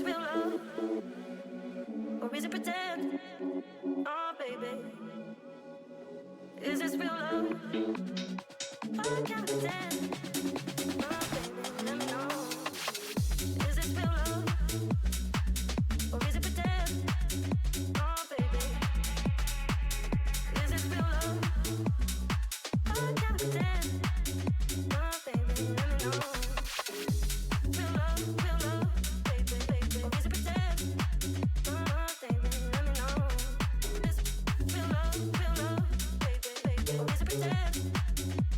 real love or is it pretend? Oh baby, is this real love? I can't pretend. Oh baby, let me know. Is this real love or is it pretend? Oh baby, is this real love? I can't pretend. Oh baby, let me know. Real love, baby, baby, or is it pretend? Oh baby, let me know. Is real love, baby, baby, or is it pretend?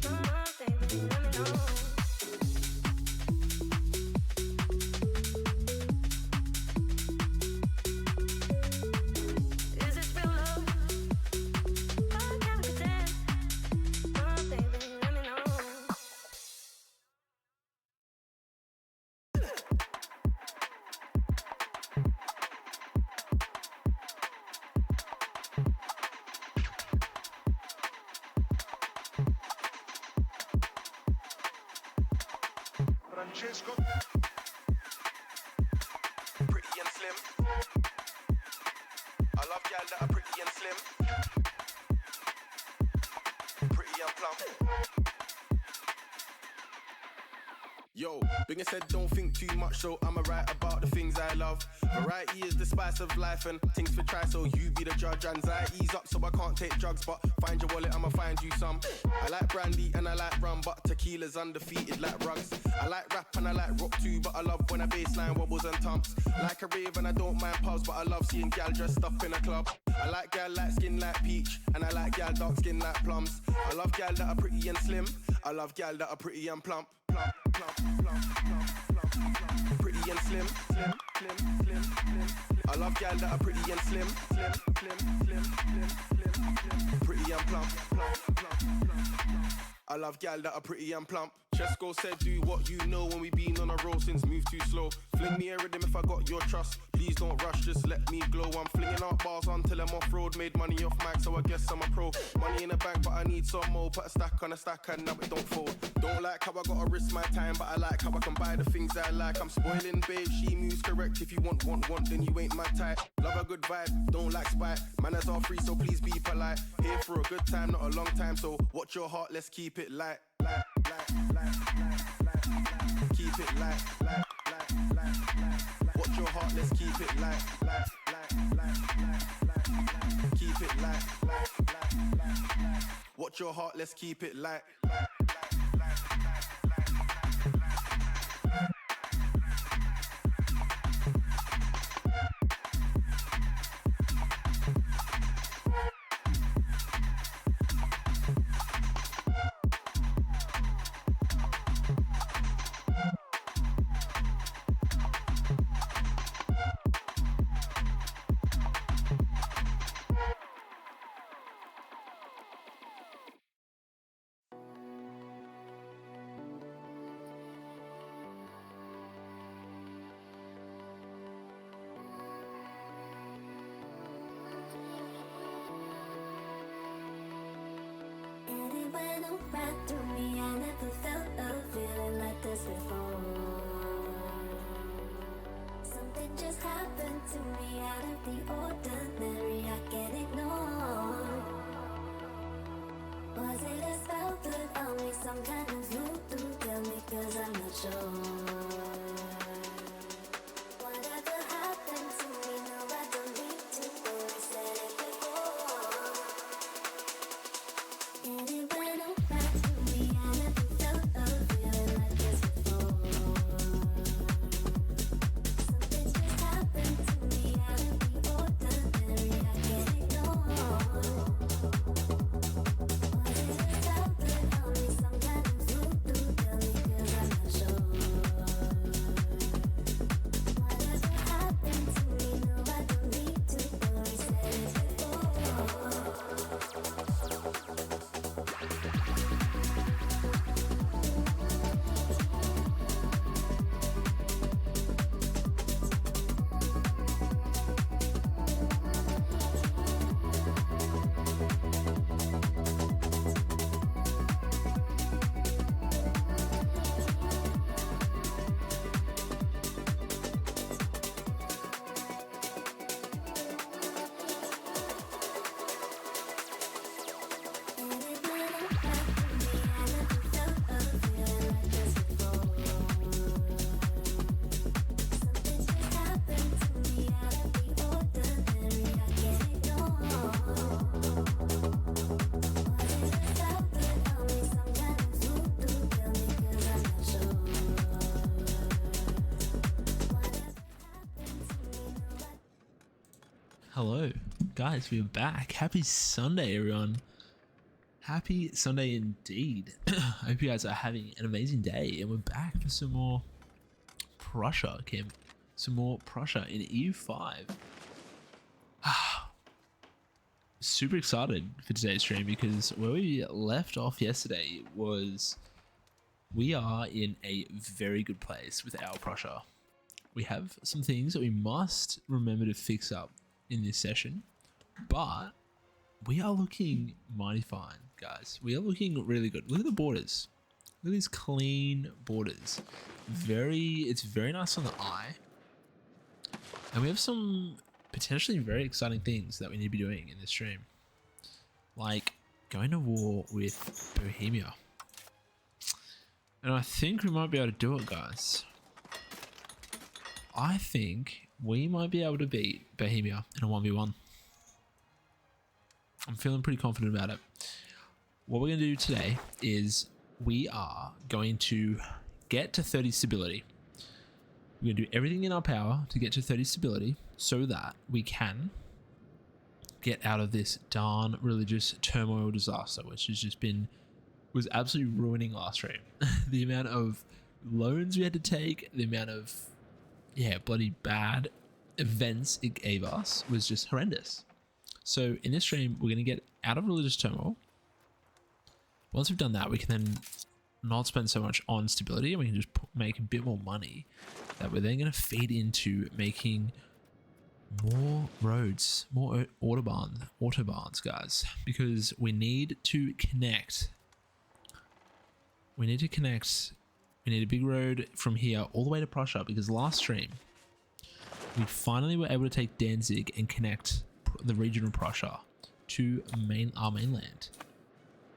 Oh baby, let me know. Is this real love? I can't pretend. Oh baby, let me know. Francesco, pretty and slim. I love y'all that are pretty and slim, pretty and plump. Yo, Binger said don't think too much, so I'ma write about the things I love. Variety is the spice of life and things for try, so you be the judge. Anxiety's up, so I can't take drugs, but find your wallet, I'ma find you some. I like brandy and I like rum, but tequila's undefeated like rugs. I like rap and I like rock too, but I love when a bassline wobbles and thumps. Like a rave and I don't mind pubs, but I love seeing gal dressed up in a club. I like gal light skin like peach, and I like gal dark skin like plums. I love gal that are pretty and slim. I love gal that are pretty and plump. Plump, plump, plump, plump, plump, plump. Pretty and slim, slim, slim, slim, slim. I love gal that are pretty and slim, slim, slim, slim, slim, slim, slim. Pretty and plump, plump, plump, plump, plump. I love gal that are pretty and plump. Chesco said do what you know when we been on a roll since move too slow. Fling me a rhythm if I got your trust. Please don't rush, just let me glow. I'm flinging out bars until I'm off road. Made money off mic, so I guess I'm a pro. Money in the bank, but I need some more. Put a stack on a stack and now it don't fold. Don't like how I gotta risk my time, but I like how I can buy the things I like. I'm spoiling, babe, she moves correct. If you want, then you ain't my type. Love a good vibe, don't like spite. Manners are free, so please be polite. Here for a good time, not a long time, so watch your heart, let's keep it light. Keep it light. Watch your heart, let's keep it light. Keep it light. Watch your heart, let's keep it light. Something just happened to me out of the ordinary. Hello, guys, we're back. Happy Sunday, everyone. Happy Sunday indeed. I hope you guys are having an amazing day, and we're back for some more Prussia, Kim. Some more Prussia in EU5. Super excited for today's stream because where we left off yesterday was we are in a very good place with our Prussia. We have some things that we must remember to fix up in this session, but we are looking mighty fine, guys. We are looking really good. Look at the borders. Look at these clean borders. It's very nice on the eye. And we have some potentially very exciting things that we need to be doing in this stream. Like going to war with Bohemia. And I think we might be able to do it, guys. I think we might be able to beat Bohemia in a 1v1. I'm feeling pretty confident about it. What we're going to do today is we are going to get to 30 stability. We're going to do everything in our power to get to 30 stability so that we can get out of this darn religious turmoil disaster, which has just was absolutely ruining last stream. The amount of loans we had to take, the amount of bloody bad events it gave us was just horrendous. So in this stream, we're going to get out of religious turmoil. Once we've done that, we can then not spend so much on stability, and we can just make a bit more money that we're then going to feed into making more roads, more autobahns, guys, because we need to connect. We need a big road from here all the way to Prussia, because last stream we finally were able to take Danzig and connect the region of Prussia to our mainland.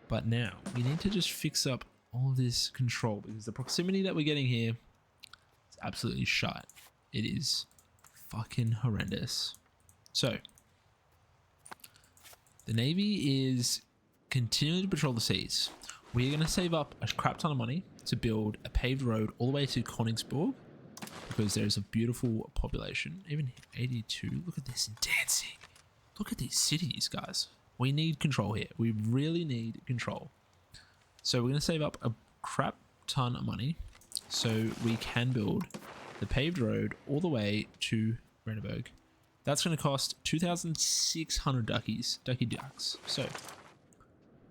But now we need to just fix up all of this control, because the proximity that we're getting here is absolutely shite. It is fucking horrendous. So the Navy is continuing to patrol the seas. We're going to save up a crap ton of money to build a paved road all the way to Königsberg, because there's a beautiful population. Even 82. Look at this in Danzig. Look at these cities, guys. We need control here. We really need control. So we're going to save up a crap ton of money so we can build the paved road all the way to Renneberg. That's going to cost 2,600 ducky ducks. So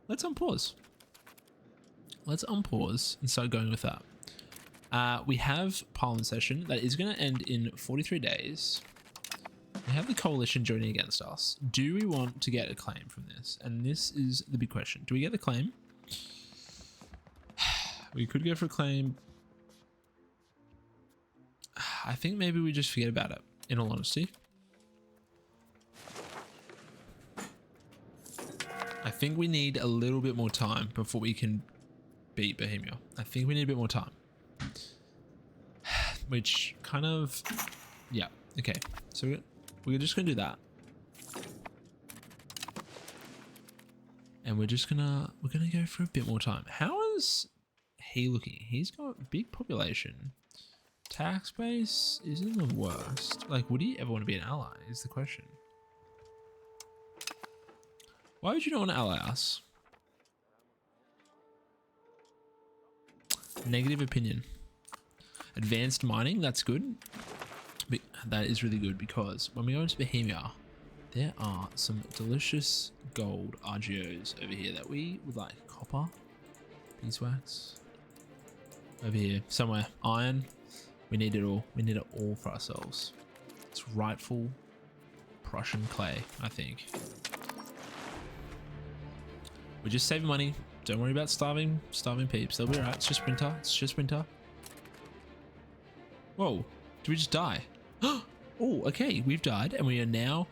let's unpause. Let's unpause and start going with that. We have Parliament session that is going to end in 43 days. We have the coalition joining against us. Do we want to get a claim from this? And this is the big question. Do we get the claim? We could go for a claim. I think maybe we just forget about it, in all honesty. I think we need a little bit more time before we can beat Bohemia. I think we need a bit more time. Which kind of, yeah, okay. So we're just gonna do that. And we're gonna go for a bit more time. How is he looking? He's got a big population. Tax base isn't the worst. Like, would he ever want to be an ally is the question. Why would you not want to ally us? Negative opinion. Advanced mining, that's good. That is really good, because when we go into Bohemia, there are some delicious gold RGOs over here that we would like. Copper, beeswax. Over here, somewhere, iron. We need it all. We need it all for ourselves. It's rightful Prussian clay, I think. We're just saving money. Don't worry about starving peeps. They'll be alright. It's just winter. It's just winter. Whoa. Did we just die? Oh, okay. We've died, and we are now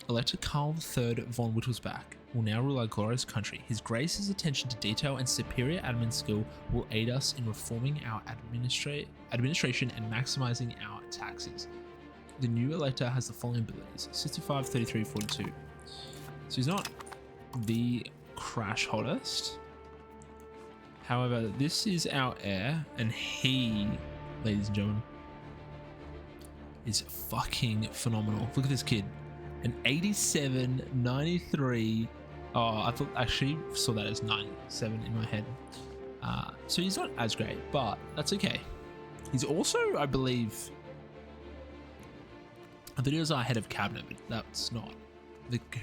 Elector Karl III von Wittelsbach will now rule our glorious country. His grace's attention to detail and superior admin skill will aid us in reforming our administration and maximizing our taxes. The new elector has the following abilities: 65, 33, 42. So he's not the crash hottest. However, this is our heir, and he, ladies and gentlemen, is fucking phenomenal. Look at this kid. an 87, 93. Oh, I thought actually saw that as 97 in my head. So he's not as great, but that's okay. He's also, I believe, I thought he was our head of cabinet, but that's not.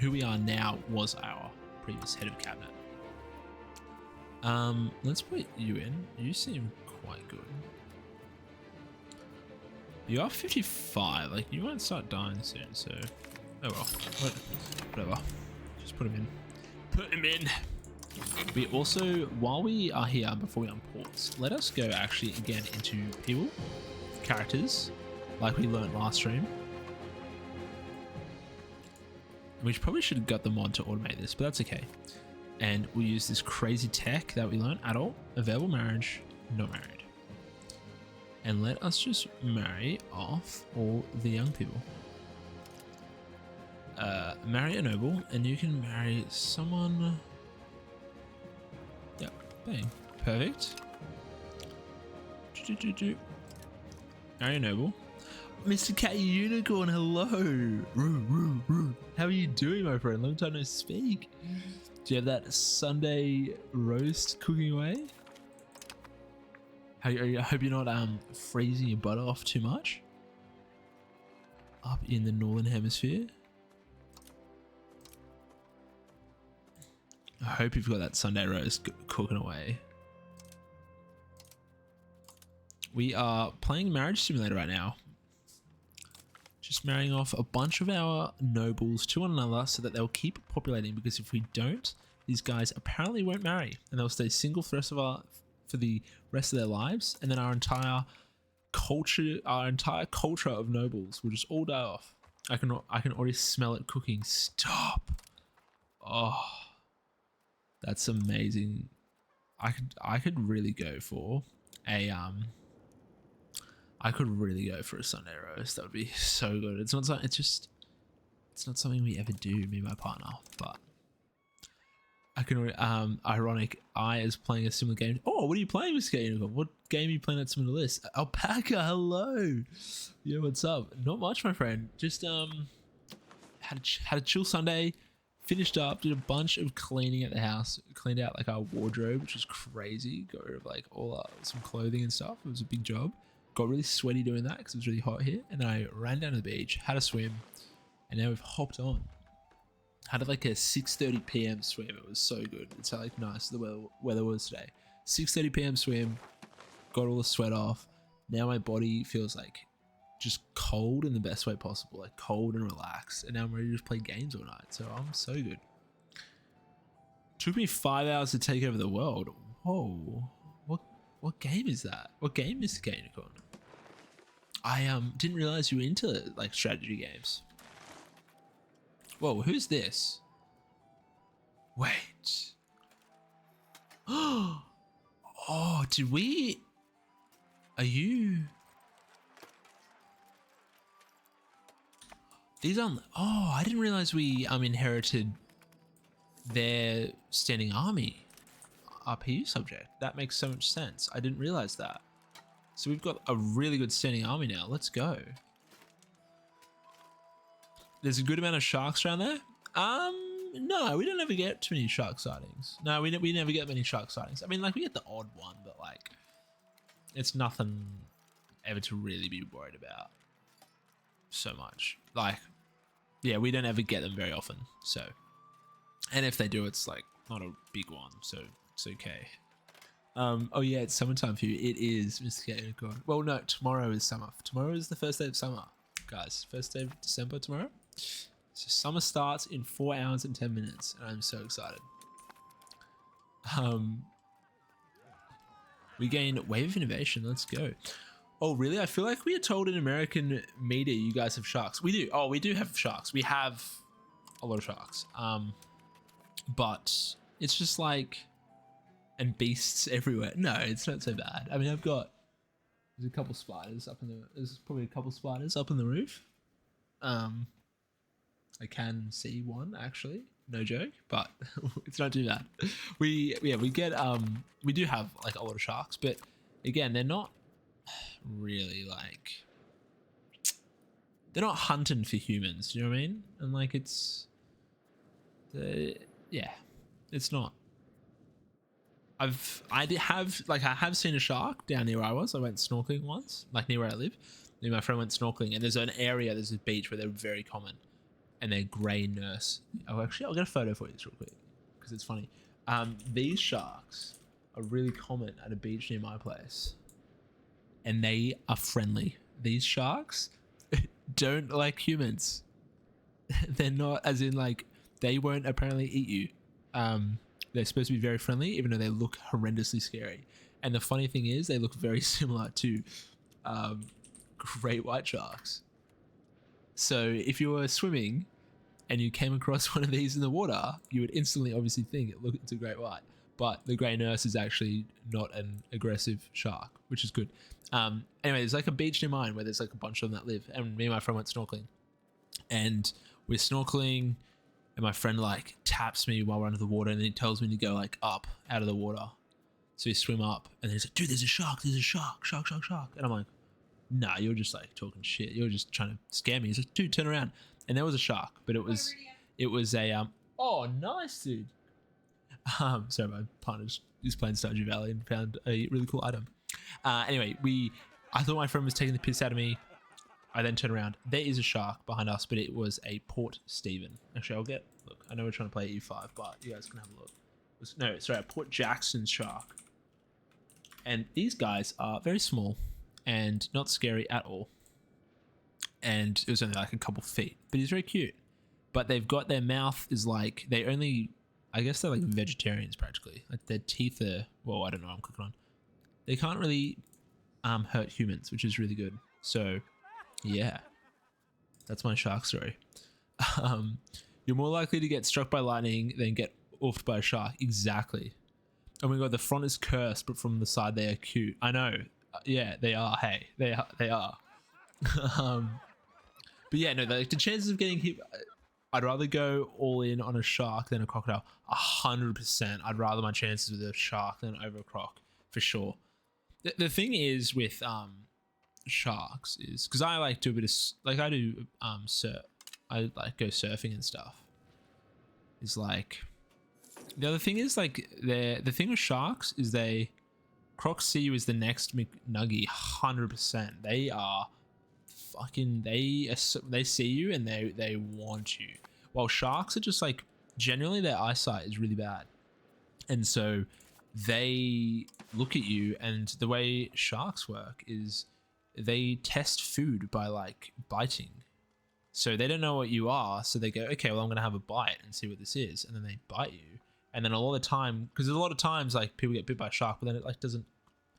Who we are now was our previous head of cabinet. Let's put you in. You seem quite good. You are 55. Like, you might start dying soon, so oh well. Whatever. Just put him in. Put him in. We also, while we are here, before we unport, let us go actually again into people, characters, like we learned last stream. We probably should have got the mod to automate this, but that's okay. And we'll use this crazy tech that we learned: adult, available marriage, not married. And let us just marry off all the young people. Marry a noble, and you can marry someone. Yep, bang, perfect. Marry a noble. Mr. Cat Unicorn, hello. How are you doing, my friend? Long time no speak. Do you have that Sunday roast cooking away? I hope you're not freezing your butt off too much up in the northern hemisphere. I hope you've got that Sunday roast cooking away. We are playing Marriage Simulator right now. Just marrying off a bunch of our nobles to one another so that they'll keep populating, because if we don't, these guys apparently won't marry and they'll stay single for the rest of their lives, and then our entire culture of nobles will just all die off. I can already smell it cooking. Stop. Oh, that's amazing. I could really go for a Sunday roast. That would be so good. It's not something we ever do, me and my partner, but I can ironic. I is playing a similar game. Oh, what are you playing, Mr. Unicorn? What game are you playing that's similar to this? Alpaca, hello. Yeah, what's up? Not much, my friend. Just had a chill Sunday. Finished up, did a bunch of cleaning at the house. Cleaned out like our wardrobe, which was crazy. Got rid of like all some clothing and stuff. It was a big job. Got really sweaty doing that because it was really hot here. And then I ran down to the beach, had a swim, and now we've hopped on. Had like a 6:30 p.m. swim. It was so good. It's how like nice the weather was today. 6:30 p.m. swim. Got all the sweat off. Now my body feels like just cold in the best way possible, like cold and relaxed. And now I'm ready to just play games all night. So I'm so good. Took me 5 hours to take over the world. Whoa. What game is that? What game is the Unicorn? I didn't realize you were into like strategy games. Whoa, who's this? Wait. Oh, did we? Are you? These aren't. Oh, I didn't realize we inherited their standing army RPU subject. That makes so much sense. I didn't realize that. So we've got a really good standing army now. Let's go. There's a good amount of sharks around there. No, we don't ever get too many shark sightings. No, we never get many shark sightings. I mean, like, we get the odd one, but like, it's nothing ever to really be worried about so much. Like, yeah, we don't ever get them very often. So, and if they do, it's like not a big one, so it's okay. Oh yeah, it's summertime for you. It is, Mr. Unicorn. Well, no, tomorrow is summer. Tomorrow is the first day of summer, guys. First day of December tomorrow. So summer starts in 4 hours and 10 minutes, and I'm so excited. We gain Wave of Innovation. Let's go. Oh, really? I feel like we are told in American media you guys have sharks. We do. Oh, we do have sharks. We have a lot of sharks. But it's just like, and beasts everywhere. No, it's not so bad. I mean, there's a couple spiders up in the, there's probably a couple spiders up in the roof. I can see one actually, no joke, but it's not too bad. We do have like a lot of sharks, but again, they're not really like, they're not hunting for humans. Do you know what I mean? And like yeah, it's not. I have seen a shark down near where I was. I went snorkeling once, like near where I live. Me and my friend went snorkeling, and there's a beach where they're very common, and they're grey nurse. Oh, actually, I'll get a photo for you real quick because it's funny. These sharks are really common at a beach near my place, and they are friendly. These sharks don't like humans. They're not, as in like, they won't apparently eat you. They're supposed to be very friendly, even though they look horrendously scary. And the funny thing is, they look very similar to great white sharks. So if you were swimming and you came across one of these in the water, you would instantly obviously think it's a great white. But the grey nurse is actually not an aggressive shark, which is good. Anyway, there's like a beach near mine where there's like a bunch of them that live. And me and my friend went snorkeling. And we're snorkeling, and my friend like taps me while we're under the water, and then he tells me to go like up out of the water. So we swim up, and he's like, dude, there's a shark, shark. And I'm like, nah, you're just like talking shit. You're just trying to scare me. He's like, dude, turn around. And there was a shark, but it was a, oh, nice, dude. Sorry, my partner's playing Stardew Valley and found a really cool item. Anyway, I thought my friend was taking the piss out of me. I then turn around. There is a shark behind us, but it was a Port Stephen. Actually, look, I know we're trying to play EU5, but you guys can have a look. No, sorry, a Port Jackson shark. And these guys are very small and not scary at all. And it was only like a couple feet, but he's very cute. But they've got, their mouth is like, I guess they're like vegetarians practically. Like their teeth are, well, I don't know what I'm clicking on. They can't really hurt humans, which is really good. So yeah, that's my shark story. You're more likely to get struck by lightning than get oofed by a shark. Exactly. Oh my god, the front is cursed, but from the side they are cute. I know. Yeah, they are. Hey, they are. But yeah, no, the chances of getting hit, I'd rather go all in on a shark than a crocodile. 100%. I'd rather my chances with a shark than over a croc, for sure. The thing is with sharks is, because I like do a bit of, like I do I like go surfing and stuff. Is like, the other thing is like, the thing with sharks is crocs see you as the next McNuggy. 100%. They are fucking, they see you and they want you. While sharks are just like, generally their eyesight is really bad, and so they look at you, and the way sharks work is they test food by like biting. So they don't know what you are, so they go, okay, well, I'm gonna have a bite and see what this is, and then they bite you. And then a lot of the time, because a lot of times like people get bit by a shark, but then it like doesn't,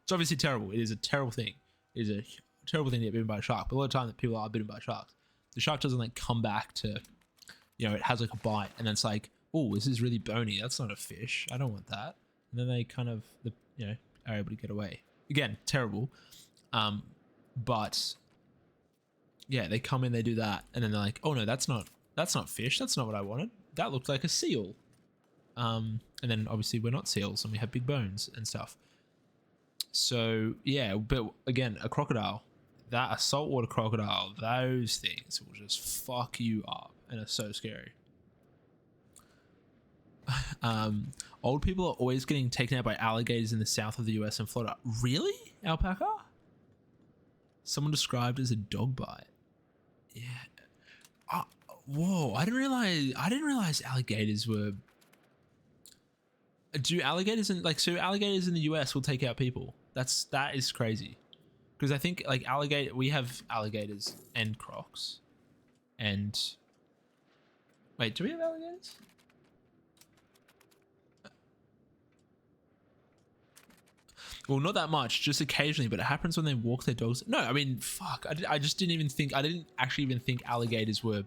it's obviously terrible. It is a terrible thing. It is a terrible thing to get bitten by a shark. But a lot of time that people are bitten by sharks, the shark doesn't like come back to, you know, it has like a bite, and then it's like, oh, this is really bony. That's not a fish. I don't want that. And then they kind of, you know, are able to get away. Again, terrible. But yeah, they come in, they do that, and then they're like, oh no, that's not fish. That's not what I wanted. That looked like a seal. And then obviously we're not seals and we have big bones and stuff. So yeah, but again, a crocodile, a saltwater crocodile, those things will just fuck you up and are so scary. Old people are always getting taken out by alligators in the south of the US and Florida. Really? Alpaca? Someone described as a dog bite. Yeah. Whoa! I didn't realize alligators were. Do alligators alligators in the US will take out people? That is crazy. Because I think like we have alligators and crocs, and wait, do we have alligators? Well, not that much, just occasionally, but it happens when they walk their dogs. No, I mean, fuck. I just didn't even think, I didn't actually even think alligators were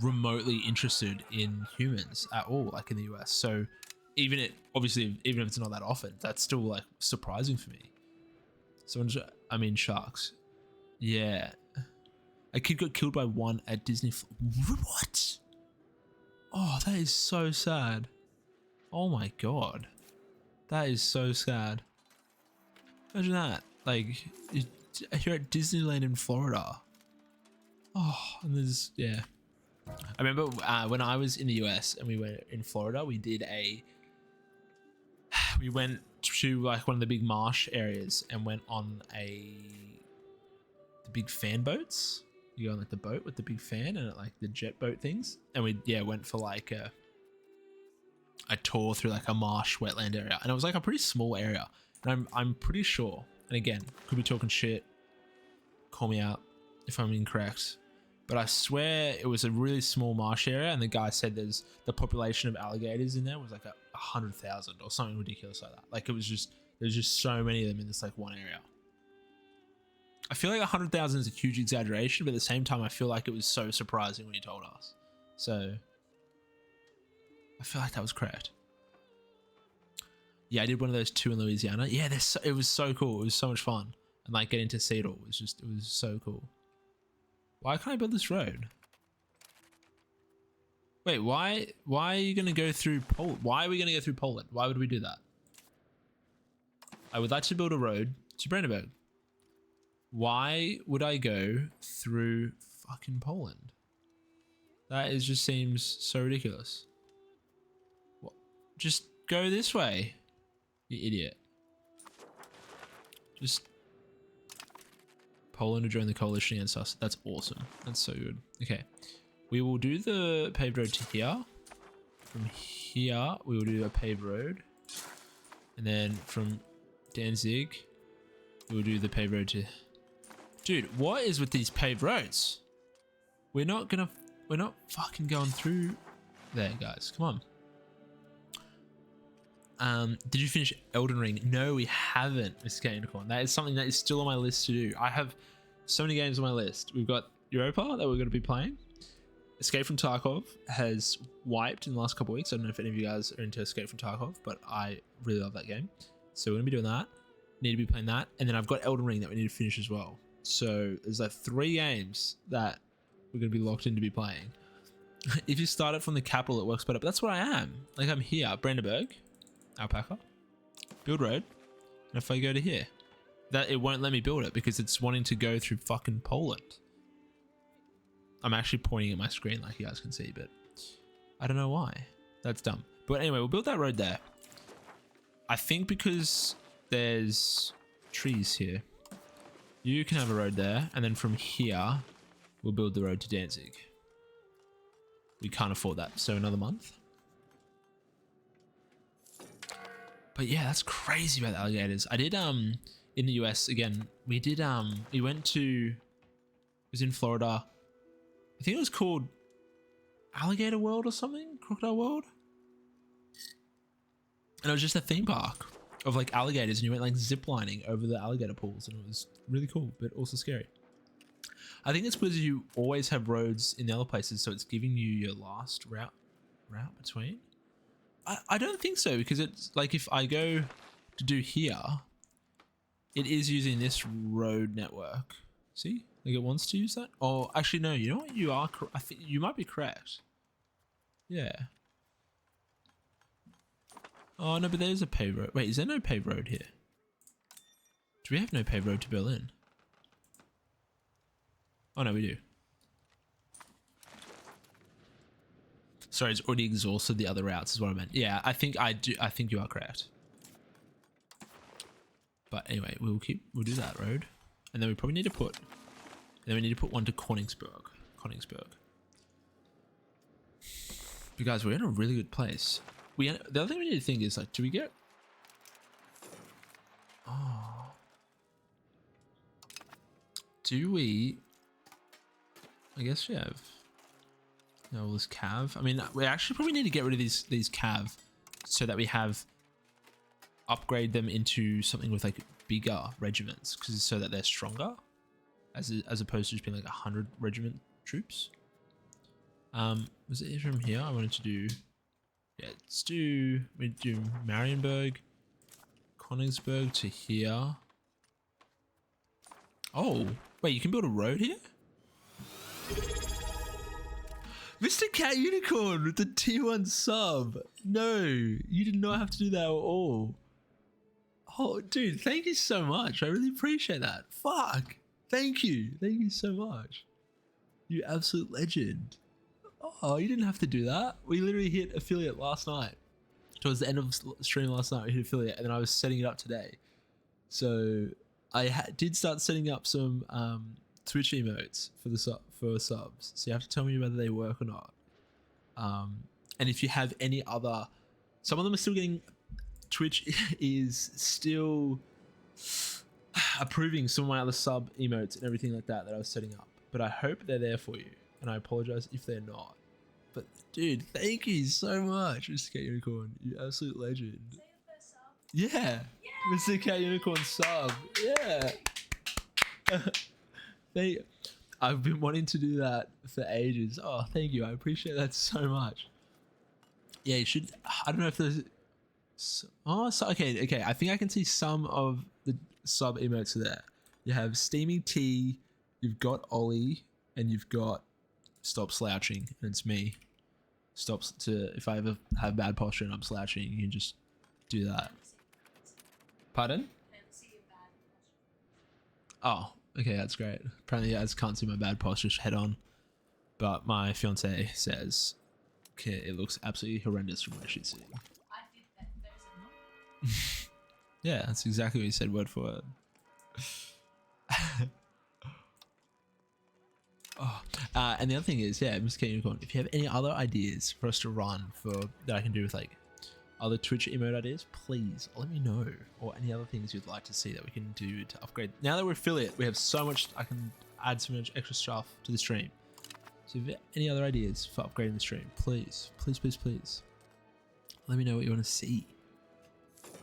remotely interested in humans at all, like in the US. So even if it's not that often, that's still like surprising for me. Sharks. Yeah. A kid got killed by one at Disney. What? Oh, that is so sad. Oh my God. That is so sad. Imagine that. Like, you're at Disneyland in Florida Oh, and there's, yeah. I remember when I was in the US and we were in Florida, we went to like one of the big marsh areas and went on the big fan boats. You go on like the boat with the big fan and like the jet boat things. And we, went for like a tour through like a marsh wetland area. And it was like a pretty small area. And I'm pretty sure, and again, could be talking shit, call me out if I'm incorrect, but I swear it was a really small marsh area, and the guy said there's the population of alligators in there was like 100,000 or something ridiculous like that. Like there's just so many of them in this like one area. I feel like 100,000 is a huge exaggeration, but at the same time, I feel like it was so surprising when he told us. So I feel like that was correct. Yeah, I did one of those 2 in Louisiana. Yeah, it was so cool. It was so much fun. And like getting to see it all it was so cool. Why can't I build this road? Wait, why are you going to go through Poland? Why are we going to go through Poland? Why would we do that? I would like to build a road to Brandenburg. Why would I go through fucking Poland? That just seems so ridiculous. What? Just go this way, you idiot. Just Poland to join the coalition against us. That's awesome. That's so good. Okay. We will do the paved road to here. From here, we will do a paved road. And then from Danzig, we will do the paved road to... Dude, what is with these paved roads? We're not fucking going through there, guys. Come on. Did you finish Elden Ring? No, we haven't, Mr. Unicorn. That is something that is still on my list to do. I have so many games on my list. We've got Europa that we're going to be playing. Escape from Tarkov has wiped in the last couple of weeks. I don't know if any of you guys are into Escape from Tarkov, but I really love that game. So we're going to be doing that. Need to be playing that. And then I've got Elden Ring that we need to finish as well. So there's like 3 games that we're going to be locked in to be playing. If you start it from the capital, it works better. But that's where I am. Like I'm here, Brandenburg, Alpaca, build road. And if I go to here, that it won't let me build it because it's wanting to go through fucking Poland. I'm actually pointing at my screen like you guys can see, but I don't know why. That's dumb. But anyway, we'll build that road there. I think because there's trees here, you can have a road there. And then from here, we'll build the road to Danzig. We can't afford that. So another month. But yeah, that's crazy about the alligators. I did, in the US again, we went to, it was in Florida. I think it was called Alligator World or something, Crocodile World. And it was just a theme park of like alligators, and you went like zip lining over the alligator pools, and it was really cool, but also scary. I think it's because you always have roads in the other places, so it's giving you your last route between. I don't think so, because it's like if I go to do here, it is using this road network. See? Like it wants to use that? Oh, actually, no. You know what? You are. I think you might be correct. Yeah. Oh no, but there's a paved road. Wait, is there no paved road here? Do we have no paved road to Berlin? Oh no, we do. Sorry, it's already exhausted the other routes is what I meant. Yeah, I think I do. I think you are correct. But anyway, we'll do that road, and then we probably need to put. And then we need to put one to Königsberg. But guys, we're in a really good place. The other thing we need to think is like, do we get? Oh. Do we? I guess we have. No, this cav. I mean, we actually probably need to get rid of these cav, so that we have upgrade them into something with like bigger regiments, because so that they're stronger, as opposed to just being like 100 regiment troops. Was it from here? I wanted to do. Yeah, we do Marienburg, Königsberg to here. Oh, wait, you can build a road here? Mr. Cat Unicorn with the T1 sub. No, you did not have to do that at all. Oh, dude, thank you so much. I really appreciate that. Fuck. Thank you. Thank you so much. You absolute legend. Oh, you didn't have to do that. We literally hit affiliate last night. Towards the end of stream last night, we hit affiliate, and then I was setting it up today. So I did start setting up some Twitch emotes for the subs. So you have to tell me whether they work or not. And if you have any other, some of them are still getting. Twitch is still approving some of my other sub emotes and everything like that I was setting up. But I hope they're there for you, and I apologize if they're not. But dude, thank you so much, Mr. Cat Unicorn. You absolute legend. Yeah, Mr. Cat Unicorn sub. Yeah. I've been wanting to do that for ages. Oh, thank you. I appreciate that so much. Yeah, you should. I don't know if there's. Oh, so, okay. I think I can see some of the sub emotes there. You have Steamy Tea, you've got Ollie, and you've got Stop Slouching, and it's me. Stops to, if I ever have bad posture and I'm slouching, you can just do that. Pardon? Oh, okay, that's great. Apparently, you guys can't see my bad posture head on, but my fiance says, okay, it looks absolutely horrendous from what she's seeing. Yeah, that's exactly what you said, word for word. And the other thing is, yeah, Mr. K Unicorn, if you have any other ideas for us to run for that I can do with like other Twitch emote ideas, please let me know, or any other things you'd like to see that we can do to upgrade. Now that we're affiliate, we have so much, I can add so much extra stuff to the stream. So if you have any other ideas for upgrading the stream, please let me know what you want to see.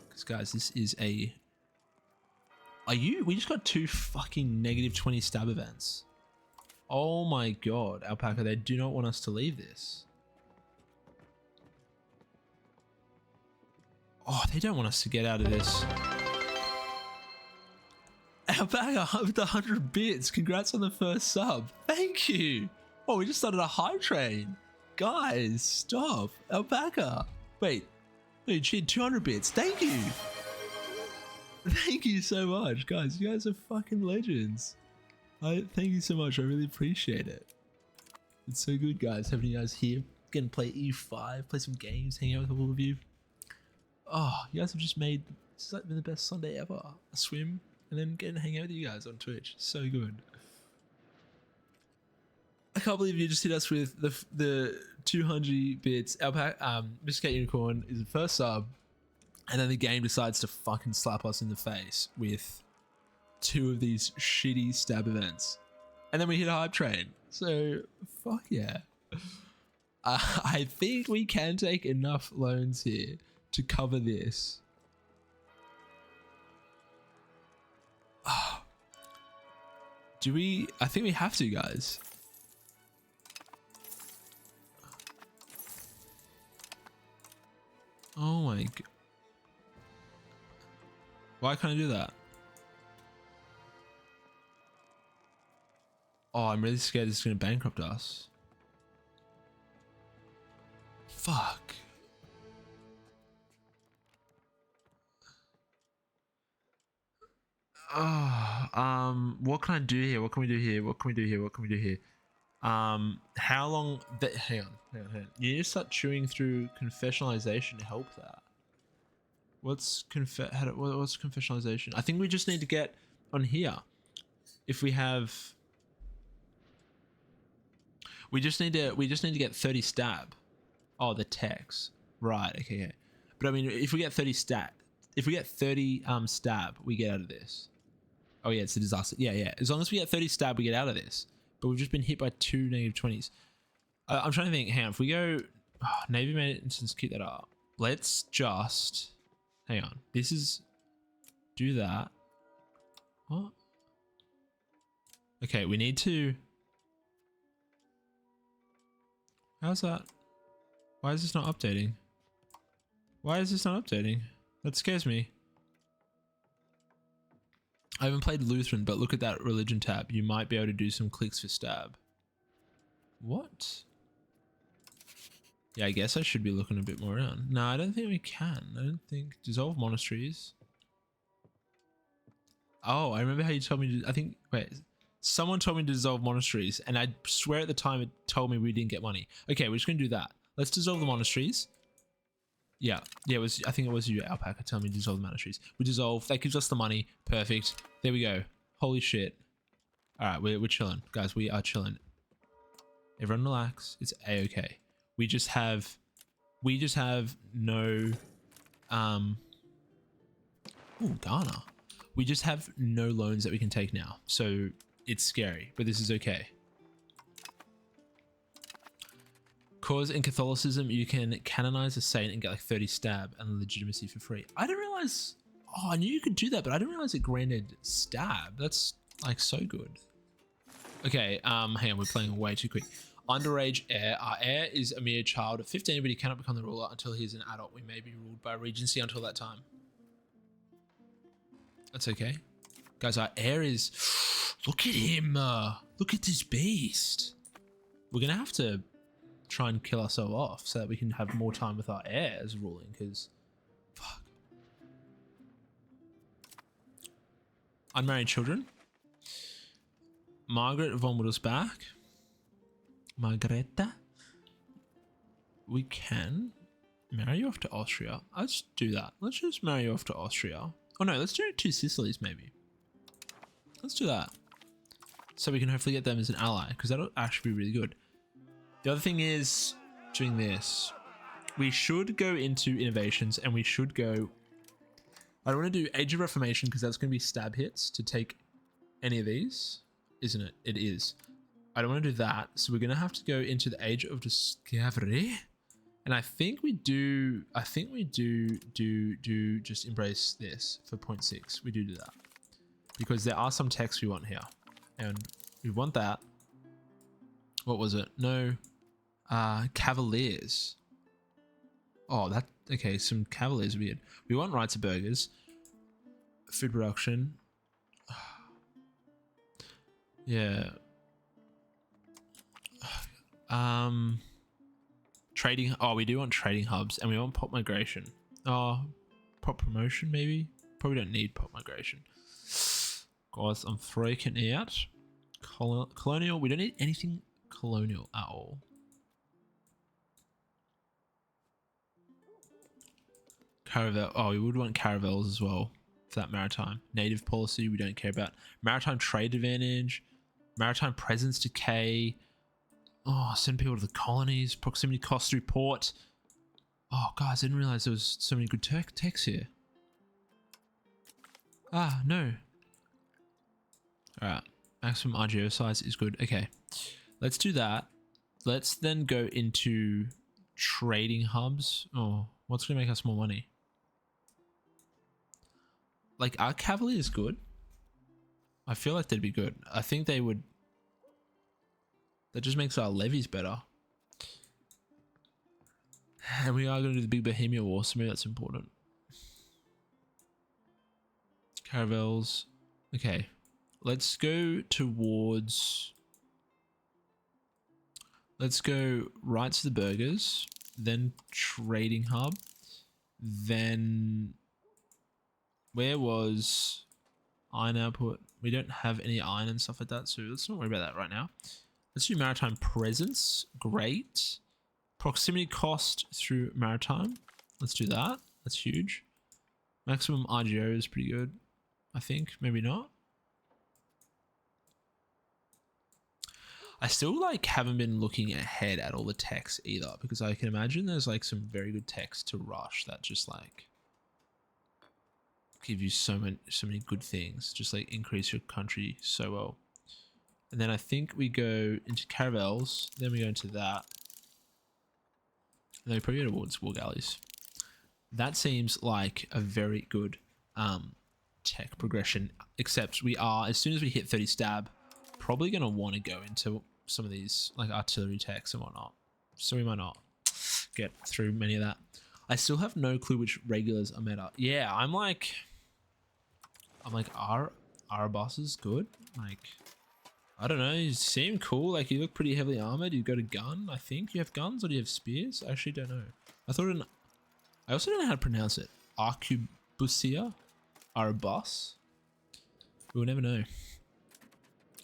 Because guys, this is we just got 2 fucking -20 stab events. Oh my god, Alpaca, they do not want us to leave this. Oh, they don't want us to get out of this. Alpaca with 100 bits. Congrats on the first sub. Thank you. Oh, we just started a hype train. Guys, stop. Alpaca. Wait. No, you cheated 200 bits. Thank you. Thank you so much. Guys, you guys are fucking legends. Thank you so much. I really appreciate it. It's so good, guys, having you guys here. Gonna play EU5, play some games, hang out with all of you. Oh, you guys have just made, this has been the best Sunday ever. A swim and then get and hang out with you guys on Twitch. So good. I can't believe you just hit us with the 200 bits. Mr. Cat Unicorn is the first sub, and then the game decides to fucking slap us in the face with 2 of these shitty stab events, and then we hit a hype train. So fuck yeah. I think we can take enough loans here to cover this. Do we? I think we have to, guys. Oh my god. Why can't I do that? Oh, I'm really scared this is going to bankrupt us. Fuck. What can I do here? What can we do here? What can we do here? What can we do here? How long? Hang on. You need to start chewing through confessionalization to help that. What's confessionalization? I think we just need to get on here. If we have, we just need to get 30 stab. Oh, the text. Right. Okay. Yeah. But I mean, if we get 30 stab, we get out of this. Oh yeah, it's a disaster. Yeah. As long as we get 30 stab, we get out of this. But we've just been hit by 2 -20s. I'm trying to think. Hang on. If we go, Navy maintenance, keep that up. Let's just, hang on. This is, do that. What? Okay, we need to. How's that? Why is this not updating? Why is this not updating? That scares me. I haven't played Lutheran, but look at that religion tab. You might be able to do some clicks for stab. What? Yeah, I guess I should be looking a bit more around. No, I don't think we can. I don't think. Dissolve monasteries. Oh, I remember how you told me to, I think, wait. Someone told me to dissolve monasteries, and I swear at the time it told me we didn't get money. Okay, we're just gonna do that. Let's dissolve the monasteries. Yeah, it was. I think it was you, Alpaca, telling me to dissolve the monasteries. We dissolve. That gives us the money. Perfect. There we go. Holy shit. All right, we're chilling, guys. We are chilling. Everyone relax. It's a-okay. We just have no. Ooh, Ghana. We just have no loans that we can take now, so it's scary, but this is okay. Cause in Catholicism, you can canonize a saint and get like 30 stab and legitimacy for free. I didn't realize. Oh, I knew you could do that, but I didn't realize it granted stab. That's like so good. Okay, hang on, we're playing way too quick. Underage heir. Our heir is a mere child of 15, but he cannot become the ruler until he is an adult. We may be ruled by regency until that time. That's okay. Guys, our heir is... Look at him. Look at this beast. We're going to have to try and kill ourselves off so that we can have more time with our heirs ruling, because... Fuck. Unmarried children. Margaret von Wittelsbach. Margareta. We can marry you off to Austria. Let's do that. Let's just marry you off to Austria. Oh no, let's do it to Sicilies maybe. Let's do that. So we can hopefully get them as an ally, because that'll actually be really good. The other thing is doing this. We should go into innovations, and we should go... I don't want to do Age of Reformation because that's going to be stab hits to take any of these, isn't it? It is. I don't want to do that, so we're going to have to go into the Age of Discovery. And I think we do just embrace this for 0.6. We do that. Because there are some texts we want here. And we want that. What was it? No. Cavaliers. Oh, that... Okay, some Cavaliers are weird. We want rights of burgers. Food production. Yeah. Trading. Oh, we do want trading hubs, and we want pop migration. Oh, pop promotion maybe. Probably don't need pop migration. Guys, I'm freaking out. Colonial. We don't need anything colonial at all. Caravel. Oh, we would want caravels as well for that maritime. Native policy we don't care about. Maritime trade advantage. Maritime presence decay. Oh, send people to the colonies. Proximity cost through port. Oh, guys, I didn't realize there was so many good texts here. Ah, no. Alright. Maximum RGO size is good. Okay. Let's do that. Let's then go into trading hubs. Oh, what's going to make us more money? Like, our cavalry is good. I feel like they'd be good. I think they would... That just makes our levies better. And we are going to do the big Bohemia War, so maybe that's important. Caravels. Okay. Let's go towards... Let's go right to the burgers. Then trading hub. Then... Where was iron output? We don't have any iron and stuff like that, so let's not worry about that right now. Let's do maritime presence. Great. Proximity cost through maritime. Let's do that. That's huge. Maximum RGO is pretty good. I think. Maybe not. I still like haven't been looking ahead at all the text either, because I can imagine there's like some very good text to rush that just like give you so many good things, just like increase your country so well. And then I think we go into caravels, then we go into that, and then we probably go towards war galleys. That seems like a very good tech progression, except we are, as soon as we hit 30 stab, probably going to want to go into some of these like artillery techs and whatnot, so we might not get through many of that. I still have no clue which regulars are meta. Yeah, I'm like our boss is good. Like, I don't know, you seem cool. Like, you look pretty heavily armored. You got a gun, I think. You have guns, or do you have spears? I actually don't know. I also don't know how to pronounce it. Arquebusier? Our boss? We'll never know.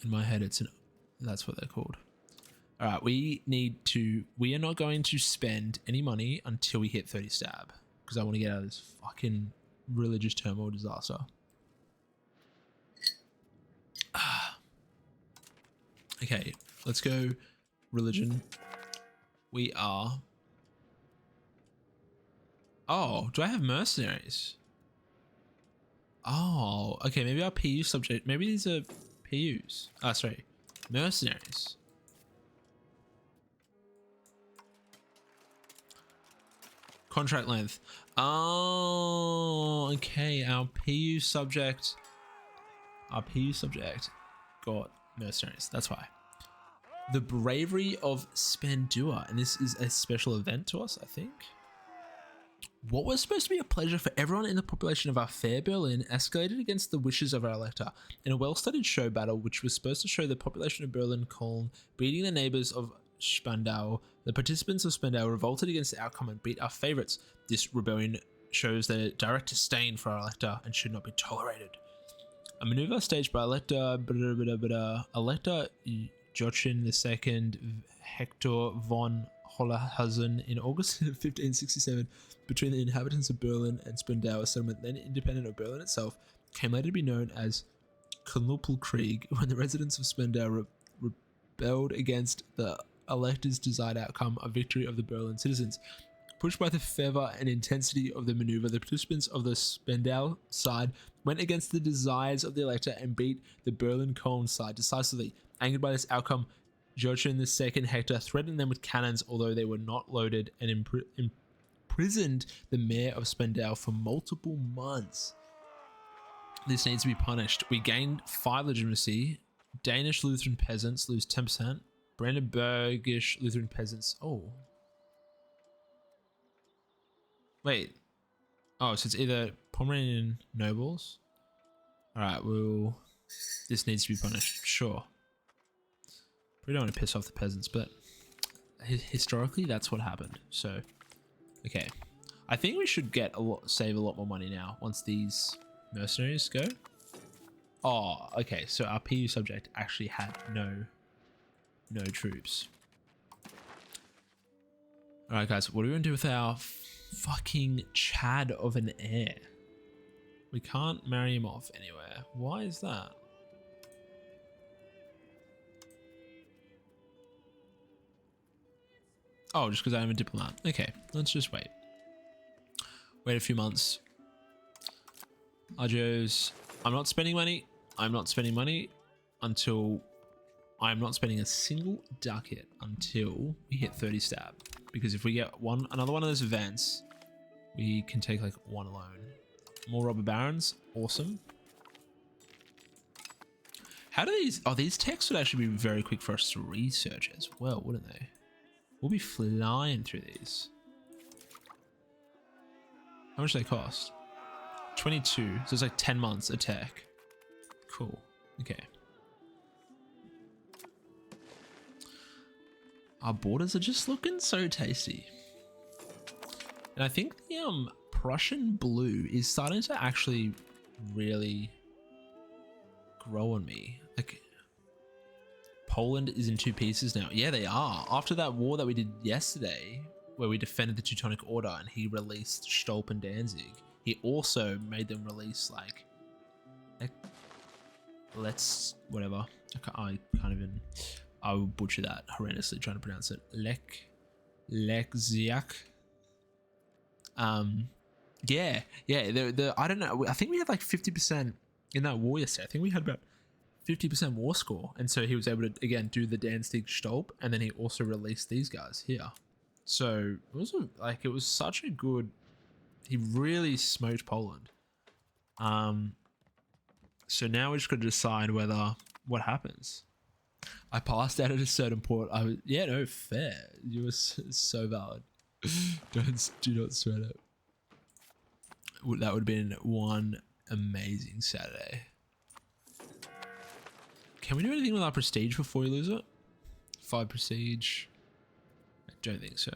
In my head, that's what they're called. All right, we are not going to spend any money until we hit 30 stab because I want to get out of this fucking religious turmoil disaster. Okay, let's go religion. We are... Oh, do I have mercenaries? Oh, okay, maybe our PU subject, maybe these are PUs. Sorry, mercenaries. Contract length. Oh, okay, our PU subject got mercenaries, that's why. The bravery of Spandua, and this is a special event to us, I think. What was supposed to be a pleasure for everyone in the population of our fair Berlin escalated against the wishes of our elector in a well-studied show battle which was supposed to show the population of Berlin Cologne beating the neighbors of Spandau. The participants of Spandau revolted against the outcome and beat our favorites. This rebellion shows their direct disdain for our elector and should not be tolerated. A maneuver staged by Elector Joachim II Hector von Hollerhausen in August of 1567 between the inhabitants of Berlin and Spandau, a settlement then independent of Berlin itself, came later to be known as Knuppelkrieg, when the residents of Spandau rebelled against the elector's desired outcome, a victory of the Berlin citizens. Pushed by the fervor and intensity of the maneuver, the participants of the Spandau side went against the desires of the elector and beat the Berlin-Cologne side decisively. Angered by this outcome, Joachim II Hector threatened them with cannons, although they were not loaded, and imprisoned the mayor of Spandau for multiple months. This needs to be punished. We gained 5 legitimacy. Danish Lutheran peasants lose 10%. Brandenburgish Lutheran peasants. Oh. Wait. Oh, so it's either Pomeranian nobles. Alright, this needs to be punished. Sure. We don't want to piss off the peasants, but historically, that's what happened. So, okay. I think we should save a lot more money now once these mercenaries go. Oh, okay. So our PU subject actually had no troops. All right, guys. What are we gonna do with our fucking Chad of an heir? We can't marry him off anywhere. Why is that? Oh, just because I'm a diplomat. Okay, let's just wait. Wait a few months. Adios. I'm not spending money. I'm not spending money until... I'm not spending a single ducat until we hit 30 stab. Because if we get another one of those events, we can take like one alone. More robber barons. Awesome. How do these... Oh, these texts would actually be very quick for us to research as well, wouldn't they? We'll be flying through these. How much do they cost? 22. So it's like 10 months a tech. Cool. Okay. Our borders are just looking so tasty. And I think the Prussian blue is starting to actually really grow on me. Like, Poland is in 2 pieces now. Yeah, they are. After that war that we did yesterday, where we defended the Teutonic Order and he released Stolp and Danzig, he also made them release like whatever. I can't even... I will butcher that horrendously trying to pronounce it. Lekziak. Yeah. I don't know. I think we had like 50% in that war yesterday. I think we had about 50% war score, and so he was able to again do the Danzig Stolp, and then he also released these guys here. So it was such a good... He really smoked Poland. So now we just got to decide what happens. I passed out at a certain point. Fair. You were so valid. Do not sweat it. That would have been one amazing Saturday. Can we do anything with our prestige before we lose it? 5 prestige. I don't think so.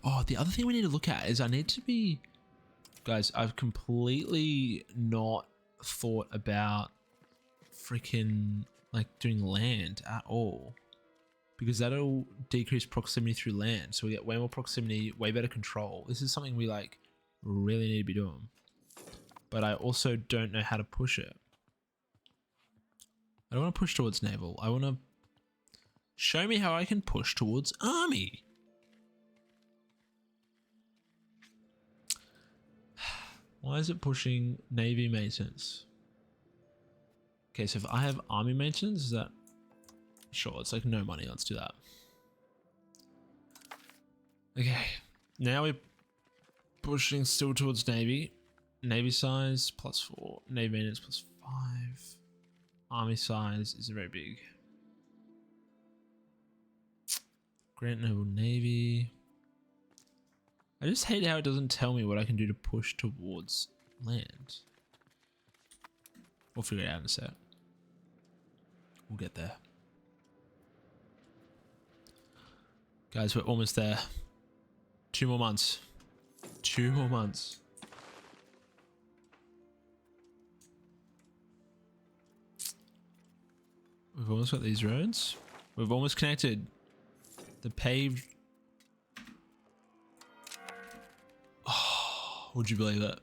Oh, the other thing we need to look at is I need to be Guys, I've completely not thought about freaking like doing land at all, because that'll decrease proximity through land. So we get way more proximity, way better control. This is something we like really need to be doing. But I also don't know how to push it. I don't want to push towards naval. I want to show me how I can push towards army. Why is it pushing navy maintenance? Okay, so if I have army maintenance, is that... Sure, it's like no money. Let's do that. Okay, now we're pushing still towards navy. Navy size +4. Navy maintenance +5. Army size is very big. Grant Noble Navy. I just hate how it doesn't tell me what I can do to push towards land. We'll figure it out in a sec. We'll get there. Guys, we're almost there. 2 more months. 2 more months. We've almost got these roads. We've almost connected. The paved... Oh, would you believe it?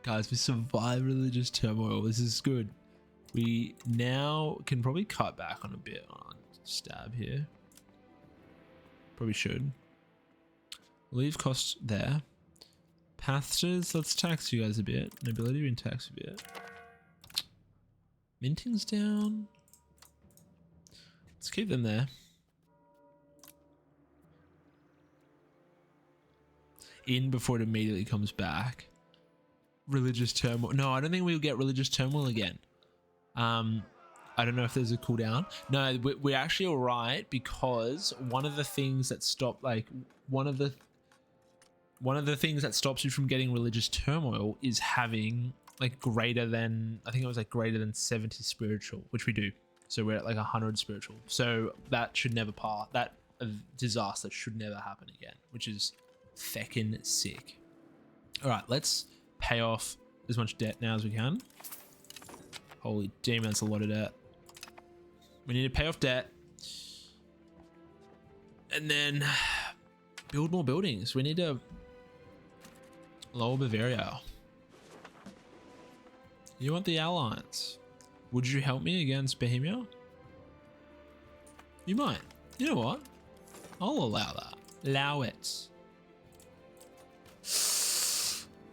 Guys, we survived religious turmoil. This is good. We now can probably cut back on a bit on stab here. Probably should. Leave cost there. Pastors, let's tax you guys a bit. Nobility, we can tax a bit. Minting's down. Let's keep them there. In before it immediately comes back. Religious turmoil. No, I don't think we'll get religious turmoil again. I don't know if there's a cooldown. No, we're actually all right, because one of the things that stop, like, one of the things that stops you from getting religious turmoil is having like greater than, I think it was like greater than 70 spiritual, which we do. So we're at like 100 spiritual. So that should never pass. That disaster should never happen again, which is feckin' sick. All right, let's pay off as much debt now as we can. Holy damn, that's a lot of debt. We need to pay off debt and then build more buildings. We need to lower Bavaria. You want the alliance? Would you help me against Bohemia? You might. You know what? I'll allow that. Allow it.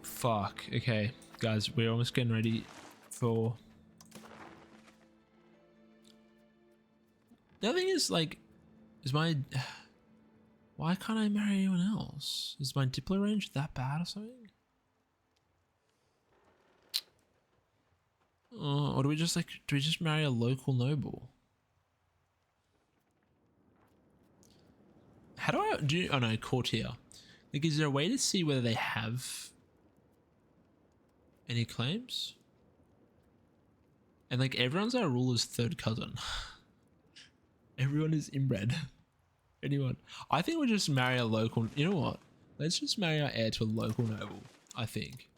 Fuck. Okay, guys, we're almost getting ready for... The other thing is, like, is my... Why can't I marry anyone else? Is my Diplo range that bad or something? Or do we just, like, marry a local noble? How do I do? Oh no, courtier. Like, is there a way to see whether they have any claims? And like, everyone's our ruler's third cousin. Everyone is inbred. Anyone? I think we'll just marry a local. You know what? Let's just marry our heir to a local noble. I think.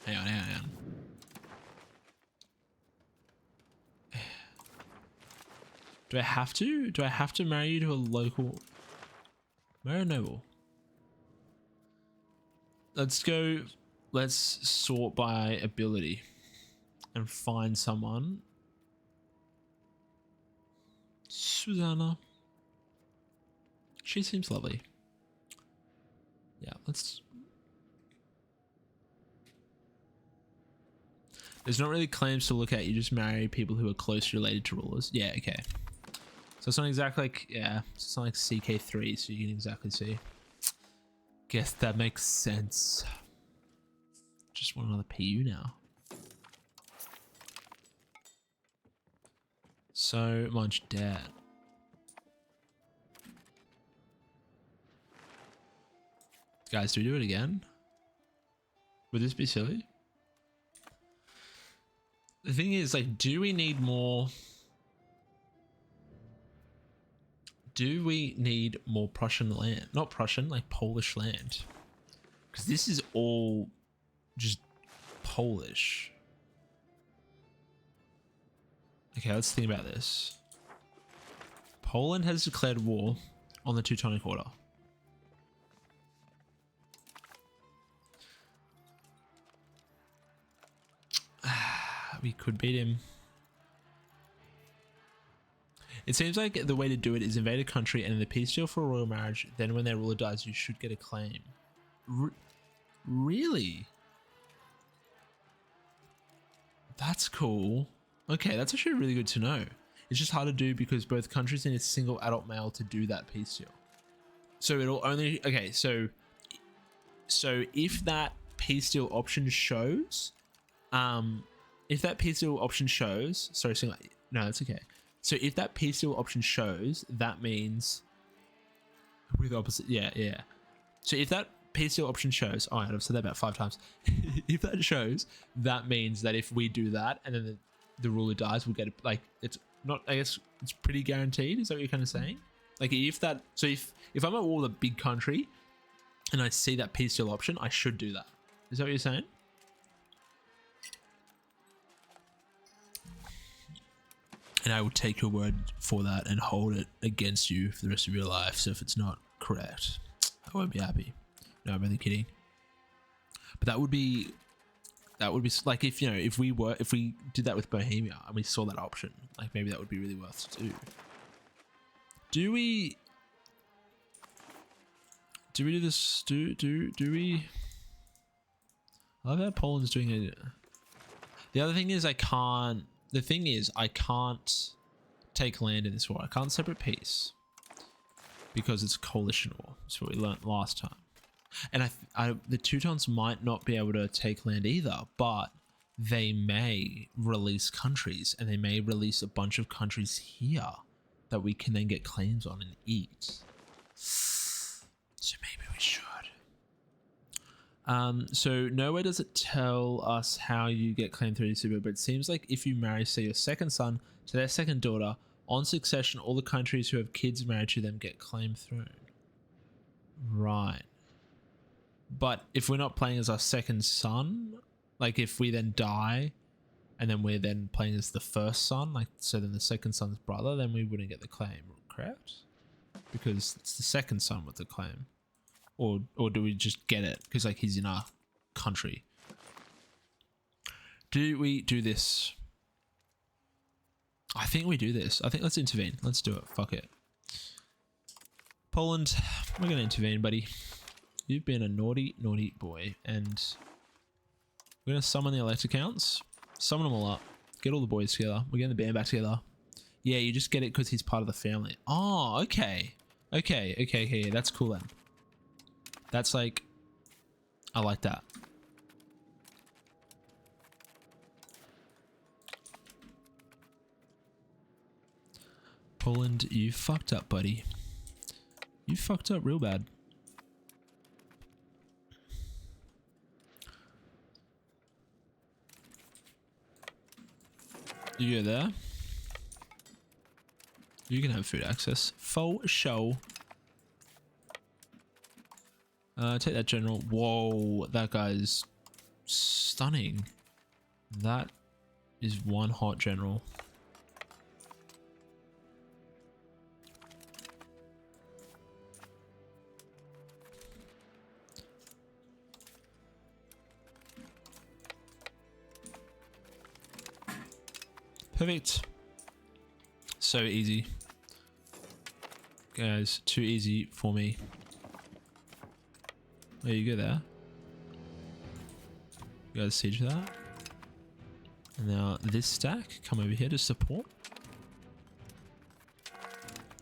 Hang on, hang on. Do I have to? Do I have to marry you to a local? Marry a noble. Let's go. Let's sort by ability and find someone. Susanna. She seems lovely. Yeah, let's... There's not really claims to look at. You just marry people who are close related to rulers. Yeah, okay. So it's not exactly like... Yeah, it's not like CK3, so you can exactly see. Guess that makes sense. Just want another PU now. So much debt. Guys, do we do it again? Would this be silly? The thing is, like, do we need more... Do we need more Prussian land? Not Prussian, like Polish land. Because this is all just Polish. Okay, let's think about this. Poland has declared war on the Teutonic Order. We could beat him. It seems like the way to do it is invade a country and in the peace deal for a royal marriage, then when their ruler dies, you should get a claim. Really? That's cool. Okay, that's actually really good to know. It's just hard to do because both countries need a single adult male to do that peace deal. So it'll only, okay, so if that peace deal option shows, if that peace deal option shows, sorry, no, that's okay. So if that peace deal option shows, that means with opposite, yeah. So if that peace deal option shows, oh, I've said that about 5 times. If that shows, that means that if we do that and then the ruler dies, we'll get it. Like, it's not, I guess it's pretty guaranteed. Is that what you're kind of saying? Like if that, so if I'm at war with a big country and I see that peace deal option, I should do that. Is that what you're saying? And I will take your word for that and hold it against you for the rest of your life. So if it's not correct, I won't be happy. No, I'm really kidding. But that would be like if, you know, if we did that with Bohemia and we saw that option, like maybe that would be really worth to do. Do we do this? Do we? I love how Poland's doing it. The other thing is I can't take land in this war. I can't separate peace because it's a coalition war. That's what we learned last time. And the Teutons might not be able to take land either, but they may release countries, and they may release a bunch of countries here that we can then get claims on and eat. So maybe we should. So nowhere does it tell us how you get claim 30 but it seems like if you marry, say, your second son to their second daughter, on succession, all the countries who have kids married to them get claim throne. Right. But if we're not playing as our second son, like if we then die and then we're then playing as the first son, like so then the second son's brother, then we wouldn't get the claim, correct? Because it's the second son with the claim. Or do we just get it because like he's in our country? Do we do this? I think we do this. I think let's intervene. Let's do it. Fuck it. Poland, we're gonna intervene, buddy. You've been a naughty, naughty boy, and we're gonna summon the elect accounts. Summon them all up. Get all the boys together. We're getting the band back together. Yeah, you just get it because he's part of the family. Oh, okay. Okay, that's cool then. That's like, I like that. Poland, you fucked up, buddy. You fucked up real bad. You go there. You can have food access. Full show. Take that general. Whoa, that guy's stunning. That is one hot general. Perfect. So easy. Guys, too easy for me. There you go there. You guys siege that. And now this stack, come over here to support.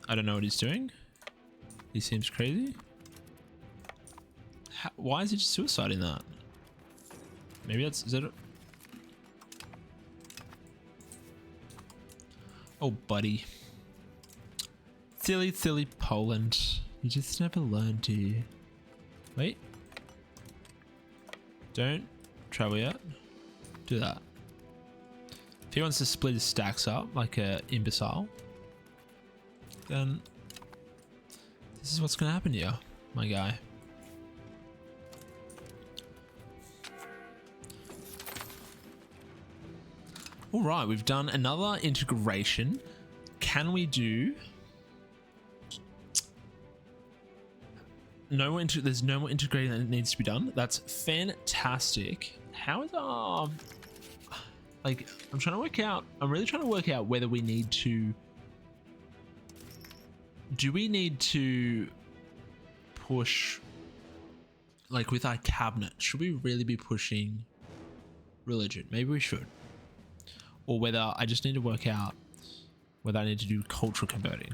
I don't know what he's doing. He seems crazy. Why is he just suiciding that? Maybe that's, is that a... Oh, buddy. Silly, silly Poland. You just never learn, do you? Wait. Don't travel yet. Do that. If he wants to split his stacks up like a imbecile, then this is what's gonna happen to you, my guy. All right, we've done another integration. Can we do... there's no more integrating that needs to be done. That's fantastic. How is our... Like, I'm really trying to work out whether we need to... Do we need to push... Like, with our cabinet, should we really be pushing religion? Maybe we should. Or whether I just need to work out whether I need to do cultural converting.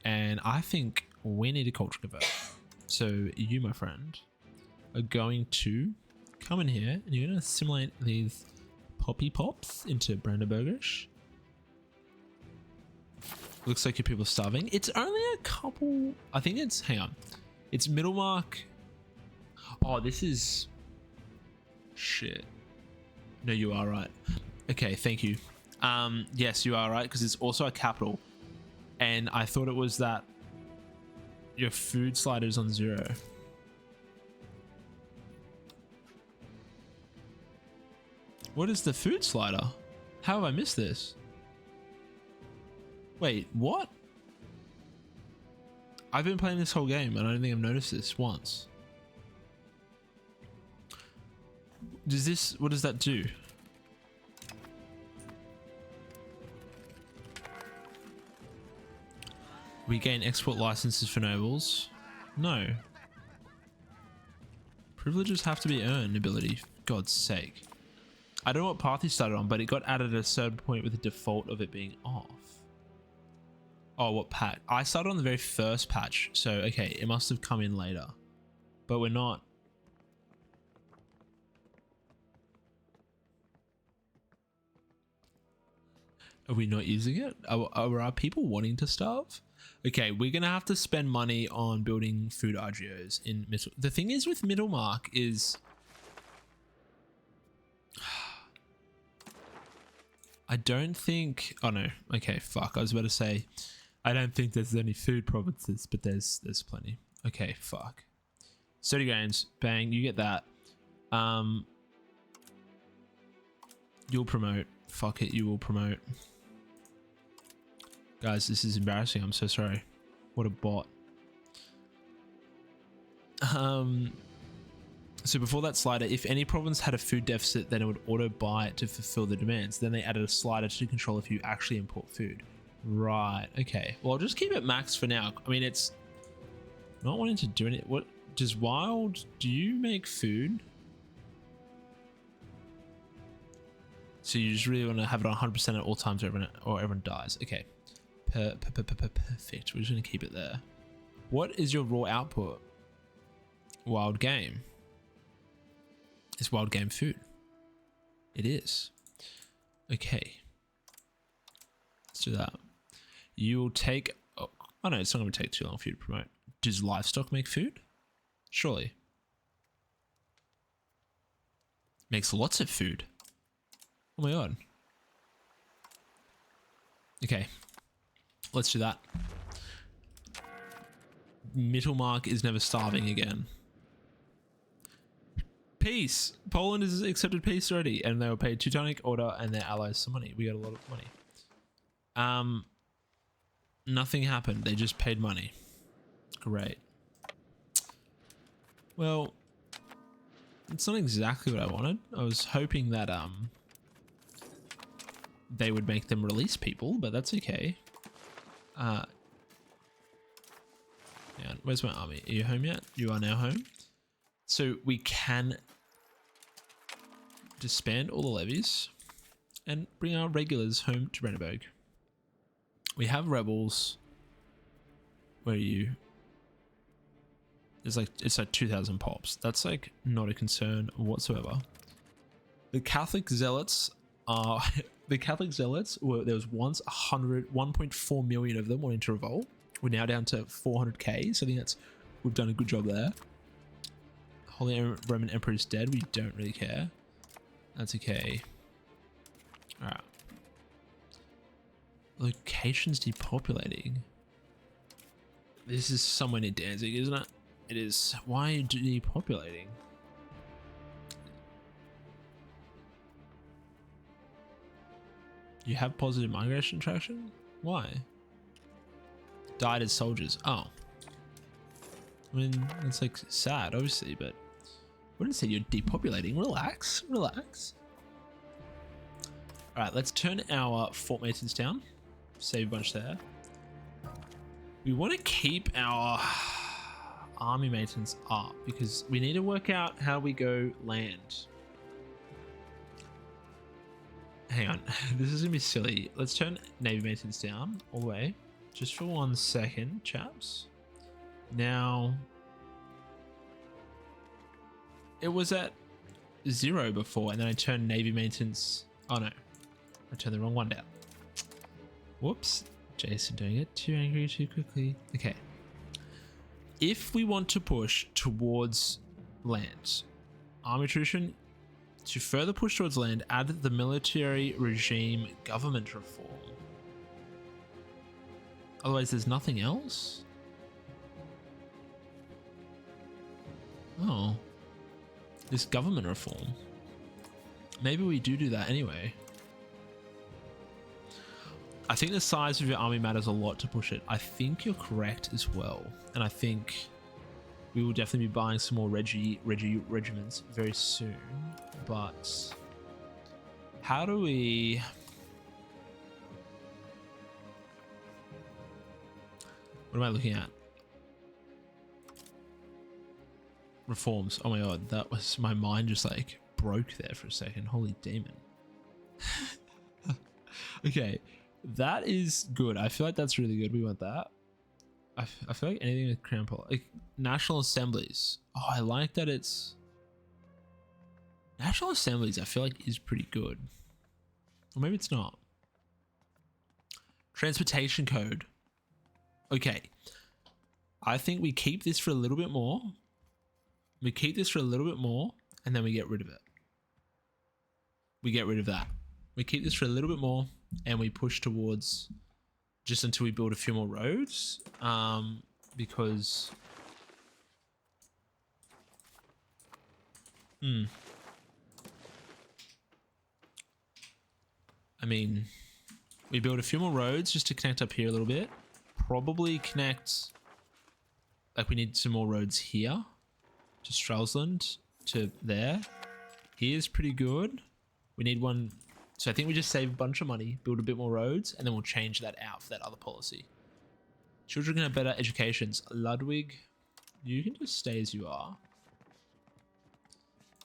And I think we need to culture convert. So you, my friend, are going to come in here and you're going to assimilate these poppy pops into Brandenburgish. Looks like your people are starving. It's only a couple. I think it's, hang on. It's Middlemark. Oh, this is shit. No, you are right. Okay, thank you. Yes, you are right, because it's also a capital. And I thought it was that your food slider is on 0. What is the food slider? How have I missed this? Wait, what? I've been playing this whole game and I don't think I've noticed this once. What does that do? We gain export licenses for nobles. No. Privileges have to be earned, nobility, for God's sake. I don't know what path you started on, but it got added at a certain point with the default of it being off. Oh, what patch? I started on the very first patch, so okay, it must have come in later. But we're not. Are we not using it? Are our people wanting to starve? Okay, we're gonna have to spend money on building food RGOs in Middle. The thing is with Middlemark is I don't think. Oh no. Okay, fuck. I was about to say I don't think there's any food provinces, but there's plenty. Okay, fuck. 30 gains, bang. You get that. You'll promote. Fuck it. You will promote. Guys, this is embarrassing. I'm so sorry. What a bot. So before that slider, if any province had a food deficit, then it would auto buy it to fulfill the demands. Then they added a slider to control if you actually import food. Right. Okay. Well, I'll just keep it max for now. I mean, it's not wanting to do any. What does Wild? Do you make food? So you just really want to have it on 100% at all times, or everyone dies. Okay. Perfect. We're just going to keep it there. What is your raw output? Wild game. It's wild game food. It is. Okay. Let's do that. You will take... Oh no, it's not going to take too long for you to promote. Does livestock make food? Surely. Makes lots of food. Oh my god. Okay. Let's do that. Mittelmark is never starving again. Peace. Poland has accepted peace already, and they were paid Teutonic Order and their allies some money. We got a lot of money. Nothing happened. They just paid money. Great. Well, it's not exactly what I wanted. I was hoping that they would make them release people, but that's okay. Yeah, where's my army? Are you home yet? You are now home. So we can disband all the levies and bring our regulars home to Brandenburg. We have rebels. Where are you? It's like 2,000 pops. That's like not a concern whatsoever. The Catholic zealots are there was once 1.4 million of them wanting to revolt. We're now down to 400k, so I think we've done a good job there. Holy Roman Emperor is dead. We don't really care. That's okay. Alright. Locations depopulating. This is somewhere near Danzig, isn't it? It is. Why are you depopulating? You have positive migration traction? Why? Died as soldiers. Oh. I mean, it's like sad, obviously, but I wouldn't say you're depopulating. Relax, relax. All right, let's turn our fort maintenance down. Save a bunch there. We want to keep our army maintenance up because we need to work out how we go land. Hang on, this is gonna be silly. Let's turn navy maintenance down all the way, just for 1 second, chaps. Now, it was at 0 before, and then I turned navy maintenance. Oh no, I turned the wrong one down. Whoops, Jason doing it too angry too quickly. Okay, if we want to push towards land, army attrition. To further push towards land, add the military regime government reform. Otherwise, there's nothing else? Oh. This government reform. Maybe we do that anyway. I think the size of your army matters a lot to push it. I think you're correct as well. And I think we will definitely be buying some more regiments very soon. But how do we... What am I looking at? Reforms. Oh my god, that was... My mind just like broke there for a second. Holy demon. Okay, that is good. I feel like that's really good. We want that. I feel like anything with crown like national assemblies. Oh, I like that it's... National assemblies, I feel like, is pretty good. Or maybe it's not. Transportation code. Okay. I think we keep this for a little bit more. We keep this for a little bit more, and then we get rid of it. We get rid of that. We keep this for a little bit more, and we push towards just until we build a few more roads. Because... I mean, we build a few more roads just to connect up here a little bit. Probably connect, like we need some more roads here to Stralsund to there. Here's pretty good. We need one. So I think we just save a bunch of money, build a bit more roads, and then we'll change that out for that other policy. Children can have better educations. Ludwig, you can just stay as you are.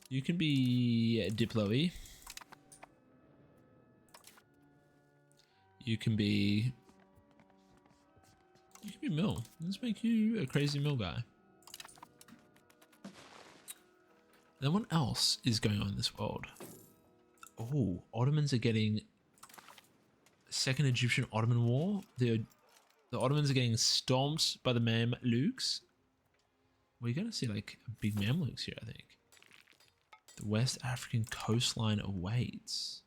You can be Diplo-y. You can be mill. Let's make you a crazy mill guy. Then what else is going on in this world? Oh, Ottomans are getting Second Egyptian Ottoman War. The Ottomans are getting stomped by the Mamluks. We're gonna see like big Mamluks here, I think. The West African coastline awaits.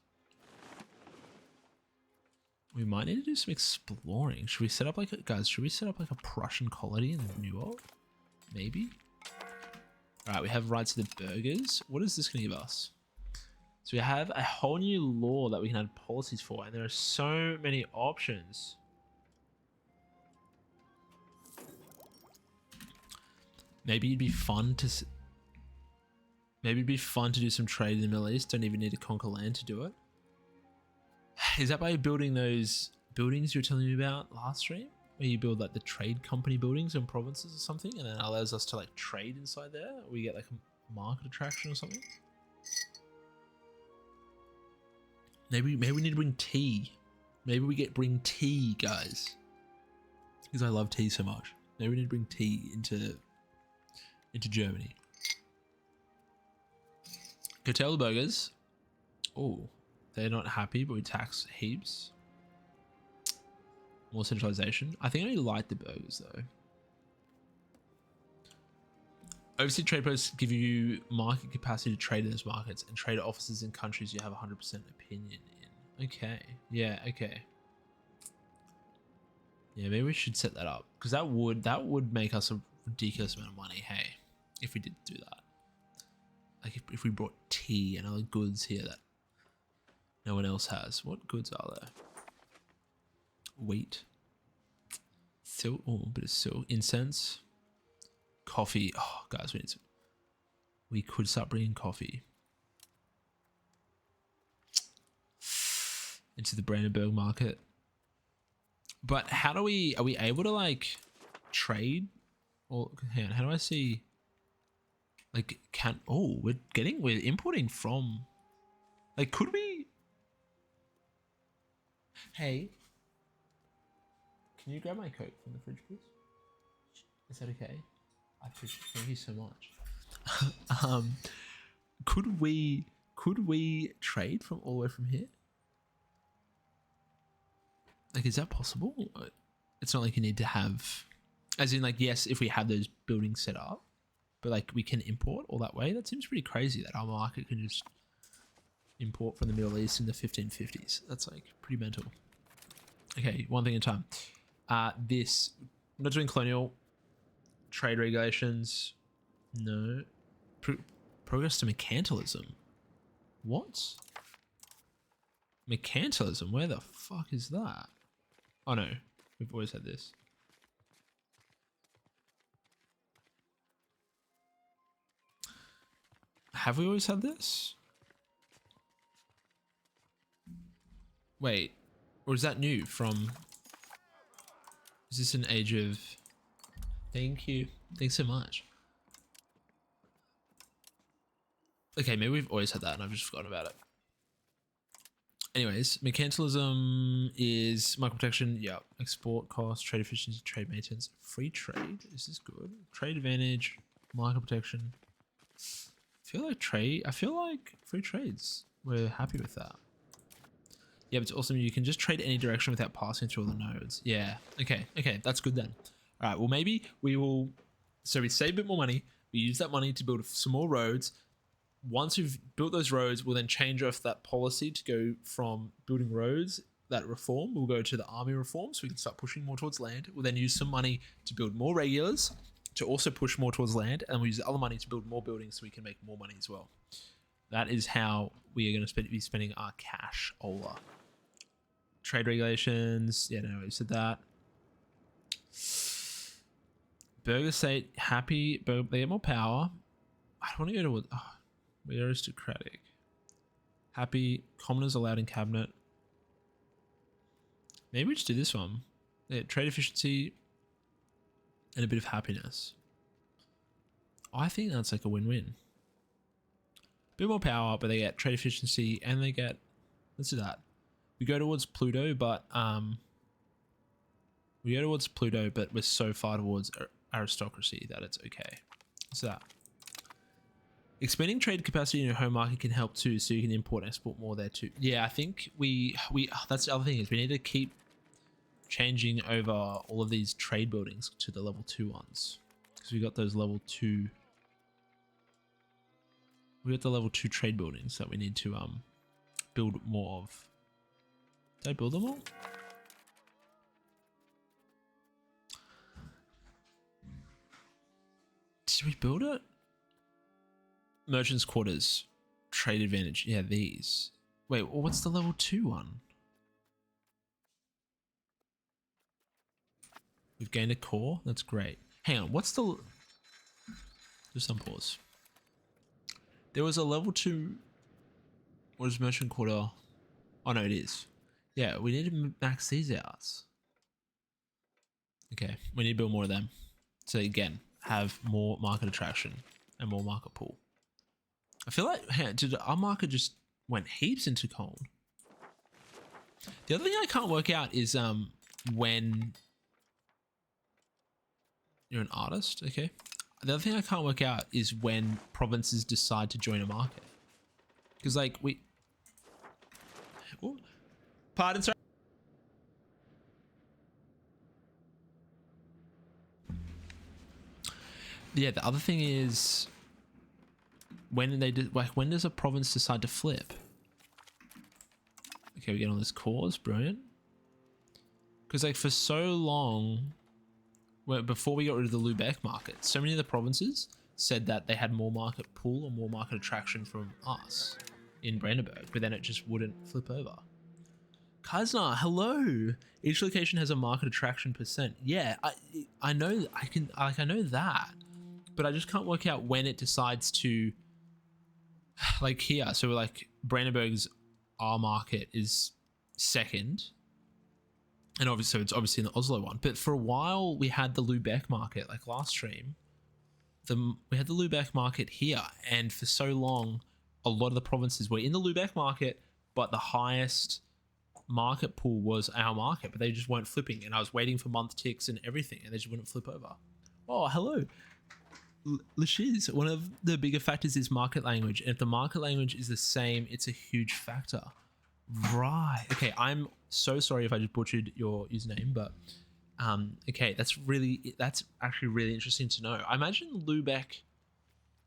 We might need to do some exploring. Should we set up like a, guys, should we set up like a Prussian colony in the New World? Maybe. All right, we have rights to the burghers. What is this going to give us? So we have a whole new law that we can add policies for, and there are so many options. Maybe it'd be fun to do some trade in the Middle East. Don't even need to conquer land to do it. Is that by building those buildings you were telling me about last stream? Where you build like the trade company buildings in provinces or something, and then it allows us to like trade inside there? Or we get like a market attraction or something? Maybe we need to bring tea. Maybe we bring tea, guys. Because I love tea so much. Maybe we need to bring tea into Germany. Curtail the burgers. Oh. They're not happy, but we tax heaps. More centralization. I think I really like the burgers though. Overseas trade posts give you market capacity to trade in those markets, and trade offices in countries you have 100% opinion in. Okay. Yeah, okay. Yeah, maybe we should set that up, because that would make us a ridiculous amount of money, hey, if we did do that. Like if we brought tea and other goods here that no one else has. What goods are there? Wheat. Silk. Oh, a bit of silk. Incense. Coffee. Oh, guys, we could start bringing coffee into the Brandenburg market. But how do we, are we able to like trade? Or hang on, how do I see like we're importing from, like, could we, hey, can you grab my Coke from the fridge, please? Is that okay? I appreciate it. Thank you so much. Could we trade from all the way from here? Like, is that possible? It's not like you need to have, as in, like, yes, if we have those buildings set up, but like we can import all that way. That seems pretty crazy that our market can just import from the Middle East in the 1550s. That's like pretty mental. Okay, one thing at a time. This, I'm not doing colonial trade regulations. No. Progress to mercantilism. What? Mercantilism? Where the fuck is that? Oh no, we've always had this. Have we always had this? Wait, or is that new from... Is this an age of... Thank you. Thanks so much. Okay, maybe we've always had that and I've just forgotten about it. Anyways, mercantilism is market protection. Yeah. Export cost, trade efficiency, trade maintenance, free trade. Is this good? Trade advantage, market protection. I feel like free trades. We're happy with that. Yeah, but it's awesome. You can just trade any direction without passing through all the nodes. Yeah. Okay. Okay. That's good then. All right. Well, maybe we will. So we save a bit more money. We use that money to build some more roads. Once we've built those roads, we'll then change off that policy to go from building roads, that reform, we'll go to the army reform so we can start pushing more towards land. We'll then use some money to build more regulars to also push more towards land, and we'll use the other money to build more buildings so we can make more money as well. That is how we are going to be spending our cash. Ola. Trade regulations. Yeah, no, we said that. Burger state, happy, but they get more power. I don't want to go to... Oh, we're aristocratic. Happy, commoners allowed in cabinet. Maybe we just do this one. Yeah, trade efficiency and a bit of happiness. I think that's like a win-win. Bit more power, but they get trade efficiency and they get... Let's do that. We go towards Pluto, but we're so far towards aristocracy that it's okay. So that. Expanding trade capacity in your home market can help too, so you can import and export more there too. Yeah, I think we that's the other thing, is we need to keep changing over all of these trade buildings to the level 2 ones, because we got those level 2. We got the level 2 trade buildings that we need to build more of. Did I build them all? Did we build it? Merchants quarters, trade advantage. Yeah, these. Wait, well, what's the level 2 one? We've gained a core. That's great. Hang on, what's the... Just on pause. There was a level 2... What is merchant quarter? Oh no, it is. Yeah, we need to max these out. Okay, we need to build more of them. So again, have more market attraction and more market pool. I feel like, did our market just went heaps into cold? The other thing I can't work out is when you're an artist, okay? The other thing I can't work out is when provinces decide to join a market. Because like we... Oh, pardon, sorry. Yeah, the other thing is... When does a province decide to flip? Okay, we get on this cause, brilliant. Because like for so long, before we got rid of the Lubeck market, so many of the provinces said that they had more market pool or more market attraction from us in Brandenburg, but then it just wouldn't flip over. Kazna, hello. Each location has a market attraction percent. Yeah, I know I know that, but I just can't work out when it decides to, like here. So like Brandenburg's R market is second, and obviously it's obviously in the Oslo one. But for a while we had the Lubeck market, like last stream. We had the Lubeck market here, and for so long, a lot of the provinces were in the Lubeck market, but the highest market pool was our market, but they just weren't flipping. And I was waiting for month ticks and everything, and they just wouldn't flip over. Oh, hello. Lashiz, one of the bigger factors is market language. And if the market language is the same, it's a huge factor. Right. Okay, I'm so sorry if I just butchered your username, but okay, that's actually really interesting to know. I imagine Lubeck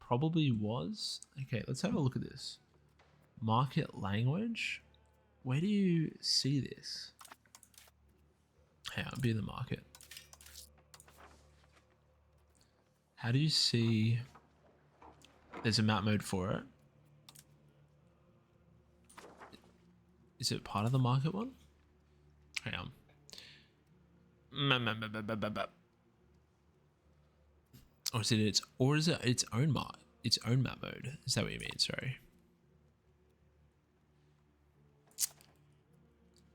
probably was. Okay, let's have a look at this. Market language. Where do you see this? Hang on, be in the market. How do you see? There's a map mode for it. Is it part of the market one? Hang on. Or is it its own map mode? Is that what you mean? Sorry.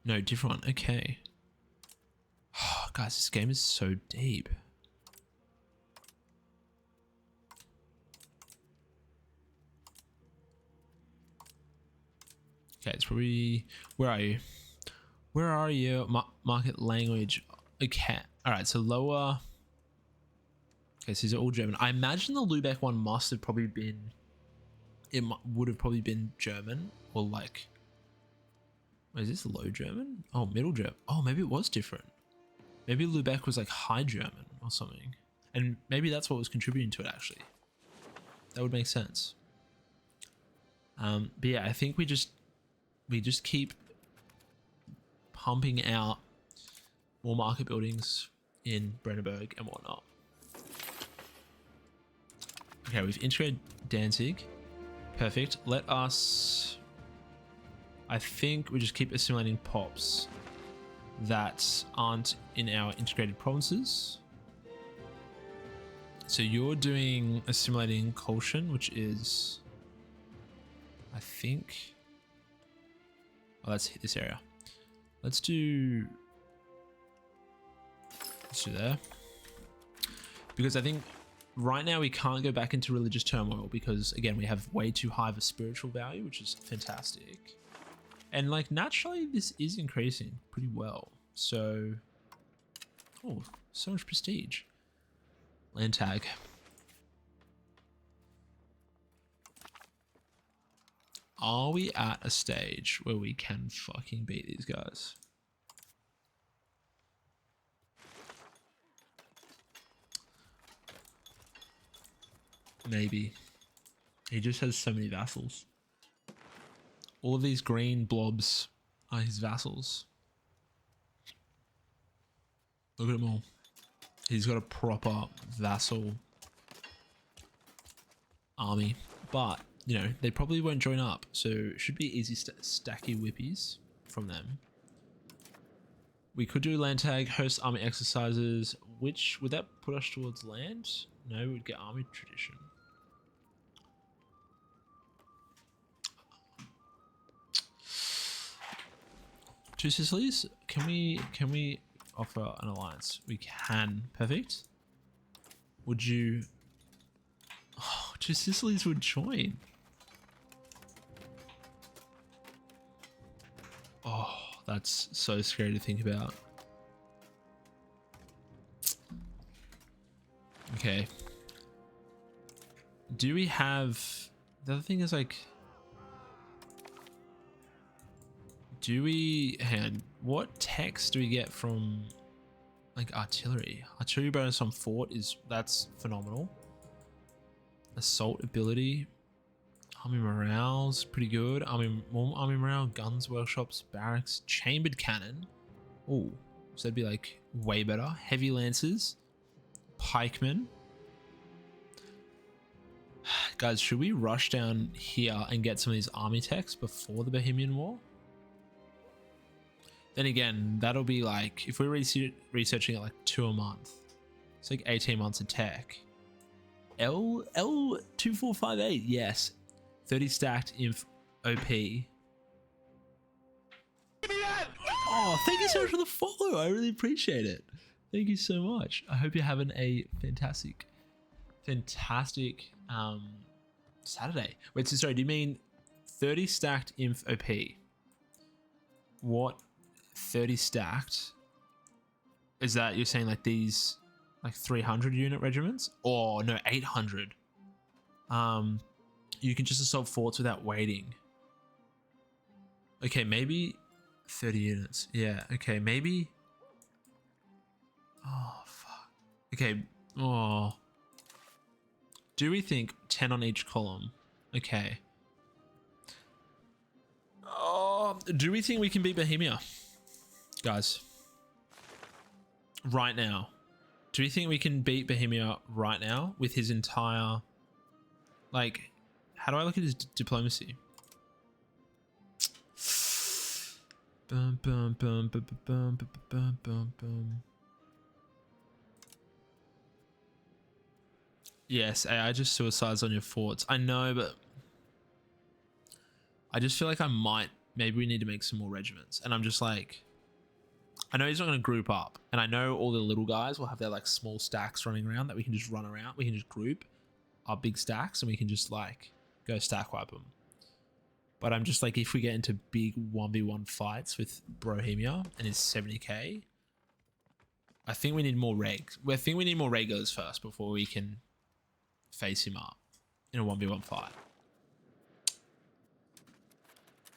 No, different one. Okay. Oh, guys, this game is so deep. Okay, it's probably... Where are you? Where are you? Market language. Okay. All right, so lower... Okay, so these are all German. I imagine the Lubeck one must have probably been... It would have probably been German, or like... Is this low German? Oh, middle German. Oh, maybe it was different. Maybe Lubeck was like high German or something. And maybe that's what was contributing to it, actually. That would make sense. But yeah, I think we just keep pumping out more market buildings in Brandenburg and whatnot. Okay, we've integrated Danzig. Perfect. Let us... I think we just keep assimilating pops that aren't in our integrated provinces. So you're doing assimilating Kolshan, which is, I think, oh, that's this area. Let's do there. Because I think right now we can't go back into religious turmoil because, again, we have way too high of a spiritual value, which is fantastic. And like naturally this is increasing pretty well. So, oh, so much prestige. Land tag. Are we at a stage where we can fucking beat these guys? Maybe. He just has so many vassals. All of these green blobs are his vassals. Look at them all. He's got a proper vassal army. But, you know, they probably won't join up. So it should be easy stacky whippies from them. We could do land tag, host army exercises. Which, would that put us towards land? No, we'd get army tradition. Two Sicilies? Can we offer an alliance? We can. Perfect. Would you... Oh, Two Sicilies would join. Oh, that's so scary to think about. Okay. Do we have... The other thing is like... Do we... Hang on. What text do we get from like artillery? Artillery bonus on fort is... That's phenomenal. Assault ability. Army morale's pretty good. Army morale, guns, workshops, barracks, chambered cannon. Oh, so that'd be like way better. Heavy lancers, pikemen. Guys, should we rush down here and get some of these army techs before the Bohemian War? Then again, that'll be like, if we're researching it like 2 a month, it's like 18 months of tech. L2458, yes. 30 stacked inf OP. Oh, thank you so much for the follow. I really appreciate it. Thank you so much. I hope you're having a fantastic Saturday. Wait, so sorry, do you mean 30 stacked inf OP? What 30 stacked? Is that you're saying like these like 300 unit regiments? Or no, 800. You can just assault forts without waiting. Okay, maybe 30 units. Yeah, okay, maybe. Oh, fuck. Okay, oh. Do we think 10 on each column? Okay. Oh, do we think we can beat Bohemia? Guys. Right now. Do we think we can beat Bohemia right now with his entire... Like, how do I look at his diplomacy? Bum, bum, bum, bum, bum, bum, bum, bum, bum. Yes, AI just suicides on your forts. I know, but I just feel like I might. Maybe we need to make some more regiments. And I'm just like, I know he's not going to group up. And I know all the little guys will have their like small stacks running around that we can just run around. We can just group our big stacks and we can just like go stack wipe them. But I'm just like, if we get into big 1v1 fights with Bohemia and his 70k, I think we need more regs. I think we need more regulars first before we can face him up in a 1v1 fight.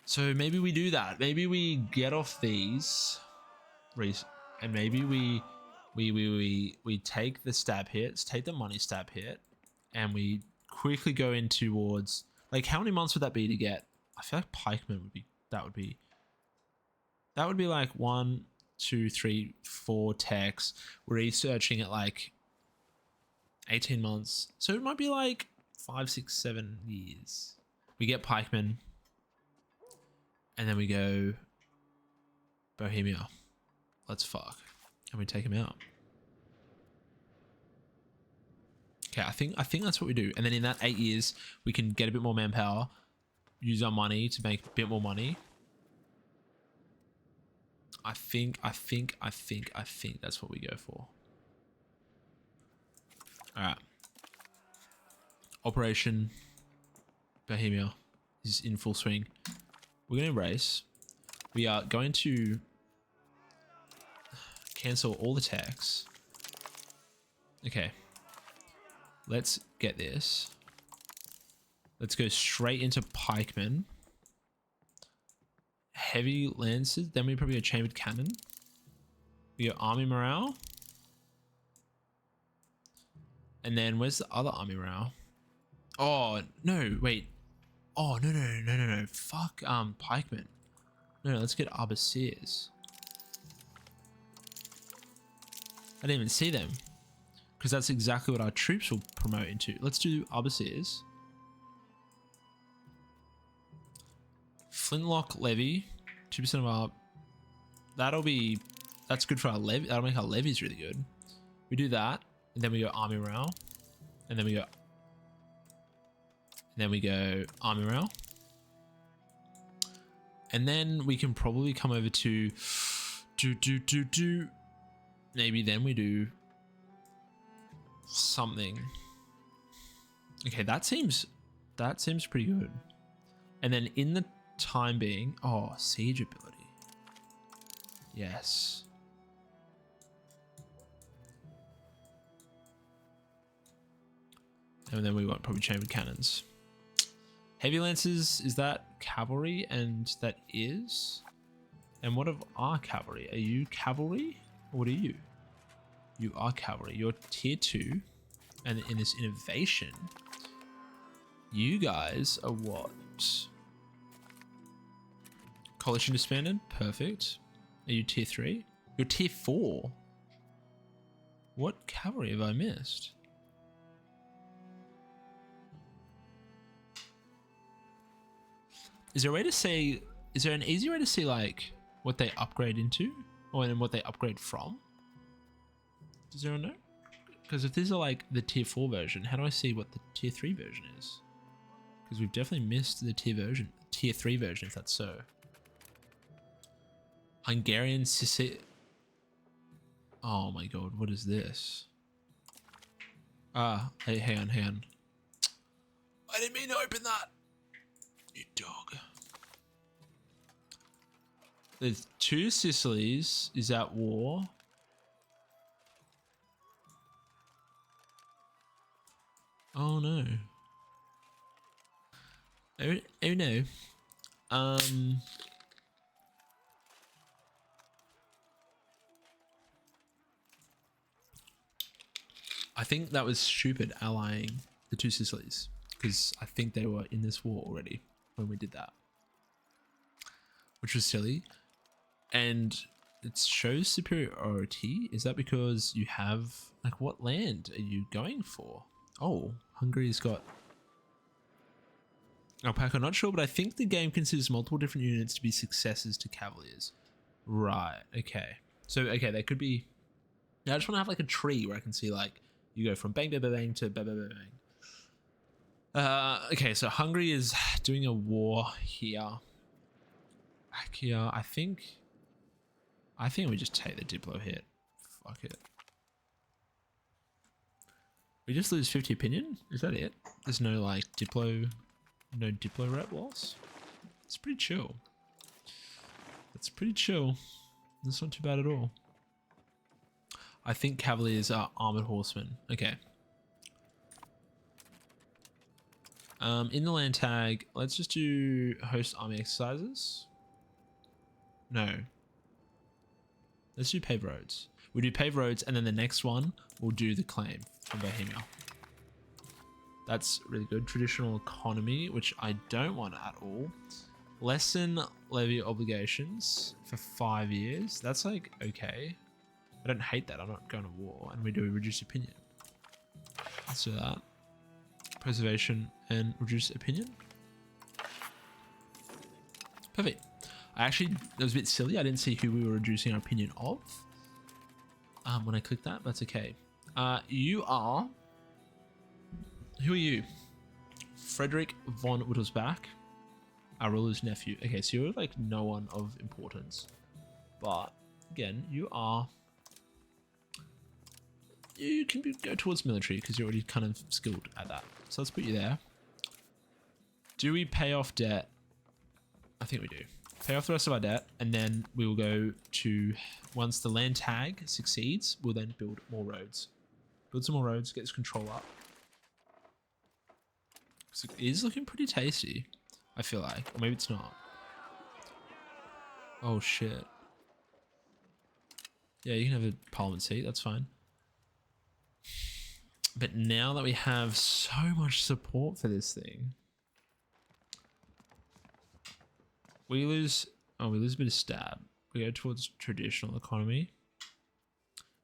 So maybe we do that. Maybe we get off these and maybe we take the stab hits, take the money stab hit, and we quickly go in towards, like, how many months would that be to get? I feel like pikemen would be that would be like 1, 2, 3, 4 techs. We're researching it like 18 months. So it might be like 5, 6, 7 years. We get pikemen. And then we go Bohemia. Let's fuck. And we take him out. Okay, I think that's what we do. And then in that 8 years, we can get a bit more manpower, use our money to make a bit more money. I think that's what we go for. All right. Operation Bohemia is in full swing. We're going to race. We are going to cancel all the tax. Okay. Let's get this. Let's go straight into pikemen. Heavy lancers. Then we probably go chambered cannon. We go army morale. And then where's the other army morale? Oh, no, wait. Oh, no. Fuck, pikemen. No, let's get arquebusiers. I didn't even see them. Because that's exactly what our troops will promote into. Let's do arquebusiers. Flintlock levy. 2% of our... That's good for our levy. That'll make our levies really good. We do that. And then we go army morale. And then we go... And then we go army morale. And then we can probably come over to... Maybe then we do... something. Okay, that seems pretty good. And then in the time being... Oh, siege ability. Yes. And then we want probably chambered cannons. Heavy lancers, is that cavalry? And that is? And what of our cavalry? Are you cavalry? Or what are you? You are cavalry. You're tier 2. And in this innovation, you guys are what? Coalition disbanded? Perfect. Are you tier 3? You're tier 4. What cavalry have I missed? Is there a way to see? Is there an easy way to see like what they upgrade into, or then what they upgrade from? Does anyone know? Because if these are like the tier 4 version, how do I see what the tier 3 version is? Because we've definitely missed the tier 3 version, if that's so. Hungarian Sicily. Oh my god, what is this? Ah, hey, hang on. I didn't mean to open that. You dog. The 2 Sicilies is at war. Oh no. Oh no. I think that was stupid allying the 2 Sicilies, because I think they were in this war already when we did that, which was silly. And it shows superiority. Is that because you have, like, what land are you going for? Oh, Hungary's got alpaca. Not sure, but I think the game considers multiple different units to be successors to cavaliers. Right. Okay. So okay, they could be. Now I just want to have like a tree where I can see like you go from bang bang bang bang to bang bang bang bang. Okay, so Hungary is doing a war here. Back here, I think we just take the Diplo hit. Fuck it. We just lose 50 opinion? Is that it? There's no like Diplo, no Diplo rep loss? It's pretty chill. It's pretty chill. That's not too bad at all. I think Cavaliers are armored horsemen. Okay. In the land tag, let's just do host army exercises. No. Let's do paved roads. We do paved roads, and then the next one we'll do the claim from Bohemia. That's really good. Traditional economy, which I don't want at all. Lessen levy obligations for 5 years. That's like okay. I don't hate that. I'm not going to war, and we do reduce opinion. Let's do that. Preservation and reduce opinion. Perfect. That was a bit silly. I didn't see who we were reducing our opinion of. When I clicked that, that's okay. Who are you? Frederick von Wittelsbach, our ruler's nephew. Okay, so you're like no one of importance. But again, you can go towards military because you're already kind of skilled at that. So let's put you there. Do we pay off debt? I think we do. Pay off the rest of our debt, and then we will go to, once the land tag succeeds, we'll then build more roads. Build some more roads, get this control up. So it is looking pretty tasty, I feel like. Or maybe it's not. Oh shit. Yeah, you can have a parliament seat, that's fine. But now that we have so much support for this thing, we lose a bit of stab. We go towards traditional economy,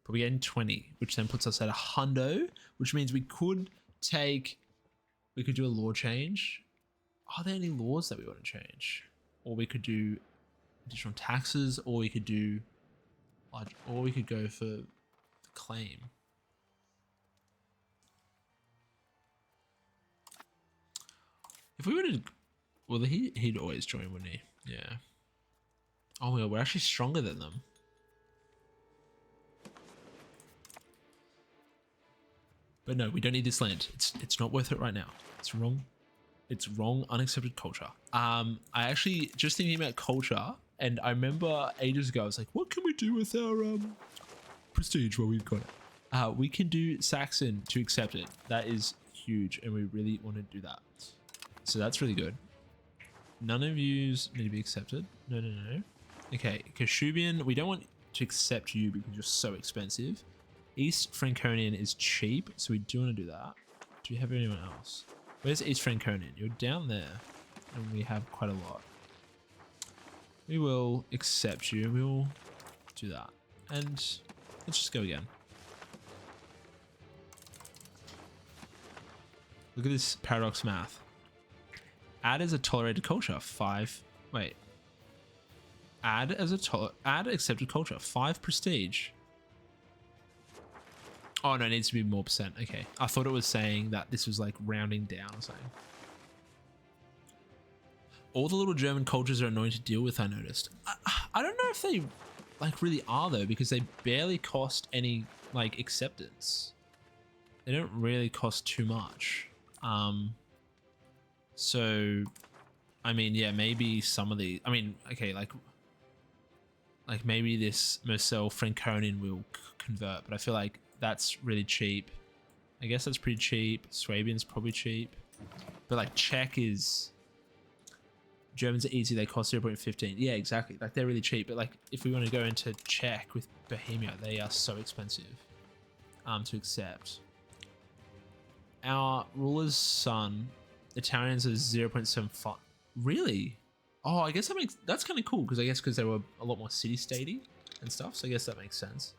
but we gain 20, which then puts us at 100, which means we could do a law change. Are there any laws that we want to change? Or we could do additional taxes, or we could do or we could go for the claim. If we were to, well, he'd always join, wouldn't he? Yeah. Oh my god, we're actually stronger than them. But no, we don't need this land. It's not worth it right now. It's wrong. It's wrong, unaccepted culture. I actually just thinking about culture, and I remember ages ago I was like, what can we do with our prestige? Well, we've got it. We can do Saxon to accept it. That is huge, and we really want to do that. So that's really good. None of yous need to be accepted. No. Okay, Kashubian, we don't want to accept you because you're so expensive. East Franconian is cheap, so we do want to do that. Do we have anyone else? Where's East Franconian? You're down there, and we have quite a lot. We will accept you. We will do that. And let's just go again. Look at this paradox math. Add as a tolerated culture. 5. Wait. Add accepted culture. 5 prestige. Oh no, it needs to be more percent. Okay. I thought it was saying that this was like rounding down or something. All the little German cultures are annoying to deal with, I noticed. I don't know if they like really are though, because they barely cost any like acceptance. They don't really cost too much. So I mean, yeah, maybe some of the, I mean, okay, like maybe this Moselle Franconian will convert, but I feel like that's really cheap. I guess that's pretty cheap. Swabian's probably cheap, but like Czech is, Germans are easy. They cost 0.15. Yeah, exactly. Like they're really cheap, but like if we want to go into Czech with Bohemia, they are so expensive to accept. Our ruler's son, Italians are 0.75. Really? Oh, I guess that's kind of cool because I guess because they were a lot more city-statey and stuff. So I guess that makes sense.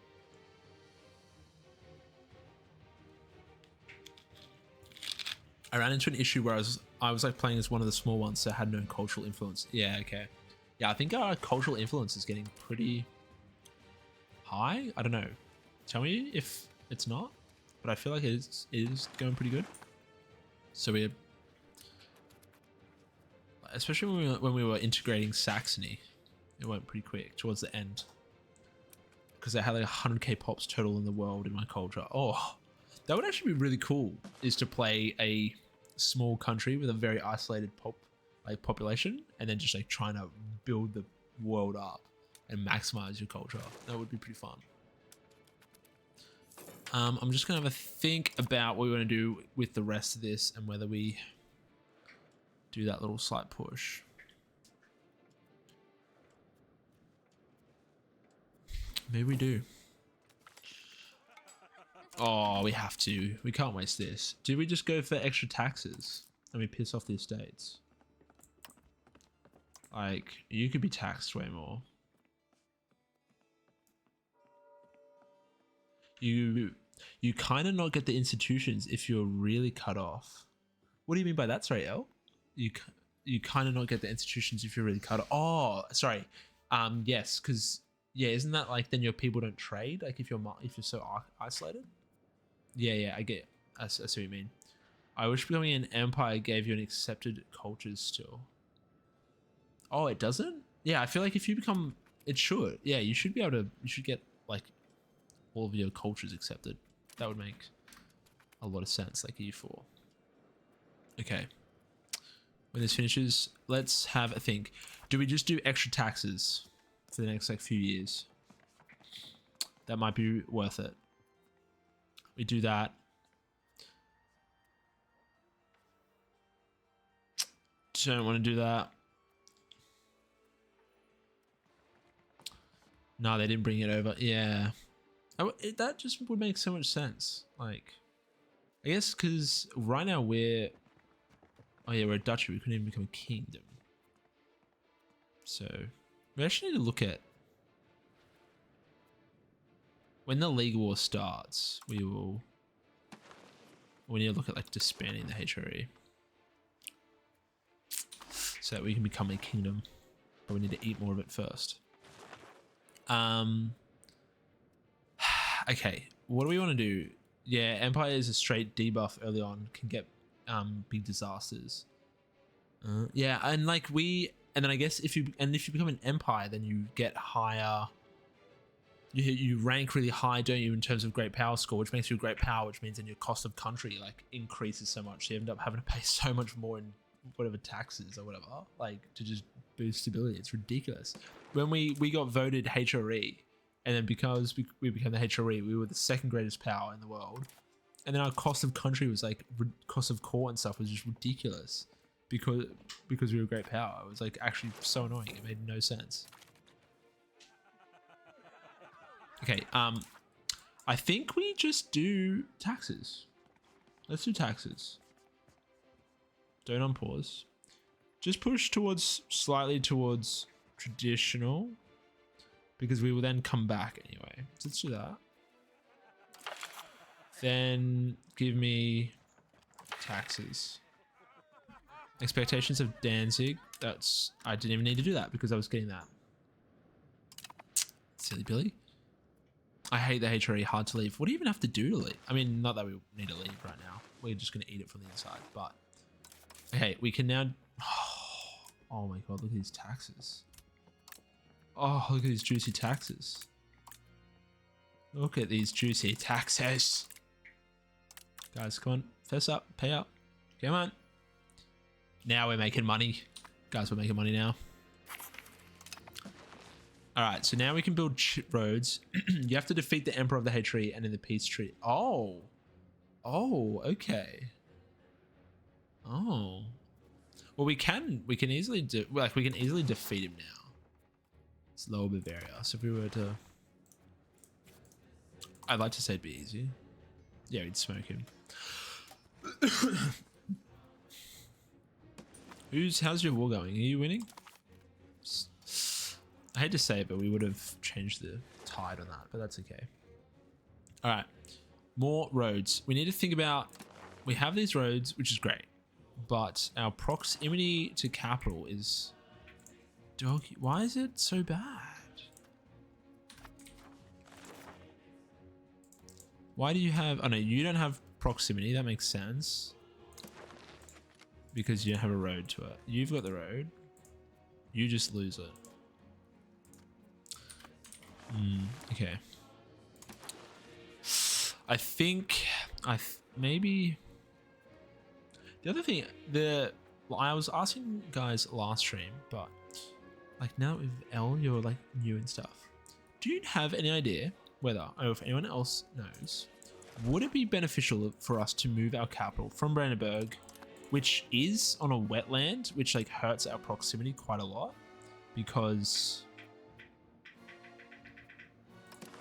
I ran into an issue where I was like playing as one of the small ones, so I had no cultural influence. Yeah, okay. Yeah, I think our cultural influence is getting pretty high. I don't know. Tell me if it's not, but I feel like it is going pretty good. So we're, especially when we were integrating Saxony, it went pretty quick towards the end because I had like 100k pops total in the world in my culture. Oh, that would actually be really cool, is to play a small country with a very isolated population and then just like trying to build the world up and maximize your culture. That would be pretty fun. I'm just gonna have a think about what we want to do with the rest of this and whether we do that little slight push. Maybe we do. Oh, we have to. We can't waste this. Do we just go for extra taxes and we piss off the estates? Like, you could be taxed way more. You kind of not get the institutions if you're really cut off. What do you mean by that? Sorry, El? You kind of not get the institutions if you're really cut off. Oh, sorry. Yes, because yeah, isn't that like then your people don't trade? Like if you're so isolated. Yeah, I see what you mean. I wish becoming an empire gave you an accepted cultures still. Oh, it doesn't? Yeah, I feel like if you become, it should. Yeah, you should be able to, you should get like all of your cultures accepted. That would make a lot of sense, like EU4. Okay. When this finishes, let's have a think. Do we just do extra taxes for the next like few years? That might be worth it. We do that. Don't want to do that. No, they didn't bring it over. Yeah. That just would make so much sense. Like, I guess because right now we're a duchy. We couldn't even become a kingdom. So we actually need to look at when the League War starts. We need to look at like disbanding the HRE so that we can become a kingdom, but we need to eat more of it first. Okay, what do we want to do? Yeah, Empire is a straight debuff early on, can get big disasters. Yeah, and like and then I guess if you become an empire, then you get higher. You rank really high, don't you, in terms of great power score, which makes you a great power, which means then your cost of country like increases so much. So you end up having to pay so much more in whatever taxes or whatever, like to just boost stability. It's ridiculous. When we got voted HRE, and then because we became the HRE, we were the second greatest power in the world. And then our cost of country was like, cost of court and stuff was just ridiculous because we were a great power. It was like actually so annoying. It made no sense. Okay, I think we just do taxes. Let's do taxes. Don't unpause. Just push slightly towards traditional, because we will then come back anyway. So let's do that. Then give me taxes. Expectations of Danzig. I didn't even need to do that because I was getting that. Silly Billy. I hate the HRE, hard to leave. What do you even have to do to leave? I mean, not that we need to leave right now. We're just going to eat it from the inside, but... Okay, we can now... Oh my god, look at these taxes. Oh, look at these juicy taxes. Look at these juicy taxes. Guys, come on. Fess up. Pay up. Come on. Now we're making money. Guys, we're making money now. Alright, so now we can build roads. You have to defeat the Emperor of the Hate Tree and in the Peace Tree. Oh. Oh, okay. Oh. Well, we can easily do, like, we can easily defeat him now. It's Lower Bavaria. So if we were to... I'd like to say it'd be easy. Yeah, we'd smoke him. How's your war going? Are you winning? I hate to say it, but we would have changed the tide on that, but that's okay. All right, more roads. We need to think about, we have these roads, which is great, but our proximity to capital is doggy. Why is it so bad? Why do you have, oh no, you don't have proximity. That makes sense. Because you don't have a road to it. You've got the road. You just lose it. Okay. I think maybe the other thing, well, I was asking guys last stream, but like now with L, you're like new and stuff. Do you have any idea whether, or if anyone else knows, would it be beneficial for us to move our capital from Brandenburg, which is on a wetland, which like hurts our proximity quite a lot because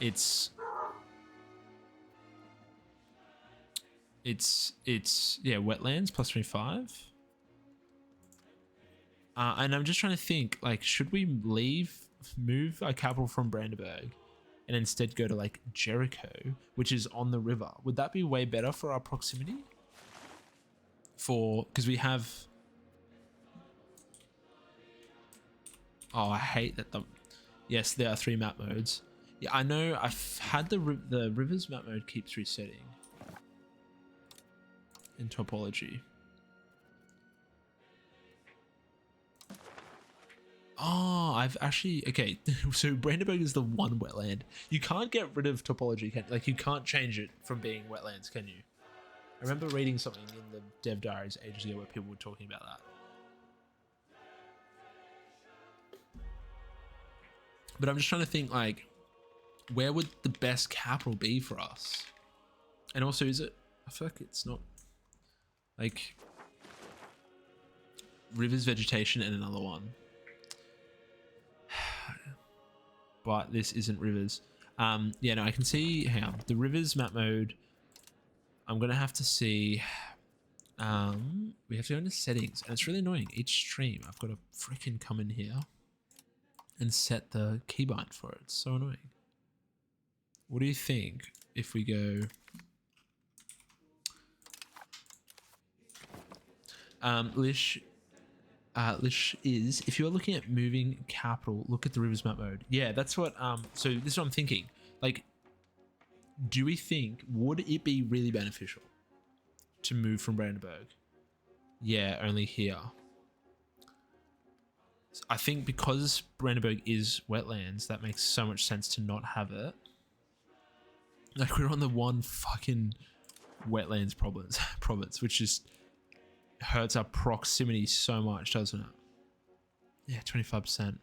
it's yeah, wetlands plus 25. And I'm just trying to think, like, should we move our capital from Brandenburg and instead go to like Jericho, which is on the river? Would that be way better for our proximity? Because we have, oh, I hate that yes, there are 3 map modes. Yeah, I know. I've had the rivers map mode keeps resetting in topology. Oh, I've actually, okay. So Brandenburg is the one wetland. You can't get rid of topology, like you can't change it from being wetlands, can you? I remember reading something in the dev diaries ages ago where people were talking about that. But I'm just trying to think, like, where would the best capital be for us? And also, is it, I feel like it's not, like, rivers, vegetation, and another one. But this isn't rivers. Yeah, no, I can see, hang on, the rivers map mode, I'm gonna have to see, we have to go into settings, and it's really annoying. Each stream, I've got to freaking come in here and set the keybind for it. It's so annoying. What do you think if we go, Lish is, if you're looking at moving capital, look at the rivers map mode. Yeah, that's what, so this is what I'm thinking. Like, do we think, would it be really beneficial to move from Brandenburg? Yeah, only here. I think because Brandenburg is wetlands, that makes so much sense to not have it. Like, we're on the one fucking wetlands province, which just hurts our proximity so much, doesn't it? Yeah, 25%. What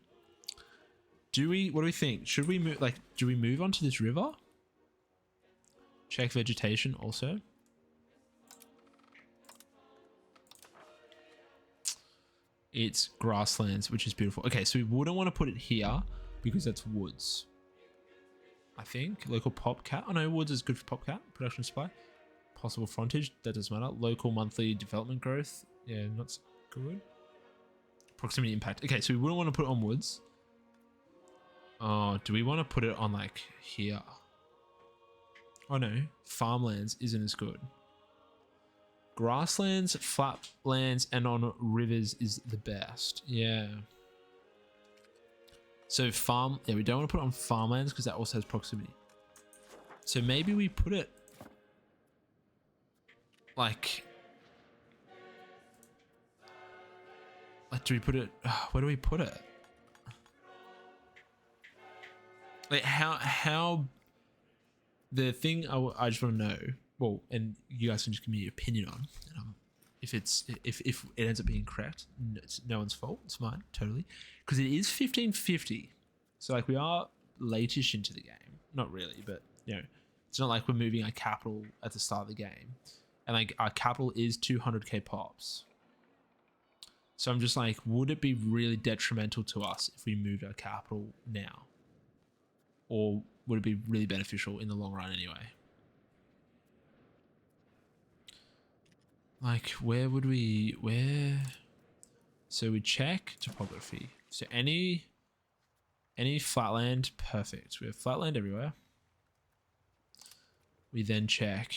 do we think? Should we move, like, do we move onto this river? Check vegetation also. It's grasslands, which is beautiful. Okay, so we wouldn't want to put it here because that's woods. I think local pop cat. Oh no, woods is good for pop cat production supply. Possible frontage, that doesn't matter. Local monthly development growth, yeah, not so good. Proximity impact. Okay, so we wouldn't want to put it on woods. Oh, do we want to put it on like here? Oh no, farmlands isn't as good. Grasslands, flatlands, and on rivers is the best. Yeah. So yeah, we don't want to put it on farmlands because that also has proximity. So maybe we put it like do we put it, where do we put it? Like how the thing I just want to know, well, and you guys can just give me your opinion on, if it ends up being correct, it's no one's fault, it's mine, totally, because it is 1550, so like we are late-ish into the game, not really, but you know, it's not like we're moving our capital at the start of the game, and like our capital is 200k pops. So I'm just like, would it be really detrimental to us if we moved our capital now? Or would it be really beneficial in the long run anyway? Like, where? So we check topography. So any flatland, perfect. We have flatland everywhere. We then check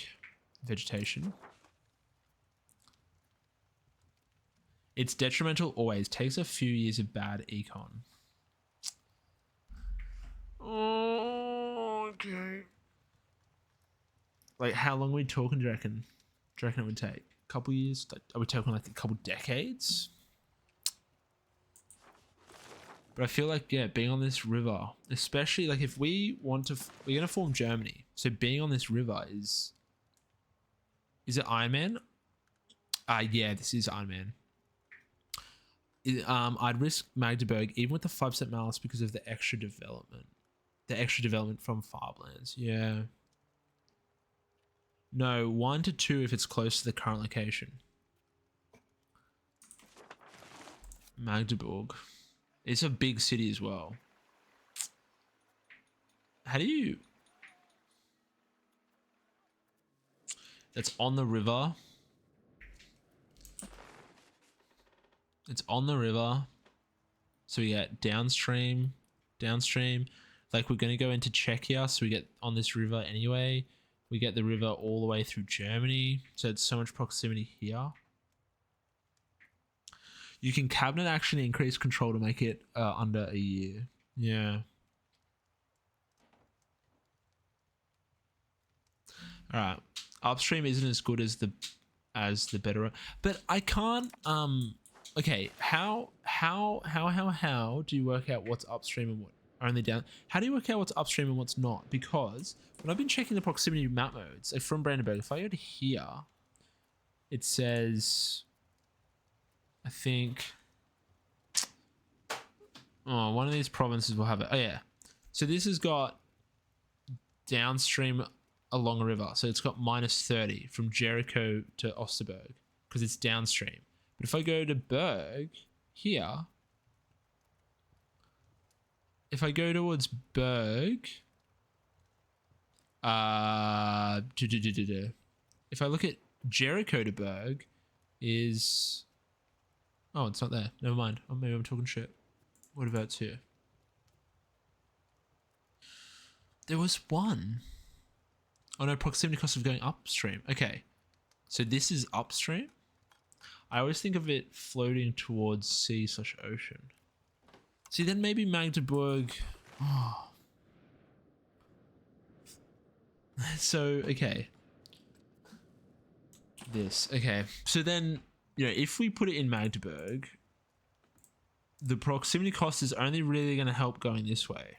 vegetation. It's detrimental always. Takes a few years of bad econ. Oh, okay. Like, how long are we talking, do you reckon? Do you reckon it would take? A couple years? Are we talking like a couple decades? But I feel like, yeah, being on this river, especially like if we want to, we're going to form Germany. So being on this river is it Iron Man? Yeah, this is Iron Man. I'd risk Magdeburg even with the 5% malice because of the extra development. The extra development from farmlands. Yeah. No, 1 to 2 if it's close to the current location. Magdeburg. It's a big city as well. How do you... That's on the river. It's on the river. So we get downstream. Like we're going to go into Czechia, so we get on this river anyway. We get the river all the way through Germany. So it's so much proximity here. You can cabinet actually increase control to make it under a year. Yeah. All right. Upstream isn't as good as the better, but I can't. Okay. How do you work out what's upstream and what only down? How do you work out what's upstream and what's not? Because when I've been checking the proximity map modes, like from Brandenburg, if I go to here, it says, I think, oh, one of these provinces will have it. Oh yeah. So this has got downstream along a river. So it's got -30 from Jericho to Osterberg because it's downstream. But if I go to Berg here, if I go towards Berg, if I look at Jericho to Berg is, oh, it's not there. Never mind. Oh, maybe I'm talking shit. What about here? There was one. Oh no, proximity cost of going upstream. Okay. So this is upstream. I always think of it floating towards sea/ocean. See, then maybe Magdeburg. Oh. So, okay. This. Okay. So then, you know, if we put it in Magdeburg, the proximity cost is only really going to help going this way.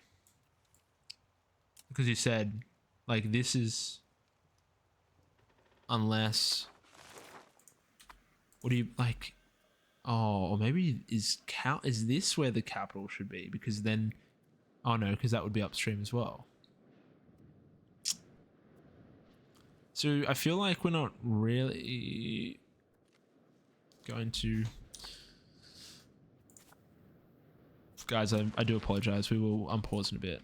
Because you said, like, this is... Unless... What do you, like... Oh, or maybe is this where the capital should be? Because then... Oh, no, because that would be upstream as well. So, I feel like we're not really... going to... Guys, I do apologize. We will unpause in a bit.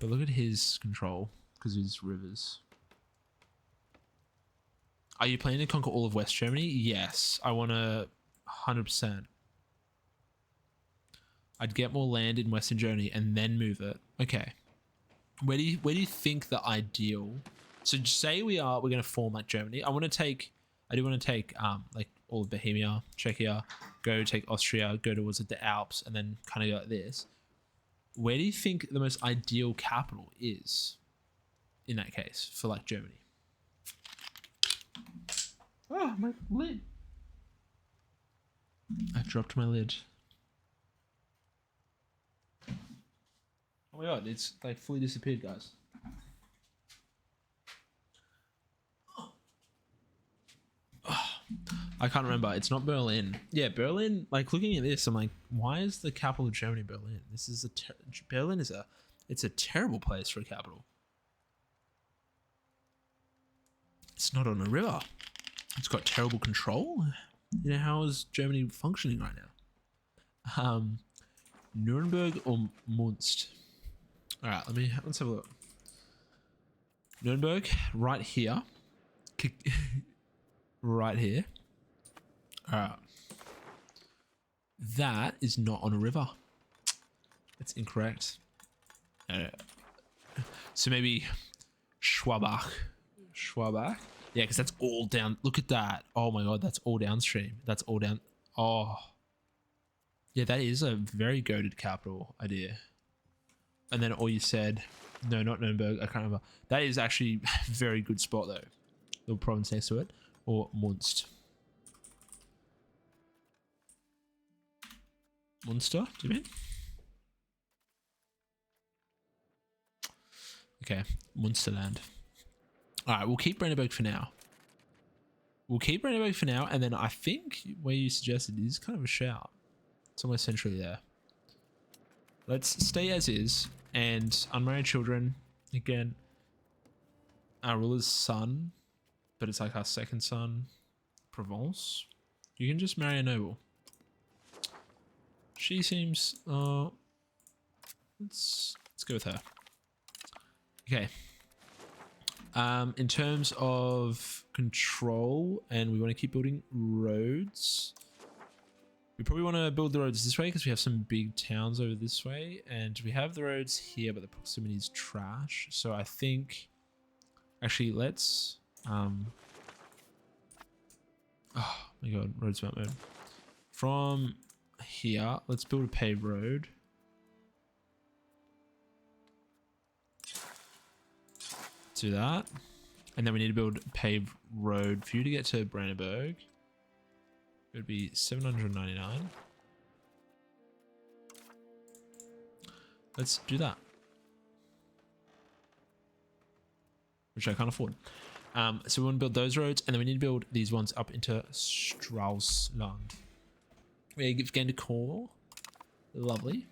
But look at his control, because his rivers. Are you planning to conquer all of West Germany? Yes. I want to 100%. I'd get more land in Western Germany and then move it. Okay. Where do you think the ideal... So say we're going to form like Germany. I I do want to take like all of Bohemia, Czechia, go take Austria, go towards like, the Alps, and then kind of go like this. Where do you think the most ideal capital is in that case for like Germany? Oh, my lid. I dropped my lid. Oh my god, it's like fully disappeared, guys. I can't remember. It's not Berlin. Yeah, Berlin. Like looking at this, I'm like, why is the capital of Germany Berlin? This is Berlin is it's a terrible place for a capital. It's not on a river. It's got terrible control. You know, how is Germany functioning right now? Nuremberg or Munst? All right, let's have a look. Nuremberg, right here. Right here. All right. That is not on a river. That's incorrect. So maybe Schwabach. Yeah, because that's all down. Look at that. Oh my god, that's all downstream. That's all down. Oh. Yeah, that is a very goated capital idea. And then all you said, no, not Nuremberg. I can't remember. That is actually a very good spot though. Little province next to it. Or Munst. Munster, do you mean? Okay, Munsterland. Alright, we'll keep Brandenburg for now. And then I think where you suggested is kind of a shout. Somewhere centrally there. Let's stay as is. And unmarried children, again, our ruler's son, but it's like our second son, Provence. You can just marry a noble. She seems, let's go with her. Okay. In terms of control, and we want to keep building roads. We probably want to build the roads this way because we have some big towns over this way, and we have the roads here, but the proximity is trash. So I think, actually, let's, oh my god, road smart mode. From here, let's build a paved road. Do that, and then we need to build a paved road for you to get to Brandenburg. It would be 799. Let's do that, which I can't afford. So we want to build those roads, and then we need to build these ones up into Straussland. We give gained a core. Lovely.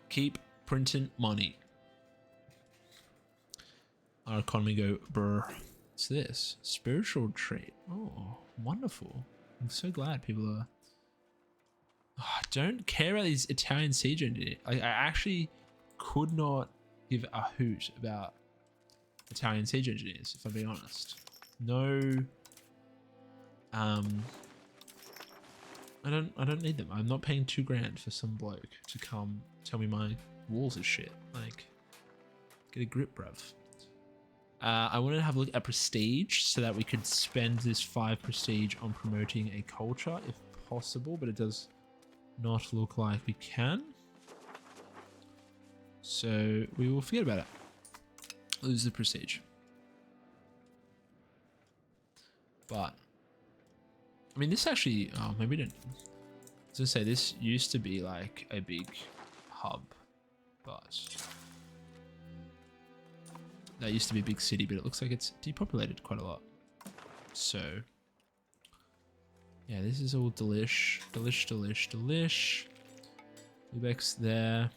Keep printing money. Our economy go brr. What's this? Spiritual trait. Oh, wonderful. I'm so glad people are... Oh, I don't care about these Italian siege engineers. I actually could not give a hoot about Italian siege engineers, if I'm being honest. No... I don't need them. I'm not paying $2,000 for some bloke to come tell me my walls are shit. Like, get a grip, bruv. I wanted to have a look at prestige so that we could spend this 5 prestige on promoting a culture if possible, but it does not look like we can. So we will forget about it. Lose the prestige. But, I mean, this actually, oh, maybe we didn't. I was gonna say, this used to be like a big hub, but that used to be a big city, but it looks like it's depopulated quite a lot. So, yeah, this is all delish. Lübeck's there.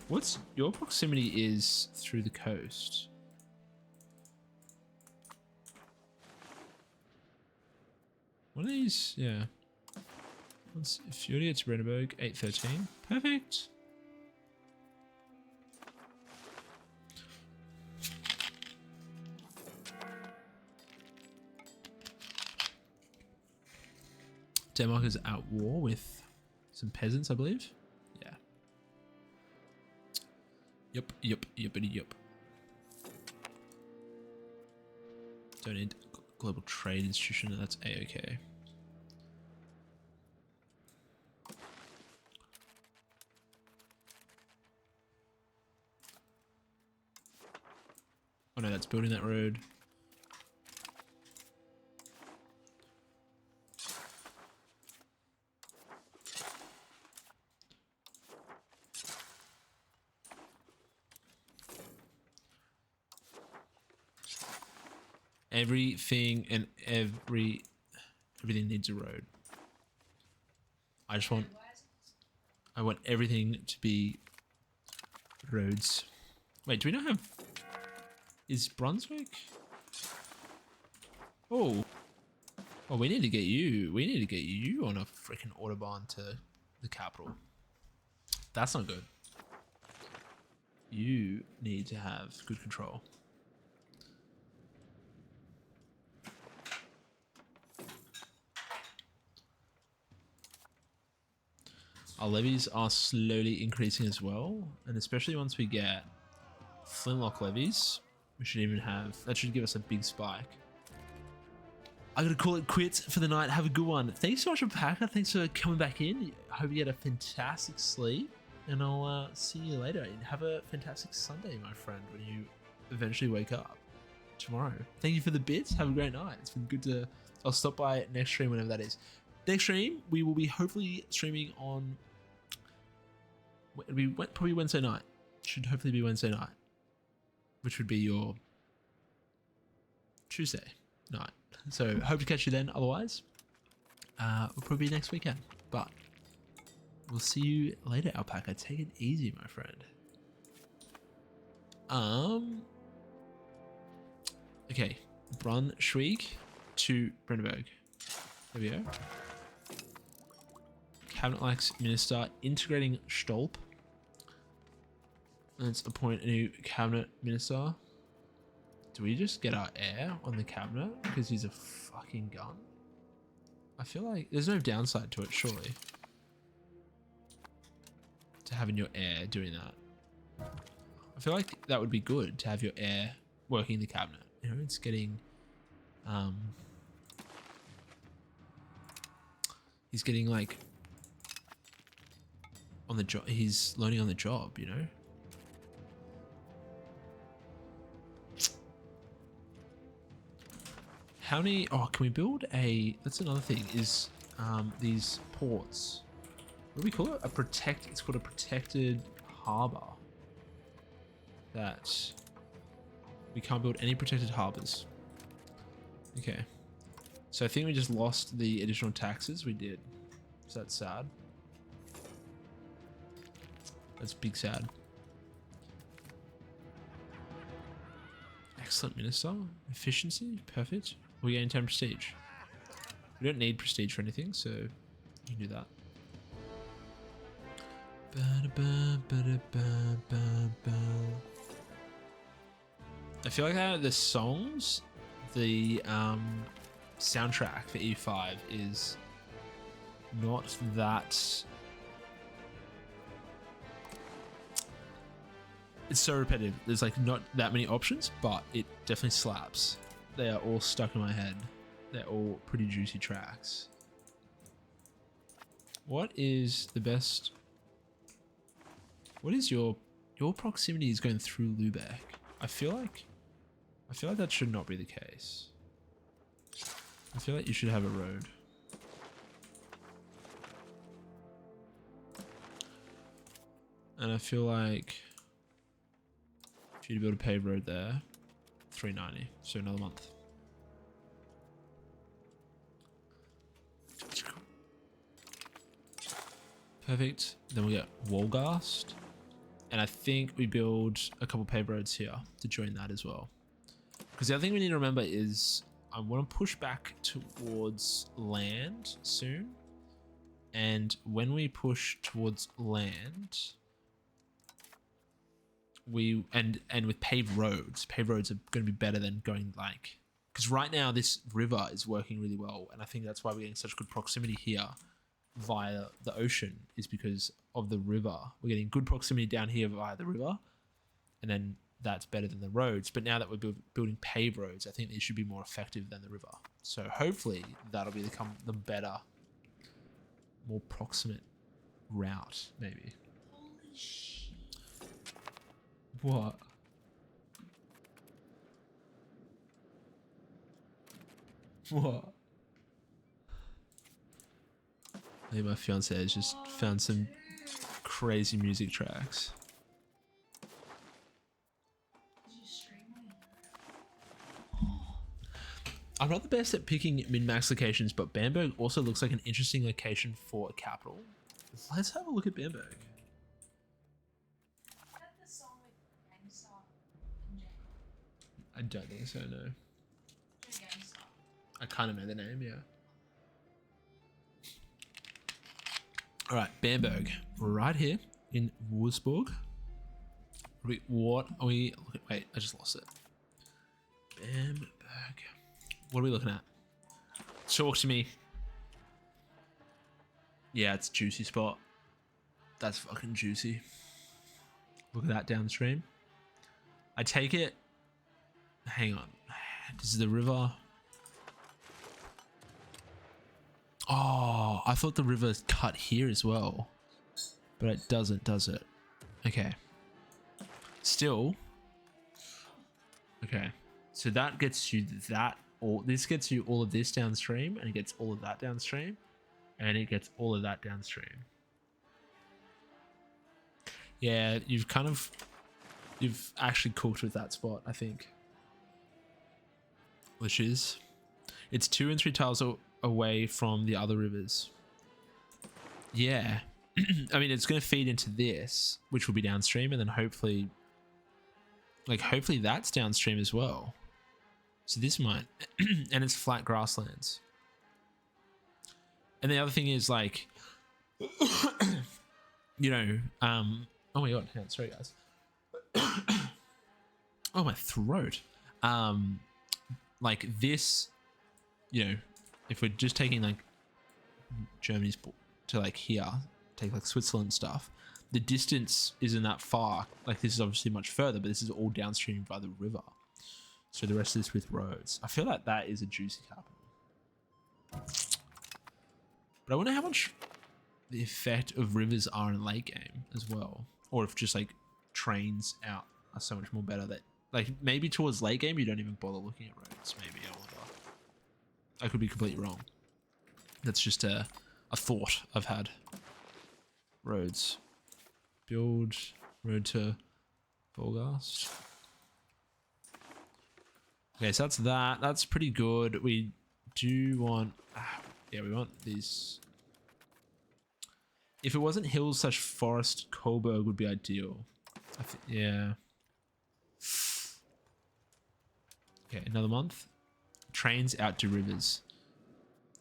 What's your proximity is through the coast? One of these, yeah. If you get to Brandenburg, 813. Perfect. Denmark is at war with some peasants, I believe. Yeah. Yup. Don't need global trade institution. That's A-okay. Oh no, that's building that road. Everything and everything needs a road. I want everything to be roads. Wait, do we not have? Is Brunswick? Oh, we need to get you. We need to get you on a freaking autobahn to the capital. That's not good. You need to have good control. Our levies are slowly increasing as well, and especially once we get flintlock levies, we should even have, that should give us a big spike. I gotta call it quits for the night. Have a good one. Thanks so much, Packer. Thanks for coming back in. I hope you get a fantastic sleep, and I'll see you later. And have a fantastic Sunday, my friend, when you eventually wake up tomorrow. Thank you for the bits. Have a great night. It's been good to, I'll stop by next stream whenever that is. Next stream, we will be hopefully streaming on, it'll be probably Wednesday night. Should hopefully be Wednesday night, which would be your Tuesday night. So hope to catch you then. Otherwise, we'll probably be next weekend. But we'll see you later, Alpaca. Take it easy, my friend. Okay, Brunswick to Brandenburg. There we go. Cabinet likes minister integrating Stolp. Let's appoint a new cabinet minister. Do we just get our heir on the cabinet because he's a fucking gun? I feel like there's no downside to it, surely. To having your heir doing that. I feel like that would be good to have your heir working the cabinet. You know, it's getting he's getting like on the job, he's learning on the job, you know? How many, oh, can we build a, that's another thing, is these ports. What do we call it? It's called a protected harbor. That we can't build any protected harbors. Okay. So I think we just lost the additional taxes we did. So that's sad. That's big sad. Excellent minister. Efficiency, perfect. We're getting 10 prestige. We don't need prestige for anything, so you can do that. I feel like the songs, the soundtrack for EU5 is not that. It's so repetitive. There's like not that many options, but it definitely slaps. They are all stuck in my head. They're all pretty juicy tracks. What is the best? What is your proximity is going through Lübeck? I feel like that should not be the case. I feel like you should have a road. And I feel like if you build a paved road there, 390, so another month. Perfect. Then we get Wolgast. And I think we build a couple paved roads here to join that as well. Because the other thing we need to remember is I want to push back towards land soon. And when we push towards land, and with paved roads are going to be better than going like, because right now this river is working really well, and I think that's why we're getting such good proximity here via the ocean, is because of the river. We're getting good proximity down here via the river, and then that's better than the roads. But now that we're building paved roads, I think these should be more effective than the river. So hopefully that'll become the better, more proximate route, maybe. Holy shit. What? What? I think my fiance has just found some crazy music tracks. Did you stream it? I'm not the best at picking min-max locations, but Bamberg also looks like an interesting location for a capital. Let's have a look at Bamberg. Is that the song with GameStop in general? I don't think so, no. GameStop. I kind of know the name, yeah. All right, Bamberg, right here in Wolfsburg. What are we? Wait, I just lost it. Bamberg. What are we looking at? Talk to me. Yeah, it's a juicy spot. That's fucking juicy. Look at that downstream. I take it. Hang on. This is the river. Oh, I thought the river cut here as well, but it doesn't, does it? Okay. Still. Okay. So that gets you that, or this gets you all of this downstream, and it gets all of that downstream, and it gets all of that downstream. Yeah, you've actually cooked with that spot, I think. Which is, it's 2 and 3 tiles away from the other rivers. Yeah. I mean, it's going to feed into this, which will be downstream, and then hopefully that's downstream as well. So this might, and it's flat grasslands. And the other thing is like, you know, oh my god, hang on, sorry guys. Oh, my throat. Like this, you know, if we're just taking like Germany's to like here, take like Switzerland stuff, the distance isn't that far. Like this is obviously much further, but this is all downstream by the river. So the rest of this with roads. I feel like that is a juicy capital. But I wonder how much the effect of rivers are in a late game as well. Or if just like trains out are so much more better that like maybe towards late game you don't even bother looking at roads. Maybe, I wonder. I could be completely wrong. That's just a thought I've had. Roads. Build road to Volgast. Okay, so that's that. That's pretty good. We do want... yeah, we want these... If it wasn't hills / forest, Kohlberg would be ideal. Yeah. Okay, another month. Trains out to rivers.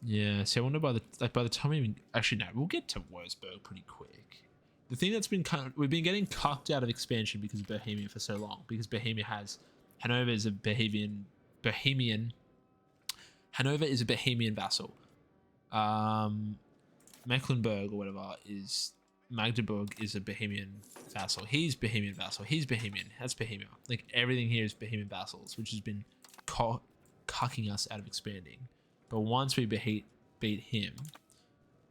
Yeah, so I wonder by the time we even... Actually, no, we'll get to Wolfsburg pretty quick. The thing that's been we've been getting cucked out of expansion because of Bohemia for so long. Because Bohemia has... Hanover is a Bohemian vassal. Mecklenburg or whatever is... Magdeburg is a Bohemian vassal. He's Bohemian vassal. He's Bohemian. That's Bohemia. Like everything here is Bohemian vassals, which has been cucking us out of expanding. But once we beat him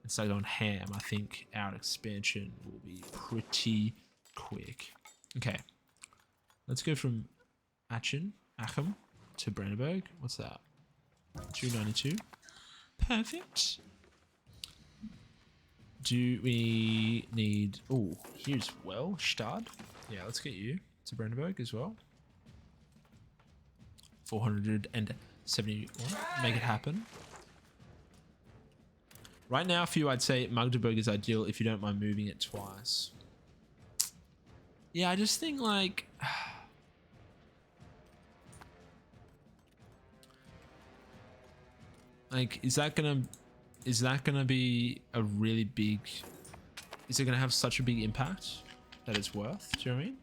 and start going ham, I think our expansion will be pretty quick. Okay, let's go from Aachen to Brandenburg. What's that? 292. Perfect. Do we need... Oh, here's Stad. Yeah, let's get you to Brandenburg as well. 471. Make it happen. Right now for you, I'd say Magdeburg is ideal if you don't mind moving it twice. Yeah, I just think like... like, is that gonna be a really big... Is it gonna have such a big impact that it's worth? Do you know what I mean?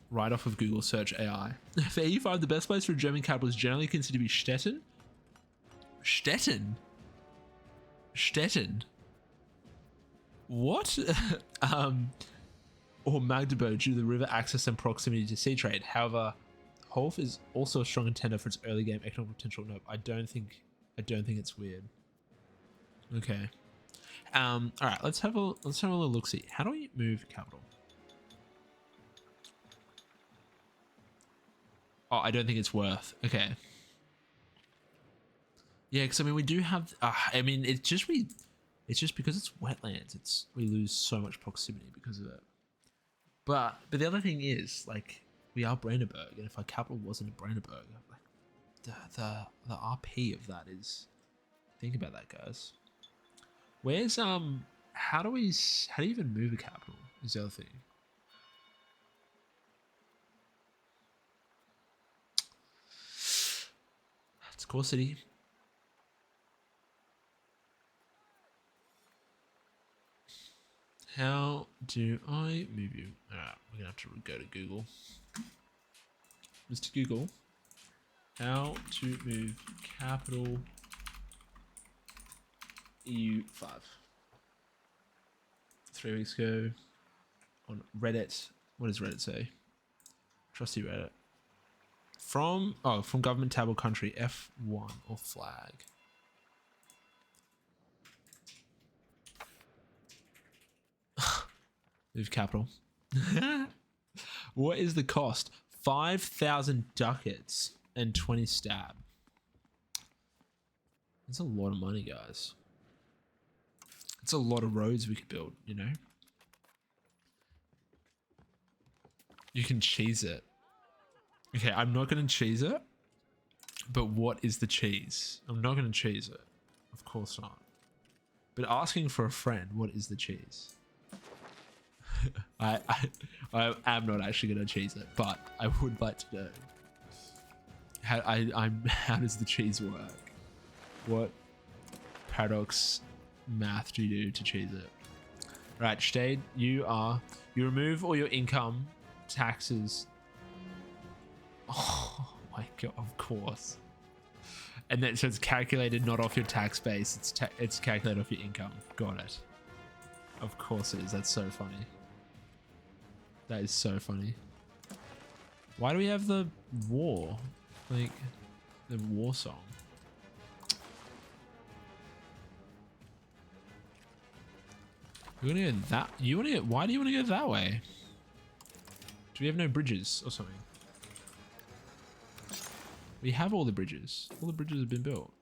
Right off of Google search AI. For EU5, the best place for a German capital is generally considered to be Stettin. Stettin? What? Or Magdeburg due to the river access and proximity to sea trade. However, Holf is also a strong contender for its early game economic potential. No, I don't think it's weird. Okay. All right, let's have a little look see. How do we move capital? Oh, I don't think it's worth. Okay. Yeah, because I mean we do have. I mean it's just because it's wetlands. We lose so much proximity because of it. But the other thing is like we are Brandenburg, and if our capital wasn't Brandenburg, like the RP of that is. Think about that, guys. Where's how do you even move a capital? Is the other thing. It's core city. How do I move you? Alright, we're gonna have to go to Google. Mr. Google, how to move capital EU5. 3 weeks ago on Reddit. What does Reddit say? Trusty Reddit. From government tab or country, F1 or flag. Move capital. What is the cost? 5,000 ducats and 20 stab. That's a lot of money, guys. It's a lot of roads we could build, you know? You can cheese it. Okay, I'm not going to cheese it. But what is the cheese? I'm not going to cheese it. Of course not. But asking for a friend, what is the cheese? I am not actually going to cheese it, but I would like to know. How does the cheese work? What paradox math do you do to cheese it? Right, Stade, you remove all your income taxes. Oh my god, of course. And then so it's calculated not off your tax base, it's calculated off your income. Got it. Of course it is. That's so funny. That is so funny. Why do we have the war? Like the war song. You're gonna go that why do you want to go that way? Do we have no bridges or something? We have all the bridges. All the bridges have been built.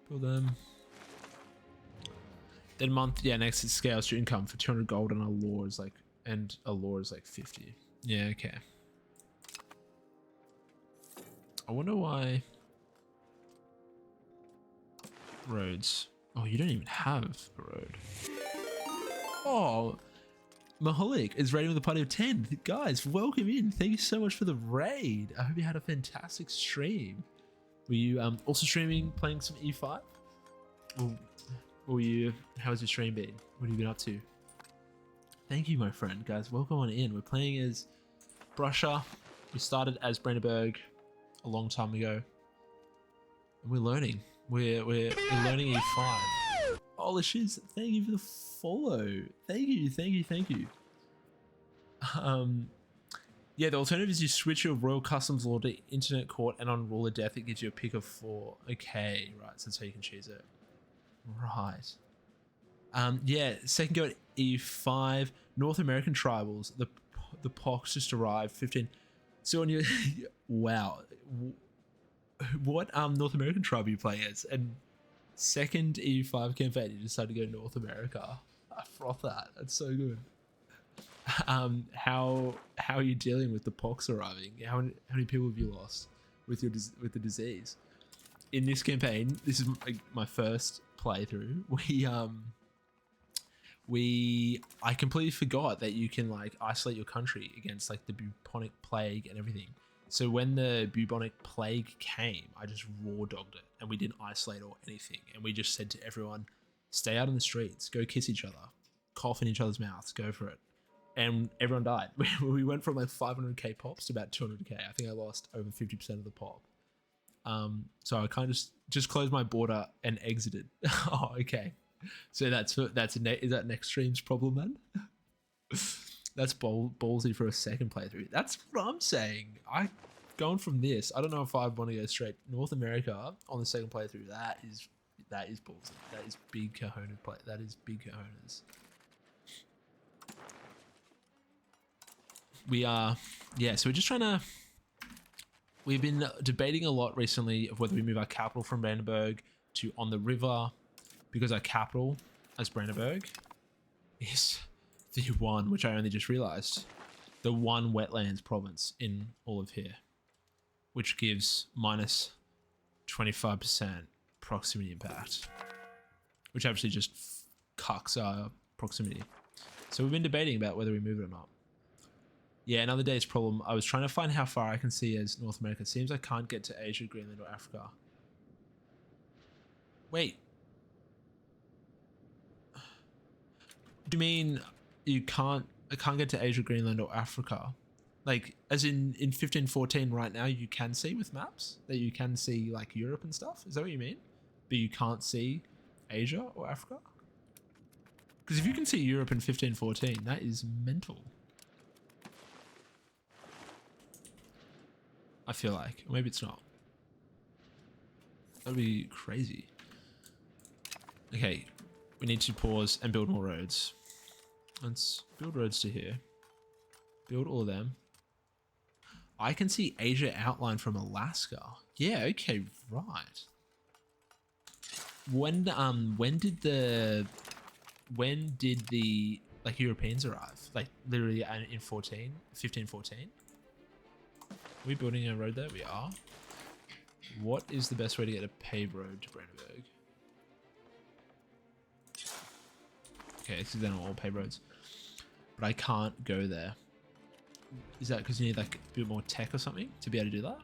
Build them. Then month, yeah, next it scales your income for 200 gold and a law is like 50. Yeah, okay. I wonder why roads. Oh, you don't even have a road. Oh, Mahalik is raiding with a party of 10. Guys, welcome in. Thank you so much for the raid. I hope you had a fantastic stream. Were you also streaming, playing some E5? How's your stream been? What have you been up to? Thank you, my friend. Guys, welcome on in. We're playing as Prussia. We started as Brandenburg a long time ago. And we're learning. We're learning E5. Oh, Shiz, thank you for the follow. Thank you. Yeah, the alternative is you switch your Royal Customs Law to Internet Court, and on Rule of Death, it gives you a pick of 4. Okay, right, so that's how you can choose it. Right. Yeah, second go at E5. North American tribals. The pox just arrived. 15. So on your wow. What North American tribe are you playing as? And second EU5 campaign, you decided to go North America. I froth that. That's so good. How are you dealing with the pox arriving? How many people have you lost with the disease? In this campaign, this is my first playthrough. I completely forgot that you can like isolate your country against like the bubonic plague and everything. So when the bubonic plague came, I just raw dogged it, and we didn't isolate or anything. And we just said to everyone, stay out in the streets, go kiss each other, cough in each other's mouths, go for it. And everyone died. We went from like 500k pops to about 200k. I think I lost over 50% of the pop. So I kind of just closed my border and exited. Oh, okay. So is that next stream's problem then? That's ballsy for a second playthrough. That's what I'm saying. Going from this, I don't know if I want to go straight North America on the second playthrough. That is ballsy. That is big cojones play. That is big cojones. So we're just trying to. We've been debating a lot recently of whether we move our capital from Brandenburg to on the river, because our capital as Brandenburg is the one, which I only just realized, the one wetlands province in all of here, which gives minus 25% proximity impact, which actually just cucks our proximity. So we've been debating about whether we move it or not. Yeah, another day's problem. I was trying to find how far I can see as North America. It seems I can't get to Asia, Greenland, or Africa. Wait. Do you mean I can't get to Asia, Greenland, or Africa? Like, as in 1514 right now, you can see with maps that you can see like Europe and stuff? Is that what you mean? But you can't see Asia or Africa? Because if you can see Europe in 1514, that is mental. I feel like. Or maybe it's not. That'd be crazy. Okay, we need to pause and build more roads. Let's build roads to here. Build all of them. I can see Asia outlined from Alaska. Yeah, okay, right. When did the like Europeans arrive? Like literally in 1514? Are we building a road there? We are. What is the best way to get a paved road to Brandenburg? Okay, this is then all paved roads. But I can't go there. Is that because you need like a bit more tech or something to be able to do that?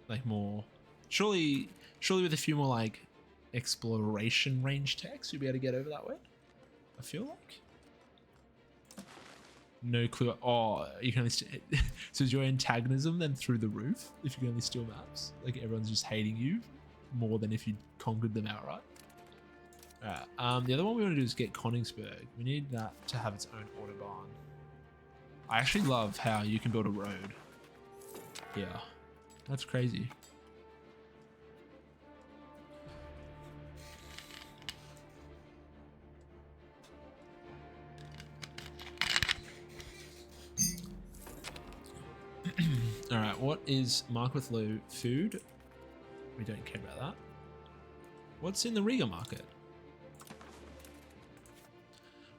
Like more... Surely with a few more like exploration range techs, you'll be able to get over that way? I feel like. No clue. Oh, you can only so is your antagonism then through the roof if you can only steal maps? Like everyone's just hating you more than if you conquered them outright. Alright. The other one we want to do is get Königsberg. We need that to have its own autobahn. I actually love how you can build a road. Yeah, that's crazy. Alright, what is market with low food? We don't care about that. What's in the Riga market?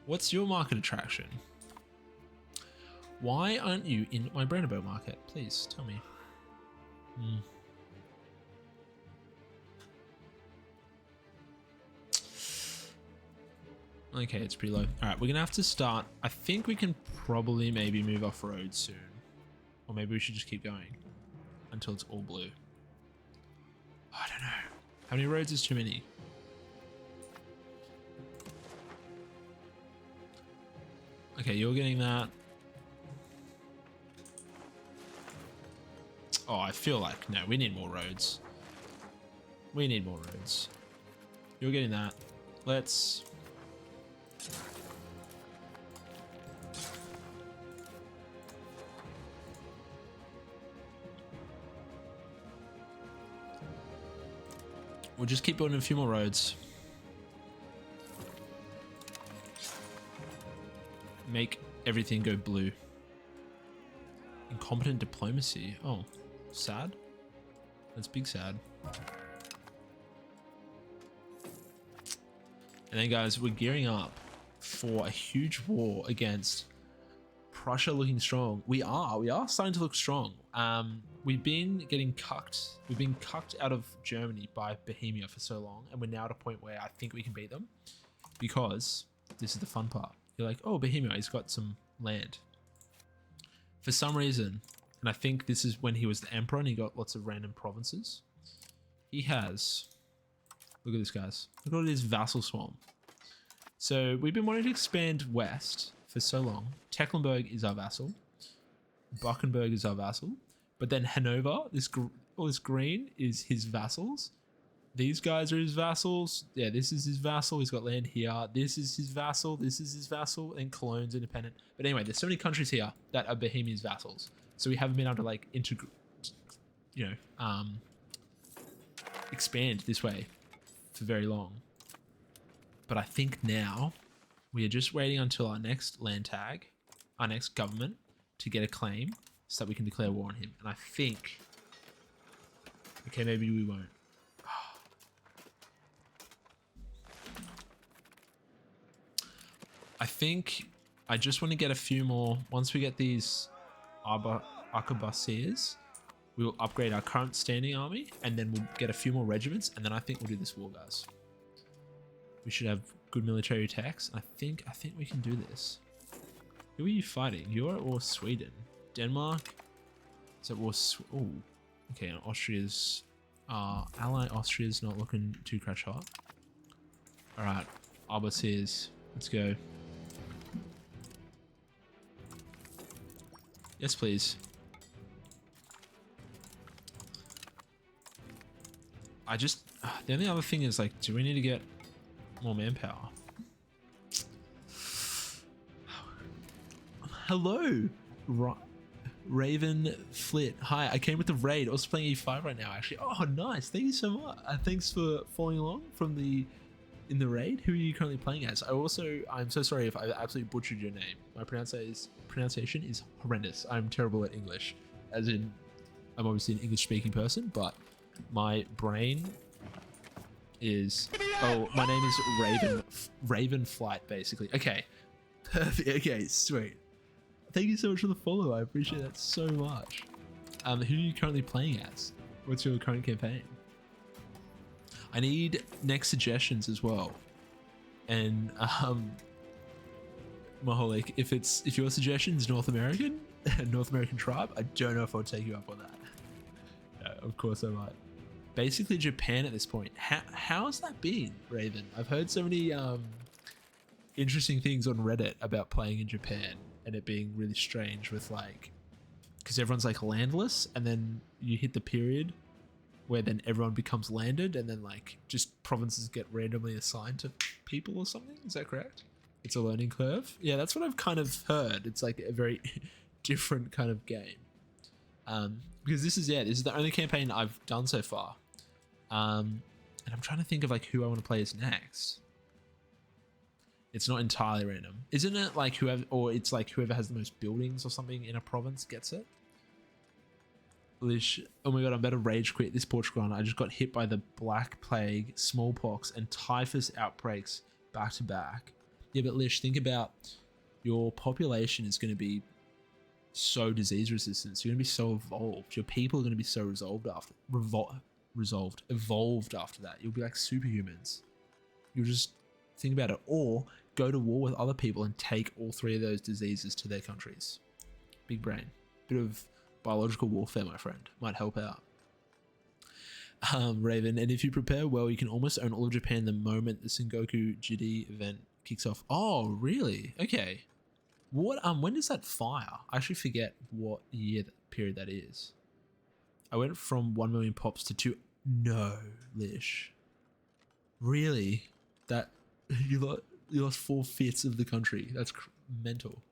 What's your market attraction? Why aren't you in my Brandenburg market? Please tell me. Okay, it's pretty low. Alright, we're gonna have to start. I think we can probably maybe move off road soon. Or maybe we should just keep going until it's all blue. I don't know. How many roads is too many? Okay, you're getting that. Oh, I feel like, no, we need more roads. We need more roads. You're getting that. Let's... We'll just keep building a few more roads. Make everything go blue. Incompetent diplomacy. Oh, sad. That's big sad. And then guys, we're gearing up for a huge war against Prussia looking strong. We are starting to look strong. We've been getting cucked. We've been cucked out of Germany by Bohemia for so long, and we're now at a point where I think we can beat them, because this is the fun part. You're like, oh, Bohemia, he's got some land. For some reason, and I think this is when he was the emperor and he got lots of random provinces. He has, look at this, guys. Look at all this vassal swarm. So we've been wanting to expand west for so long. Tecklenburg is our vassal. Buchenberg is our vassal. But then Hanover, all this green is his vassals. These guys are his vassals. Yeah, this is his vassal. He's got land here. This is his vassal. This is his vassal. And Cologne's independent. But anyway, there's so many countries here that are Bohemian's vassals. So we haven't been able to like expand this way for very long. But I think now we are just waiting until our next land tag, our next government, to get a claim so that we can declare war on him. And I think, okay, maybe we won't. I think I just want to get a few more. Once we get these arquebusiers, we will upgrade our current standing army, and then we'll get a few more regiments, and then I think we'll do this war, guys. We should have good military attacks. I think we can do this. Who are you fighting? You're at war with Sweden. Denmark is at war. Oh, okay. And Austria's ally Austria's not looking too crash hot. All right, arquebusiers, let's go. Yes, please. The only other thing is, like, do we need to get more manpower? Hello, Raven Flit. Hi, I came with the raid. I was playing E5 right now, actually. Oh, nice. Thank you so much. Thanks for following along in the raid. Who are you currently playing as? I'm so sorry if I absolutely butchered your name. My pronunciation is horrendous. I'm terrible at English, as in I'm obviously an English speaking person, but my brain is, my name is Raven Flight, basically. Okay, perfect. Okay, sweet. Thank you so much for the follow. I appreciate that so much. Who are you currently playing as? What's your current campaign? I need next suggestions as well. And Mahalik, if your suggestion is North American tribe, I don't know if I'll take you up on that. No, of course I might. Basically Japan at this point. How's that been, Raven? I've heard so many interesting things on Reddit about playing in Japan and it being really strange with, like, because everyone's like landless, and then you hit the period where then everyone becomes landed, and then like just provinces get randomly assigned to people or something. Is that correct? It's a learning curve. Yeah, that's what I've kind of heard. It's like a very different kind of game. Because this is the only campaign I've done so far. And I'm trying to think of like who I want to play as next. It's not entirely random. Isn't it like it's like whoever has the most buildings or something in a province gets it? Lish, oh my god, I'm about to rage quit this Portugal run. I just got hit by the Black Plague, smallpox, and typhus outbreaks back to back. Yeah, but Lish, think about your population is going to be so disease resistant. You're going to be so evolved. Your people are going to be so evolved after that. You'll be like superhumans. You'll just think about it. Or go to war with other people and take all three of those diseases to their countries. Big brain. Bit of biological warfare, my friend. Might help out. Raven, and if you prepare well, you can almost own all of Japan the moment the Sengoku GD event kicks off. Oh, really? Okay. What? When does that fire? I actually forget what period that is. I went from 1 million pops to 2. No, Lish. Really? That you lost 4/5 of the country. That's mental.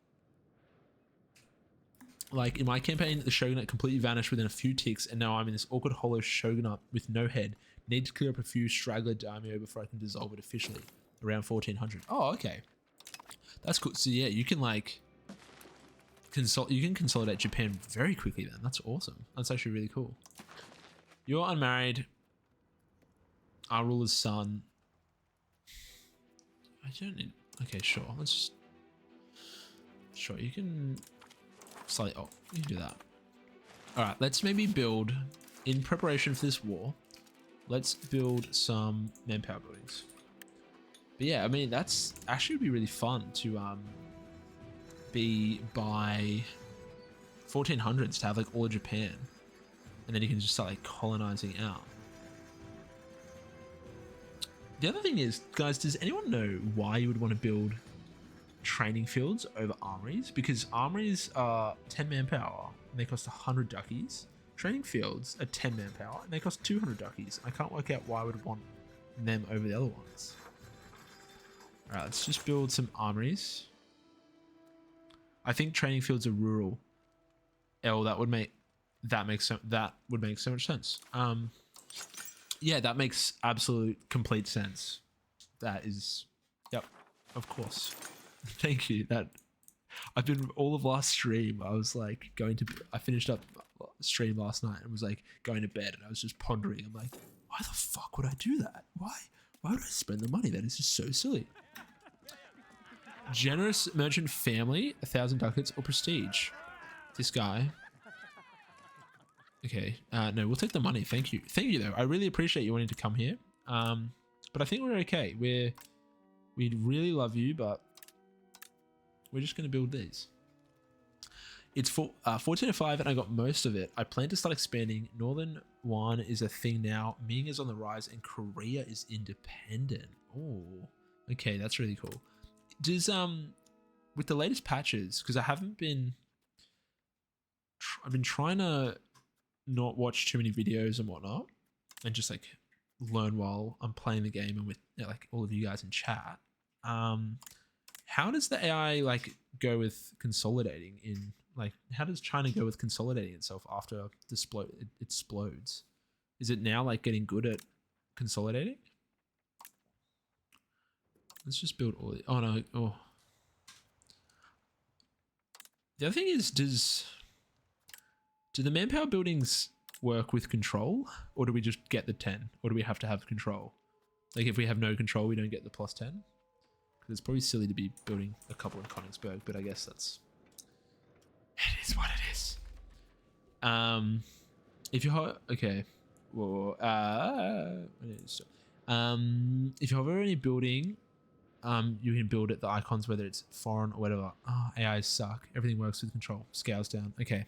Like in my campaign, the shogunate completely vanished within a few ticks, and now I'm in this awkward hollow shogunate with no head. Need to clear up a few straggler daimyo before I can dissolve it officially. Around 1400. Oh, okay. That's cool. So yeah, you can like consolidate Japan very quickly then. That's awesome. That's actually really cool. You're unmarried. Our ruler's son. I don't need. Okay, sure. Let's just. Sure, you can. Slightly. Oh, you can do that. All right. Let's maybe build in preparation for this war. Let's build some manpower buildings. But yeah, I mean that's actually would be really fun to be by 1400s to have like all of Japan, and then you can just start like colonizing out. The other thing is, guys, does anyone know why you would want to build training fields over armories? Because armories are 10 manpower and they cost 100 duckies, Training fields are 10 manpower and they cost 200 duckies. I can't work out why I would want them over the other ones. Alright, let's just build some armories. I think training fields are rural. That would make so much sense. Yeah, that makes absolute complete sense. That is, yep, of course. Thank you. That I've been all of last stream. I was like I finished up stream last night and was like going to bed, and I was just pondering. I'm like, why the fuck would I do that? Why would I spend the money? That is just so silly. Generous merchant family, 1,000 ducats or prestige. This guy. Okay, no, we'll take the money. Thank you though. I really appreciate you wanting to come here. But I think we're okay. We'd really love you, but we're just going to build these. It's 1405 and I got most of it. I plan to start expanding. Northern One is a thing now. Ming is on the rise and Korea is independent. Oh, okay, that's really cool. Does with the latest patches, because I've been trying to not watch too many videos and whatnot, and just like learn while I'm playing the game and with like all of you guys in chat. How does the AI like go with consolidating in like? How does China go with consolidating itself after it explodes? Is it now like getting good at consolidating? Let's just build all. Oh no! Oh. The other thing is, do the manpower buildings work with control, or do we just get the 10, or do we have to have control? Like if we have no control, we don't get the +10. Because it's probably silly to be building a couple in Königsberg, but I guess it is what it is. If you're okay, well, if you have any building, you can build it. The icons, whether it's foreign or whatever. Oh, AIs suck. Everything works with control. Scales down. Okay.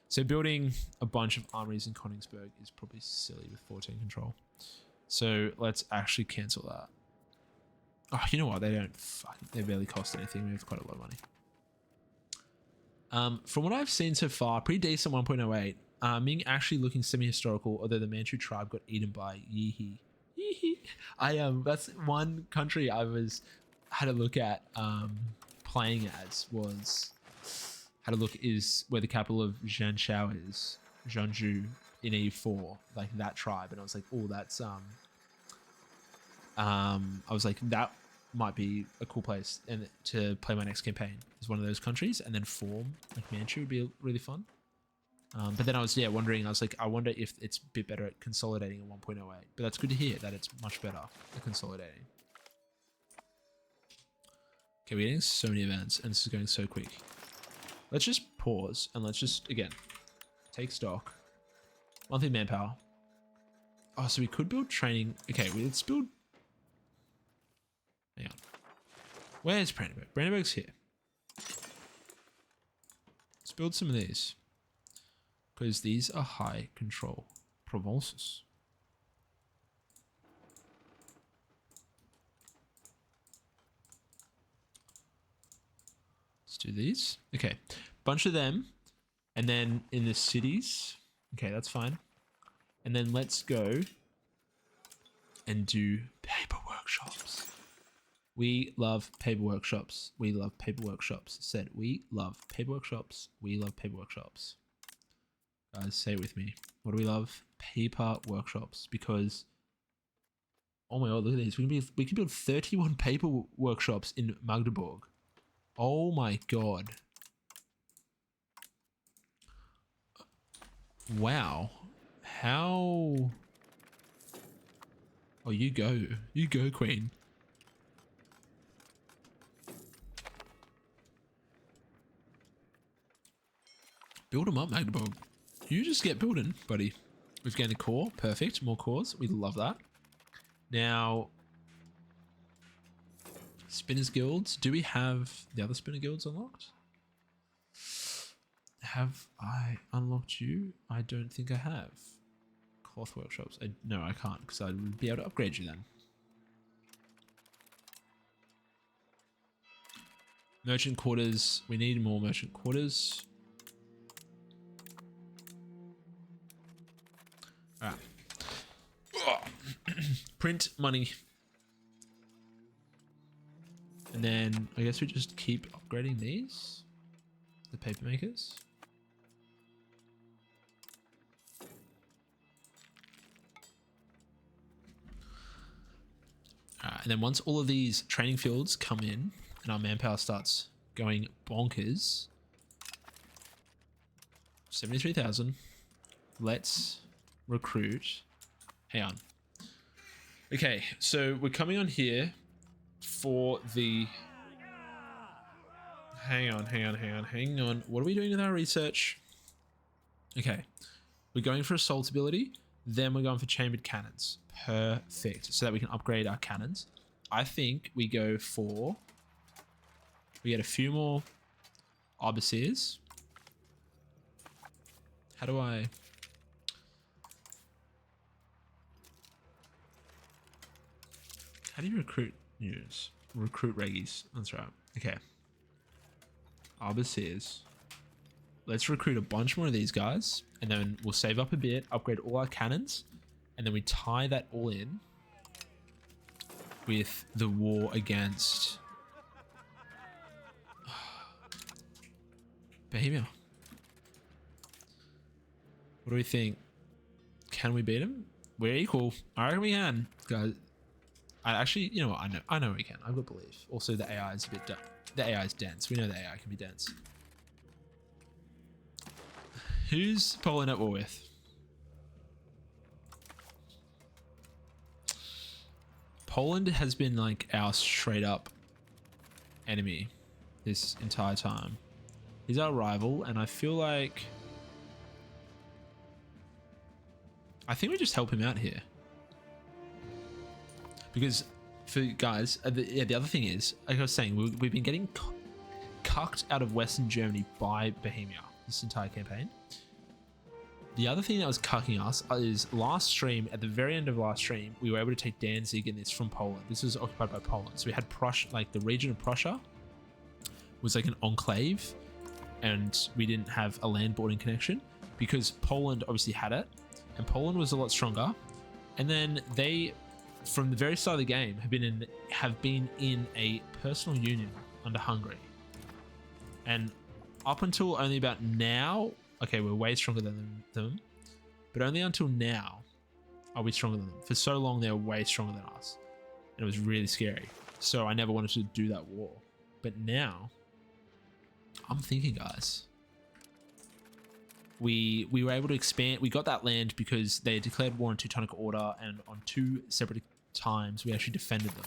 So building a bunch of armories in Königsberg is probably silly with 14 control. So let's actually cancel that. Oh, you know what? They barely cost anything. We have quite a lot of money. From what I've seen so far, pretty decent 1.08. Ming actually looking semi-historical, although the Manchu tribe got eaten by Yihi. That's one country I had a look at playing as is where the capital of Zhanshao is, Zhanzhou in EU4, like that tribe, and I was like, oh, that's I was like, that might be a cool place and to play my next campaign is one of those countries, and then form like Manchu would be really fun. But then I was wondering, I was like, I wonder if it's a bit better at consolidating at 1.08, but that's good to hear that it's much better at consolidating. Okay, we're getting so many events and this is going so quick. Let's just pause and let's just, again, take stock. One thing, manpower. Oh, so we could build training. Okay, let's build. Hang on. Where's Brandenburg? Brandenburg's here. Let's build some of these. Because these are high control provinces. Let's do these. Okay, bunch of them. And then in the cities. Okay, that's fine. And then let's go and do paper workshops. We love paper workshops. We love paper workshops. Said we love paper workshops. We love paper workshops. Guys, say it with me. What do we love? Paper workshops. Because, oh my god, look at these. We can build 31 paper workshops in Magdeburg. Oh my god. Wow. How? Oh, you go. You go, queen. Build them up, Magdeburg. You just get building, buddy. We've gained a core. Perfect. More cores. We love that. Now, Spinners Guilds. Do we have the other Spinner Guilds unlocked? Have I unlocked you? I don't think I have. Cloth workshops. No, I can't because I would be able to upgrade you then. Merchant quarters. We need more merchant quarters. Print money. And then I guess we just keep upgrading these. The paper makers. And then once all of these training fields come in and our manpower starts going bonkers, 73,000. Let's recruit. Hang on. Okay, so we're coming on here for the... Hang on. What are we doing with our research? Okay, we're going for assault ability. Then we're going for chambered cannons. Perfect. So that we can upgrade our cannons. I think we go for... We get a few more arquebusiers. How do I... How do you recruit news? Recruit reggies. That's right. Okay. Arquebusiers. Let's recruit a bunch more of these guys. And then we'll save up a bit, upgrade all our cannons. And then we tie that all in with the war against Bohemia. What do we think? Can we beat him? We're equal. I reckon we can, guys. I actually, you know what? I know we can. I've got belief. Also, the AI is a bit the AI is dense. We know the AI can be dense. Who's Poland at war with? Poland has been like our straight up enemy this entire time. He's our rival, and I feel like I think we just help him out here. Because for guys, the other thing is, like I was saying, we've been getting cucked out of Western Germany by Bohemia this entire campaign. The other thing that was cucking us is last stream, at the very end of last stream, we were able to take Danzig and this from Poland. This was occupied by Poland. So we had Prussia, like the region of Prussia was like an enclave, and we didn't have a land boarding connection because Poland obviously had it, and Poland was a lot stronger. And then they, from the very start of the game, have been in a personal union under Hungary. And up until only about now, okay, we're way stronger than them, but only until now are we stronger than them. For so long, they were way stronger than us, and it was really scary. So I never wanted to do that war. But now, I'm thinking, guys, we were able to expand. We got that land because they declared war on Teutonic Order, and on 2 separate times we actually defended them.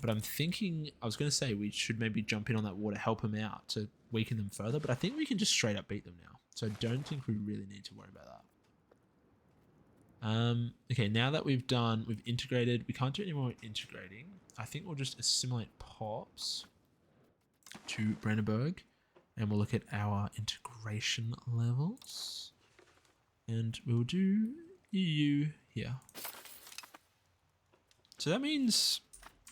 But I'm thinking, I was going to say we should maybe jump in on that war to help them out, to weaken them further, but I think we can just straight up beat them now. So I don't think we really need to worry about that. Okay, now that we've integrated, we can't do any more integrating. I think we'll just assimilate Pops to Brandenburg, and we'll look at our integration levels, and we'll do EU here. So that means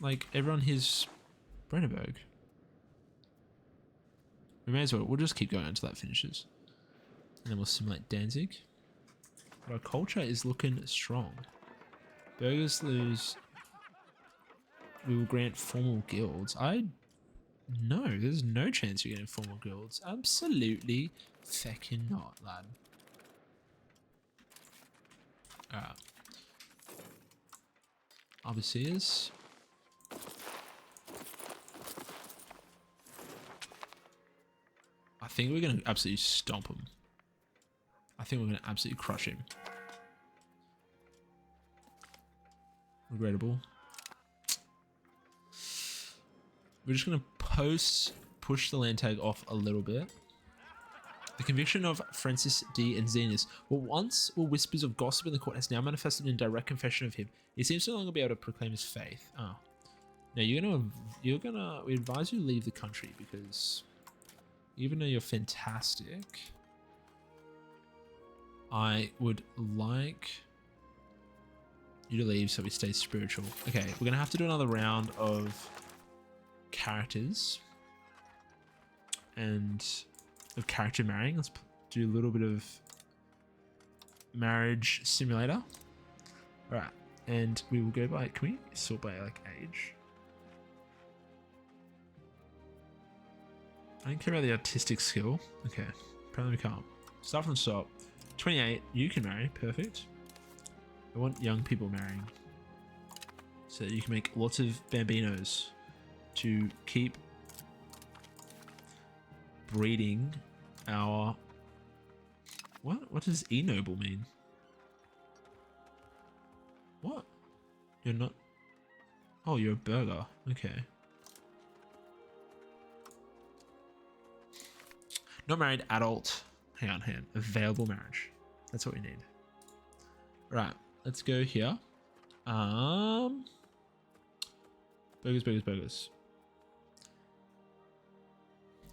like everyone here's Brandenburg. We may as well, we'll just keep going until that finishes. And then we'll simulate Danzig. But our culture is looking strong. Burghers lose. We will grant formal guilds. No, there's no chance you're getting formal guilds. Absolutely feckin' not, lad. Alright. Overseers. I think we're going to absolutely stomp him. I think we're going to absolutely crush him. Regrettable. We're just going to push the land tag off a little bit. The conviction of Francis D. and Zenas, what once were whispers of gossip in the court, has now manifested in direct confession of him. He seems to no longer be able to proclaim his faith. Oh. Now we advise you to leave the country, because even though you're fantastic, I would like you to leave so we stay spiritual. Okay, we're gonna have to do another round of characters and of character marrying. Let's do a little bit of marriage simulator. All right, And we will go by, can we sort by like age? I don't care about the artistic skill. Okay, apparently we can't. Start from the top. 28, you can marry, perfect. I want young people marrying. So that you can make lots of bambinos to keep breeding our... What does E-noble mean? What? You're not... Oh, you're a burger. Okay. Not married, adult. Hang on. Available marriage. That's what we need. Right. Let's go here. Burgers.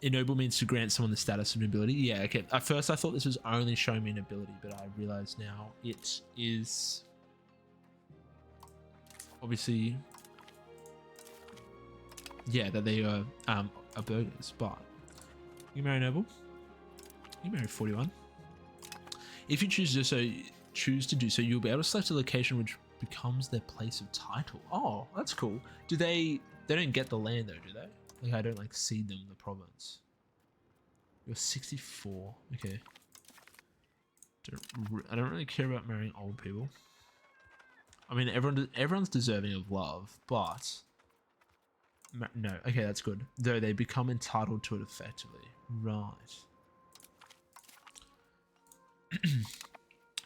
Ennoble means to grant someone the status of nobility. Yeah, okay. At first I thought this was only showing me nobility, but I realize now it is obviously, yeah, that they are burgers. But you marry noble, you marry 41. If you choose to do so, you'll be able to select a location which becomes their place of title. Oh, that's cool. Do they don't get the land though, do they? Like, I don't like cede them the province. You're 64. Okay. I don't really care about marrying old people. I mean, everyone's deserving of love, but no. Okay, that's good. Though they become entitled to it effectively. Right.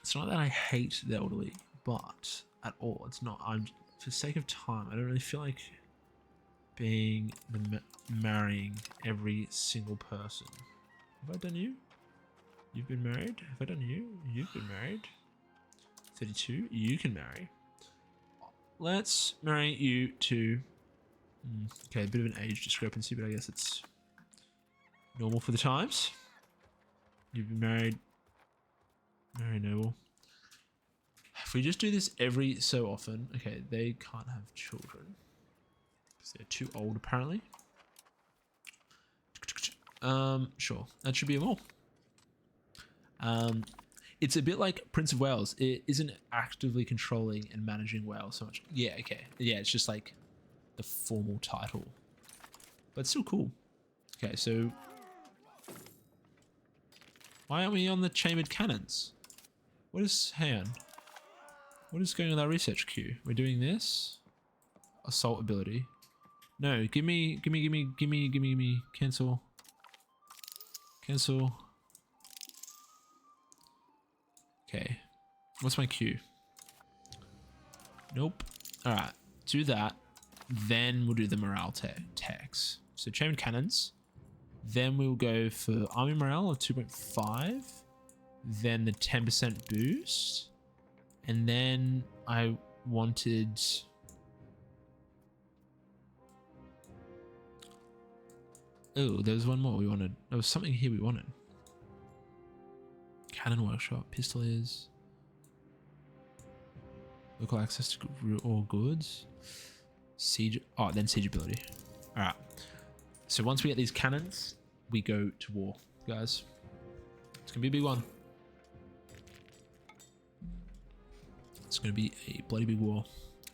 It's not that I hate the elderly, but at all, it's not. For sake of time, I don't really feel like marrying every single person. Have I done you? You've been married? Have I done you? You've been married. 32, you can marry. Let's marry you to... Okay, a bit of an age discrepancy, but I guess it's normal for the times. You've been married. Marry noble. If we just do this every so often... Okay, they can't have children. They're too old, apparently. Sure. That should be them all. It's a bit like Prince of Wales. It isn't actively controlling and managing Wales so much. Yeah, okay. Yeah, it's just like the formal title. But still cool. Okay, so... Why aren't we on the chambered cannons? What is... Hang on. What is going on with our research queue? We're doing this. Assault ability. No, give me, cancel. Cancel. Okay. What's my queue? Nope. Alright, do that. Then we'll do the morale tax. So chambered cannons. Then we'll go for army morale of 2.5. Then the 10% boost. And then I wanted... Oh, there was one more we wanted. There was something here we wanted. Cannon workshop, pistoliers. Local access to all goods. Siege. Oh, then siege ability. Alright. So once we get these cannons, we go to war, guys. It's going to be a big one. It's going to be a bloody big war.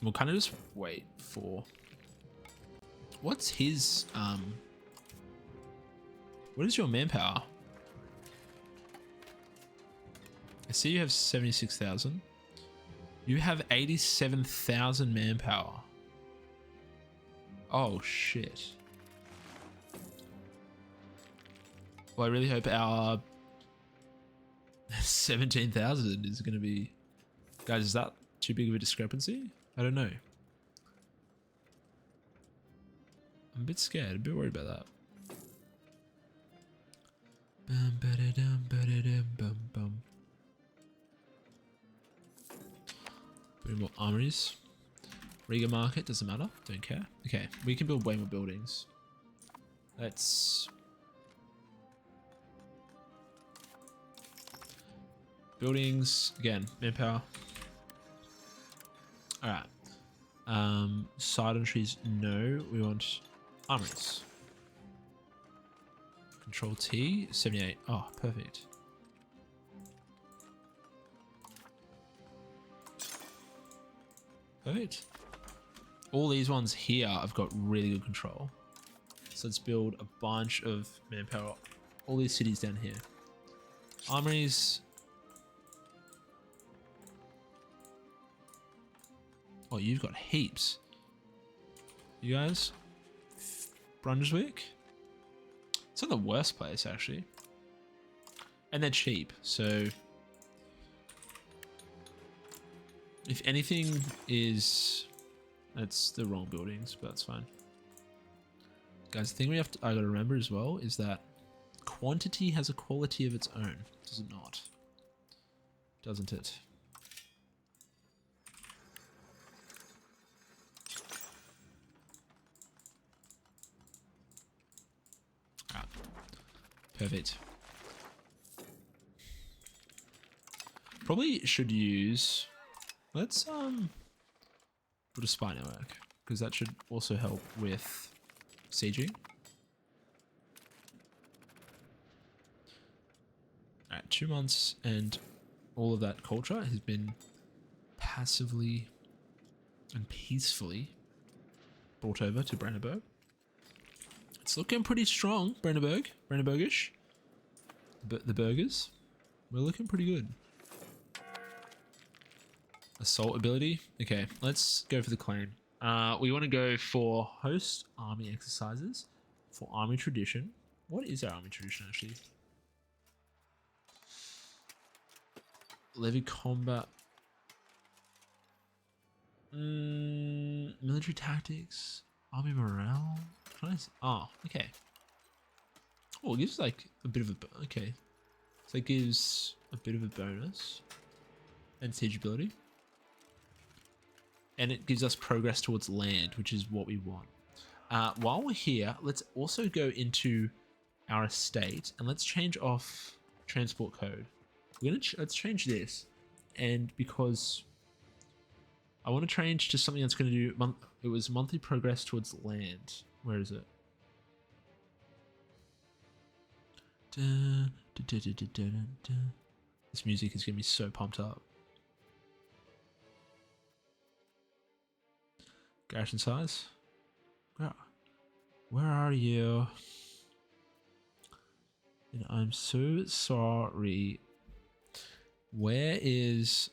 We'll kind of just wait for... What's his... What is your manpower? I see you have 76,000. You have 87,000 manpower. Oh, shit. Well, I really hope our 17,000 is going to be... Guys, is that too big of a discrepancy? I don't know. I'm a bit scared, a bit worried about that. Bit more armories. Riga market, doesn't matter, don't care. Okay, we can build way more buildings. Let's... Buildings, again, manpower. Alright. Side entries, no. We want armories. Control T, 78. Oh, perfect. Perfect. All these ones here I've got really good control. So let's build a bunch of manpower. All these cities down here. Armories. Oh, you've got heaps. You guys? Brunswick? It's not the worst place, actually. And they're cheap, so... If anything is... That's the wrong buildings, but that's fine. Guys, the thing I gotta remember as well is that quantity has a quality of its own, does it not? Doesn't it? Alright. Perfect. Probably should use... Let's put a spy network, because that should also help with sieging. Alright, 2 months and all of that culture has been passively and peacefully brought over to Brandenburg. It's looking pretty strong, Brandenburgish. But the burgers, we're looking pretty good. Assault ability. Okay, let's go for the claim. We want to go for host army exercises for army tradition. What is our army tradition actually? Levy combat. Military tactics. Army morale. Oh, okay. Oh, it gives like a bit of a... Okay. So it gives a bit of a bonus. And siege ability. And it gives us progress towards land, which is what we want. While we're here, let's also go into our estate and let's change off transport code. Let's change this, and because I want to change to something that's going to do it was monthly progress towards land. Where is it? This music is going to be so pumped up. Garrison size. Where are you? And I'm so sorry. Where is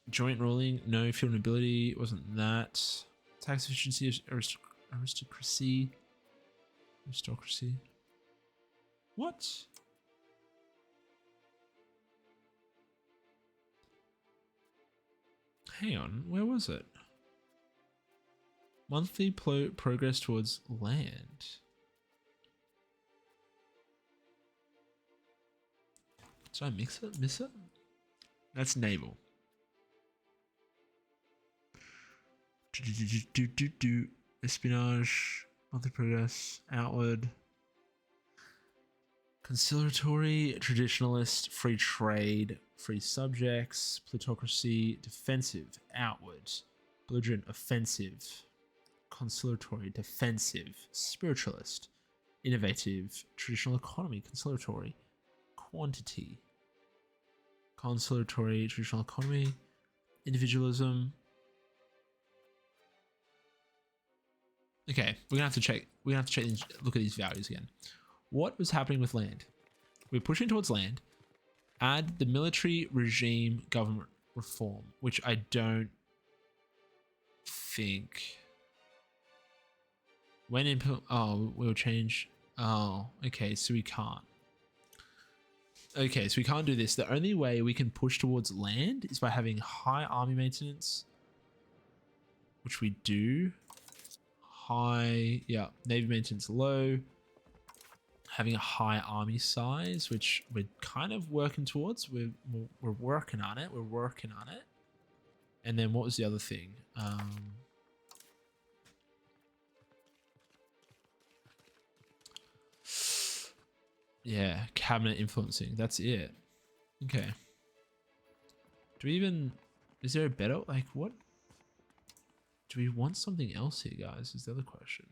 joint ruling? No, field nobility wasn't that. Tax efficiency, aristocracy. What? Hang on, where was it? Monthly progress towards land. Did I miss it? That's naval. Espionage, monthly progress, outward. Conciliatory, traditionalist, free trade, free subjects, plutocracy, defensive, outward, belligerent, offensive, conciliatory, defensive, spiritualist, innovative, traditional economy, conciliatory, quantity, conciliatory, traditional economy, individualism. Okay, we're gonna have to check. Look at these values again. What was happening with land? We're pushing towards land. Add the military regime government reform, which I don't think. When input, oh, we'll change. Oh, okay, so we can't. Okay, so we can't do this. The only way we can push towards land is by having high army maintenance, which we do. High, yeah, navy maintenance low. Having a high army size, which we're kind of working towards. We're working on it. We're working on it. And then what was the other thing? Yeah, cabinet influencing. That's it. Okay. Do we even... Is there a better... Like, what? Do we want something else here, guys? Is the other question.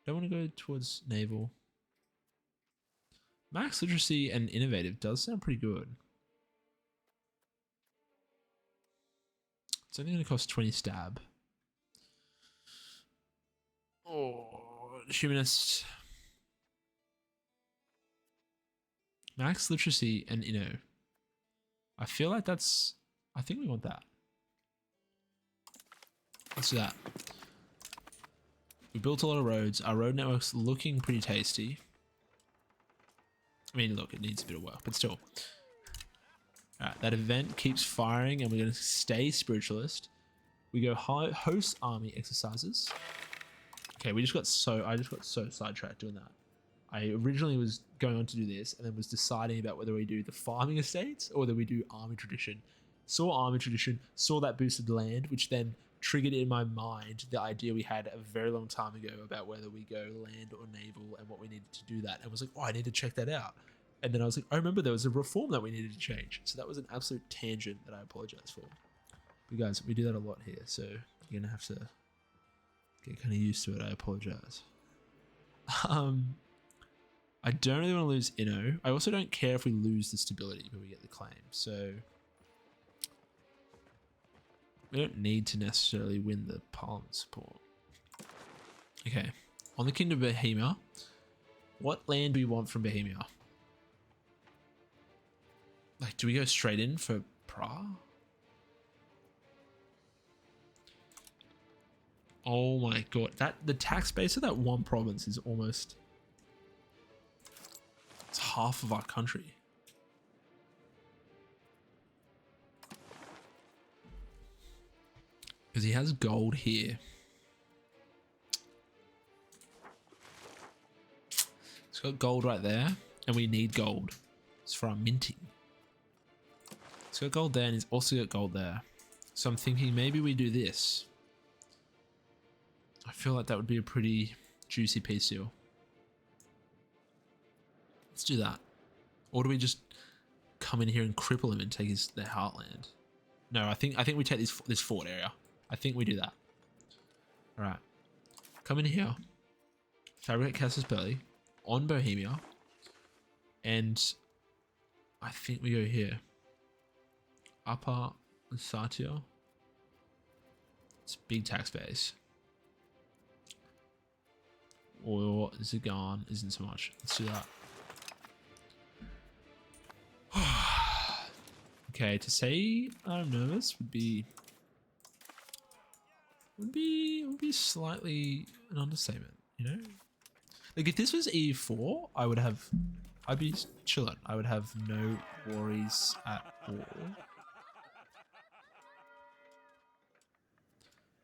Don't want to go towards naval. Max literacy and innovative does sound pretty good. It's only going to cost 20 stab. Oh, humanist. Max literacy and I feel like that's. I think we want that. Let's do that. We built a lot of roads. Our road network's looking pretty tasty. I mean, look, it needs a bit of work, but still. Alright, that event keeps firing and we're going to stay spiritualist. We go host army exercises. Okay, I just got so sidetracked doing that. I originally was going on to do this and then was deciding about whether we do the farming estates or whether we do army tradition. Saw army tradition, saw that boosted land, which then triggered in my mind the idea we had a very long time ago about whether we go land or naval and what we needed to do that. And I was like, oh, I need to check that out. And then I was like, I remember there was a reform that we needed to change. So that was an absolute tangent that I apologize for. But guys, we do that a lot here, so you're going to have to get kind of used to it. I apologize. I don't really want to lose Inno. I also don't care if we lose the stability when we get the claim. So we don't need to necessarily win the parliament support. Okay, on the Kingdom of Bohemia, what land do we want from Bohemia? Like, do we go straight in for Prague? Oh my god, the tax base of that one province is almost, it's half of our country. Because he has gold here. It's got gold right there, and we need gold. It's for our minting. It's got gold there, and he's also got gold there. So I'm thinking maybe we do this. I feel like that would be a pretty juicy peace deal. Let's do that. Or do we just come in here and cripple him and take their heartland? No, I think we take this fort area. I think we do that. All right, come in here, fabricate Casus Belli on Bohemia, and I think we go here. Upper Satia. It's a big tax base. Or Zagan isn't so much. Let's do that. Okay, to say I'm nervous would be slightly an understatement, you know? Like if this was EU4, I'd be chilling. I would have no worries at all.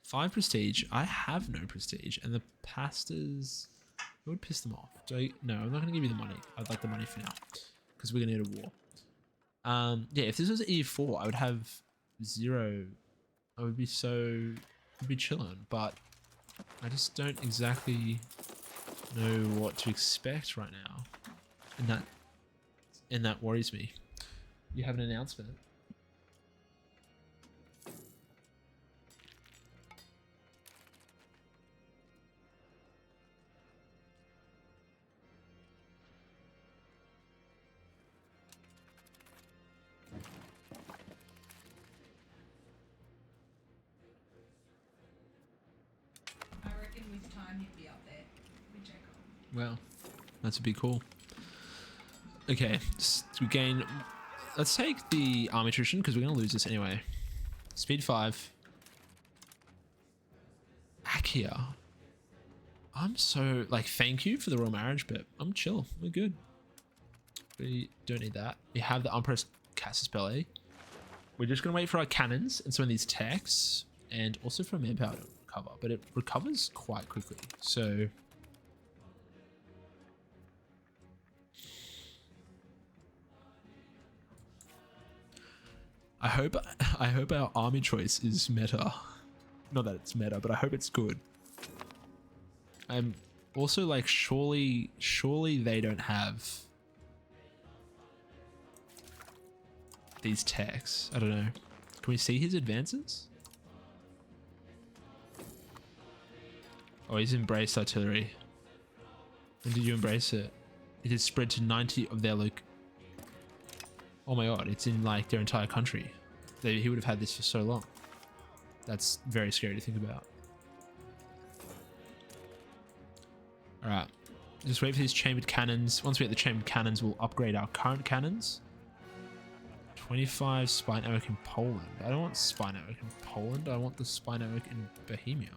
5 prestige. I have no prestige, and the pastas, it would piss them off. No, I'm not going to give you the money. I'd like the money for now, because we're going to need a war. Yeah, if this was EU4, I would have 0. I would be chilling, but I just don't exactly know what to expect right now, and that worries me. You have an announcement. With time he'd be up there. We check on. Well, that's a big call. Okay, we gain. Let's take the army attrition because we're gonna lose this anyway. Speed 5. Akia. I'm so like, thank you for the royal marriage, but I'm chill. We're good. We don't need that. We have the Empress Casus Belli. We're just gonna wait for our cannons and some of these techs, and also for manpower to recover, but it recovers quite quickly. So I hope our army choice is meta. Not that it's meta, but I hope it's good. I'm also like, surely they don't have these techs. I don't know. Can we see his advances? Oh, he's embraced artillery. When did you embrace it? It is spread to 90 of their Oh my god, it's in like their entire country. He would have had this for so long. That's very scary to think about. All right, just wait for these chambered cannons. Once we get the chambered cannons, we'll upgrade our current cannons. 25 spy network in Poland. I don't want spy network in Poland. I want the spy network in Bohemia.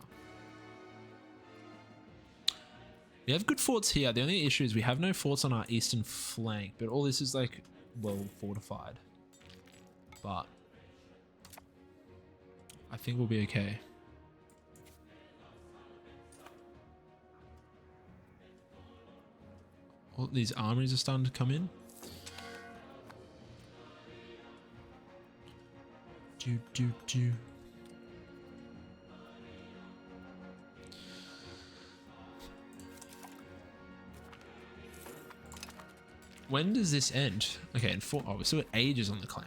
We have good forts here. The only issue is we have no forts on our eastern flank, but all this is like well fortified. But I think we'll be okay. All these armies are starting to come in. Do. When does this end? Okay, in 4. Oh, we still got ages on the claim.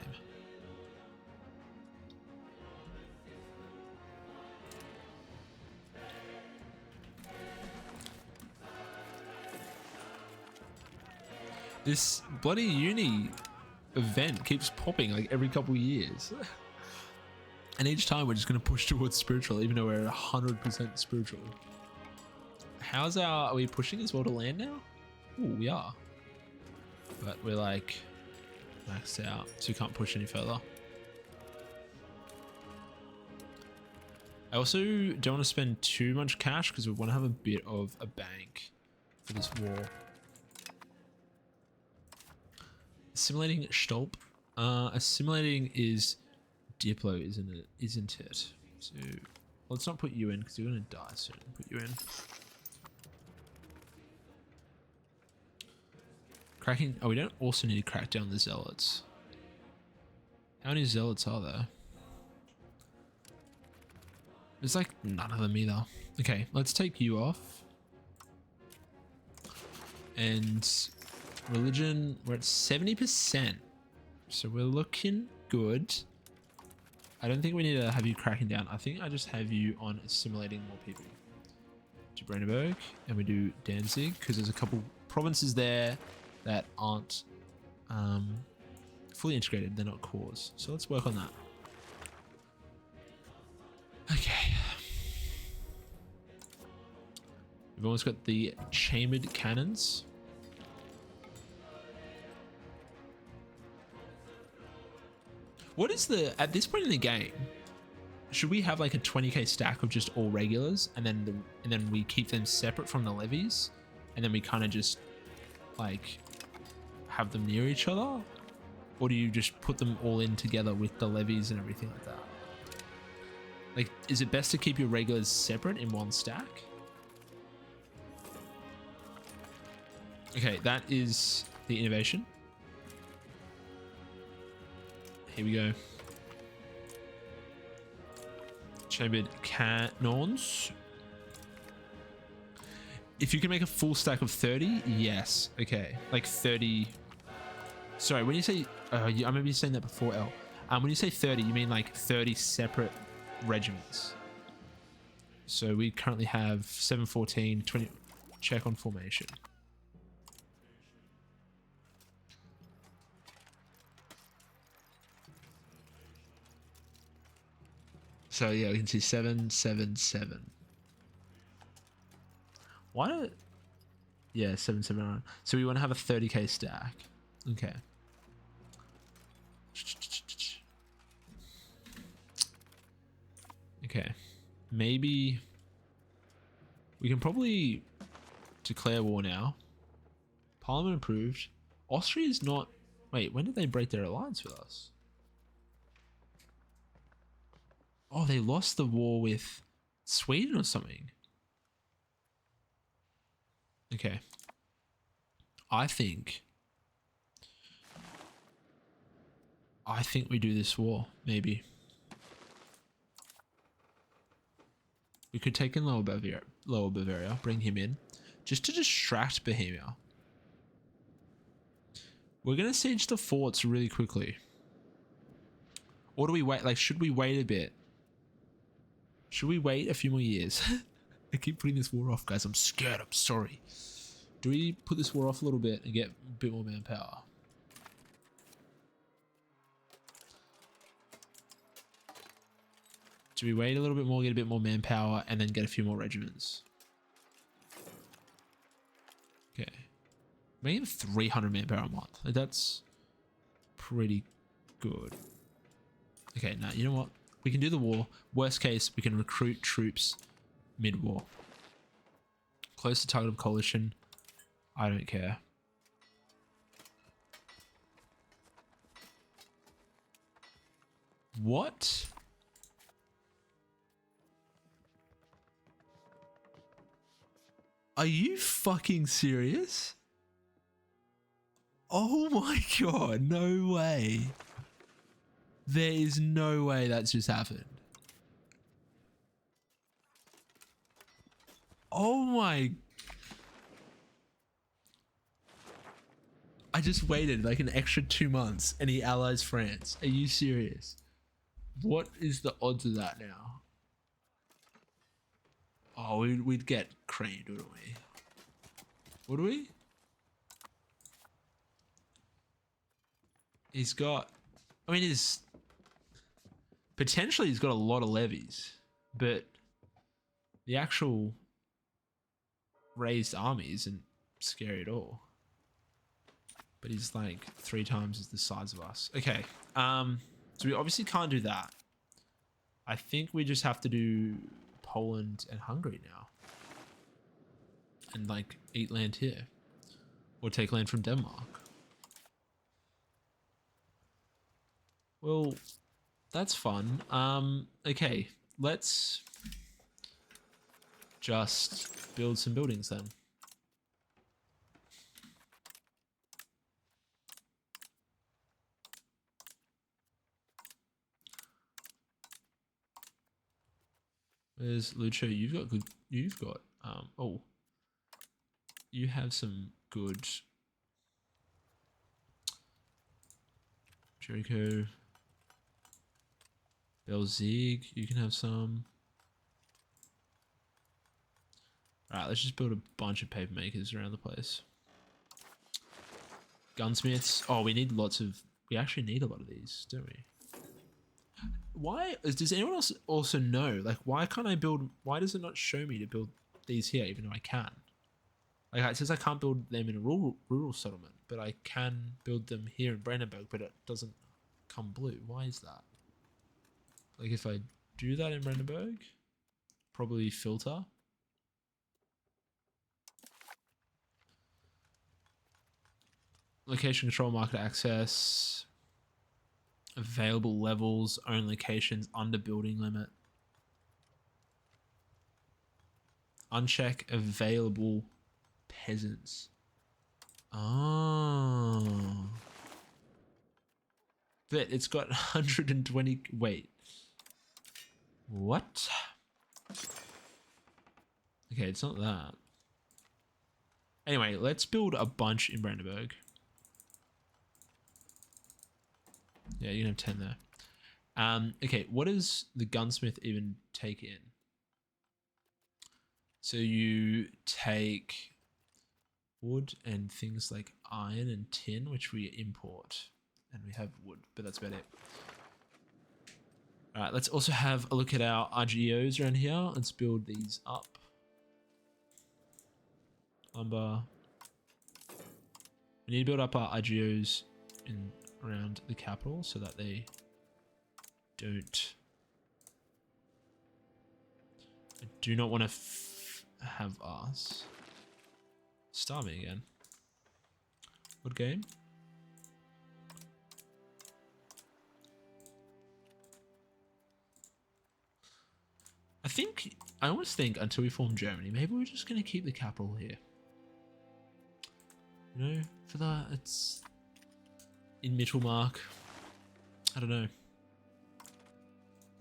This bloody uni event keeps popping like every couple of years. And each time we're just going to push towards spiritual, even though we're at 100% spiritual. Are we pushing as well to land now? Ooh, we are. But we're like maxed out, so we can't push any further. I also don't want to spend too much cash because we want to have a bit of a bank for this war. Assimilating Stolp. Assimilating is Diplo, isn't it? So let's not put you in because you're gonna die soon. Put you in. Cracking. Oh, we don't also need to crack down the zealots. How many zealots are there? There's like none of them either. Okay, let's take you off. And religion, we're at 70%. So we're looking good. I don't think we need to have you cracking down. I think I just have you on assimilating more people. To Brandenburg, and we do Danzig because there's a couple provinces there that aren't fully integrated. They're not cores. So let's work on that. Okay. We've almost got the chambered cannons. What is at this point in the game, should we have like a 20k stack of just all regulars and then we keep them separate from the levies and then we kind of just like have them near each other? Or do you just put them all in together with the levies and everything like that? Like, is it best to keep your regulars separate in one stack? Okay, that is the innovation. Here we go. Chambered cannons. If you can make a full stack of 30, yes. Okay, like 30. Sorry, when you say, I remember you saying that before, L. When you say 30, you mean like 30 separate regiments. So we currently have 714, 20. Check on formation. So yeah, we can see 777. Why don't? Yeah, 779. So we want to have a 30k stack. Okay. Okay. Maybe we can probably declare war now. Parliament approved. Austria is not. Wait, when did they break their alliance with us? Oh, they lost the war with Sweden or something. Okay. I think we do this war, maybe. We could take in Lower Bavaria, bring him in, just to distract Bohemia. We're going to siege the forts really quickly. Or do we wait? Like, should we wait a bit? Should we wait a few more years? I keep putting this war off, guys. I'm scared. I'm sorry. Do we put this war off a little bit and get a bit more manpower? Do we wait a little bit more, get a bit more manpower, and then get a few more regiments? Okay. Maybe 300 manpower a month. Like, that's pretty good. Okay, now, you know what? We can do the war. Worst case, we can recruit troops mid-war. Close to target of coalition. I don't care. What? Are you fucking serious? Oh my god, no way. There is no way that's just happened. Oh my. I just waited like an extra 2 months and he allies France. Are you serious? What is the odds of that now? Oh, we'd get creamed, wouldn't we? Would we? He's got... I mean, potentially he's got a lot of levies, but the actual raised army isn't scary at all. But he's like 3 times the size of us. Okay, so we obviously can't do that. I think we just have to do Poland and Hungary now. And like eat land here. Or take land from Denmark. Well, that's fun. Okay, let's just build some buildings then. Where's Lucho? You've got good. You've got oh, you have some good. Jericho. Belzig, you can have some. Alright, let's just build a bunch of paper makers around the place. Gunsmiths. Oh, we need lots of. We actually need a lot of these, don't we? Why does anyone else also know? Like, why can't I build? Why does it not show me to build these here, even though I can? Like, it says I can't build them in a rural settlement, but I can build them here in Brandenburg, but it doesn't come blue. Why is that? Like, if I do that in Brandenburg, probably filter. Location control, market access. Available levels, own locations, under building limit. Uncheck available peasants. Oh. But it's got 120. Wait. What? Okay, it's not that. Anyway, let's build a bunch in Brandenburg. Yeah, you can have 10 there. Okay, what does the gunsmith even take in? So you take wood and things like iron and tin, which we import. And we have wood, but that's about it. Alright, let's also have a look at our RGOs around here. Let's build these up. Lumber. We need to build up our RGOs in around the capital so that they don't. I do not want to have us starving again. What game? I almost think until we form Germany, maybe we're just going to keep the capital here. You know, for that, it's in Mittelmark. I don't know.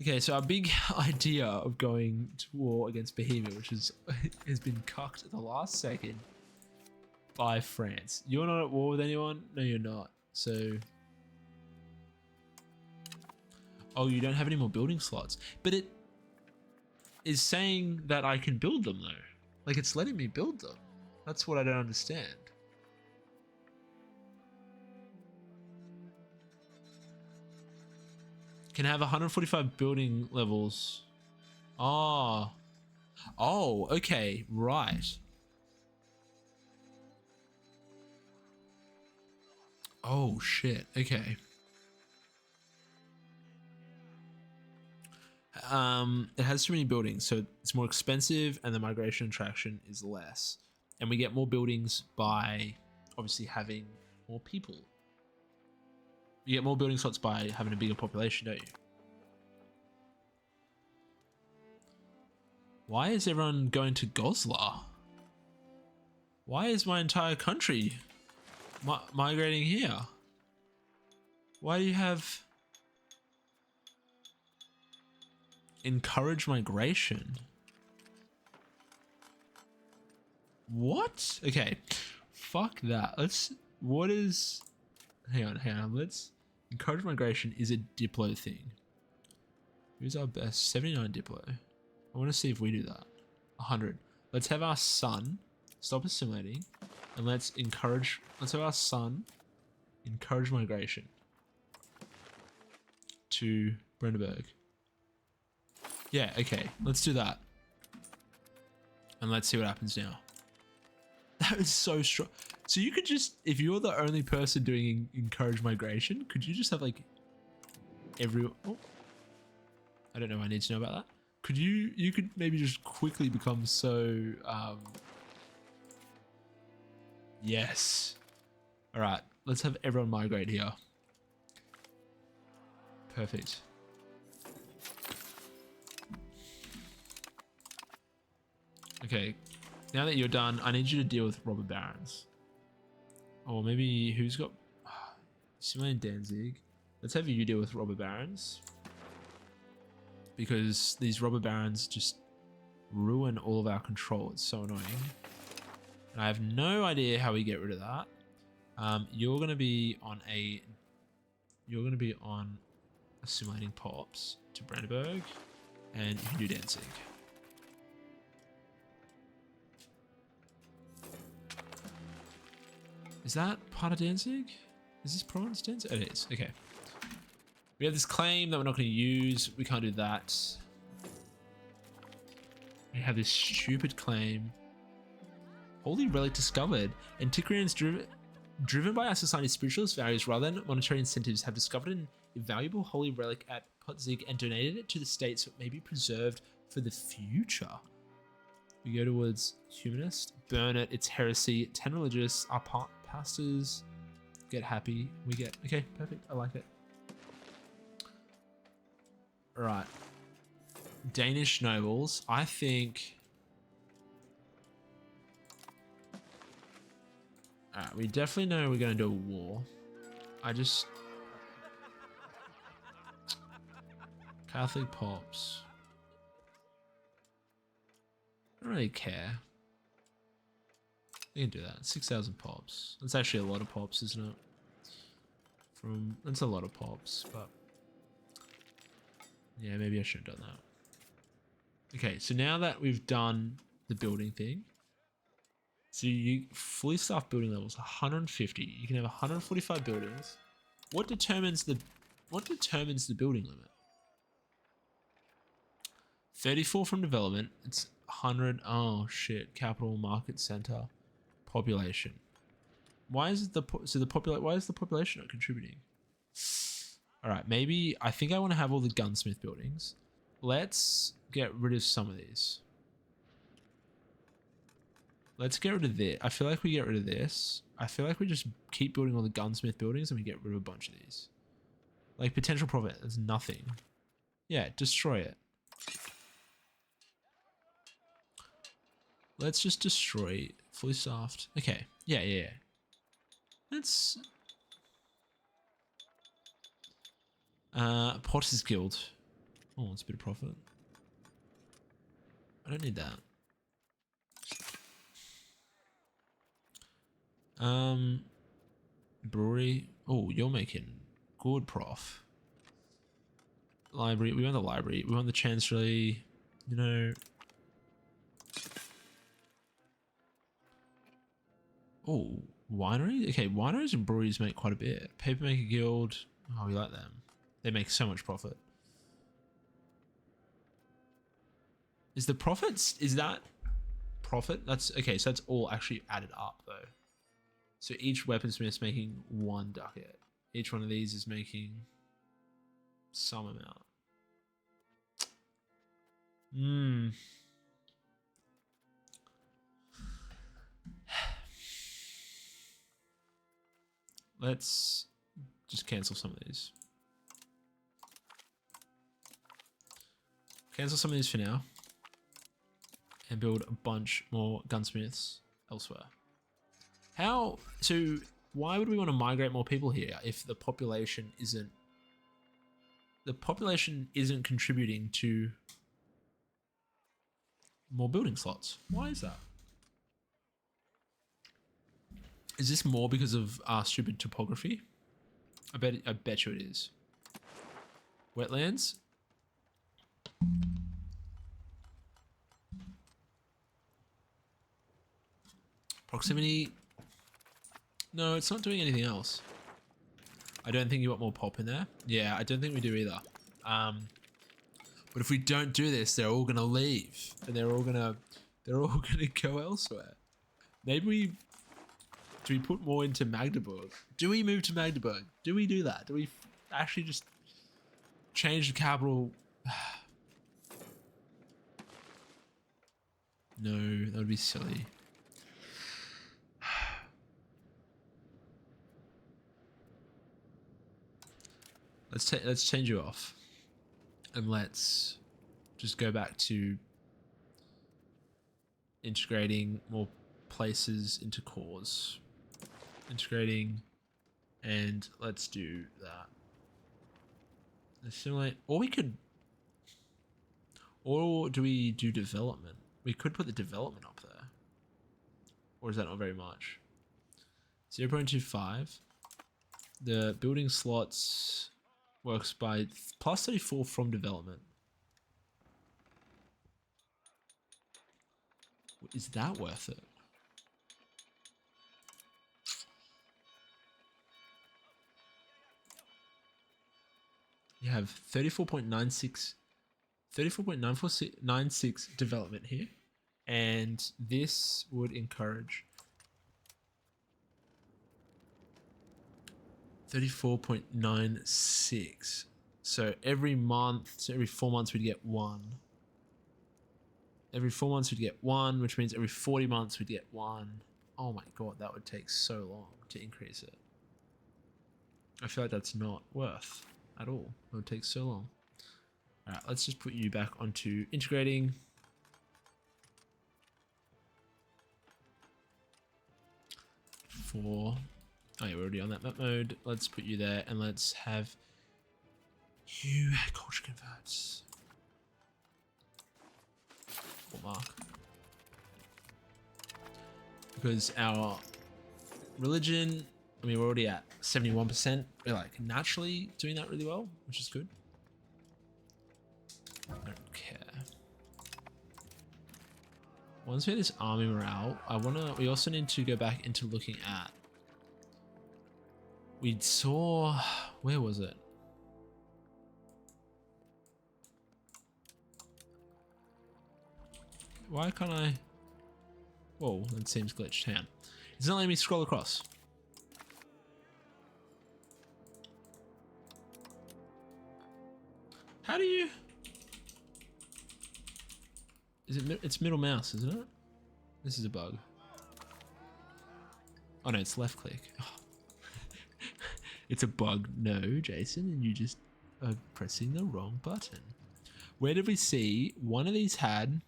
Okay, so our big idea of going to war against Bohemia, which has been cucked at the last second by France. You're not at war with anyone? No, you're not. So... Oh, you don't have any more building slots. But it is saying that I can build them, though. Like, it's letting me build them. That's what I don't understand. Can have 145 building levels. Oh. Oh, okay, right. Oh shit. Okay. It has too many buildings, so it's more expensive, and the migration attraction is less. And we get more buildings by obviously having more people. You get more building slots by having a bigger population, don't you? Why is everyone going to Goslar? Why is my entire country migrating here? Why do you have encourage migration? What? Okay, fuck that. What is, hang on, let's, encourage migration is a Diplo thing. Who's our best? 79 Diplo. I want to see if we do that. 100. Let's have our son stop assimilating, and let's have our son encourage migration to Brandenburg. Yeah, okay, let's do that. And let's see what happens now. That is so strong. So you could just, if you're the only person doing encourage migration, could you just have like everyone? Oh, I don't know what I need to know about that. Could you could maybe just quickly become so, yes. All right, let's have everyone migrate here. Perfect. Okay, now that you're done, I need you to deal with robber barons. Or maybe who's got Simone Danzig. Let's have you deal with robber barons, because these robber barons just ruin all of our control. It's so annoying. And I have no idea how we get rid of that. You're gonna be on assimilating pops to Brandenburg, and you can do Danzig. Is that part of Danzig? Is this province Danzig? Oh, it is. Okay. We have this claim that we're not going to use. We can't do that. We have this stupid claim. Holy relic discovered. Antiquarians driven by our society's spiritualist values rather than monetary incentives have discovered an invaluable holy relic at Potzig and donated it to the state so it may be preserved for the future. We go towards humanist. Burn it. It's heresy. 10 religious. Our pastors get happy. We get... Okay, perfect. I like it. Right. Danish nobles. I think... Alright, we definitely know we're going to do a war. I just... Catholic pops. I don't really care. We can do that. 6,000 pops. That's actually a lot of pops, isn't it? That's a lot of pops, but yeah, maybe I should have done that. Okay, so now that we've done the building thing, so you fully staffed building levels 150. You can have 145 buildings. What determines the building limit? 34 from development. It's 100. Oh shit! Capital market center, population. Why is it why is the population not contributing? All right, maybe I think I want to have all the gunsmith buildings. Let's get rid of some of these. Let's get rid of this. I feel like we get rid of this. I feel like we just keep building all the gunsmith buildings and we get rid of a bunch of these. Like potential profit, there's nothing. Yeah, destroy it. Let's just destroy fully staffed. Okay, yeah. Let's... Potter's Guild. Oh, it's a bit of profit. I don't need that. Brewery. Oh, you're making good prof. Library. We want the library. We want the chancellery. You know. Oh, winery? Okay, wineries and breweries make quite a bit. Papermaker Guild. Oh, we like them. They make so much profit. Is the profits, is that profit? That's okay, so that's all actually added up though. So each weaponsmith is making 1 ducat. Each one of these is making some amount. Let's just cancel some of these. Cancel some of these for now. And build a bunch more gunsmiths elsewhere. So why would we want to migrate more people here if the population isn't contributing to more building slots? Why is that? Is this more because of our stupid topography? I bet you it is. Wetlands. Proximity. No, it's not doing anything else. I don't think you want more pop in there. Yeah, I don't think we do either. But if we don't do this, they're all gonna leave, and they're all gonna go elsewhere. Maybe do we put more into Magdeburg? Do we move to Magdeburg? Do we do that? Do we actually just change the capital? No, that would be silly. Let's change you off, and let's just go back to integrating more places into cores. Integrating, and let's do that. Assimilate, or we could, or do we do development? We could put the development up there, or is that not very much? 0.25. The building slots works by plus 34 from development. Is that worth it? You have 34.96 development here, and this would encourage 34.96. So every month, so every 4 months we'd get 1. Every 4 months we'd get 1, which means every 40 months we'd get 1. Oh my god, that would take so long to increase it. I feel like that's not worth at all. It would take so long. Alright, let's just put you back onto integrating. Oh yeah, we're already on that map mode. Let's put you there, and let's have you culture converts. Mark. Because our religion, I mean, we're already at 71%. We're like naturally doing that really well, which is good. I don't care. Once we have this army morale, we also need to go back into looking at, we saw, where was it? Why can't I? Whoa, that seems glitched. Hang on. It's not letting me scroll across. How do you? Is it? It's middle mouse, isn't it? This is a bug. Oh no, it's left click. Oh. It's a bug. No, Jason, and you just are pressing the wrong button. Where did we see one of these had?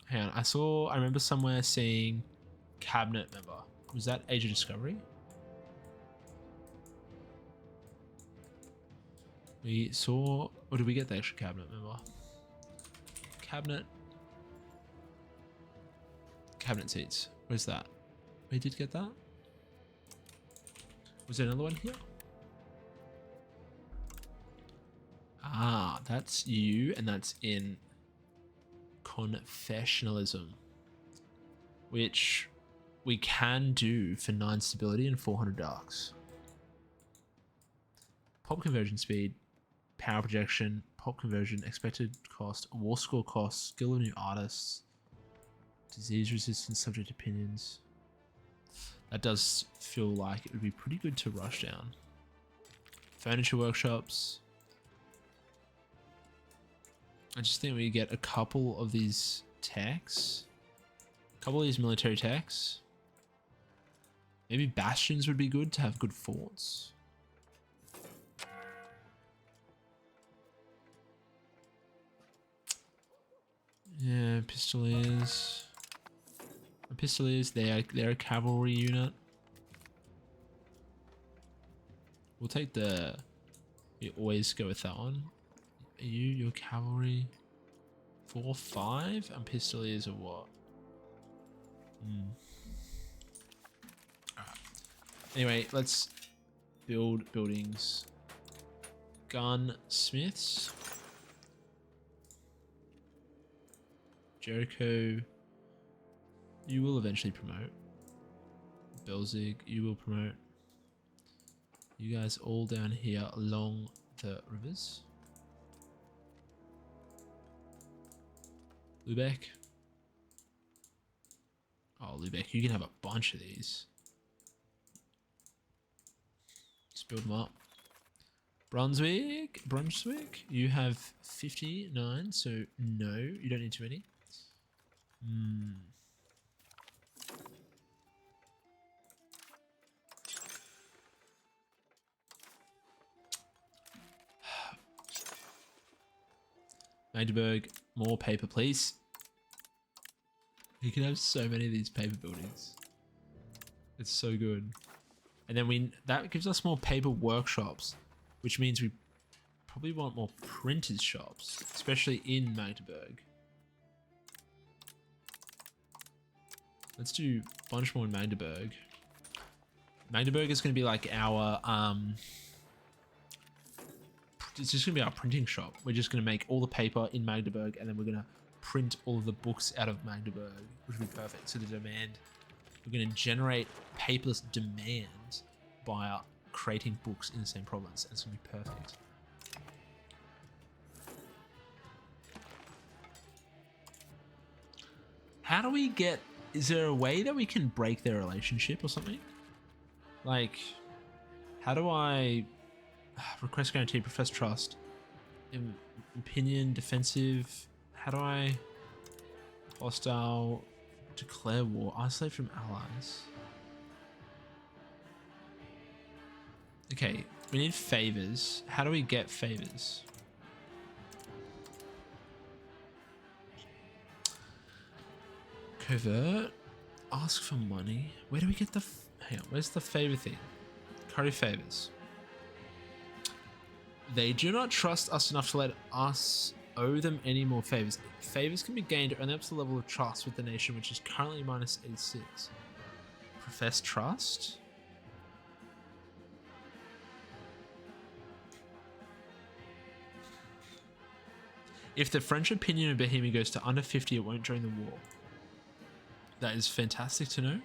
Hang on, I remember somewhere seeing cabinet member. Was that Age of Discovery? We saw, or did we get the extra cabinet member? Cabinet seats. Where's that? We did get that? Was there another one here? Ah, that's you, and that's in confessionalism, which we can do for 9 stability and 400 darks. Pop conversion speed, power projection, pop conversion, expected cost, war score cost, skill of new artists, disease resistance, subject opinions. That does feel like it would be pretty good to rush down. Furniture workshops. I just think we get a couple of these techs. A couple of these military techs. Maybe bastions would be good to have good forts. Yeah, pistoliers. Pistoliers, they're a cavalry unit. We'll take the... We always go with that one. Are you your cavalry? 4, 5? And pistoliers are what? Alright. Anyway, let's build buildings. Gunsmiths. Jericho. You will eventually promote. Belzig, you will promote. You guys all down here along the rivers. Lubeck. Oh, Lubeck, you can have a bunch of these. Just build them up. Brunswick, you have 59, so no, you don't need too many. Magdeburg, more paper, please. You can have so many of these paper buildings. It's so good. And then that gives us more paper workshops, which means we probably want more printers shops, especially in Magdeburg. Let's do a bunch more in Magdeburg. Magdeburg is going to be like our it's just going to be our printing shop. We're just going to make all the paper in Magdeburg, and then we're going to print all of the books out of Magdeburg, which would be perfect. So the demand, we're going to generate paperless demand by creating books in the same province, and it's going to be perfect. How do we get... Is there a way that we can break their relationship or something? Like, how do I... Request guarantee, profess trust, opinion, defensive. How do I hostile, declare war, isolate from allies? Okay, we need favors. How do we get favors? Covert, ask for money. Where do we get the? Hang on, where's the favor thing? Curry favors. They do not trust us enough to let us owe them any more favors. Favors can be gained only up to the level of trust with the nation, which is currently minus 86. Profess trust? If the French opinion of Bohemia goes to under 50, it won't join the war. That is fantastic to know.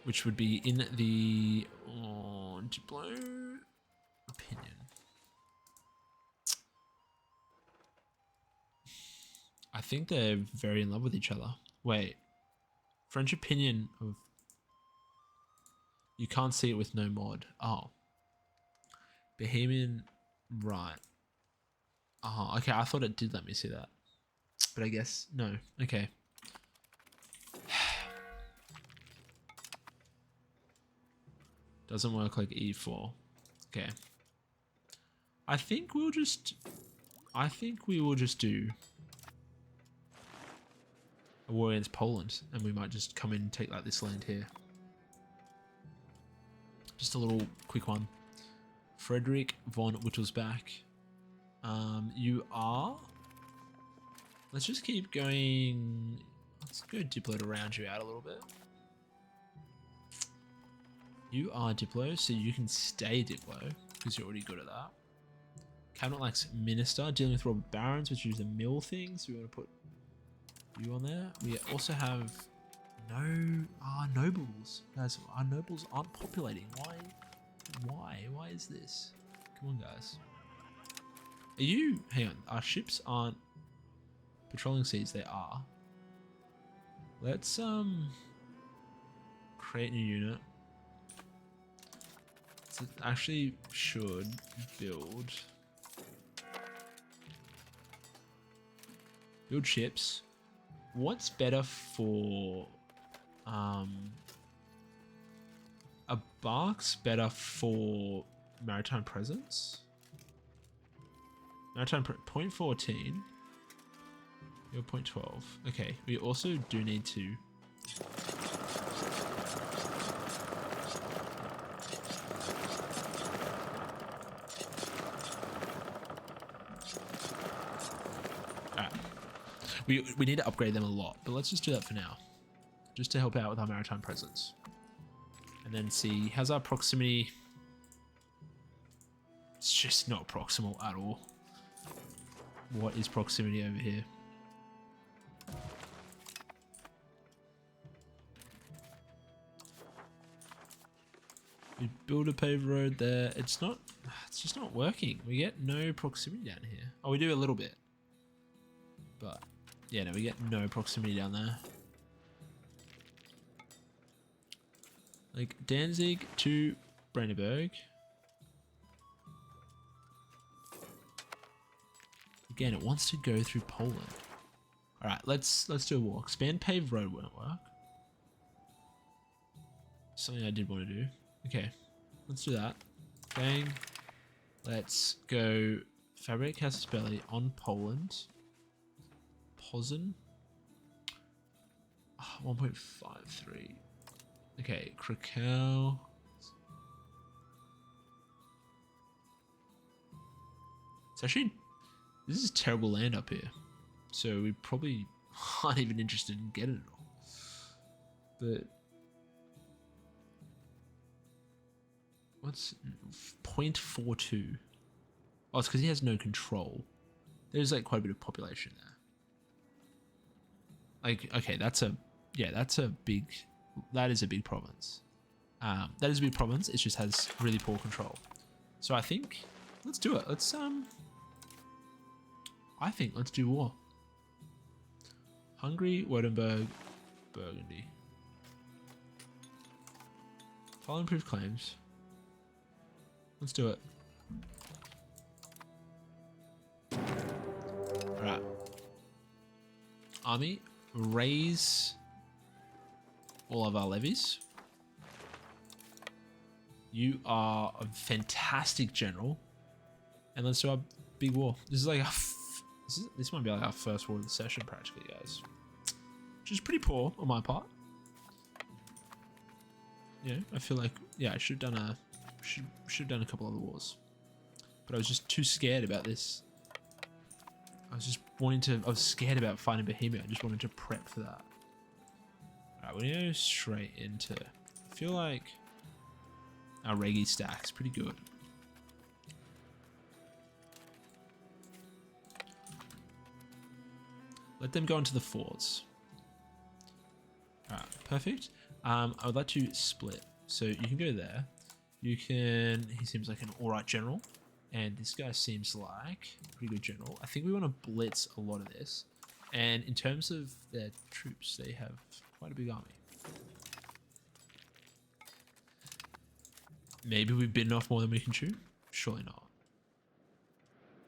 Which would be in the Diplo opinion. I think they're very in love with each other. Wait. French opinion of... You can't see it with no mod. Oh. Bohemian... Right. Oh, okay. I thought it did let me see that. But I guess... No. Okay. Doesn't work like E4. Okay. I think we will just do a war against Poland, and we might just come in and take like this land here. Just a little quick one. Frederick von Wittelsbach. You are... Let's just keep going. Let's go Diplo to round you out a little bit. You are Diplo, so you can stay Diplo, because you're already good at that. Cabinet likes Minister, dealing with Robert Barons, which is the mill thing, so we want to put you on there. We also have nobles. Guys, our nobles aren't populating. Why? Why is this? Come on, guys. Are you... Hang on. Our ships aren't patrolling seas. They are. Let's, create a new unit. So actually should build ships. What's better for a bark's better for maritime presence? Point 14. You're point 12. Okay, we also do need to We need to upgrade them a lot, but let's just do that for now. Just to help out with our maritime presence. And then see, how's our proximity? It's just not proximal at all. What is proximity over here? We build a paved road there. It's just not working. We get no proximity down here. Oh, we do a little bit. But yeah, no, we get no proximity down there. Like Danzig to Brandenburg. Again, it wants to go through Poland. All right, let's do a walk. Expand paved road won't work. Something I did want to do. Okay, let's do that. Bang. Let's go fabricate Casus Belli on Poland. Poznan. 1.53. Okay, Krakow. It's actually, this is terrible land up here. So we probably aren't even interested in getting it all. But what's 0.42? Oh, it's because he has no control. There's like quite a bit of population there. Like, okay, that is a big province. That is a big province. It just has really poor control. So I think let's do it. Let's let's do war. Hungary, Württemberg, Burgundy. File improved claims. Let's do it. Alright. Army, raise all of our levies. You are a fantastic general. And let's do our big war. This is like this might be like our first war of the session practically, guys. Which is pretty poor on my part. You know, I feel like, yeah, I should have done a couple other wars. But I was just too scared about this. I was scared about fighting Bohemia. I just wanted to prep for that. Alright, we're gonna go straight into, I feel like our Regi stack's pretty good. Let them go into the forts. Alright, perfect. I would like to split. So you can go there. He seems like an alright general. And this guy seems like a pretty good general. I think we want to blitz a lot of this. And in terms of their troops, they have quite a big army. Maybe we've bitten off more than we can chew? Surely not.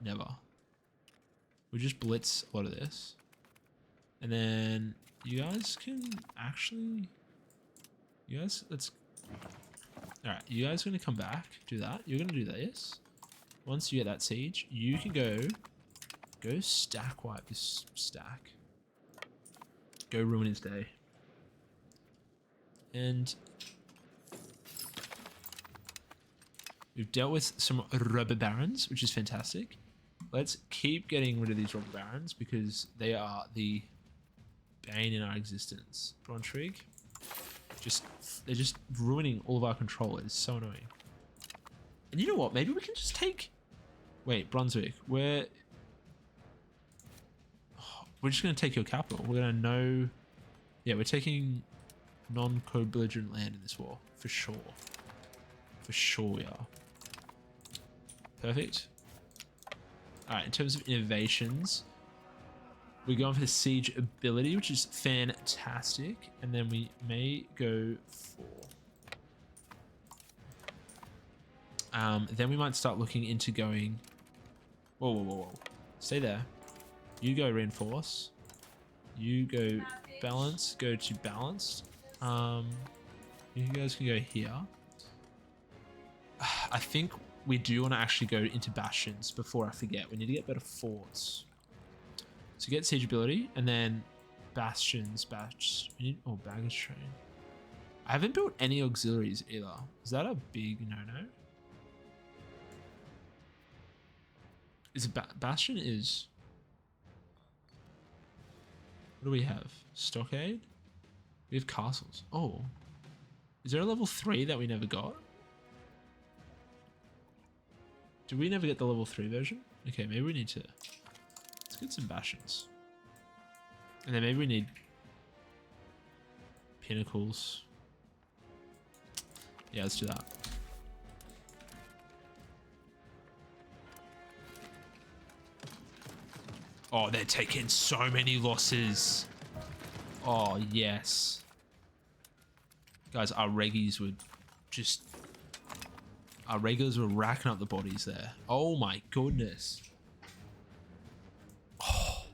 Never. We just blitz a lot of this. And then you guys can actually... Alright, you guys are going to come back, do that. You're going to do this. Once you get that siege, you can go stack wipe this stack. Go ruin his day. And we've dealt with some robber barons, which is fantastic. Let's keep getting rid of these robber barons because they are the bane in our existence. Braunschweig. They're just ruining all of our control. It is so annoying. And you know what? Maybe we can just take... Wait, Brunswick. We're just going to take your capital. We're going to know... Yeah, we're taking non-co-belligerent land in this war. For sure. For sure we are. Perfect. All right, in terms of innovations, we're going for the siege ability, which is fantastic. And then we may go for... then we might start looking into going... Whoa, whoa, whoa, whoa. Stay there. You go reinforce. You go balance. Go to balanced. You guys can go here. I think we do want to actually go into bastions before I forget. We need to get better forts. So get siege ability and then bastions. We need baggage train. I haven't built any auxiliaries either. Is that a big no-no? Is a bastion is... What do we have? Stockade? We have castles. Oh. Is there a level 3 that we never got? Did we never get the level 3 version? Okay, maybe we need to... Let's get some bastions. And then maybe we need... pinnacles. Yeah, let's do that. Oh, they're taking so many losses. Oh, yes. Guys, our reggies were just... Our regulars were racking up the bodies there. Oh my goodness. Oh.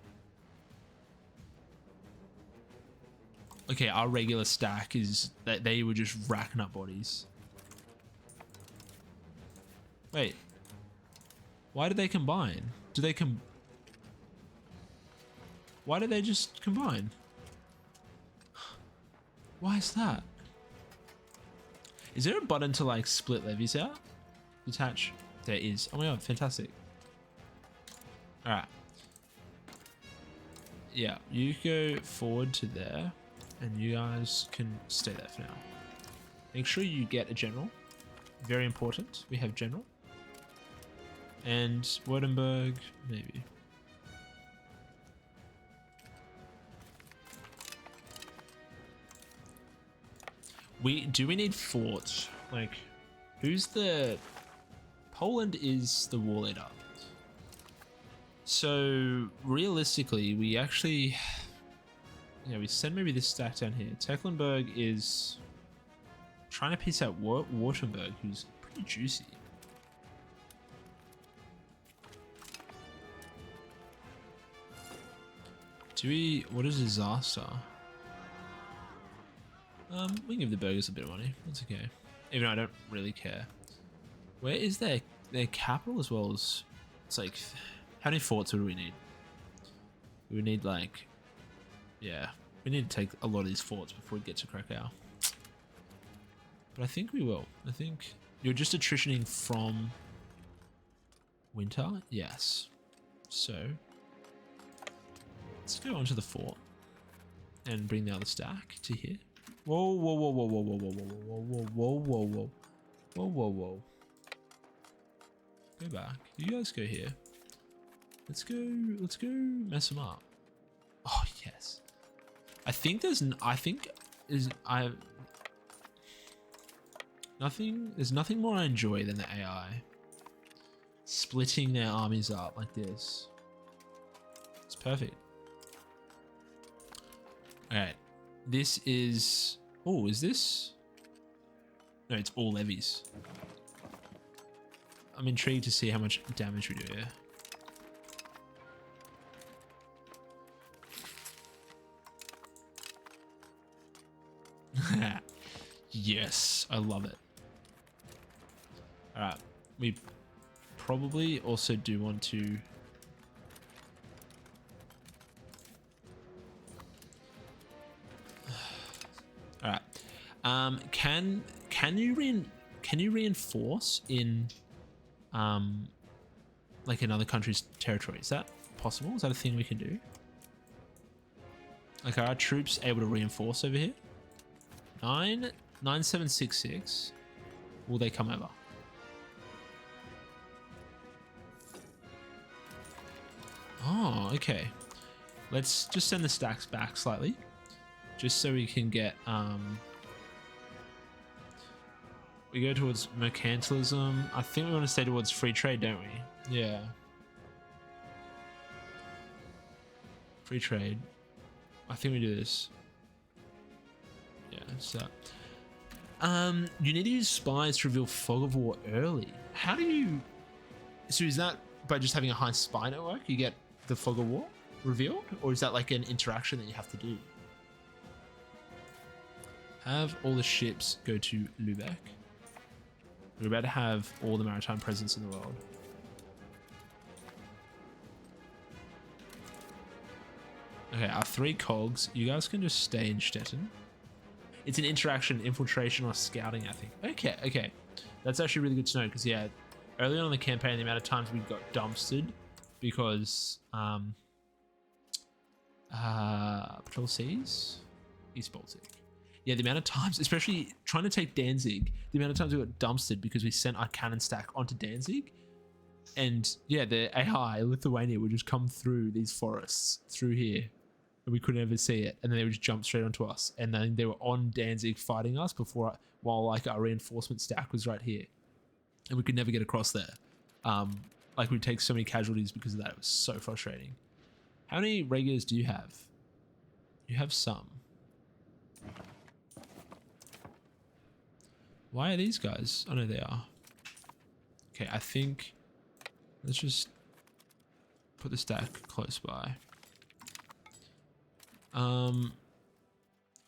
Okay, our regular stack is that they were just racking up bodies. Wait. Why did they combine? Do they Why did they just combine? Why is that? Is there a button to like split levies out? Detach. There is. Oh my god, fantastic. Alright. Yeah, you go forward to there and you guys can stay there for now. Make sure you get a general. Very important. We have general. And Württemberg, maybe. Do we need forts? Like, who's the... Poland is the war leader. So, realistically, we actually... Yeah, we send maybe this stack down here. Tecklenburg is trying to piece out Württemberg, who's pretty juicy. What is disaster? We can give the burgers a bit of money. That's okay. Even though I don't really care. Where is their capital as well as... It's like... How many forts would we need? We would need like... Yeah. We need to take a lot of these forts before we get to Krakow. But I think we will. I think... You're just attritioning from... Winter? Yes. So... Let's go onto the fort. And bring the other stack to here. Whoa, whoa, whoa, whoa, whoa, whoa, whoa, whoa, whoa, whoa, whoa, whoa, whoa, whoa, whoa. Go back. You guys go here. Let's go mess them up. Oh, yes. There's nothing more I enjoy than the AI. Splitting their armies up like this. It's perfect. Alright. This is... Oh, is this... No, it's all levies. I'm intrigued to see how much damage we do here. Yes, I love it. Alright, we probably also do want to... Alright. Can you reinforce in like another country's territory? Is that possible? Is that a thing we can do? Like, are our troops able to reinforce over here? 9766. Will they come over? Oh, okay. Let's just send the stacks back slightly. Just so we can get We go towards mercantilism. I think we want to stay towards free trade, don't we? Yeah. Free trade. I think we do this. Yeah, so. You need to use spies to reveal fog of war early. How do you... So is that by just having a high spy network, you get the fog of war revealed? Or is that like an interaction that you have to do? Have all the ships go to Lubeck. We're about to have all the maritime presence in the world. Okay, our 3 cogs. You guys can just stay in Stettin. It's an interaction, infiltration, or scouting, I think. Okay. That's actually really good to know because, yeah, early on in the campaign, the amount of times we got dumpstered because patrol seas, East Baltic. Yeah, the amount of times, especially trying to take Danzig, the amount of times we got dumpstered because we sent our cannon stack onto Danzig. And yeah, the AI, Lithuania, would just come through these forests, through here, and we couldn't ever see it. And then they would just jump straight onto us. And then they were on Danzig fighting us while like our reinforcement stack was right here. And we could never get across there. Like we'd take so many casualties because of that. It was so frustrating. How many regulars do you have? You have some. Why are these guys? Oh no, they are. Okay, I think let's just put the stack close by.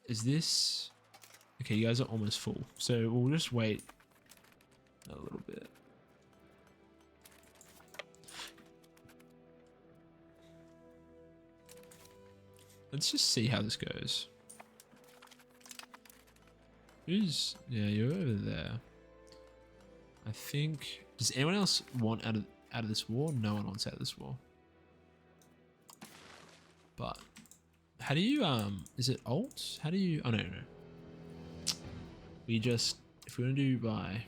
Is this okay? You guys are almost full, so we'll just wait a little bit. Let's just see how this goes. Who's... Yeah, you're over there. I think... Does anyone else want out of this war? No one wants out of this war. But... How do you... Is it alt? How do you... Oh, no. We just... If we want to do by...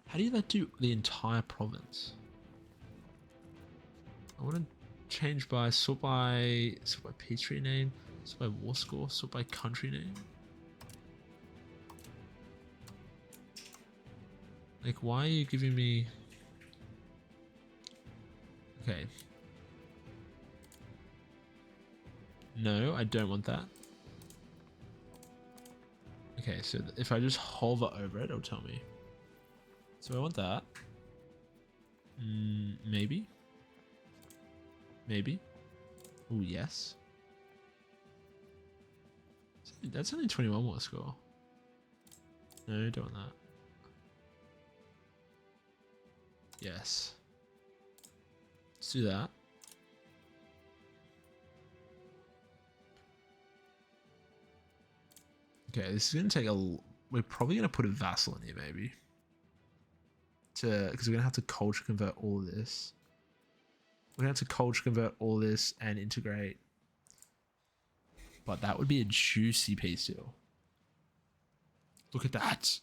How do you like do the entire province? I want to change by sort by peace treaty name, sort by war score, sort by country name. Like, why are you giving me? Okay. No, I don't want that. Okay, so if I just hover over it, it'll tell me. So I want that. Maybe. Maybe. Oh, yes. That's only 21 more score. No, don't want that. Yes. Let's do that. Okay, this is going to take a... We're probably going to put a vassal in here, maybe. Because we're going to have to culture convert all of this. We're going to have to culture convert all this and integrate. But that would be a juicy peace deal. Look at that.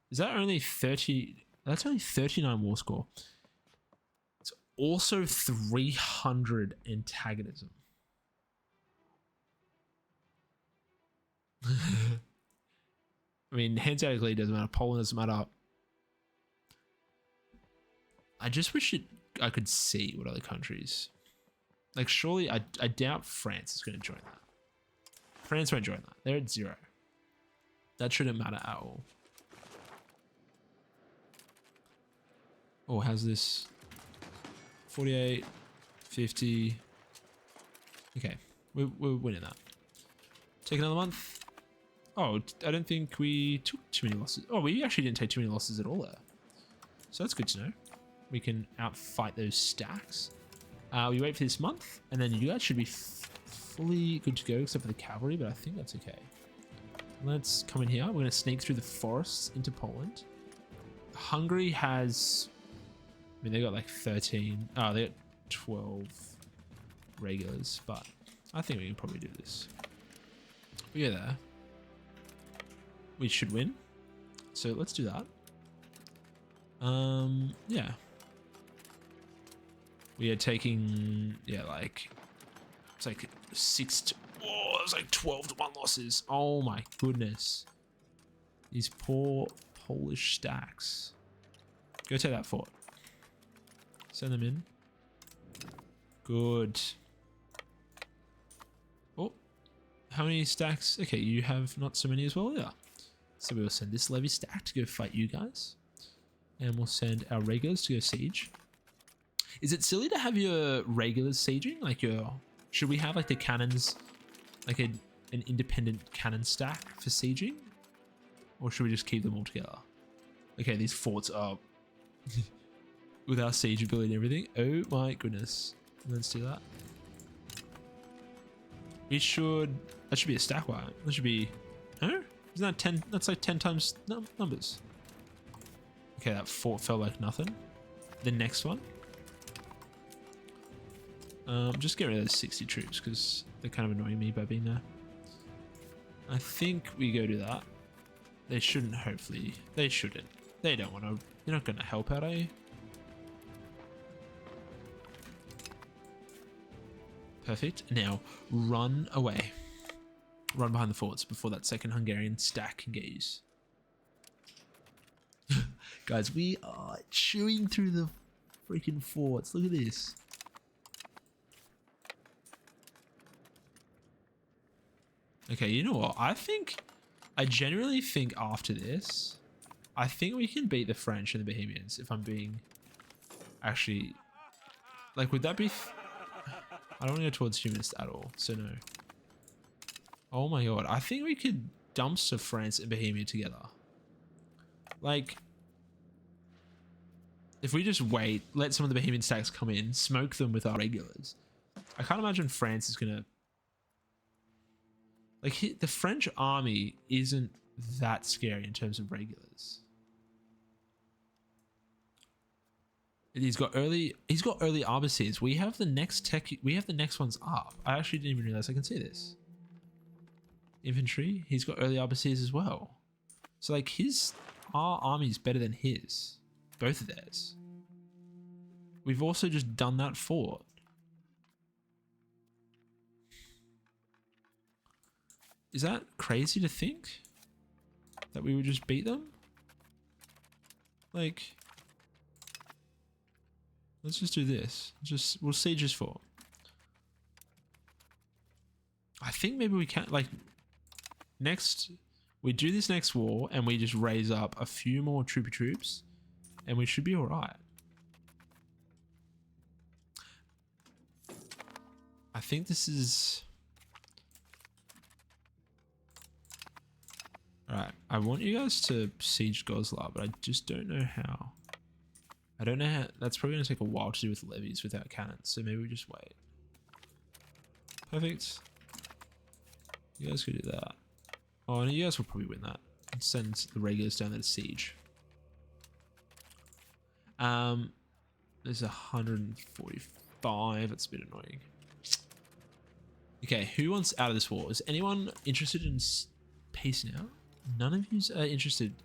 Is that only 30? That's only 39 war score. It's also 300 antagonism. I mean, hands-out doesn't matter. Poland doesn't matter. I just wish I could see what other countries... Like, surely, I doubt France is going to join that. France won't join that. They're at 0. That shouldn't matter at all. Oh, how's this? 48, 50. Okay, we're winning that. Take another month. Oh, I don't think we took too many losses. Oh, we actually didn't take too many losses at all there. So that's good to know. We can outfight those stacks. We wait for this month, and then you guys should be fully good to go, except for the cavalry, but I think that's okay. Let's come in here. We're going to sneak through the forests into Poland. Hungary has... I mean, they got like 13... Oh, they got 12 regulars, but I think we can probably do this. We go there. We should win. So let's do that. Yeah. We are taking, yeah, like, it's like Oh, it was like 12-1 losses. Oh my goodness. These poor Polish stacks. Go take that fort. Send them in. Good. Oh, how many stacks? Okay, you have not so many as well, yeah. So we'll send this levy stack to go fight you guys. And we'll send our regulars to go siege. Is it silly to have your regulars sieging? Like should we have like the cannons, like an independent cannon stack for sieging? Or should we just keep them all together? Okay, these forts are with our siege ability and everything. Oh my goodness. Let's do that. That should be a stack wide. That should be, huh? Isn't that 10? That's like 10 times numbers. Okay, that fort felt like nothing. The next one. Just get rid of those 60 troops because they're kind of annoying me by being there. I think we go do that. They shouldn't, hopefully. They shouldn't. They don't want to. You're not going to help out, are you? Perfect. Now, run away. Run behind the forts before that second Hungarian stack can get used. Guys, we are chewing through the freaking forts. Look at this. Okay, you know what? I genuinely think after this, I think we can beat the French and the Bohemians if I'm being actually, like, would that be, I don't want to go towards humanist at all, so no. Oh my god, I think we could dumpster France and Bohemia together. Like, if we just wait, let some of the Bohemian stacks come in, smoke them with our regulars. I can't imagine France is gonna, like, the French army isn't that scary in terms of regulars. He's got early arbaceers. We have the next ones up. I actually didn't even realize I can see this. Infantry, he's got early arbaceers as well. So like our army is better than his. Both of theirs. We've also just done that fort. Is that crazy to think? That we would just beat them? Like, let's just do this. We'll siege this fort. I think maybe we can, like, we do this next war and we just raise up a few more troops and we should be all right. I think this is... Alright, I want you guys to siege Goslar, but I just don't know how. I don't know how... That's probably going to take a while to do with levies without cannons, so maybe we just wait. Perfect. You guys could do that. Oh, and you guys will probably win that. And send the regulars down there to siege. There's 145. That's a bit annoying. Okay, who wants out of this war? Is anyone interested in peace now? None of you are interested.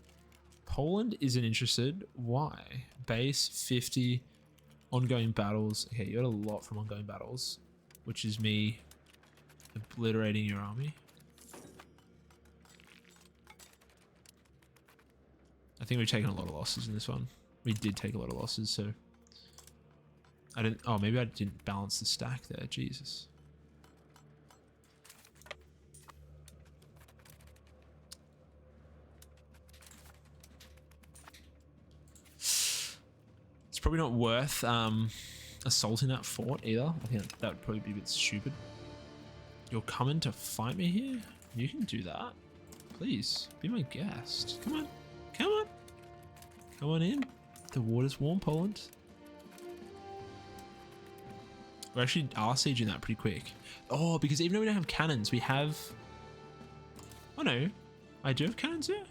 Poland isn't interested. Why? Base 50. Ongoing battles. Okay, you got a lot from ongoing battles, which is me obliterating your army. I think we've taken a lot of losses in this one. We did take a lot of losses, so I didn't. Oh, maybe I didn't balance the stack there. Jesus. It's probably not worth assaulting that fort either. I think that would probably be a bit stupid. You're coming to fight me here? You can do that. Please, be my guest. Come on. Come on. Come on in. The water's warm, Poland. We actually are sieging that pretty quick. Oh, because even though we don't have cannons, we have... Oh no. I do have cannons here?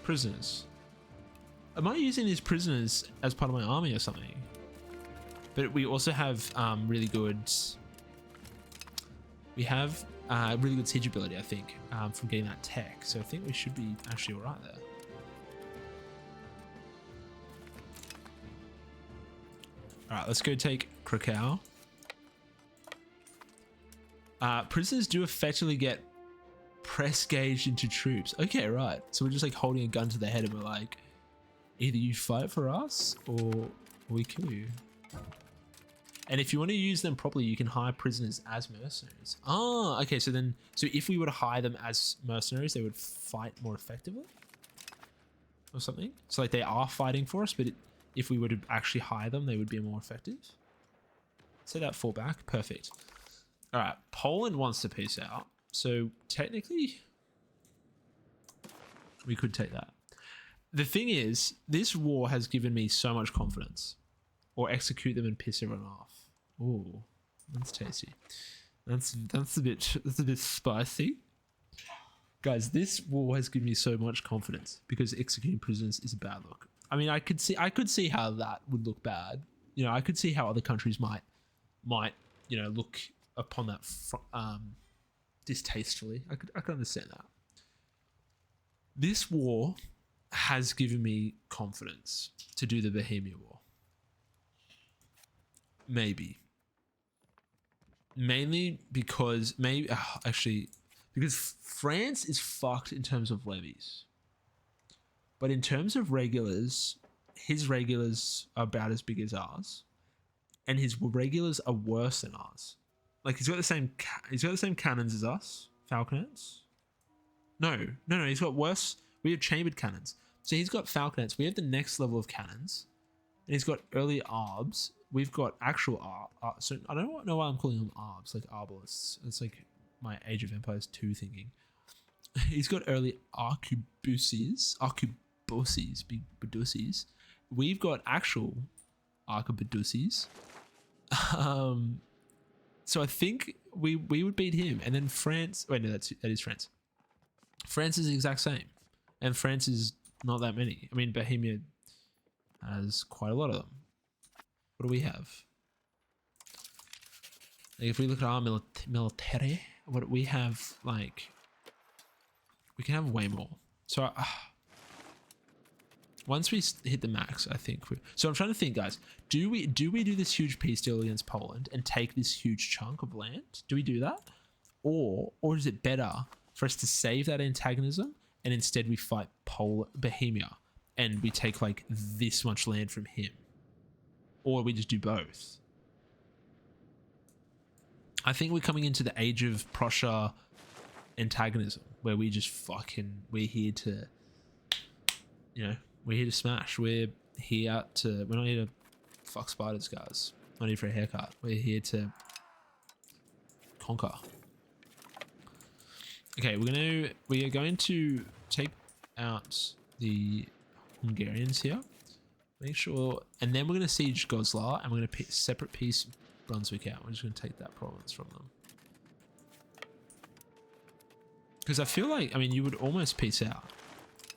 Prisoners. Am I using these prisoners as part of my army or something? But we also have really good... We have really good siege ability, I think, from getting that tech. So I think we should be actually all right there. All right, let's go take Krakow. Prisoners do effectively get press gauged into troops. Okay, right. So we're just like holding a gun to the head and we're like, either you fight for us or we kill you. And if you want to use them properly, you can hire prisoners as mercenaries. Oh, okay. So if we were to hire them as mercenaries, they would fight more effectively or something. So like they are fighting for us, but if we were to actually hire them, they would be more effective. Set that fall back. Perfect. All right. Poland wants to peace out. So technically, we could take that. The thing is, this war has given me so much confidence. Or execute them and piss everyone off. Ooh, that's tasty. That's a bit spicy. Guys, this war has given me so much confidence because executing prisoners is a bad look. I mean, I could see how that would look bad. You know, I could see how other countries might look upon that distastefully. I could understand that. This war has given me confidence to do the Bohemia War. Maybe. Mainly because because France is fucked in terms of levies. But in terms of regulars, his regulars are about as big as ours. And his regulars are worse than ours. Like he's got the same cannons as us, falconets. No, he's got worse. We have chambered cannons. So he's got falconets. We have the next level of cannons. And he's got early arbs. We've got actual so I don't know why I'm calling them arbs, like arbalists. It's like my Age of Empires 2 thinking. He's got early arquebusiers, big badusies. We've got actual arquebusiers. So I think we would beat him, and then France. Wait, no, that is France. France is the exact same, and France is not that many. I mean, Bohemia has quite a lot of them. What do we have? Like if we look at our military, what we have, like, we can have way more. So once we hit the max, I think so I'm trying to think, guys, do we do this huge peace deal against Poland and take this huge chunk of land? Do we do that? Or is it better for us to save that antagonism and instead we fight Bohemia and we take like this much land from him? Or we just do both? I think we're coming into the age of Prussia antagonism, where we just we're here to, we're here to smash. We're not here to fuck spiders, guys. Not here for a haircut. We're here to conquer. Okay, we are going to take out the Hungarians here. Make sure, and then we're going to siege Goslar, and we're going to separate piece Brunswick out. We're just going to take that province from them. Because I feel like, I mean, you would almost peace out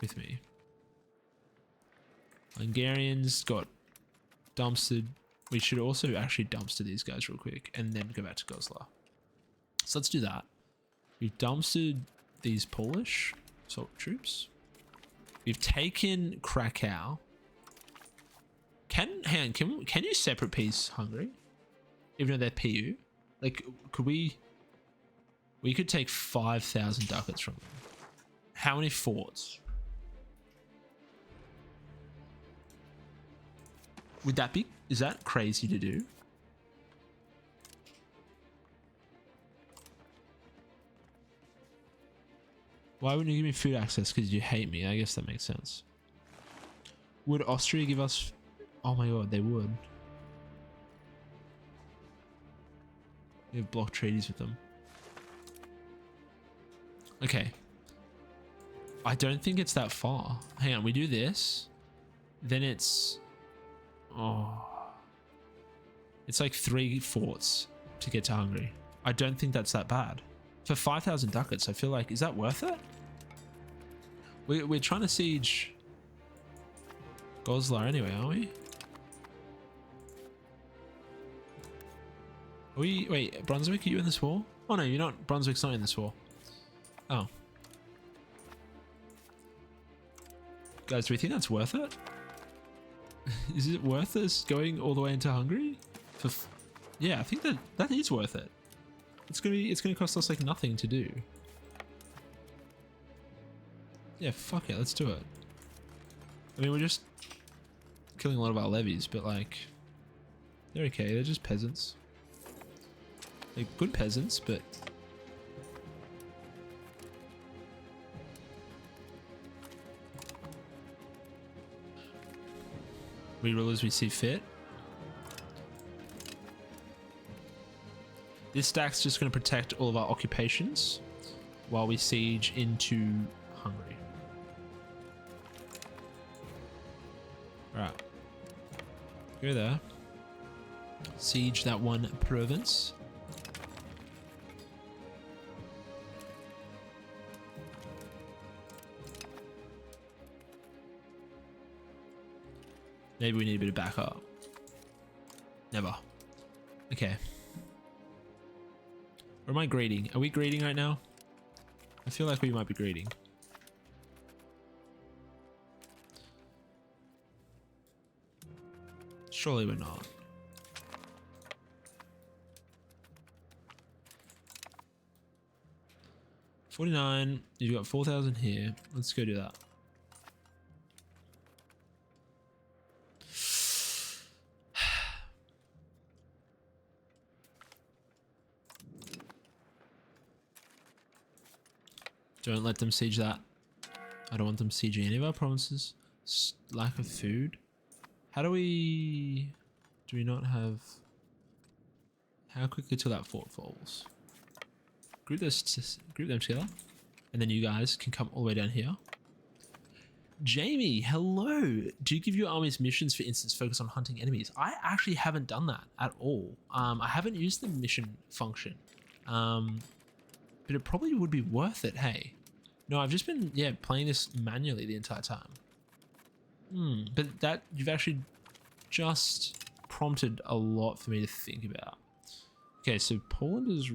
with me. Hungarians got dumpstered. We should also actually dumpster these guys real quick, and then go back to Goslar. So let's do that. We've dumpstered these Polish assault troops. We've taken Krakow. Can you separate piece Hungary? Even though they're PU? Like, could we could take 5,000 ducats from them. How many forts? Is that crazy to do? Why wouldn't you give me food access? Because you hate me. I guess that makes sense. Would Austria give us... Oh my god, they would. We have block treaties with them. Okay. I don't think it's that far. Hang on, we do this. Then it's... Oh. It's like 3 forts to get to Hungary. I don't think that's that bad. For 5,000 ducats, I feel like... Is that worth it? We're trying to siege Goslar anyway, aren't we? Wait, Brunswick, are you in this war? Oh no, you're not. Brunswick's not in this war. Oh. Guys, do we think that's worth it? Is it worth us going all the way into Hungary? Yeah, I think that is worth it. It's gonna cost us like nothing to do. Yeah, fuck it, let's do it. I mean, we're just killing a lot of our levies, but like, they're okay. They're just peasants. They're good peasants, but we rule as we see fit. This stack's just going to protect all of our occupations while we siege into Hungary. Right. Go there. Siege that one province. Maybe we need a bit of backup. Never. Okay. Or am I greeting? Are we greeting right now? I feel like we might be greeting. Surely we're not. $49. You've got 4,000 here. Let's go do that. Don't let them siege that. I don't want them sieging any of our provinces. Lack of food. How do we not have... How quickly till that fort falls? Group them together. And then you guys can come all the way down here. Jamie, hello. Do you give your armies missions, for instance, focus on hunting enemies? I actually haven't done that at all. I haven't used the mission function. But it probably would be worth it, hey? No, I've just been, yeah, playing this manually the entire time. But that, you've actually just prompted a lot for me to think about. Okay, so Poland is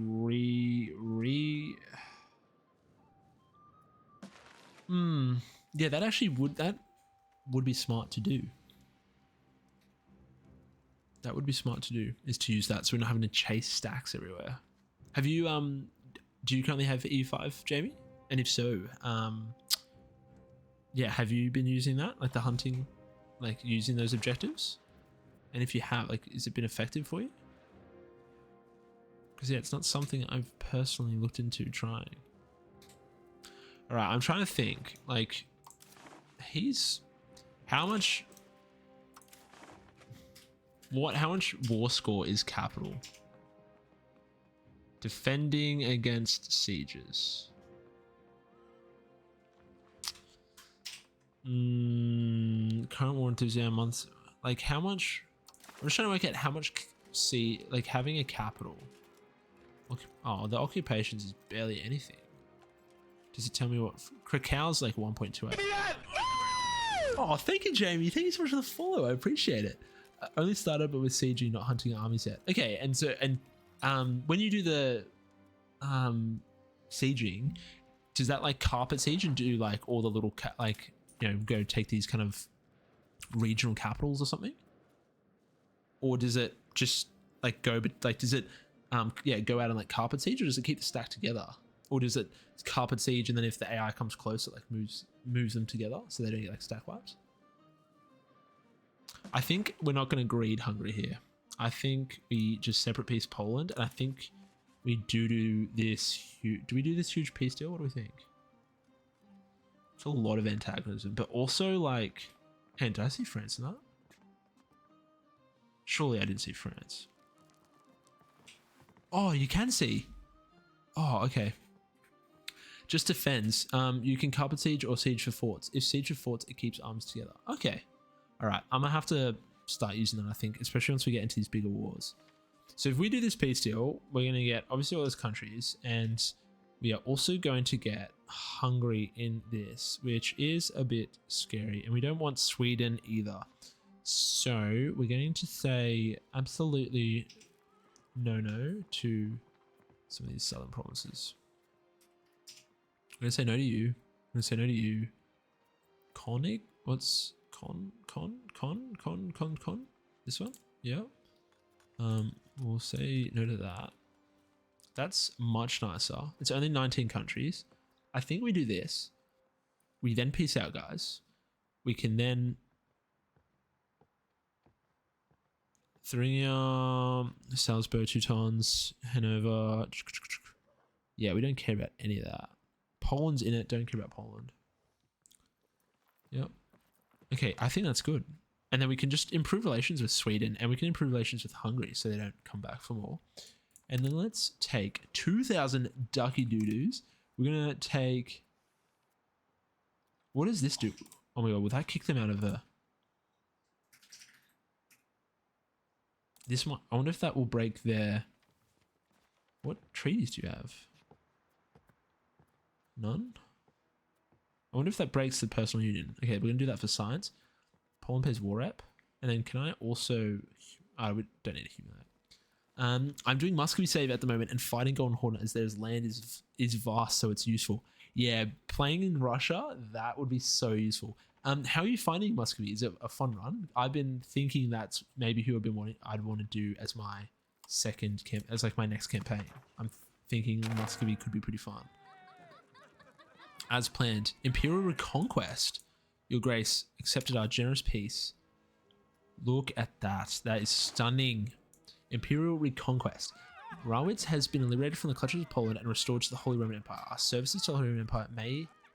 yeah, that actually would be smart to do. That would be smart to do, is to use that so we're not having to chase stacks everywhere. Have you, do you currently have EU5, Jamie? And if so, yeah, have you been using that? Like the hunting, like using those objectives? And if you have, like, has it been effective for you? Because yeah, it's not something I've personally looked into trying. All right, I'm trying to think, like, how much war score is capital? Defending against sieges. Current war enthusiasm months. Like how much? I'm just trying to work out how much like having a capital. Oh, the occupations is barely anything. Does it tell me what? Krakow's like 1.28. Oh, thank you, Jamie. Thank you so much for the follow. I appreciate it. Only started, but with sieging, not hunting armies yet. Okay, and so when you do the sieging, does that like carpet siege and do like all the little like, you know, go take these kind of regional capitals or something? Or does it just like go, but like does it yeah, go out and like carpet siege, or does it keep the stack together? Or does it carpet siege and then if the AI comes close, it like moves them together so they don't get like stack wipes? I think we're not going to greed Hungary here. I think we just separate piece Poland, and I think we do this huge... Do we do this huge peace deal? What do we think? It's a lot of antagonism, but also like... Hey, did I see France in that? Surely I didn't see France. Oh, you can see. Oh, okay. Just defends. You can carpet siege or siege for forts. If siege for forts, it keeps arms together. Okay. All right. I'm gonna have to start using that, I think, especially once we get into these bigger wars. So if we do this peace deal, we're gonna get obviously all those countries, and we are also going to get Hungary in this, which is a bit scary, and we don't want Sweden either. So we're going to say absolutely no to some of these southern provinces. I'm gonna say no to you. I'm gonna say no to you. Konig? What's con? This one? Yeah. We'll say no to that. That's much nicer. It's only 19 countries. I think we do this. We then peace out, guys. We can then Thuringia, Salzburg, Teutons, Hanover. Yeah, we don't care about any of that. Poland's in it. Don't care about Poland. Yep. Okay, I think that's good. And then we can just improve relations with Sweden, and we can improve relations with Hungary so they don't come back for more. And then let's take 2,000 ducky doo-doos. We're going to take... What does this do? Oh my god, will that kick them out of the... This one, I wonder if that will break their... What treaties do you have? None? I wonder if that breaks the personal union. Okay, we're going to do that for science. Poland pays war rep. And then can I also... we don't need to humanize. I'm doing Muscovy save at the moment and fighting Golden Hornet as their land is vast, so it's useful. Yeah, playing in Russia, that would be so useful. How are you finding Muscovy? Is it a fun run? I've been thinking that's maybe who I'd want to do as my my next campaign. I'm thinking Muscovy could be pretty fun. As planned, Imperial Reconquest. Your Grace accepted our generous peace. Look at that. That is stunning. Imperial Reconquest. Rawitz has been liberated from the clutches of Poland and restored to the Holy Roman Empire. Our services to the Holy Roman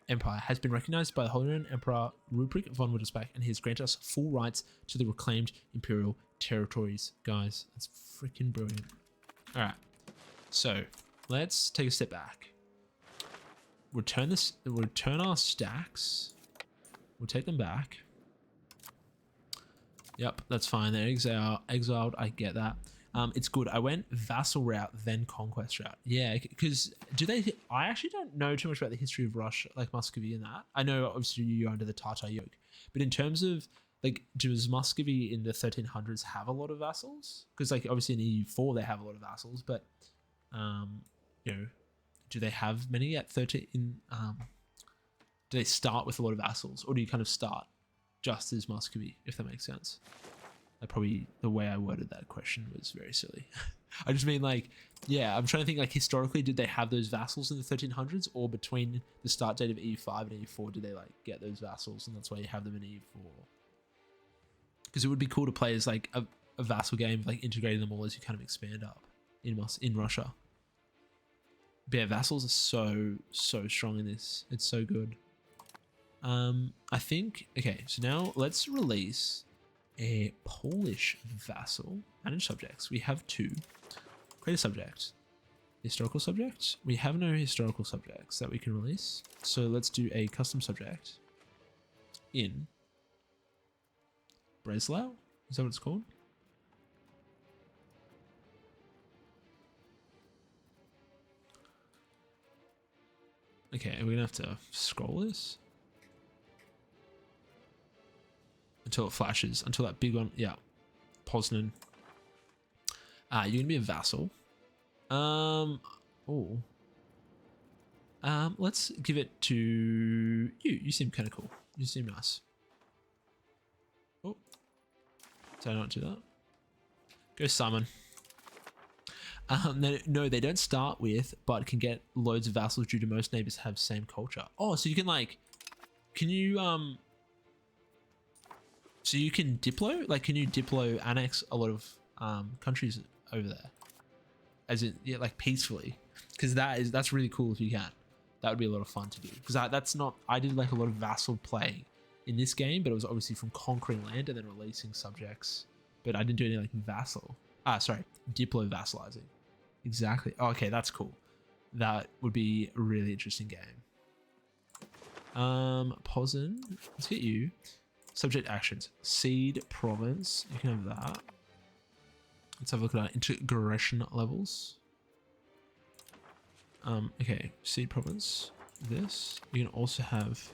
Empire has been recognized by the Holy Roman Emperor Rupert von Wittelsbach, and he has granted us full rights to the reclaimed imperial territories. Guys, that's freaking brilliant. All right, so let's take a step back. Return our stacks. We'll take them back. Yep, that's fine. They're exiled. I get that. It's good. I went vassal route, then conquest route. Yeah, because I actually don't know too much about the history of Russia, like Muscovy and that. I know obviously you're under the Tatar yoke, but in terms of like, does Muscovy in the 1300s have a lot of vassals? Because like obviously in EU4 they have a lot of vassals, but do they have many at 13? Do they start with a lot of vassals, or do you kind of start just as Muscovy, if that makes sense? Probably the way I worded that question was very silly. I just mean like, yeah, I'm trying to think like historically, did they have those vassals in the 1300s, or between the start date of EU5 and EU4, did they like get those vassals and that's why you have them in EU4? Because it would be cool to play as like a vassal game, like integrating them all as you kind of expand up in Russia. But yeah, vassals are so strong in this. It's so good. I think, okay, so now let's release a Polish vassal. Manage subjects. We have 2. Create a subject. Historical subject. We have no historical subjects that we can release. So let's do a custom subject in Breslau. Is that what it's called? Okay, we're gonna have to scroll this until it flashes, until that big one. Yeah, Poznan. You're gonna be a vassal. Let's give it to you. You seem kind of cool. You seem nice. Oh, did I not do that? Go Simon. No, they don't start with, but can get loads of vassals due to most neighbors have same culture. Oh, so you can like, can you so you can diplo? Like, can you diplo annex a lot of countries over there? As in, yeah, like peacefully, because that's really cool if you can. That would be a lot of fun to do. Because I did like a lot of vassal play in this game, but it was obviously from conquering land and then releasing subjects. But I didn't do any like diplo vassalizing. Exactly. Oh, okay, that's cool. That would be a really interesting game. Poznan, let's get you. Subject actions. Seed province. You can have that. Let's have a look at our integration levels. Okay, seed province. This. You can also have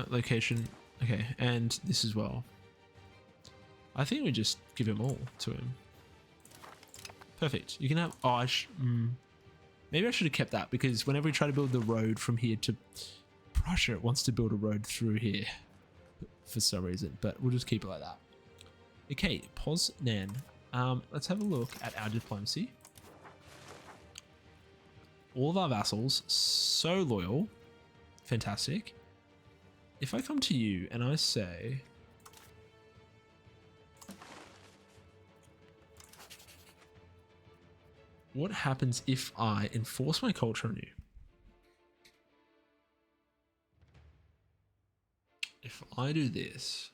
location. Okay, and this as well. I think we just give him all to him. Perfect. You can have. Oh, maybe I should have kept that, because whenever we try to build the road from here to Prussia, it wants to build a road through here. for some reason, but we'll just keep it like that. Okay, Poznan. Let's have a look at our diplomacy. All of our vassals, so loyal. Fantastic. If I come to you and I say, what happens if I enforce my culture on you? If I do this,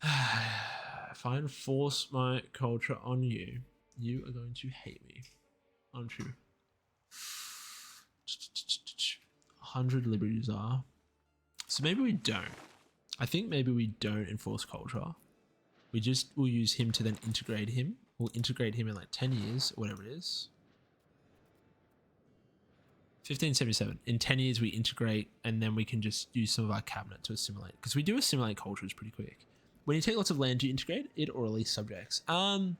if I enforce my culture on you, you are going to hate me, aren't you? 100 liberties are. So maybe we don't. I think maybe we don't enforce culture. We just will use him to then integrate him. We'll integrate him in like 10 years, or whatever it is. 1577. In 10 years, we integrate, and then we can just use some of our cabinet to assimilate. Because we do assimilate cultures pretty quick. When you take lots of land, do you integrate it or release subjects? Most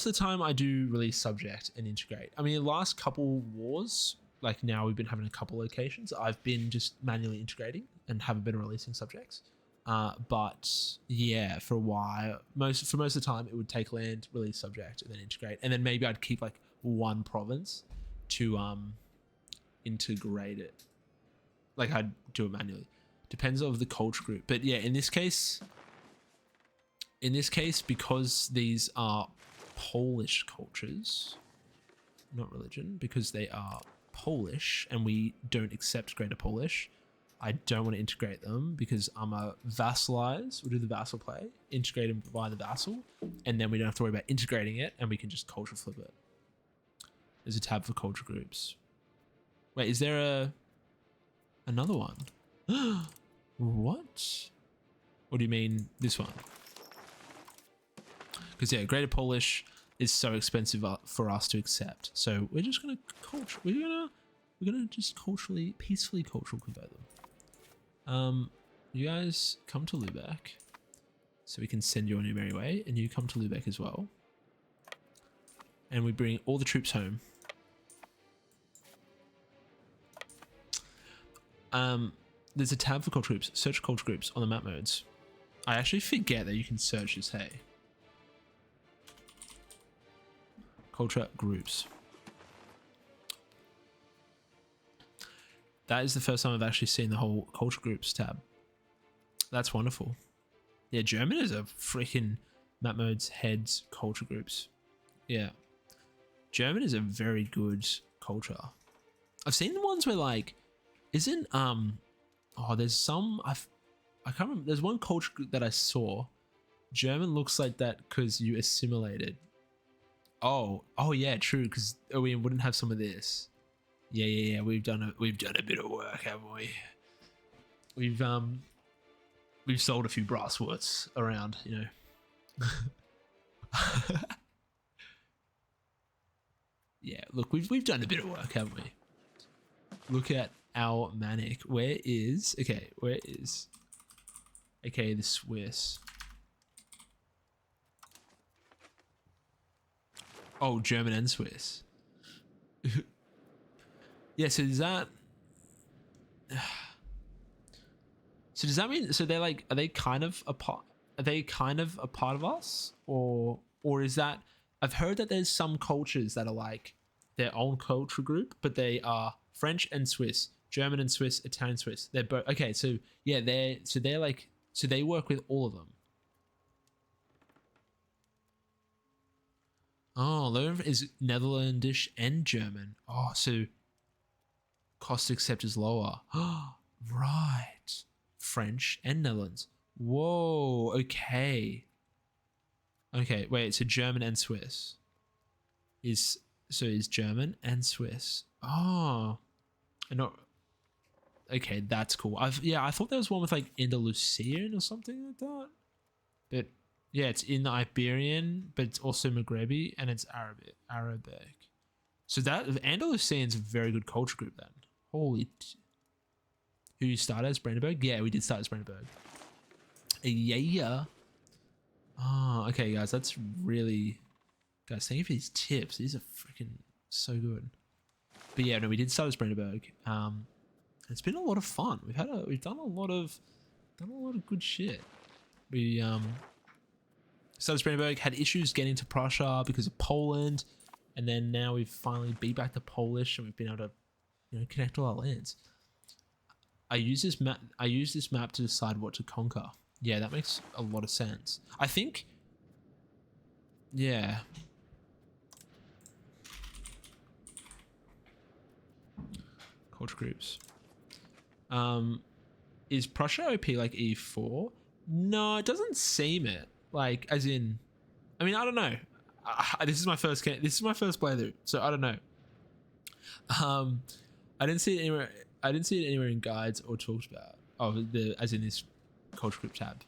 of the time, I do release subject and integrate. I mean, the last couple wars, like now we've been having a couple locations, I've been just manually integrating and haven't been releasing subjects. But yeah, for a while, most of the time, it would take land, release subject, and then integrate. And then maybe I'd keep like one province to integrate it. Like I'd do it manually. Depends on the culture group. But yeah, in this case, because these are Polish cultures, not religion, because they are Polish and we don't accept Greater Polish, I don't want to integrate them because I'm a vassalize. We'll do the vassal play, integrate them via the vassal, and then we don't have to worry about integrating it, and we can just culture flip it. There's a tab for culture groups. Wait, is there another one? What? What do you mean this one? Because yeah, Greater Polish is so expensive for us to accept. So we're just gonna we're gonna just peacefully cultural convert them. You guys come to Lubeck, so we can send you on your merry way, and you come to Lubeck as well. And we bring all the troops home. There's a tab for culture groups. Search culture groups on the map modes. I actually forget that you can search this. Hey, culture groups. That is the first time I've actually seen the whole culture groups tab. That's wonderful. Yeah, German is a freaking map modes heads culture groups. Yeah, German is a very good culture. I've seen the ones where like, isn't there's some I can't remember. There's one culture group that I saw. German looks like that because you assimilated. Oh yeah, true. Because we wouldn't have some of this. Yeah. We've done a bit of work, haven't we? We've sold a few brass words around, you know. Yeah, look, we've done a bit of work, haven't we? Look at our manic. Where is the Swiss? Oh, German and Swiss. Yeah, so does that mean they're like, are they kind of a part of us, or is that, I've heard that there's some cultures that are like their own culture group, but they are French and Swiss, German and Swiss, Italian, Swiss. They're both okay. So yeah, they work with all of them. Oh, Leuven is Netherlandish and German. Oh, so cost accept is lower. Right. French and Netherlands. Whoa. Okay. Okay. Wait. So German and Swiss is German and Swiss. Oh. Not. Okay, that's cool. I thought there was one with like Andalusian or something like that. But yeah, it's in the Iberian, but it's also Maghrebi and it's Arabic. So that Andalusian's a very good culture group then. Holy. Who you started as Brandenburg? Yeah, we did start as Brandenburg. Yeah. Oh, okay, guys, that's really. Guys, thank you for these tips. These are freaking so good. But yeah, no, we did start as Brandenburg. It's been a lot of fun. We've done a lot of good shit. We started Brandenburg, had issues getting to Prussia because of Poland, and then now we've finally beat back the Polish, and we've been able to, connect all our lands. I use this map to decide what to conquer. Yeah, that makes a lot of sense. I think, yeah. Culture groups. Is Prussia OP like E4? No, it doesn't seem it. Like, as in, I mean, I don't know. This is my first playthrough, so I don't know. I didn't see it anywhere. I didn't see it anywhere in guides or talked about. Oh, as in this culture group tab.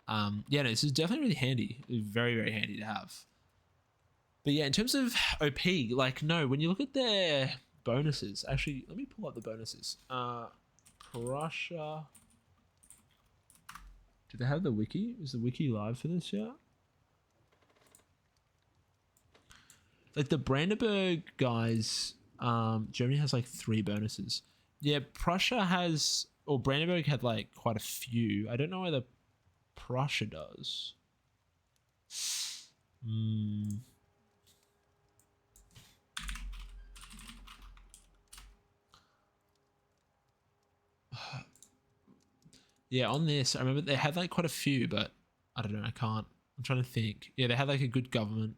Yeah, no, this is definitely really handy. Very, very handy to have. But yeah, in terms of OP, like, no, when you look at their bonuses, actually, let me pull up the bonuses. Prussia. Do they have the wiki? Is the wiki live for this yet? Like the Brandenburg guys, Germany has like 3 bonuses. Yeah, Prussia has, or Brandenburg had like quite a few. I don't know whether Prussia does. Yeah, on this, I remember they had like quite a few, but I don't know. I'm trying to think. Yeah, they had like a good government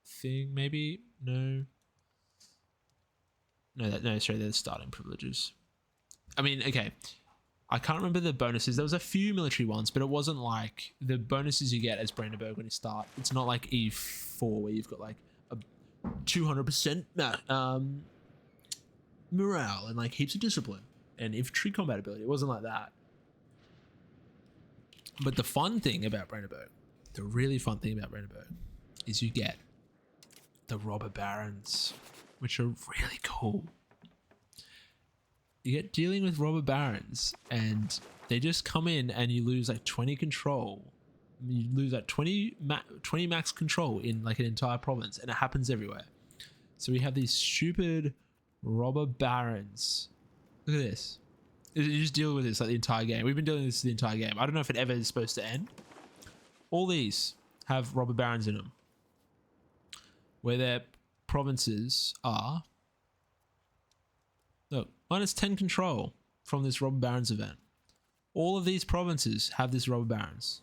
thing, maybe. No, sorry, they're the starting privileges. I mean, okay, I can't remember the bonuses. There was a few military ones, but it wasn't like the bonuses you get as Brandenburg when you start. It's not like E4 where you've got like a 200% morale and like heaps of discipline and infantry combat ability. It wasn't like that. But the fun thing about Brandenburg, the really fun thing about Brandenburg, is you get the robber barons, which are really cool. You get dealing with robber barons, and they just come in, and you lose like 20 control. You lose like 20 max control in like an entire province, and it happens everywhere. So we have these stupid robber barons. Look at this. You just deal with this like the entire game. We've been doing this the entire game. I don't know if it ever is supposed to end. All these have robber barons in them, where their provinces are, look, minus 10 control from this robber barons event. All of these provinces have this robber barons,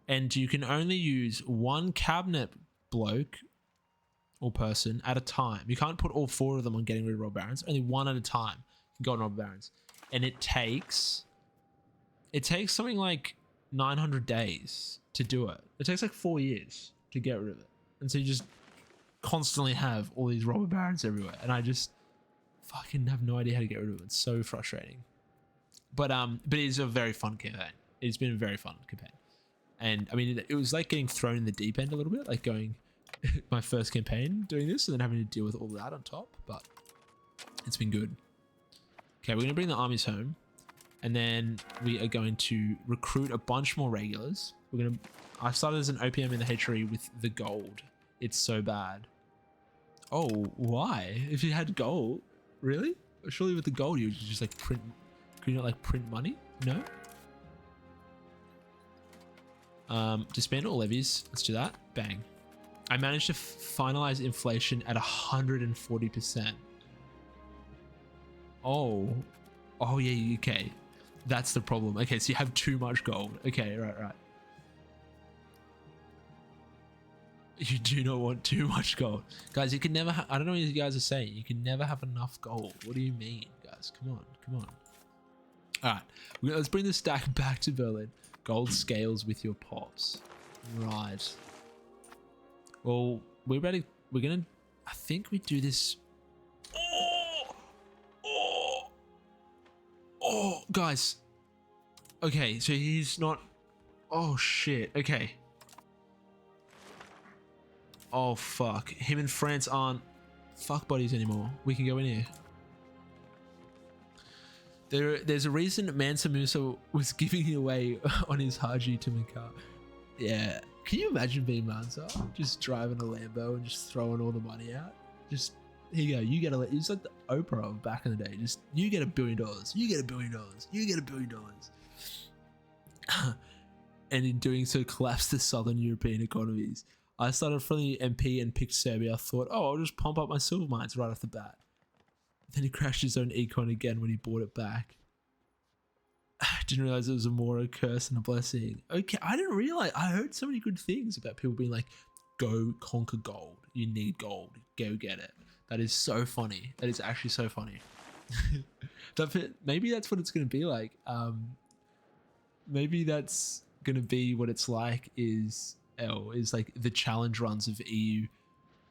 and you can only use one cabinet bloke or person at a time. You can't put all 4 of them on getting rid of robber barons. Only one at a time can go on robber barons. And it takes something like 900 days to do it. It takes like 4 years to get rid of it. And so you just constantly have all these robber barons everywhere. And I just fucking have no idea how to get rid of it. It's so frustrating. But it is a very fun campaign. It's been a very fun campaign. And I mean, it was like getting thrown in the deep end a little bit, like going my first campaign doing this and then having to deal with all that on top. But it's been good. Okay, we're going to bring the armies home, and then we are going to recruit a bunch more regulars. I started as an OPM in the HRE with the gold. It's so bad. Oh, why? If you had gold, really? Surely with the gold you would just like print. Could you not like print money? No. Disband all levies. Let's do that. Bang. I managed to finalize inflation at 140%. Oh yeah, okay. That's the problem. Okay, so you have too much gold. Okay, right. You do not want too much gold. Guys, you can never I don't know what you guys are saying. You can never have enough gold. What do you mean, guys? Come on. Alright, let's bring the stack back to Berlin. Gold scales with your pops. Right. Well, we're ready. I think we do this. Oh, guys. Okay, so he's not. Oh, shit. Okay. Oh, fuck. Him and France aren't fuck buddies anymore. We can go in here. There's a reason Mansa Musa was giving it away on his Haji to Makar. Yeah. Can you imagine being Mansa? Just driving a Lambo and just throwing all the money out? Just here you go. You get it's like the Oprah of back in the day. Just you get $1 billion. You get $1 billion. You get $1 billion. And in doing so, collapsed the southern European economies. I started from the MP and picked Serbia. I thought, oh, I'll just pump up my silver mines right off the bat. Then he crashed his own econ again when he bought it back. I didn't realize it was more a curse than a blessing. Okay, I didn't realize. I heard so many good things about people being like, go conquer gold. You need gold. Go get it. That is so funny. That is actually so funny. Maybe that's what it's going to be like. Maybe that's going to be what it's like is like the challenge runs of EU.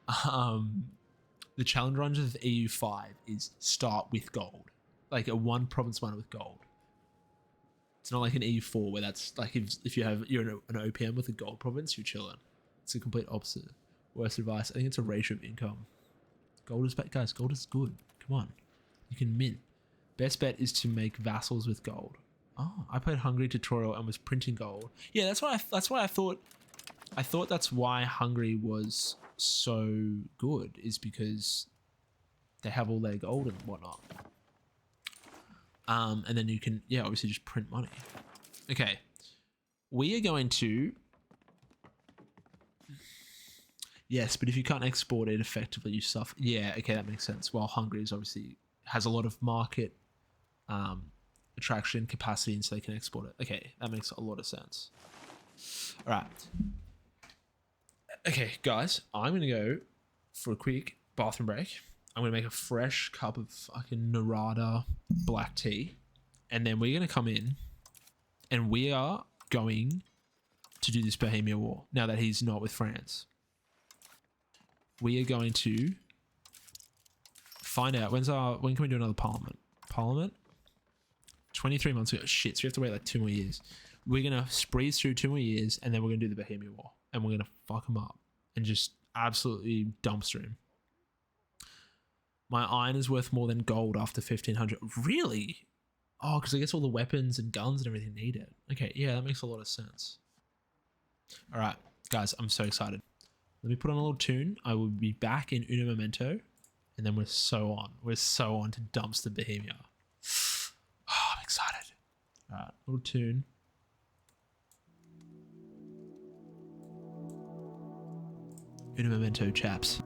The challenge runs of EU5 is start with gold. Like a one province miner with gold. It's not like an EU4 where that's like if you're an OPM with a gold province, you're chilling. It's the complete opposite. Worst advice. I think it's a ratio of income. Gold is bad, guys. Gold is good. Come on, you can mint. Best bet is to make vassals with gold. Oh, I played Hungary tutorial and was printing gold. Yeah, that's why I thought. I thought that's why Hungary was so good, is because they have all their gold and whatnot. And then you can, obviously just print money. Okay. We are going to... Yes, but if you can't export it effectively, you suffer. Yeah, okay, that makes sense. While Hungary is obviously has a lot of market attraction capacity, and so they can export it. Okay, that makes a lot of sense. All right. Okay, guys, I'm going to go for a quick bathroom break. I'm going to make a fresh cup of fucking Narada black tea. And then we're going to come in and we are going to do this Bohemia War now that he's not with France. We are going to find out when can we do another parliament? 23 months ago. Shit, so we have to wait like 2 more years. We're going to breeze through 2 more years and then we're going to do the Bohemia War. And we're going to fuck him up and just absolutely dumpster him. My iron is worth more than gold after 1500. Really? Oh, because I guess all the weapons and guns and everything need it. Okay, yeah, that makes a lot of sense. All right, guys, I'm so excited. Let me put on a little tune. I will be back in Uno Momento. And then we're so on. We're so on to dumpster Bohemia. Oh, I'm excited. All right, little tune. Uno Momento, chaps.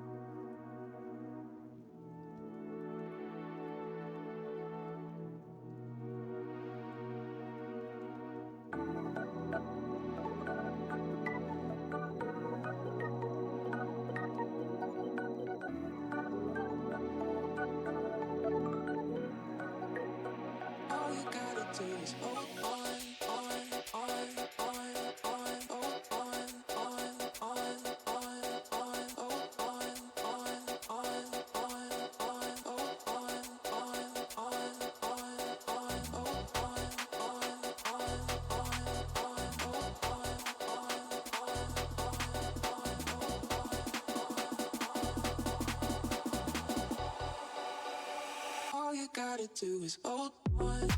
Gotta do is hold on. All you gotta do is hold on.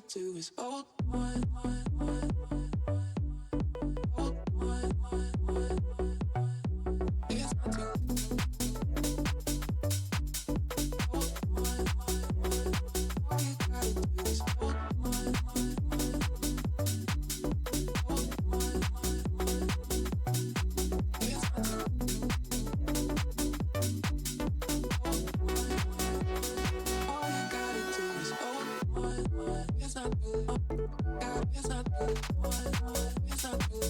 do is hold on. Hold on. It's not too. Hold on. All you gotta do is hold on. Hold on. It's not too. All you gotta do is hold on. It's not too. It's not too.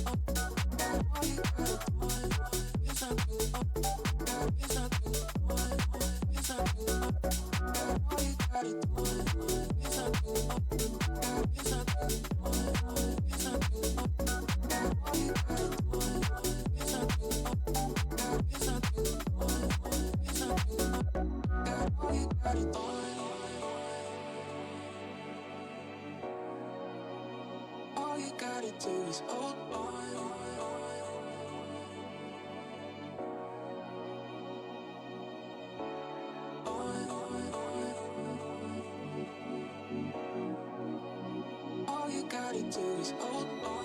It's not too. All you gotta do. It's not too. It's not too. It's not too. All you gotta do. It's not too. It's not too. It's not too. All you gotta do. It's not too. It's not too. It's not too. All you gotta do. All you gotta do is hold on. All you gotta do is hold on.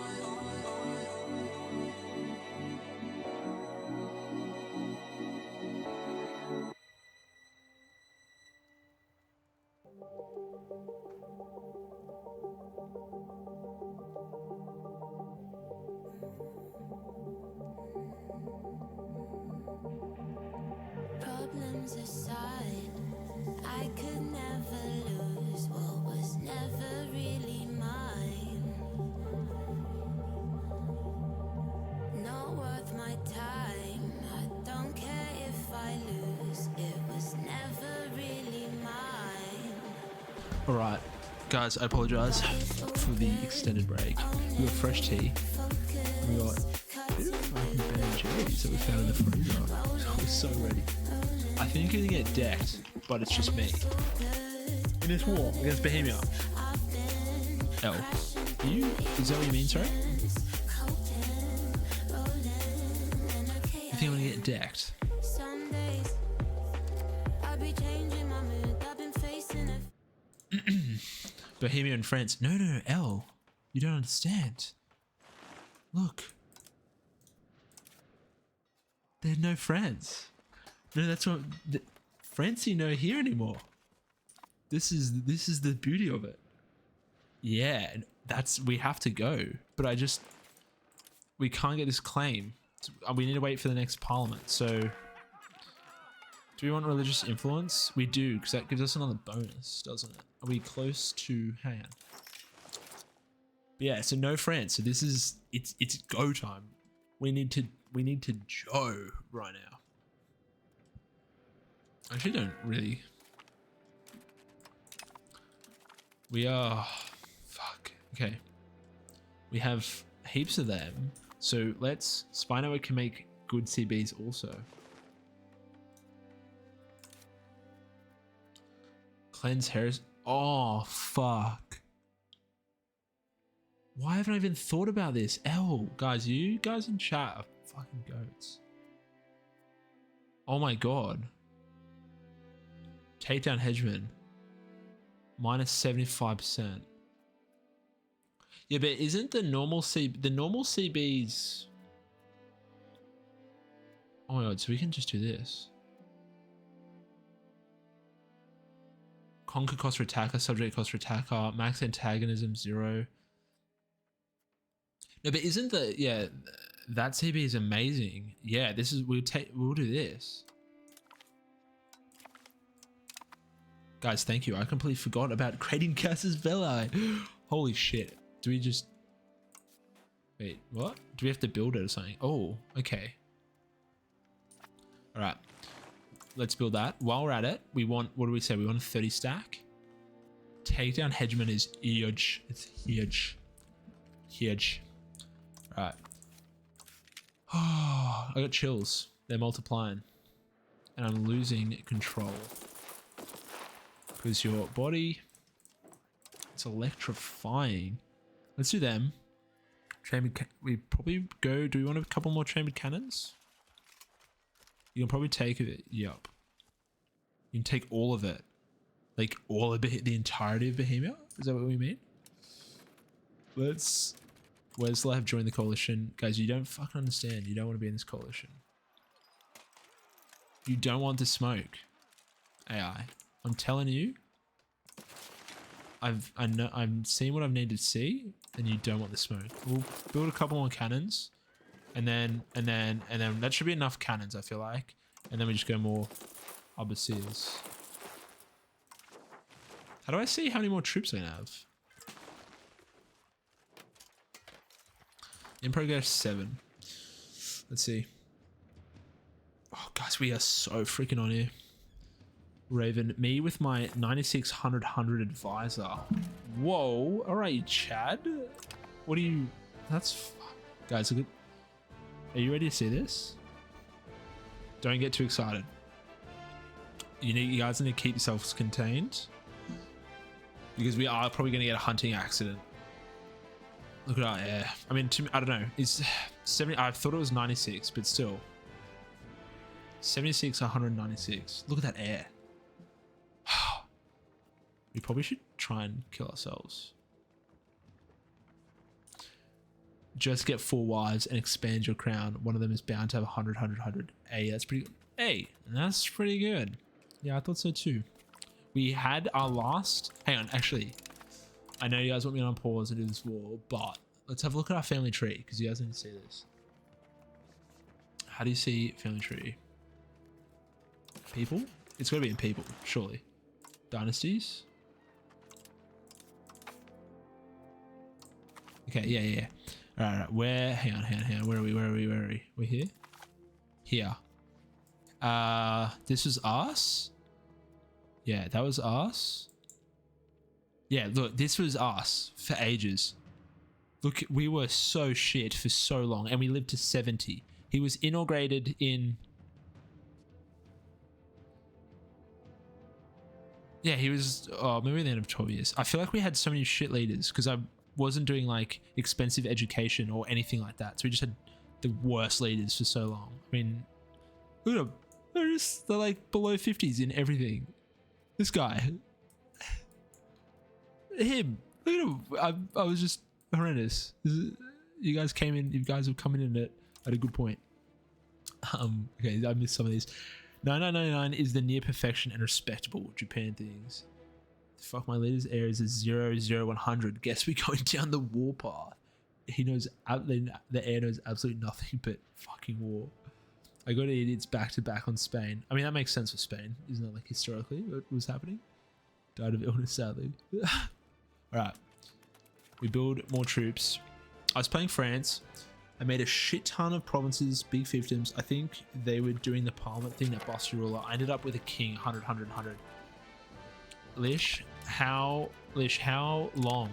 Problems aside, I could never lose what was never really mine. Not worth my time. I don't care if I lose. It was never really mine. All right, guys, I apologize for the extended break. We got fresh tea. We got a bit of fucking Ben & Jerry's that we found in the freezer. We're so ready. I think you're gonna get decked, but it's just me. In this war against Bohemia. L. You? Is that what you mean, sorry? I think I'm gonna get decked. Some days I'll be changing my mood. I've been facing it. Bohemia and France. No, L. You don't understand. Look. There are no friends. No, that's what Francie no here anymore. This is the beauty of it. Yeah, we have to go. But we can't get this claim. We need to wait for the next parliament. So, do we want religious influence? We do, because that gives us another bonus, doesn't it? Are we close to? Hang on. Yeah, so no France. So this is it's go time. We need to Joe right now. I actually don't really. We are. Fuck. Okay. We have heaps of them. So let's. Spino can make good CBs also. Cleanse hairs. Oh, fuck. Why haven't I even thought about this? L, guys, you guys in chat are fucking goats. Oh my god. Takedown Hedgeman. Minus 75%. Yeah, but isn't the normal CBs... Oh my god, so we can just do this. Conquer cost for attacker, subject cost for attacker, max antagonism 0. No, but isn't that CB is amazing. Yeah, we'll do this. Guys, thank you. I completely forgot about creating Casus Belli. Holy shit. Do we just... Wait, what? Do we have to build it or something? Oh, okay. All right. Let's build that. While we're at it, we want... What do we say? We want a 30 stack. Takedown Hedgeman is huge. It's huge. Huge. All right. Oh, I got chills. They're multiplying. And I'm losing control. Because your body, it's electrifying. Let's do them. We probably go, do we want a couple more chambered cannons? You can probably take it, yup. You can take all of it. Like all of the entirety of Bohemia? Is that what we mean? Wesley have joined the coalition. Guys, you don't fucking understand. You don't want to be in this coalition. You don't want the smoke. AI. I'm telling you. I've seen what I've needed to see, and you don't want the smoke. We'll build a couple more cannons, and then that should be enough cannons, I feel like. And then we just go more arquebusiers. How do I see how many more troops I have? In progress 7. Let's see. Oh, guys, we are so freaking on here. Raven, me with my 9600 advisor. Whoa. All right, Chad. What are you... That's... Guys, look at... Are you ready to see this? Don't get too excited. You guys need to keep yourselves contained. Because we are probably going to get a hunting accident. Look at our air. I mean, I don't know. It's 70... I thought it was 96, but still. 76, 196. Look at that air. We probably should try and kill ourselves. Just get 4 wives and expand your crown. One of them is bound to have 100, 100, 100. Hey, that's pretty good. Hey, that's pretty good. Yeah, I thought so too. We had our last... Hang on, actually. I know you guys want me on pause and do this war, but let's have a look at our family tree, because you guys need to see this. How do you see family tree? People? It's got to be in people, surely. Dynasties? Okay, yeah. All right. Where? Hang on. Where are we? We're here? Here. This was us? Yeah, that was us. Yeah, look, this was us for ages. Look, we were so shit for so long, and we lived to 70. He was inaugurated in... Yeah, he was... Oh, maybe the end of 12 years. I feel like we had so many shit leaders, because I wasn't doing, like, expensive education or anything like that. So we just had the worst leaders for so long. I mean, look at them. They're like, below 50s in everything. This guy. Him. Look at him. I was just horrendous. You guys came in... You guys have come in at a good point. Okay, I missed some of these. 9999 is the near perfection and respectable Japan things. Fuck, my leader's heir is a 00100. Guess we're going down the war path. He knows... The heir knows absolutely nothing but fucking war. I got idiots back to back on Spain. I mean, that makes sense for Spain. Isn't that like historically what was happening? Died of illness, sadly. Alright. We build more troops. I was playing France. I made a shit ton of provinces, big fiefdoms. I think they were doing the parliament thing, that bossy ruler. I ended up with a king, 100, 100, 100. Lish, how long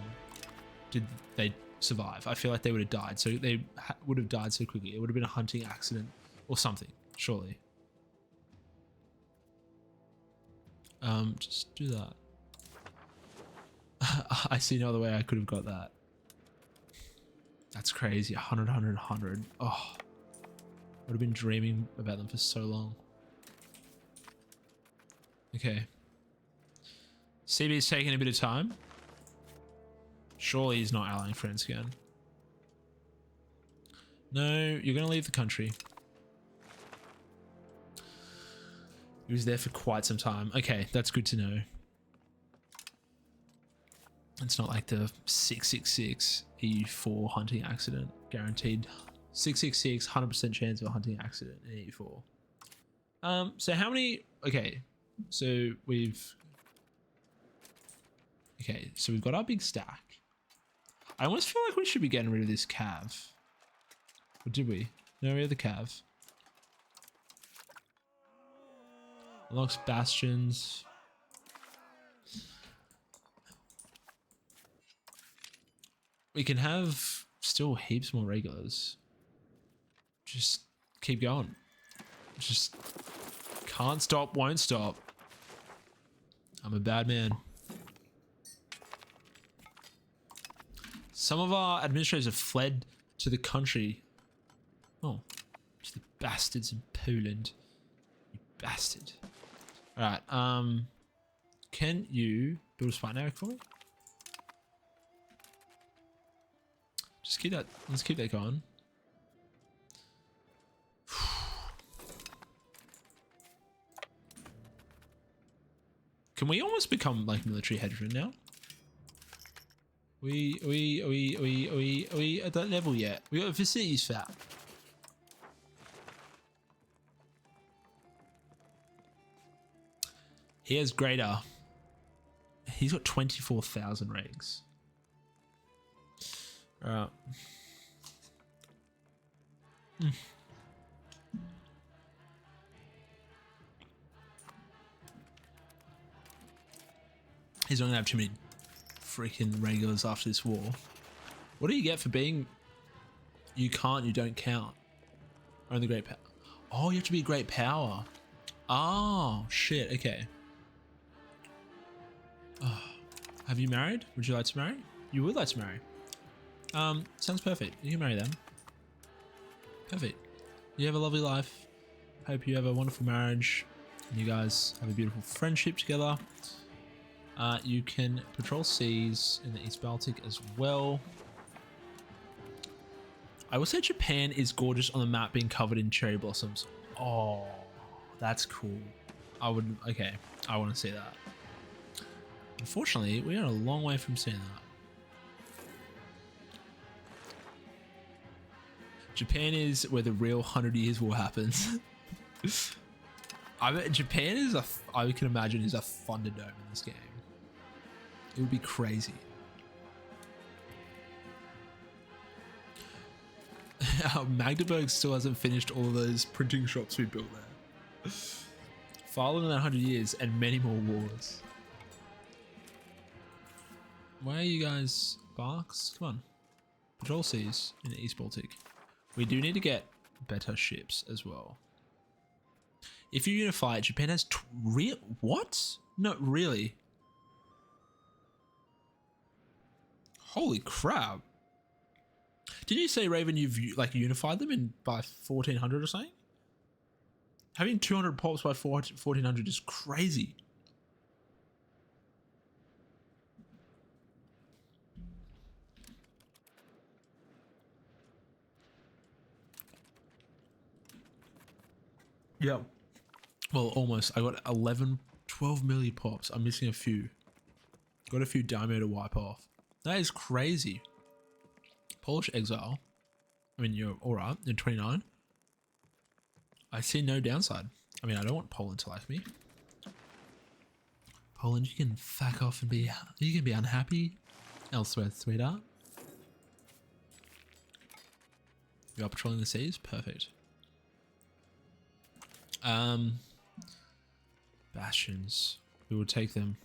did they survive? I feel like they would have died. So they would have died so quickly. It would have been a hunting accident or something, surely. Just do that. I see no other way I could have got that. That's crazy. 100, 100, 100. Oh, I would have been dreaming about them for so long. Okay. CB's taking a bit of time. Surely he's not allying friends again. No, you're going to leave the country. He was there for quite some time. Okay, that's good to know. It's not like the 666 EU4 hunting accident. Guaranteed 666, 100% chance of a hunting accident in EU4. So how many... Okay, so we've... Okay, so we've got our big stack. I almost feel like we should be getting rid of this cav. Or did we? No, we have the cav. Unlocks bastions. We can have still heaps more regulars. Just keep going. Just can't stop, won't stop. I'm a bad man. Some of our administrators have fled to the country. Oh, to the bastards in Poland. You bastard. Alright, can you build a spy network for me? Just keep that. Let's keep that going. Can we almost become like military hegemon now? We at that level yet? We got facilities for that. He has greater. He's got 24,000 regs. Alright. He's not gonna have too many freaking regulars after this war. What do you get for being you don't count? Only great power. Oh, you have to be a great power. Oh shit, okay. Oh, have you married? Would you like to marry? You would like to marry. Sounds perfect. You can marry them. Perfect. You have a lovely life. Hope you have a wonderful marriage. You guys have a beautiful friendship together. You can patrol seas in the East Baltic as well. I will say Japan is gorgeous on the map, being covered in cherry blossoms. Oh, that's cool. I want to see that. Unfortunately, we are a long way from seeing that. Japan is where the real 100 Years War happens. I bet Japan is I can imagine is a Thunderdome in this game. It would be crazy. Magdeburg still hasn't finished all of those printing shops we built there. Farther than 100 years and many more wars. Where are you guys? Barks? Come on. Patrol seas in the East Baltic. We do need to get better ships as well. If you unify it, Japan has what? No, really? Holy crap. Didn't you say, Raven, you've like unified them by 1400 or something? Having 200 pops by 1400 is crazy. Yeah. Well, almost. I got 12 million pops. I'm missing a few. Got a few daimyo to wipe off. That is crazy. Polish exile. I mean, you're alright. You're 29. I see no downside. I mean, I don't want Poland to like me. Poland, you can fuck off and you can be unhappy elsewhere, sweetheart. You are patrolling the seas? Perfect. Bastions. We will take them.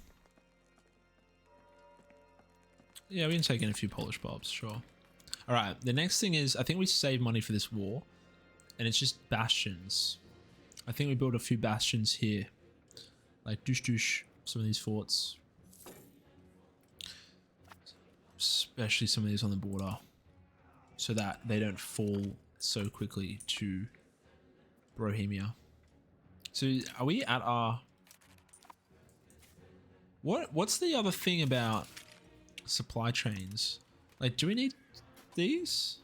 Yeah, we can take in a few Polish bobs, sure. Alright, the next thing is, I think we save money for this war. And it's just bastions. I think we build a few bastions here. Like douche, some of these forts. Especially some of these on the border. So that they don't fall so quickly to Bohemia. So are we at our... What's the other thing about supply chains? Like, do we need these?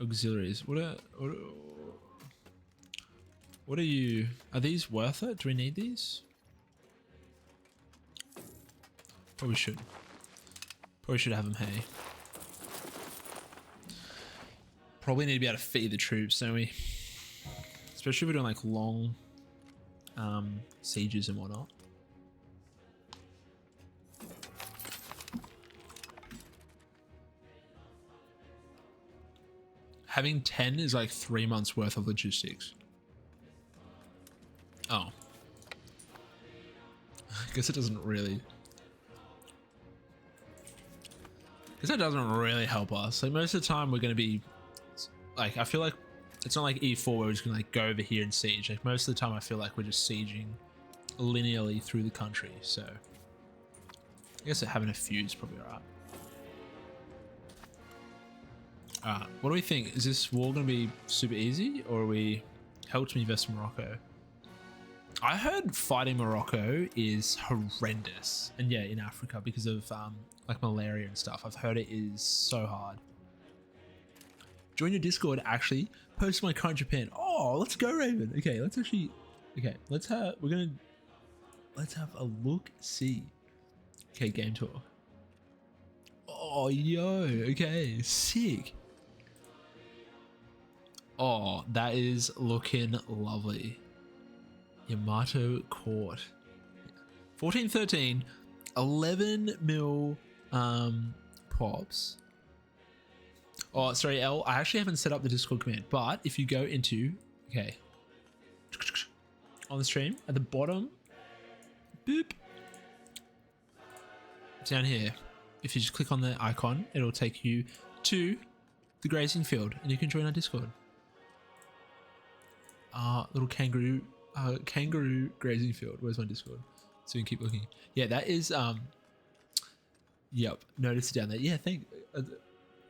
Auxiliaries. What are you... Are these worth it? Do we need these? Probably should. Probably should have them, hey. Probably need to be able to feed the troops, don't we? Especially if we're doing like long sieges and whatnot. Having 10 is like 3 months worth of logistics. Oh. I guess it doesn't really... I guess that doesn't really help us. Like most of the time we're going to be... Like, I feel like it's not like E4 where we're just going to like go over here and siege. Like most of the time I feel like we're just sieging linearly through the country. So I guess having a few is probably alright. What do we think? Is this war going to be super easy, or are we helped me invest in Morocco? I heard fighting Morocco is horrendous, and yeah, in Africa because of like malaria and stuff. I've heard it is so hard. Join your Discord. Actually, post my current Japan. Oh, let's go, Raven. Okay, let's actually. Okay, let's have. Let's have a look. See. Okay, game tour. Oh, yo. Okay, sick. Oh, that is looking lovely. Yamato Court. 1413, 11 mil pops. Oh, sorry, L. I actually haven't set up the Discord command, but if you go into, okay, on the stream at the bottom, boop, down here, if you just click on the icon, it'll take you to the grazing field and you can join our Discord. Little kangaroo grazing field. Where's my Discord? So you can keep looking. Yeah, that is yep, notice it down there. Yeah,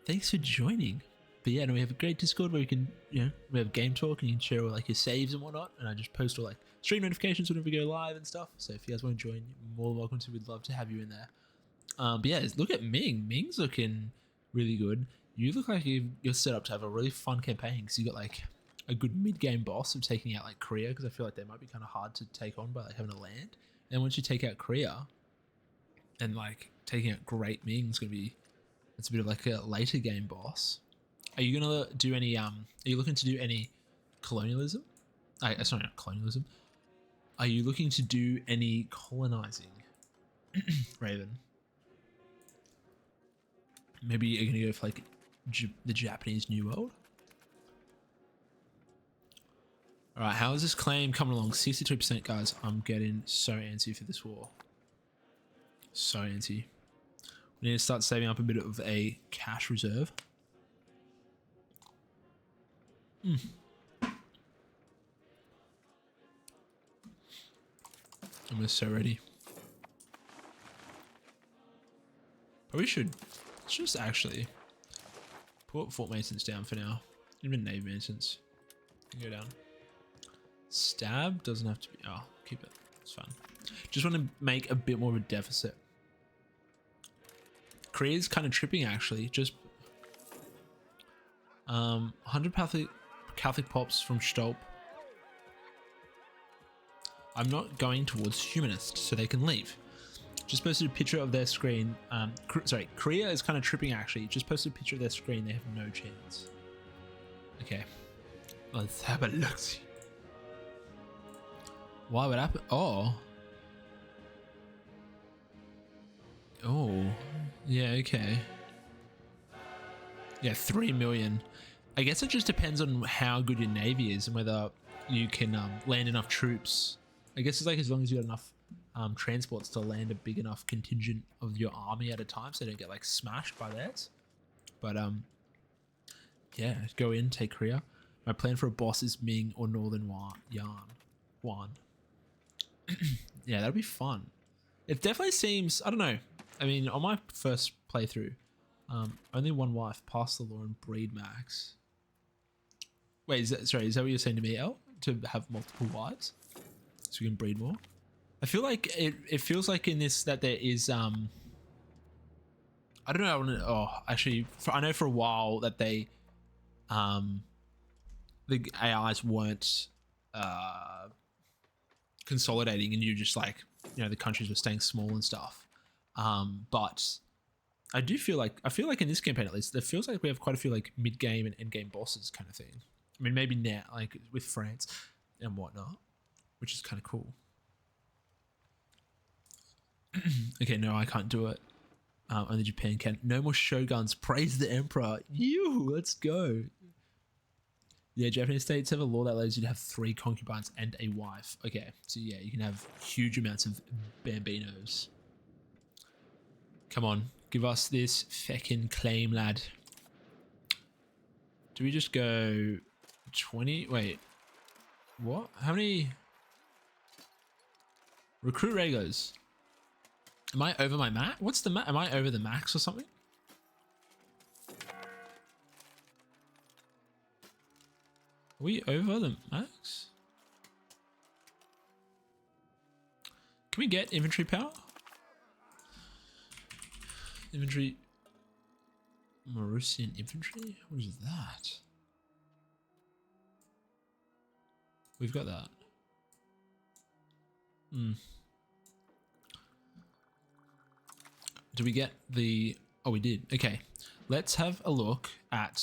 thanks for joining. But yeah, no, we have a great Discord where you can, we have game talk and you can share all like your saves and whatnot. And I just post all like stream notifications whenever we go live and stuff. So if you guys want to join, you're more than welcome to. We'd love to have you in there. But yeah, look at Ming. Ming's looking really good. You look like you're set up to have a really fun campaign because you got like a good mid-game boss of taking out like Korea, because I feel like they might be kind of hard to take on by like having a land. And once you take out Korea and like taking out Great Ming is gonna be, it's a bit of like a later game boss. Are you gonna do any are you looking to do any colonialism? Sorry, not colonialism. Are you looking to do any colonizing, Raven? Maybe you're gonna go for like the Japanese New World. All right, how is this claim coming along? 62%, guys. I'm getting so antsy for this war. So antsy. We need to start saving up a bit of a cash reserve. I'm just so ready. Probably should. Let's just actually put Fort Masons down for now. Even Navy Masons can go down. Stab doesn't have to be. Oh, keep it. It's fine. Just want to make a bit more of a deficit. Korea's kind of tripping actually. Just 100 Catholic pops from Stolp. I'm not going towards humanist, so they can leave. Just posted a picture of their screen. Sorry, Korea is kind of tripping actually. Just posted a picture of their screen. They have no chance. Okay, let's have a look. Why would happen? Oh, yeah, okay. Yeah, 3 million. I guess it just depends on how good your navy is and whether you can land enough troops. I guess it's like as long as you got enough transports to land a big enough contingent of your army at a time, so they don't get like smashed by theirs. But yeah, go in, take Korea. My plan for a boss is Ming or Northern Yuan. Yeah, that'll be fun. It definitely seems, I don't know. I mean, on my first playthrough, only one wife, pass the law and breed max. Wait, is that what you're saying to me, El? To have multiple wives? So we can breed more? I feel like it feels like in this that there is, I don't know, I know for a while that they, the AIs weren't, consolidating and you just like, the countries were staying small and stuff. But I feel like in this campaign at least, it feels like we have quite a few like mid-game and end-game bosses kind of thing. I mean, maybe now, like with France and whatnot, which is kind of cool. Okay, no, I can't do it. Only Japan can. No more shoguns. Praise the emperor. Let's go. Yeah, Japanese states have a law that allows you to have 3 concubines and a wife. Okay, so yeah, you can have huge amounts of bambinos. Come on, give us this feckin' claim, lad. Do we just go 20? Wait, what? How many? Recruit regulars. Am I over my max? What's the max? Am I over the max or something? Are we over the max? Can we get infantry power? Infantry. Marusian infantry? What is that? We've got that. Do we get the... Oh, we did. Okay. Let's have a look at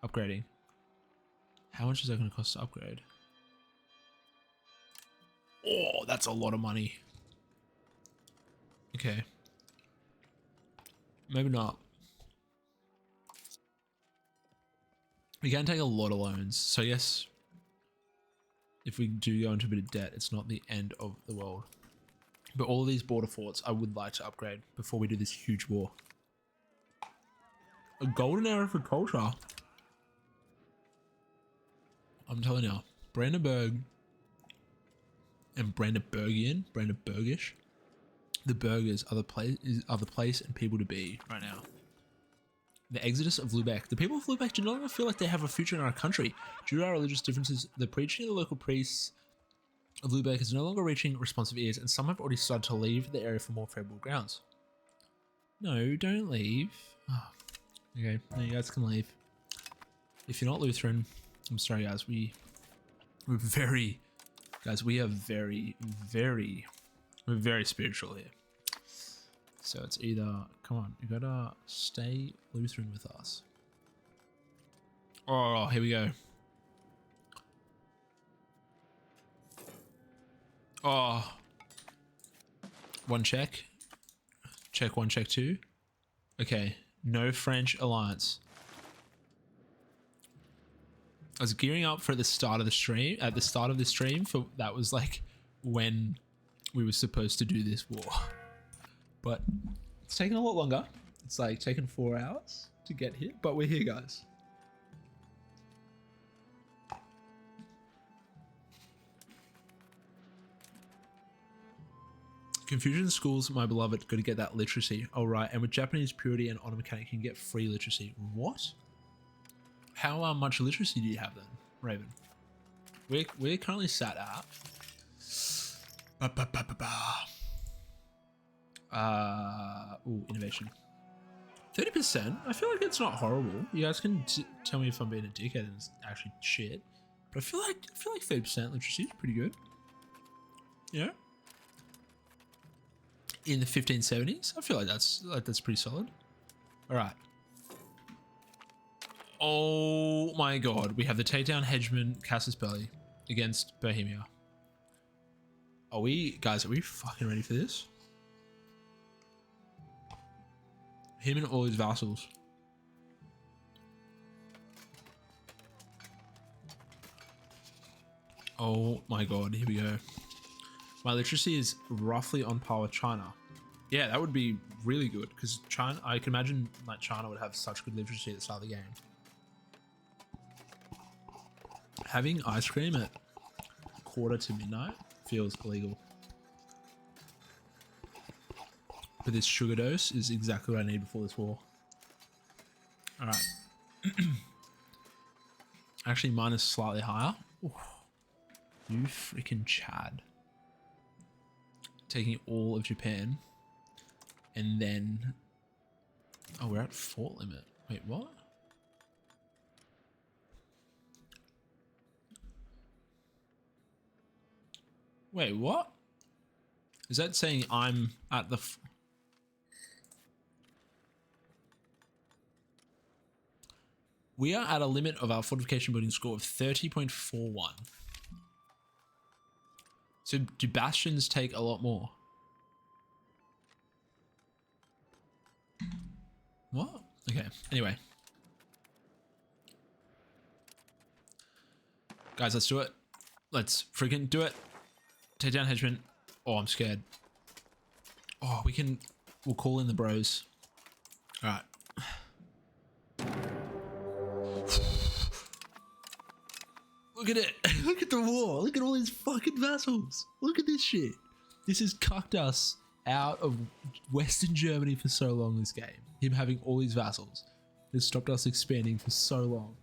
upgrading. How much is that going to cost to upgrade? Oh, that's a lot of money. Okay. Maybe not. We can take a lot of loans. So yes, if we do go into a bit of debt, it's not the end of the world. But all of these border forts, I would like to upgrade before we do this huge war. A golden era for culture. I'm telling you, Brandenburg and Brandenburgish, the burgers are the place and people to be right now. The exodus of Lubeck. The people of Lubeck do no longer feel like they have a future in our country. Due to our religious differences, the preaching of the local priests of Lubeck is no longer reaching responsive ears, and some have already started to leave the area for more favorable grounds. No, don't leave. Oh, okay, no, you guys can leave. If you're not Lutheran, I'm sorry, guys. We're very spiritual here. So it's either, come on, you gotta stay Lutheran with us. Oh, here we go. Oh. One check. Check one, check two. Okay, no French alliance. I was gearing up for the start of the stream, for that was like when we were supposed to do this war. But it's taken a lot longer. It's like taken 4 hours to get here, but we're here, guys. Confucian schools, my beloved, got to get that literacy. All right, and with Japanese purity and honor mechanic, you can get free literacy. What? How much literacy do you have then, Raven? We're currently sat at... innovation. 30%? I feel like it's not horrible. You guys can tell me if I'm being a dickhead and it's actually shit. But I feel like 30% literacy is pretty good. You know? In the 1570s, I feel like that's pretty solid. All right. Oh my god, we have the takedown Hedgeman Casus Belli against Bohemia. Are we fucking ready for this? Him and all his vassals. Oh my god, here we go. My literacy is roughly on par with China. Yeah, that would be really good because China, I can imagine like China would have such good literacy at the start of the game. Having ice cream at 1:45 feels illegal. But this sugar dose is exactly what I need before this war. All right. Actually, mine is slightly higher. Ooh. You freaking Chad. Taking all of Japan. And then... Oh, we're at fort limit. Wait, what? Wait, what? Is that saying I'm at the... We are at a limit of our fortification building score of 30.41. So do bastions take a lot more? What? Okay, anyway. Guys, let's do it. Let's freaking do it. Take down Hedgeman. Oh, I'm scared. Oh, we'll call in the bros. All right. Look at it. Look at the war. Look at all these fucking vassals. Look at this shit. This has cucked us out of Western Germany for so long, this game. Him having all these vassals has stopped us expanding for so long.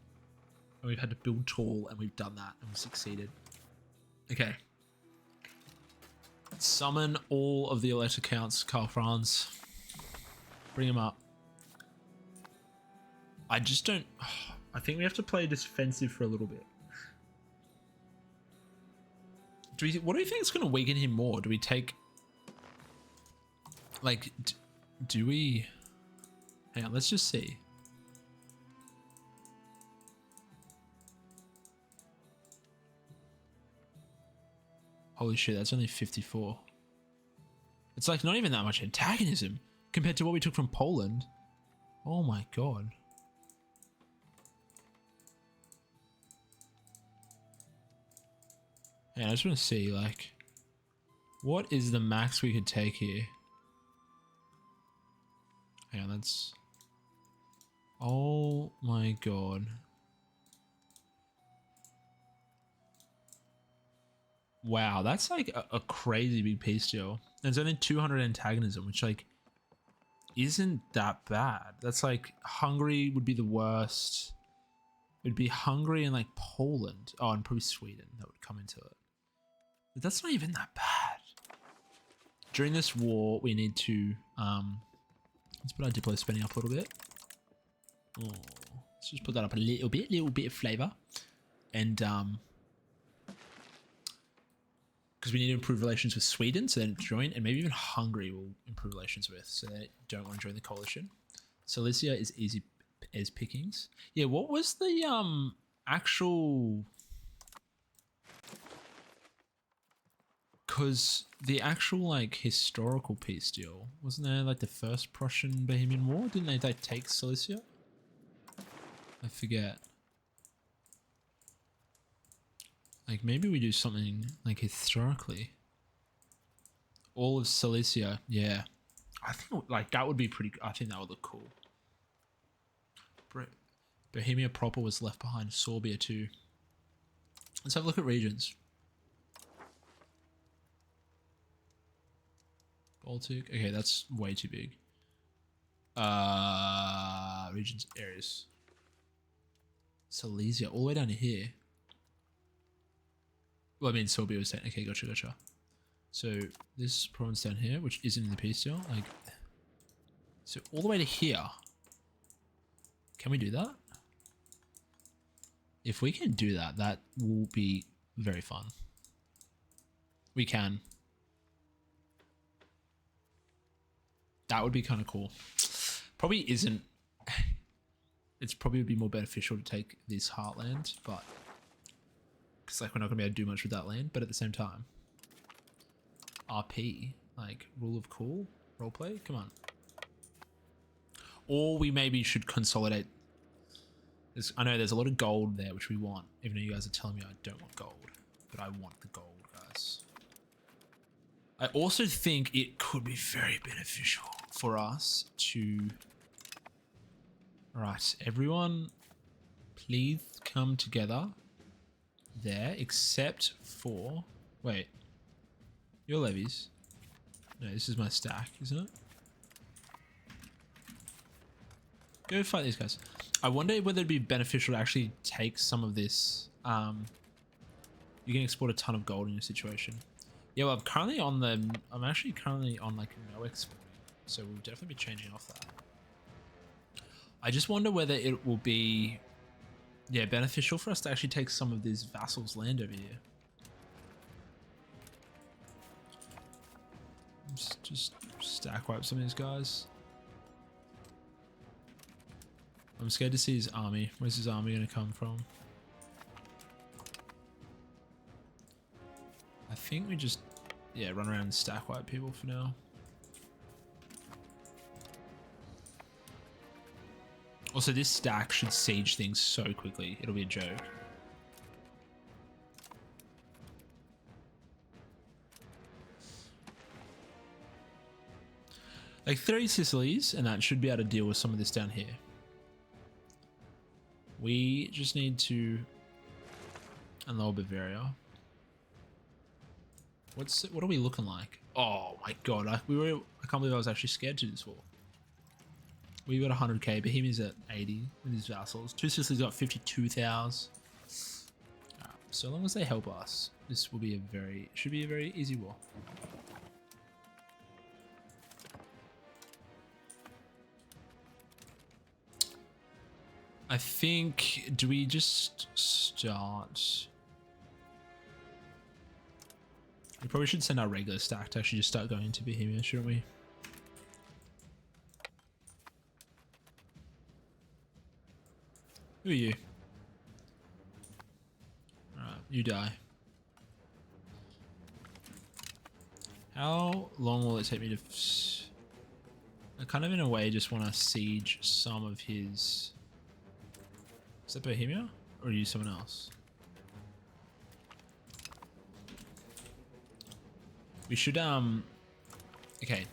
And we've had to build tall, and we've done that, and we've succeeded. Okay. Summon all of the elect accounts, Karl Franz. Bring him up. I just don't... I think we have to play defensive for a little bit. What do you think is going to weaken him more? Do we take... Like, do we... Hang on, let's just see. Holy shit, that's only 54. It's like not even that much antagonism compared to what we took from Poland. Oh my god. Yeah, I just want to see, like, what is the max we could take here? Hang on, that's... Oh my god. Wow, that's like a crazy big peace deal. And it's only 200 antagonism, which like isn't that bad. That's like Hungary would be the worst. It'd be Hungary and like Poland. Oh, and probably Sweden that would come into it. But that's not even that bad. During this war, we need to let's put our Diplo spending up a little bit. Oh, let's just put that up a little bit of flavor. And because we need to improve relations with Sweden, so they don't join, and maybe even Hungary will improve relations with, so they don't want to join the coalition. Silesia is easy as pickings. Yeah, what was the actual... Because the actual like historical peace deal, wasn't there like the first Prussian Bohemian War? Didn't they take Silesia? I forget. Like maybe we do something like historically. All of Silesia, yeah. I think like that would be pretty. I think that would look cool. Bohemia proper was left behind. Sorbia too. Let's have a look at regions. Baltic. Okay, that's way too big. Regions, areas. Silesia, all the way down to here. Well, I mean, Sorbia was saying, okay, gotcha. So this province down here, which isn't in the peace deal, like, so all the way to here. Can we do that? If we can do that, that will be very fun. We can. That would be kind of cool. Probably isn't. It's probably would be more beneficial to take this heartland, but because like we're not gonna be able to do much with that land. But at the same time, RP, like rule of cool roleplay. Come on. Or we maybe should consolidate. I know there's a lot of gold there, which we want. Even though you guys are telling me I don't want gold, but I want the gold, guys. I also think it could be very beneficial for us to... Right, everyone, please come together there, except for... Wait, your levies. No, this is my stack, isn't it? Go fight these guys. I wonder whether it'd be beneficial to actually take some of this. You can export a ton of gold in your situation. Yeah, well, I'm actually currently on like no exporting, so we'll definitely be changing off that. I just wonder whether it will be, yeah, beneficial for us to actually take some of these vassals' land over here. Just stack wipe some of these guys. I'm scared to see his army. Where's his army going to come from? I think we just, yeah, run around and stack wipe people for now. Also, this stack should siege things so quickly. It'll be a joke. Like 30 Sicilies, and that should be able to deal with some of this down here. We just need to unload Bavaria. What are we looking like? Oh my god, I can't believe I was actually scared to do this war. We got 100k, Bohemia's at 80 with his vassals. Two Sicilies got 52,000. So long as they help us, this will be should be a very easy war. I think, do we just start? We probably should send our regular stack to actually just start going into Bohemia, shouldn't we? Who are you? Alright, you die. How long will it take me to... I kind of in a way just want to siege some of his... Is that Bohemia? Or use someone else? We should, okay.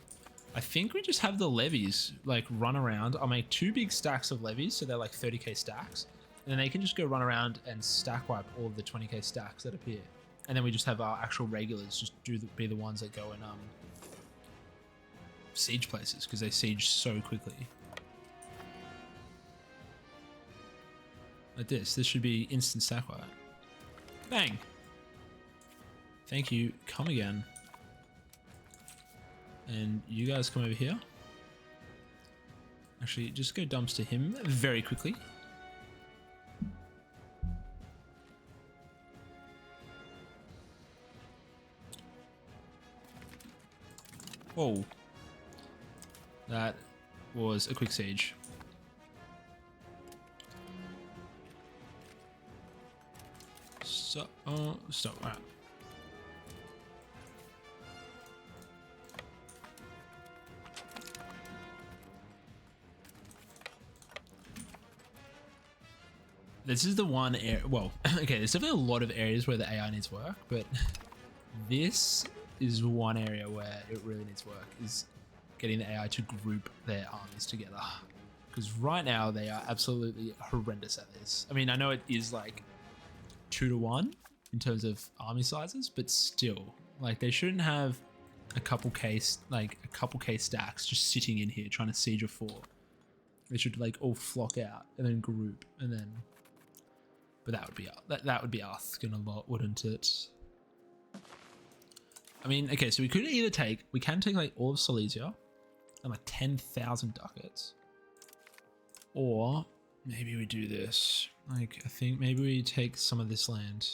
I think we just have the levies, like, run around. I'll make 2 big stacks of levies, so they're like 30k stacks. And then they can just go run around and stack wipe all of the 20k stacks that appear. And then we just have our actual regulars just be the ones that go and, siege places, because they siege so quickly. Like this. This should be instant stack wipe. Bang! Thank you. Come again. And you guys come over here. Actually, just go dumpster him very quickly. Whoa. That was a quick siege. Stop. Stop. All right. This is the one area, well, okay, there's definitely a lot of areas where the AI needs work, but this is one area where it really needs work, is getting the AI to group their armies together. Because right now they are absolutely horrendous at this. I mean, I know it is like 2 to 1 in terms of army sizes, but still, like they shouldn't have a couple K stacks just sitting in here trying to siege a fort. They should like all flock out and then group and then. But that would be asking a lot, wouldn't it? I mean, okay, so we can take like all of Silesia and like 10,000 ducats, or maybe we do this. Like, I think maybe we take some of this land.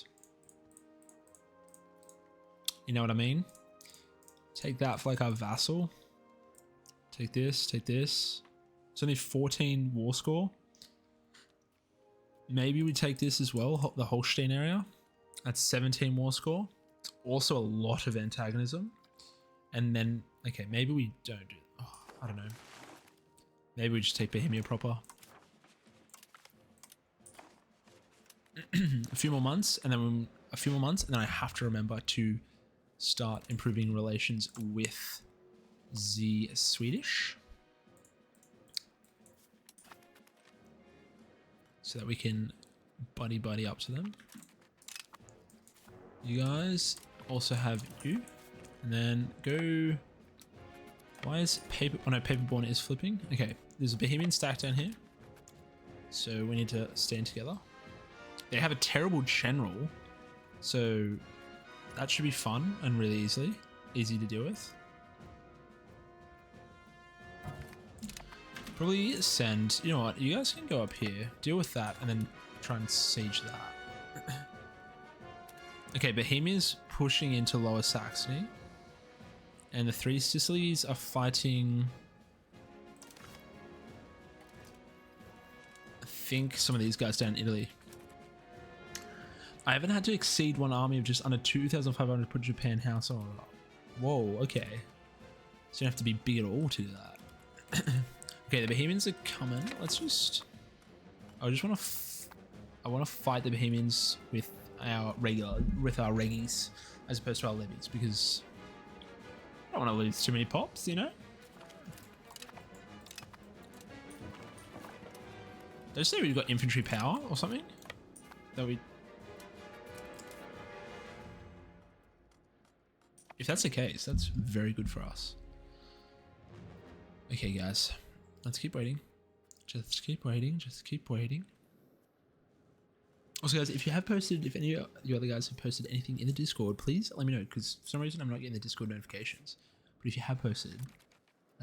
You know what I mean? Take that for like our vassal. Take this, take this. It's only 14 war score. Maybe we take this as well, the Holstein area. That's 17 war score. It's also a lot of antagonism. And then, okay, maybe we don't do, I don't know. Maybe we just take Bohemia proper. a few more months, and then I have to remember to start improving relations with the Swedish. So that we can buddy up to them. You guys also have you. And then go... Why is paper... Oh no, Paperborn is flipping. Okay, there's a Bohemian stack down here. So we need to stand together. They have a terrible general. So that should be fun and really easy to deal with. Probably send, you know what, you guys can go up here, deal with that, and then try and siege that. Okay, Bohemia's pushing into Lower Saxony. And the 3 Sicilies are fighting... I think some of these guys down in Italy. I haven't had to exceed one army of just under 2,500 to put Japan house on. Whoa, okay. So you don't have to be big at all to do that. Okay, the Bohemians are coming. Let's just... I want to fight the Bohemians with our reggies as opposed to our levies, because I don't want to lose too many pops, you know? Did I say we've got infantry power or something? That we... If that's the case, that's very good for us. Okay, guys. Let's keep waiting. Just keep waiting. Just keep waiting. Also, guys, if you have posted, if any of you other guys have posted anything in the Discord, please let me know, because for some reason I'm not getting the Discord notifications. But if you have posted,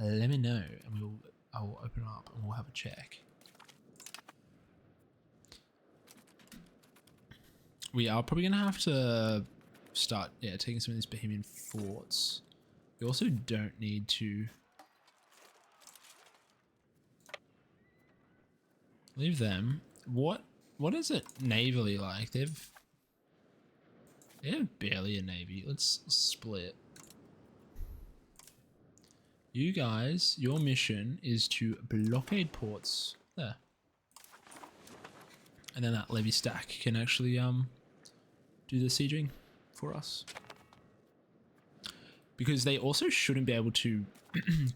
let me know, and I will open it up and we'll have a check. we are probably gonna have to start, yeah, taking some of these Bohemian forts. We also don't need to leave them. What is it navally like? They have barely a navy. Let's split. You guys, your mission is to blockade ports there, and then that levy stack can actually do the sieging for us, because they also shouldn't be able to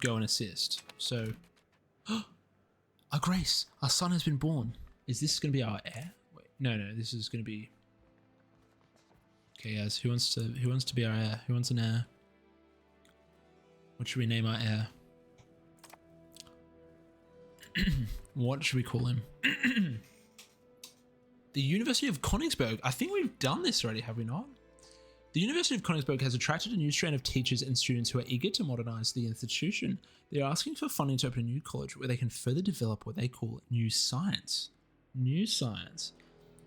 go and assist. So, our Grace, our son has been born. Is this going to be our heir? Wait, no, this is going to be. Okay, guys, who wants to be our heir? Who wants an heir? What should we name our heir? What should we call him? The University of Königsberg. I think we've done this already, have we not? The University of Königsberg has attracted a new strain of teachers and students who are eager to modernize the institution. They are asking for funding to open a new college where they can further develop what they call new science. New science.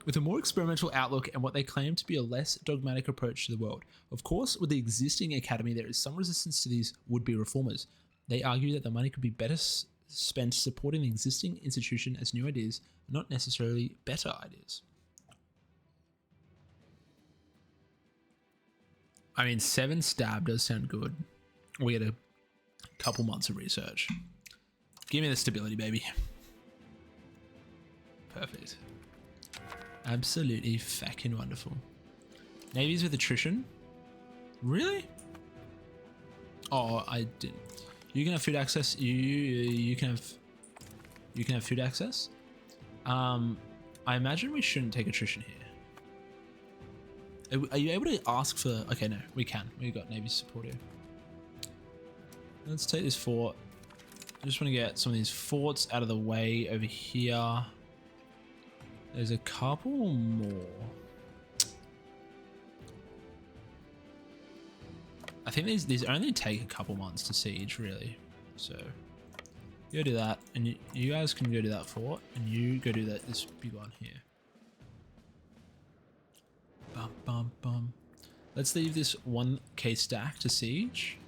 With a more experimental outlook and what they claim to be a less dogmatic approach to the world. Of course, with the existing academy, there is some resistance to these would-be reformers. They argue that the money could be better spent supporting the existing institution as new ideas, not necessarily better ideas. I mean, 7 stab does sound good. We had a couple months of research. Give me the stability, baby. Perfect. Absolutely fucking wonderful. Navies with attrition? Really? Oh, I didn't. You can have food access. You can have food access. I imagine we shouldn't take attrition here. Are you able to ask for? Okay, no, we can. We got Navy support here. Let's take this fort. I just want to get some of these forts out of the way over here. There's a couple more. I think these only take a couple months to siege, really. So you go do that, and you guys can go do that fort, and you go do this big one here. Bum bum bum. Let's leave this 1k stack to siege.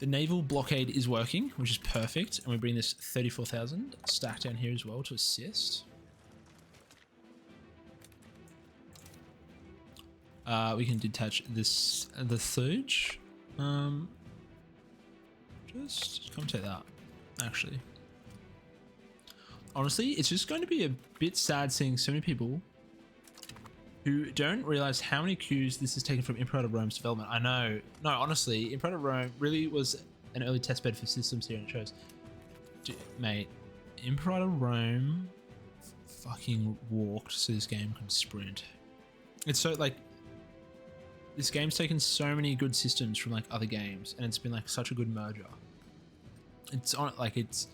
The naval blockade is working, which is perfect, and we bring this 34,000 stack down here as well to assist. We can detach the surge. Just come take that. Actually, honestly, it's just going to be a bit sad seeing so many people who don't realize how many cues this has taken from Imperator Rome's development. I know. No, honestly, Imperator Rome really was an early testbed for systems here, and it shows. Mate, Imperator Rome fucking walked so this game can sprint. It's so, like, this game's taken so many good systems from, like, other games, and it's been, like, such a good merger. It's on, like, it's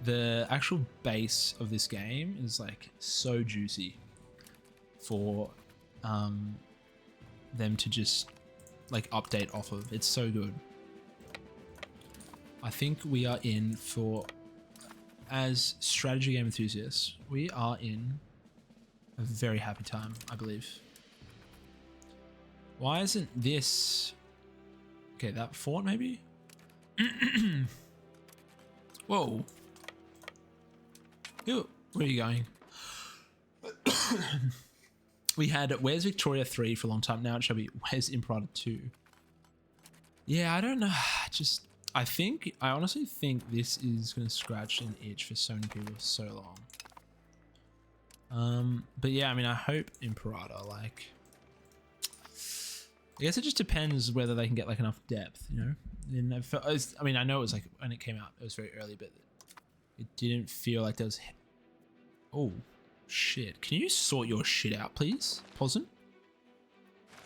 the actual base of this game is, like, so juicy for them to just like update off of. It's so good. I think we are in for, as strategy game enthusiasts, we are in a very happy time, I believe. Why isn't this okay? That fort maybe. Whoa. Yo, where are you going? We had Where's Victoria 3 for a long time. Now it shall be Where's Imperator 2. Yeah, I don't know. I honestly think this is going to scratch an itch for so many people for so long. But yeah, I mean, I hope Imperator, like, I guess it just depends whether they can get like enough depth, you know? I mean, I know it was like, when it came out, it was very early, but it didn't feel like there was... Oh. Shit. Can you sort your shit out, please? Posen?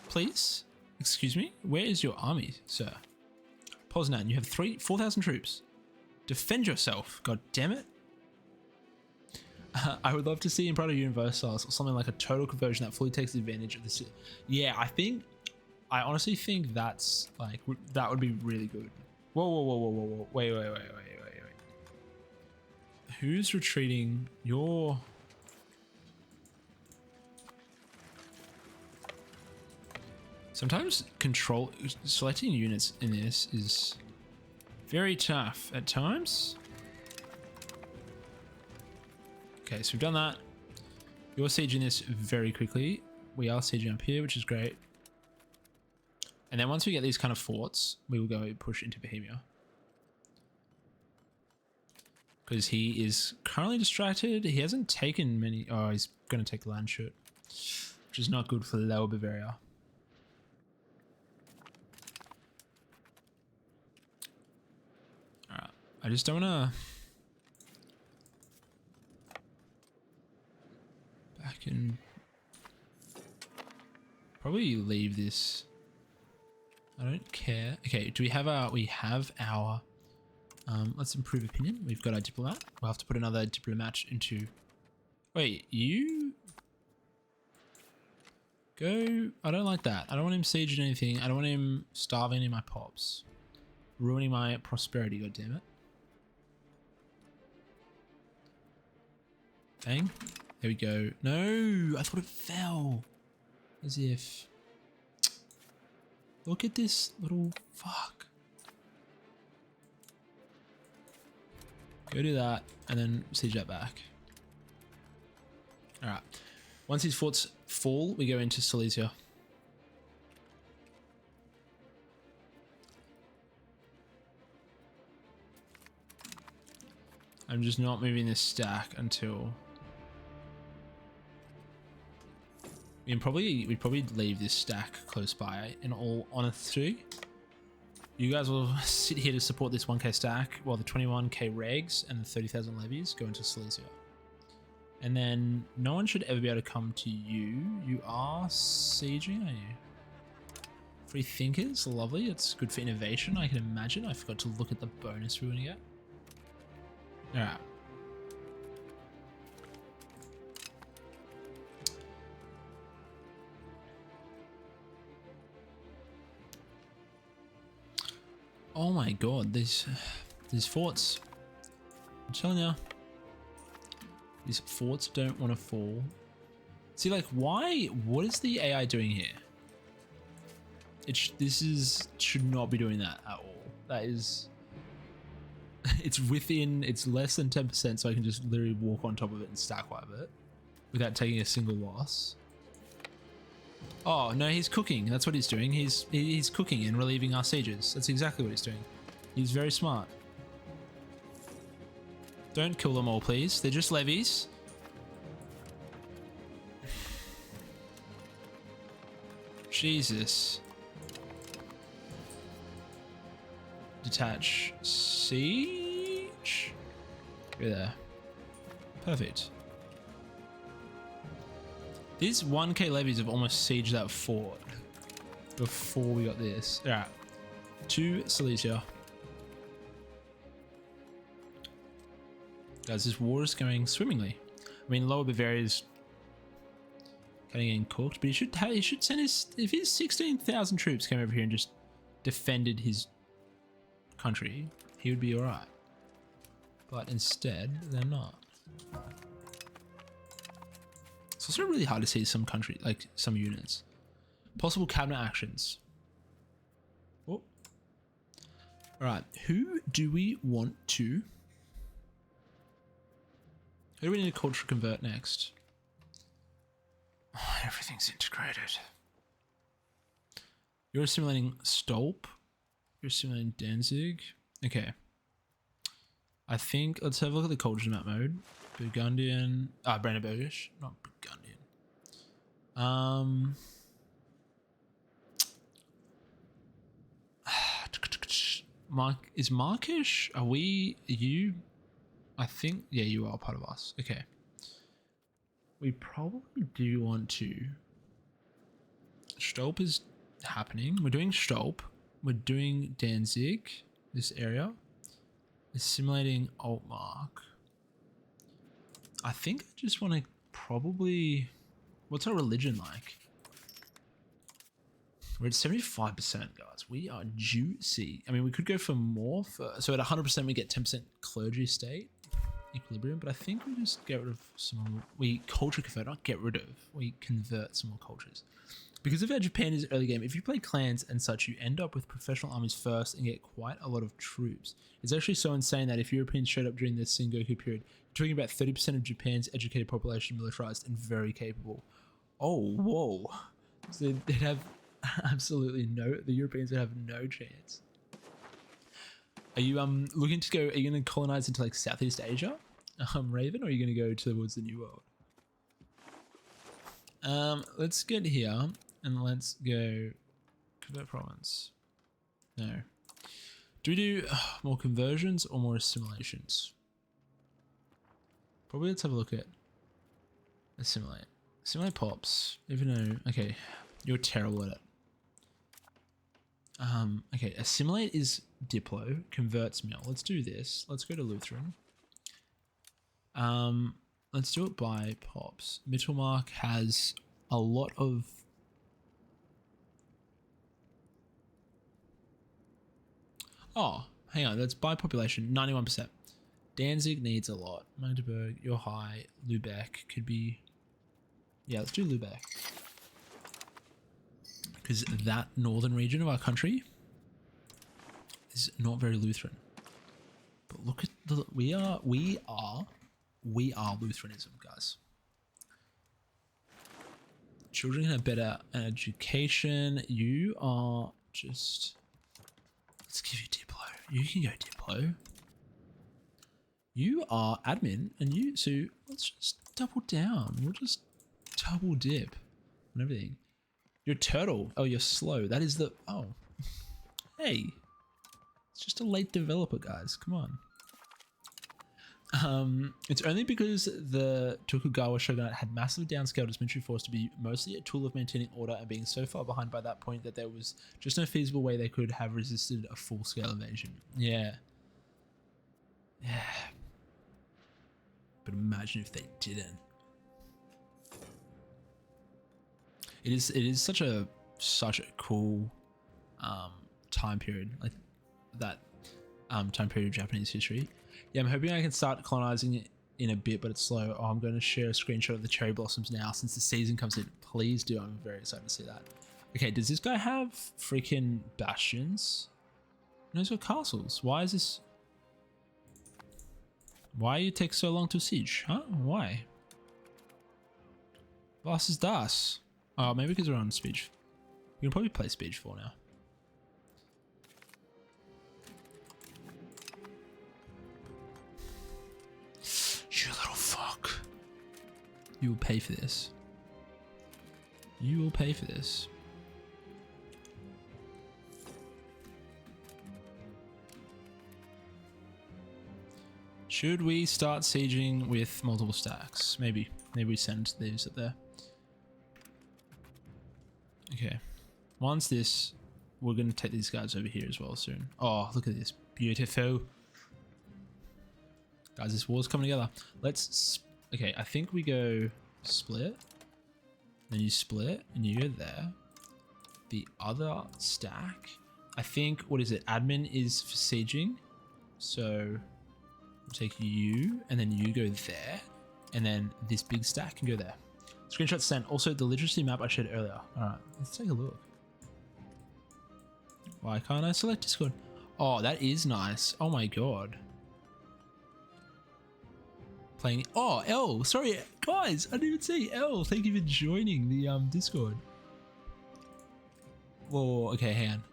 Please? Excuse me? Where is your army, sir? Poznan, you have 4,000 troops. Defend yourself, god damn it. I would love to see Imperator Universalis or something like a total conversion that fully takes advantage of this. Yeah, I honestly think that's like, that would be really good. Whoa. Wait. Who's retreating? Sometimes selecting units in this is very tough at times. Okay, so we've done that. You're sieging this very quickly. We are sieging up here, which is great. And then once we get these kind of forts, we will go push into Bohemia. Because he is currently distracted. He hasn't taken many... Oh, he's going to take Landshut, which is not good for Lower Bavaria. Alright, I just don't want to... Back and... Probably leave this. I don't care. Okay, do we have our... We have our... let's improve opinion. We've got our diplomat. We'll have to put another diplomat into... Wait, you... Go... I don't like that. I don't want him sieging anything. I don't want him starving any of my pops. Ruining my prosperity, goddammit. Bang. There we go. No! I thought it fell. As if... Look at this little... Fuck. Go do that, and then siege that back. Alright. Once these forts fall, we go into Silesia. I'm just not moving this stack until... We'd probably leave this stack close by, in all honesty. You guys will sit here to support this 1k stack while the 21k regs and the 30,000 levies go into Silesia. And then no one should ever be able to come to you. You are sieging, are you? Free thinkers, lovely. It's good for innovation, I can imagine. I forgot to look at the bonus we're going to get. Alright. Oh my god, these forts. I'm telling you, these forts don't want to fall. See, like, why? What is the AI doing here? Should not be doing that at all. That is, it's less than 10%, so I can just literally walk on top of it and stack wipe it without taking a single loss. Oh, no, he's cooking. That's what he's doing. He's cooking and relieving our sieges. That's exactly what he's doing. He's very smart. Don't kill them all, please. They're just levies. Jesus. Detach. Siege. Go there. Perfect. These 1k levies have almost sieged that fort before we got this. Alright. To Silesia. Guys, this war is going swimmingly. I mean, Lower Bavaria is kind of getting cooked, but he should send his... If his 16,000 troops came over here and just defended his country, he would be alright. But instead, they're not. It's also really hard to see some country, like some units. Possible cabinet actions. Oh. Alright, who do we want to... Who do we need to culture convert next? Oh, everything's integrated. You're assimilating Stolp. You're assimilating Danzig. Okay. I think, let's have a look at the culture map mode. Burgundian, Brandenburgish, not Burgundian. Is Markish? Are you? I think, yeah, you are part of us. Okay. We probably do want to. Stolp is happening. We're doing Stolp. We're doing Danzig, this area. Assimilating Altmark. I think I just want to probably... What's our religion like? We're at 75%, guys. We are juicy. I mean, we could go for more. So at 100%, we get 10% clergy state equilibrium. But I think we just get rid of some... We culture convert, not get rid of. We convert some more cultures. Because of how Japan is early game, if you play clans and such, you end up with professional armies first and get quite a lot of troops. It's actually so insane that if Europeans showed up during the Sengoku period, you're talking about 30% of Japan's educated population militarized and very capable. Oh, whoa. So they'd have absolutely the Europeans would have no chance. Are you looking to go, are you going to colonize into like Southeast Asia, Raven, or are you going to go towards the New World? Let's get here and let's go convert province. No. Do we do more conversions or more assimilations? Probably let's have a look at assimilate. Assimilate pops, even though, okay, you're terrible at it. Okay, assimilate is Diplo, converts mill. Let's do this. Let's go to Lutheran. Let's do it by pops. Mittelmark has a lot of... Oh, hang on. That's by population, 91%. Danzig needs a lot. Magdeburg, you're high. Lübeck could be... Yeah, let's do Lübeck. Because that northern region of our country is not very Lutheran. But look at the... We are Lutheranism, guys. Children can have better education. You are just... Let's give you Diplo. You can go Diplo. You are admin, and you... So let's just double down. We'll just double dip on everything. You're turtle. Oh, you're slow. That is the... Oh. Hey. It's just a late developer, guys. Come on. It's only because the Tokugawa shogunate had massively downscaled its military force to be mostly a tool of maintaining order and being so far behind by that point that there was just no feasible way they could have resisted a full-scale invasion. Yeah. Yeah. But imagine if they didn't. It is such a cool time period, like that time period of Japanese history. Yeah, I'm hoping I can start colonizing it in a bit, but it's slow. Oh, I'm going to share a screenshot of the cherry blossoms now since the season comes in. Please do. I'm very excited to see that. Okay, does this guy have freaking bastions? No, he's got castles. Why is this... Why you take so long to siege? Huh? Why? Was ist das? Oh, maybe because we're on speech. We can probably play speech 4 now. You little fuck. You will pay for this. You will pay for this. Should we start sieging with multiple stacks? Maybe. Maybe we send these up there. Okay. Once this, we're going to take these guys over here as well soon. Oh, look at this. Beautiful. Guys, this war's coming together. Let's... Okay, I think we go split. Then you split and you go there. The other stack, I think, what is it? Admin is for sieging. So we'll take you and then you go there. And then this big stack can go there. Screenshot sent. Also, the literacy map I showed earlier. Alright, let's take a look. Why can't I select Discord? Oh, that is nice. Oh my god. Playing... Oh, L. Sorry, guys. I didn't even see L. Thank you for joining the Discord. Whoa, okay, hang on.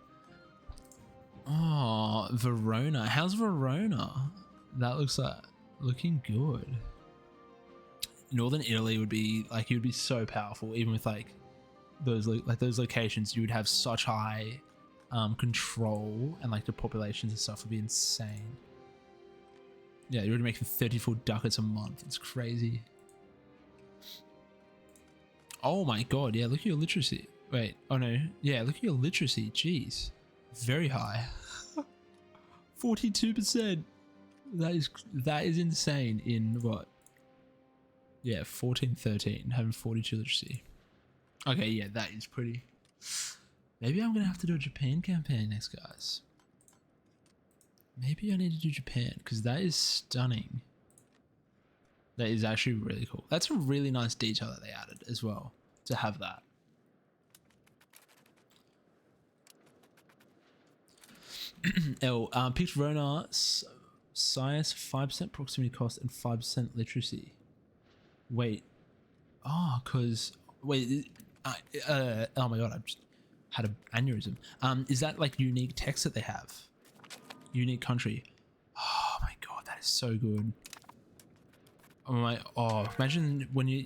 Oh, Verona. How's Verona? That looks like... Looking good. Northern Italy would be like, you would be so powerful, even with like those locations. You would have such high control, and like the populations and stuff would be insane. Yeah, you're already making 34 ducats a month. It's crazy. Oh my god, yeah, look at your literacy. Wait, oh no, yeah, look at your literacy. Jeez, very high. 42%. That is insane. In what? Yeah, 14, 13, having 42 literacy. Okay, yeah, that is pretty. Maybe I'm gonna have to do a Japan campaign next, guys. Maybe I need to do Japan, because that is stunning. That is actually really cool. That's a really nice detail that they added as well, to have that. L. Picked Verona, size 5% proximity cost and 5% literacy. Wait. Oh, because wait. Oh my god, I just had an aneurysm. Is that like unique text that they have? Unique country. Oh my god, that is so good. Oh my, oh, imagine when you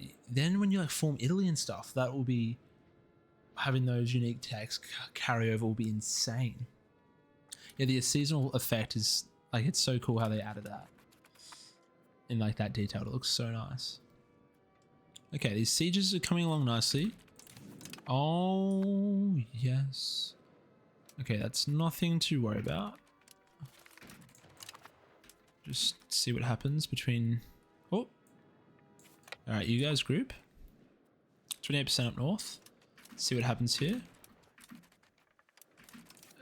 like form Italy and stuff, that will be having those unique text carryover will be insane. Yeah, the seasonal effect is like, it's so cool how they added that in like that detail. It looks so nice. Okay, these sieges are coming along nicely. Oh yes. Okay, that's nothing to worry about. Just see what happens between. Oh, all right, you guys group 28% up north. See what happens here.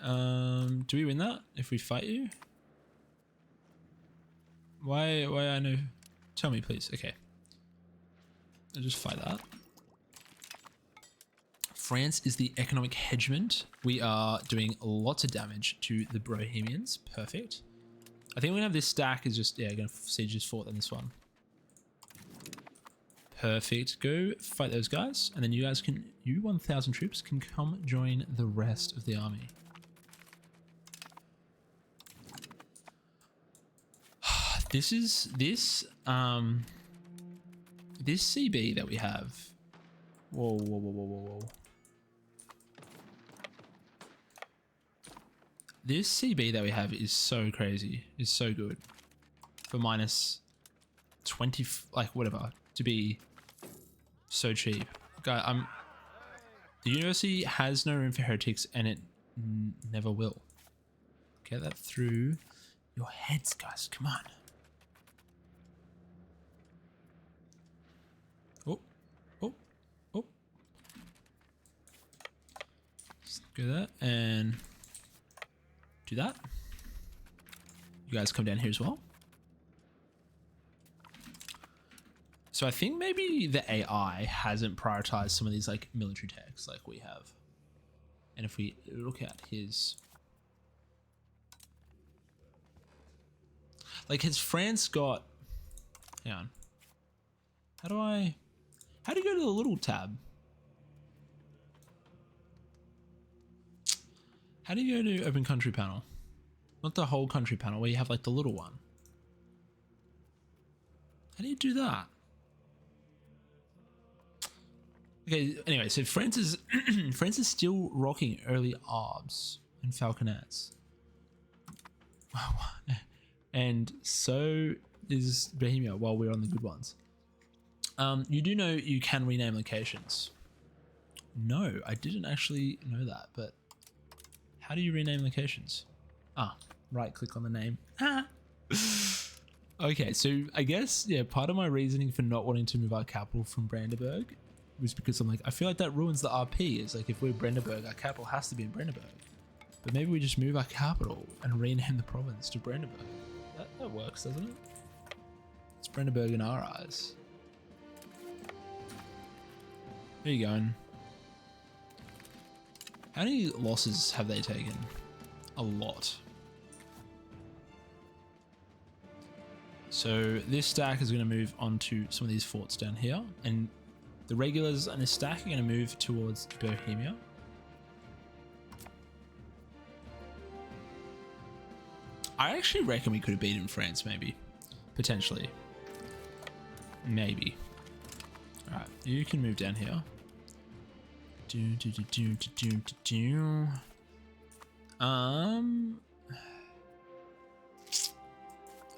Do we win that if we fight you? Why I know? Tell me please. Okay, I'll just fight that. France is the economic hegemon. We are doing lots of damage to the Bohemians. Perfect. I think we're gonna have this stack is just, yeah, gonna siege this fort than this one. Perfect. Go fight those guys, and then you guys can, you 1,000 troops can come join the rest of the army. This CB that we have. Whoa. This CB that we have is so crazy. Is so good. For minus 20, like whatever, to be so cheap. Guy, the university has no room for heretics, and it never will. Get that through your heads, guys. Come on. Oh. Just go that and do that. You guys come down here as well. So I think maybe the AI hasn't prioritized some of these like military techs like we have. And if we look at his, like, has France got, hang on. How do you go to the little tab? How do you go to open country panel? Not the whole country panel where you have like the little one. How do you do that? Okay, anyway, so France is France is still rocking early arbs and falconets. And so is Bohemia while we're on the good ones. You do know you can rename locations. No, I didn't actually know that, but how do you rename locations? Right click on the name. Okay, so I guess, yeah, part of my reasoning for not wanting to move our capital from Brandenburg was because I'm like, I feel like that ruins the RP. It's like, if we're Brandenburg, our capital has to be in Brandenburg. But maybe we just move our capital and rename the province to Brandenburg. That works, doesn't it? It's Brandenburg in our eyes. Where are you going? How many losses have they taken? A lot. So this stack is going to move on to some of these forts down here, and the regulars on this stack are going to move towards Bohemia. I actually reckon we could have beaten France, maybe. Potentially. Maybe. Alright, you can move down here.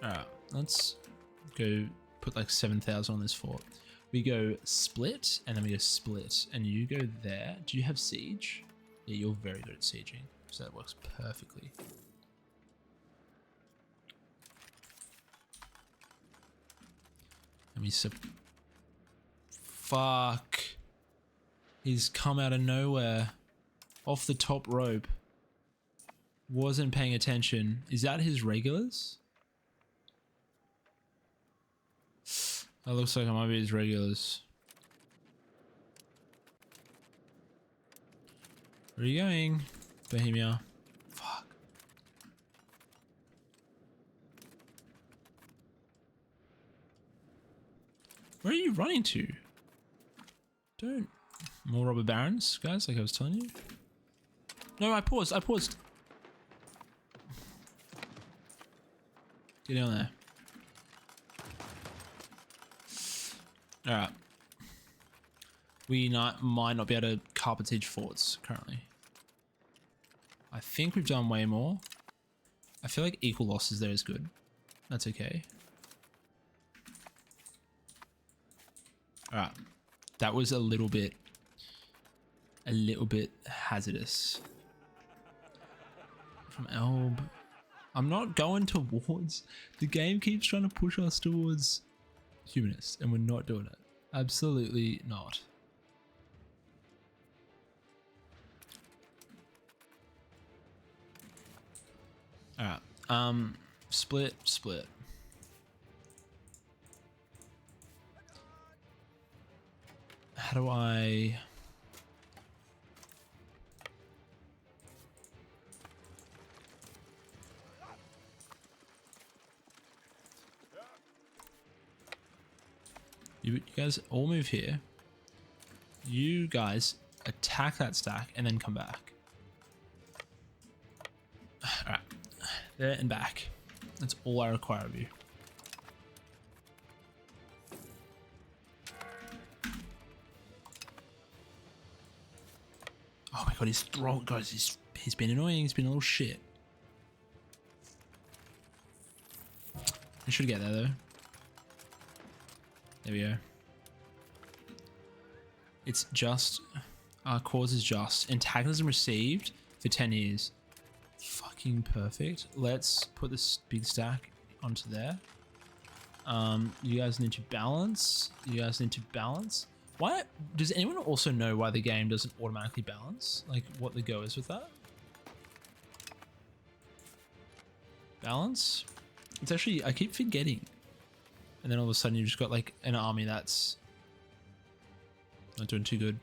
Alright, let's go put like 7,000 on this fort. We go split, and then we go split, and you go there. Do you have siege? Yeah, you're very good at sieging, so that works perfectly. Let me fuck. He's come out of nowhere. Off the top rope. Wasn't paying attention. Is that his regulars? That looks like it might be his regulars. Where are you going? Bohemia. Fuck. Where are you running to? Don't. More robber barons, guys, like I was telling you. No, I paused. Get on there. Alright. We might not be able to carpet siege forts currently. I think we've done way more. I feel like equal losses there is good. That's okay. Alright. That was a little bit hazardous. From Elb. I'm not going towards... The game keeps trying to push us towards humanists, and we're not doing it. Absolutely not. Alright. Split. How do I... You guys all move here. You guys attack that stack and then come back. Alright. There and back. That's all I require of you. Oh my god, his throat, guys, he's been annoying. He's been a little shit. I should get there though. There we go. It's just, our cause is just. Antagonism received for 10 years. Fucking perfect. Let's put this big stack onto there. You guys need to balance. Why? Does anyone also know why the game doesn't automatically balance? Like what the go is with that? Balance? It's actually, I keep forgetting. And then all of a sudden you've just got like an army that's not doing too good.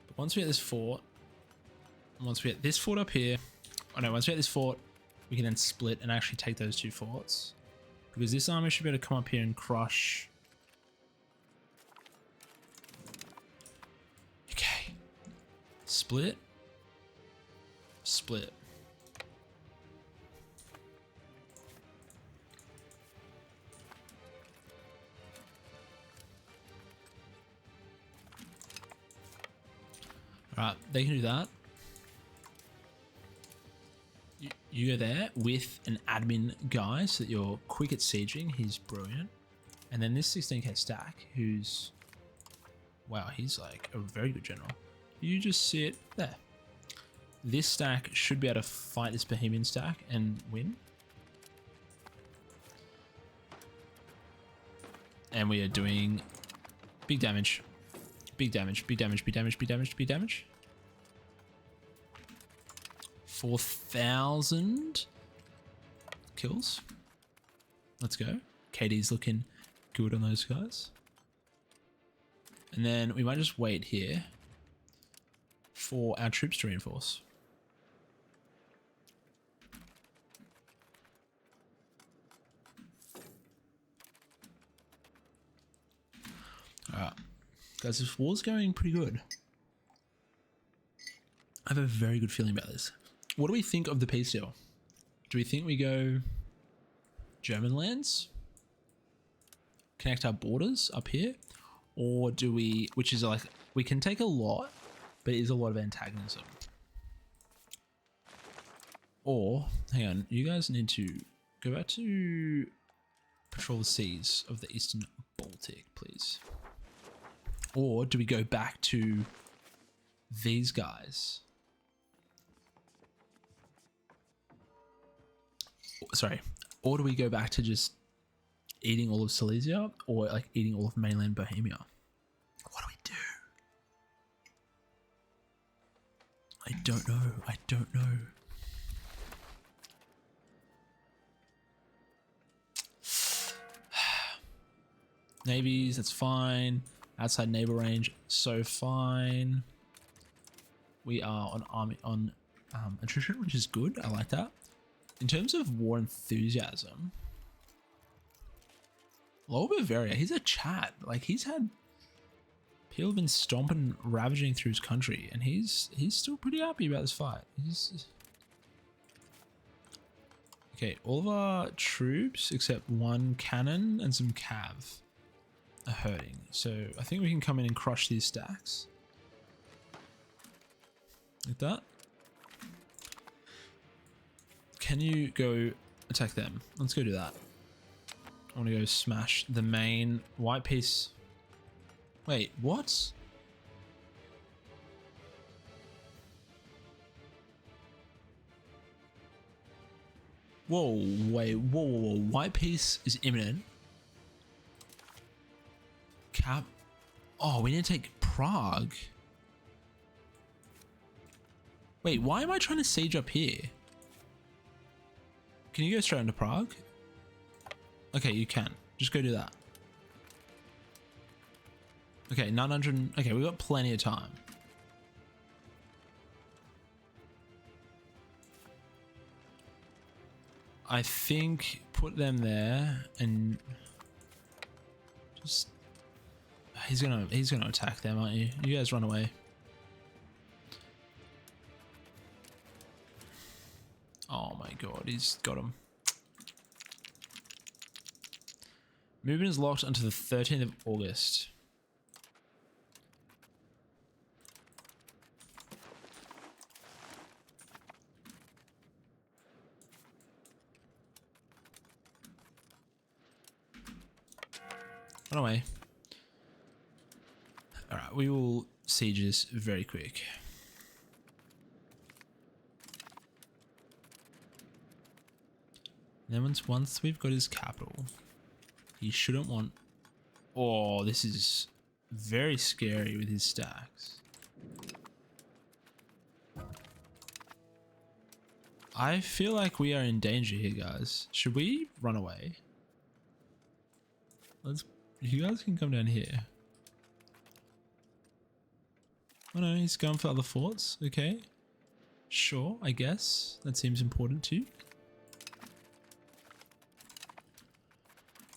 But once we get this fort, once we get this fort up here, once we get this fort, we can then split and actually take those two forts. Because this army should be able to come up here and crush. Okay. Split. Alright, they can do that. You go there with an admin guy so that you're quick at sieging. He's brilliant. And then this 16k stack, who's... Wow, he's like a very good general. You just sit there. This stack should be able to fight this Bohemian stack and win. And we are doing big damage. Big damage. 4,000 kills. Let's go. KD's looking good on those guys. And then we might just wait here for our troops to reinforce. Alright. Guys, this war's going pretty good. I have a very good feeling about this. What do we think of the peace deal? Do we think we go German lands? Connect our borders up here? Or do we, which is like, we can take a lot, but it is a lot of antagonism. Or, hang on, you guys need to go back to patrol the seas of the Eastern Baltic, please. Or do we go back to these guys? Sorry. Or do we go back to just eating all of Silesia or like eating all of mainland Bohemia? What do we do? I don't know. Navies, that's fine. Outside neighbor range, so fine. We are on army on attrition, which is good. I like that. In terms of war enthusiasm, Lower Bavaria, he's a chat. Like, he's had people have been stomping, ravaging through his country, and he's still pretty happy about this fight. Okay, all of our troops except one cannon and some cav are hurting. So I think we can come in and crush these stacks. Like that. Can you go attack them? Let's go do that. I want to go smash the main white piece. Wait, what? Whoa, wait, whoa. White piece is imminent. Cap. Oh, we need to take Prague. Wait, why am I trying to siege up here? Can you go straight into Prague? Okay, you can. Just go do that. Okay, 900. Okay, we've got plenty of time. I think put them there and just he's gonna attack them, aren't you? You guys run away. Oh my god, he's got him. Movement is locked until the 13th of August. Run away. Alright, we will siege this very quick. And then once we've got his capital, he shouldn't want... Oh, this is very scary with his stacks. I feel like we are in danger here, guys. Should we run away? You guys can come down here. Oh no, he's going for other forts. Okay. Sure, I guess. That seems important too.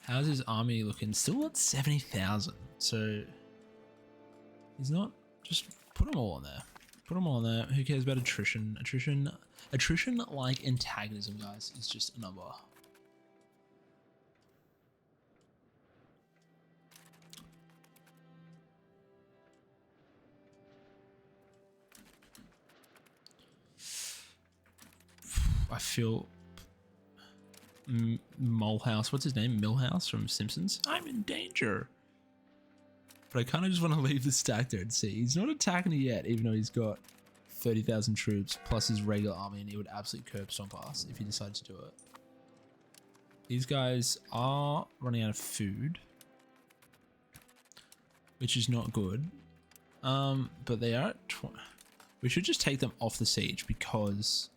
How's his army looking? Still at 70,000. So he's not... Just put them all on there. Put them all on there. Who cares about attrition? Attrition like antagonism, guys, is just a number. I feel Molehouse, what's his name? Millhouse from Simpsons. I'm in danger. But I kind of just want to leave the stack there and see. He's not attacking it yet, even though he's got 30,000 troops plus his regular army, and he would absolutely curb stomp us if he decided to do it. These guys are running out of food, which is not good. But they are at we should just take them off the siege because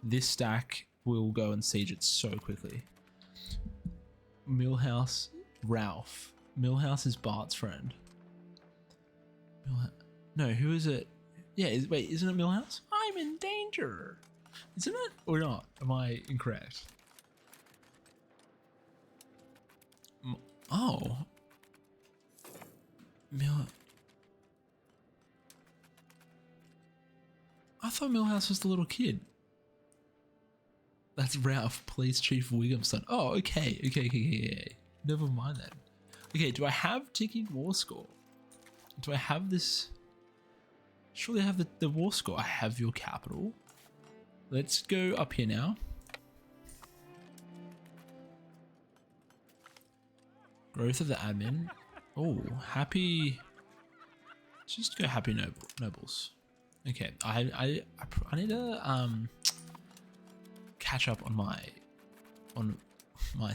this stack will go and siege it so quickly. Millhouse, Ralph. Millhouse is Bart's friend. No, who is it? Yeah, wait, isn't it Millhouse? I'm in danger. Isn't it? Or not? Am I incorrect? Oh. I thought Millhouse was the little kid. That's Ralph, Police Chief Wiggum's son. Oh, okay. Never mind that. Okay, do I have ticking war score? Do I have this? Surely I have the war score. I have your capital. Let's go up here now. Growth of the admin. Oh, happy. Let's just go happy nobles. Okay, I need to catch up on my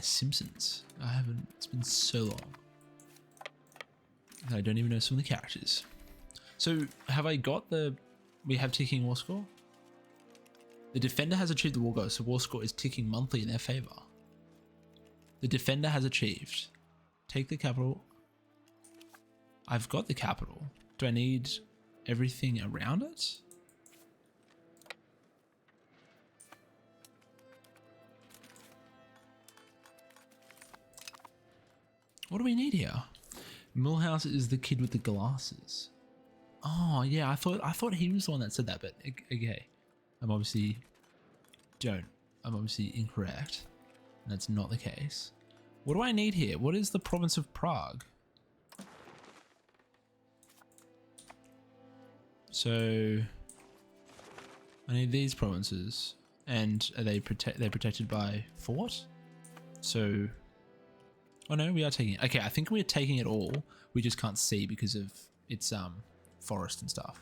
Simpsons. I haven't. It's been so long. I don't even know some of the characters. So have I got the? We have ticking war score. The defender has achieved the war goal, so war score is ticking monthly in their favor. The defender has achieved. Take the capital. I've got the capital. Do I need everything around it? What do we need here? Millhouse is the kid with the glasses. Oh yeah, I thought he was the one that said that, but okay. I'm obviously incorrect. And that's not the case. What do I need here? What is the province of Prague? So I need these provinces, and are they're protected by fort? So, oh no, we are taking it. Okay, I think we're taking it all. We just can't see because of its forest and stuff.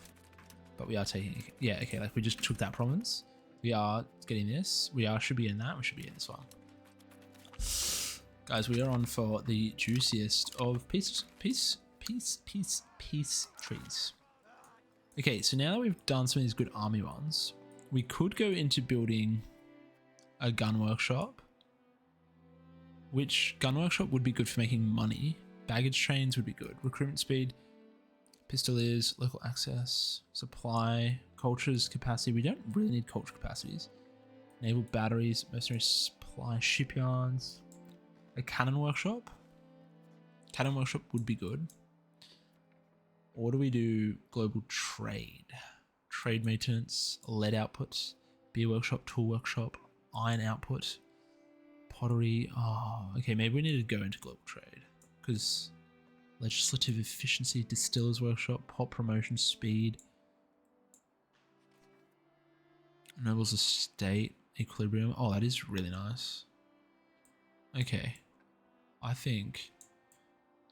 But we are taking it. Yeah, okay, like we just took that province. We are getting this. Should be in that. We should be in this one. Guys, we are on for the juiciest of peace trees. Okay, so now that we've done some of these good army ones, we could go into building a gun workshop. Which gun workshop would be good for making money? Baggage trains would be good. Recruitment speed, pistoliers, local access, supply, cultures, capacity. We don't really need culture capacities. Naval batteries, mercenary supply, shipyards. A cannon workshop. Cannon workshop would be good. Or do we do global trade? Trade maintenance, lead output, beer workshop, tool workshop, iron output, pottery. Oh, okay, maybe we need to go into global trade because legislative efficiency, distillers workshop, pop promotion, speed, nobles estate, equilibrium. Oh, that is really nice. Okay, I think,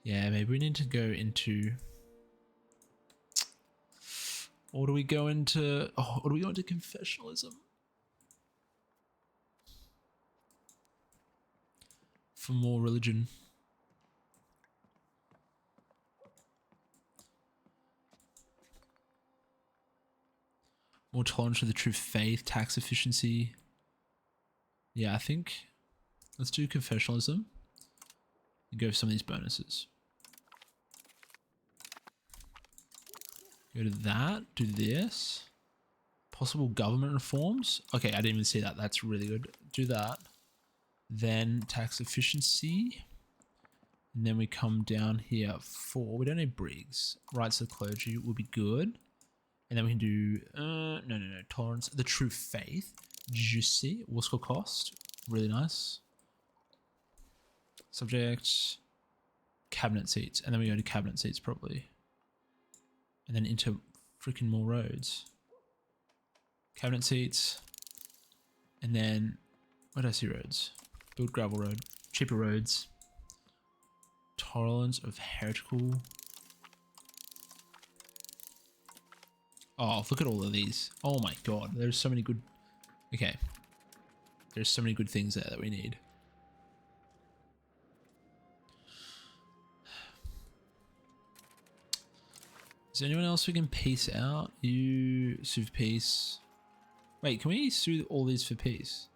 yeah, maybe we need to go into. Or do we go into, or do we go into confessionalism? For more religion. More tolerance for the true faith, tax efficiency. Yeah, I think let's do confessionalism and go for some of these bonuses. Go to that, do this. Possible government reforms. Okay, I didn't even see that. That's really good. Do that. Then tax efficiency. And then we come down here for, we don't need Briggs. Rights of the clergy will be good. And then we can do, no, tolerance. The true faith. Juicy. War score cost. Really nice. Subject. Cabinet seats. And then we go to cabinet seats probably. And then into freaking more roads. Cabinet seats. And then, where did I see roads? Build gravel road. Cheaper roads. Tolerance of heretical. Oh, look at all of these. Oh my god, there's so many good. Okay. There's so many good things there that we need. Is there anyone else we can peace out? You sue for peace. Wait, can we sue all these for peace?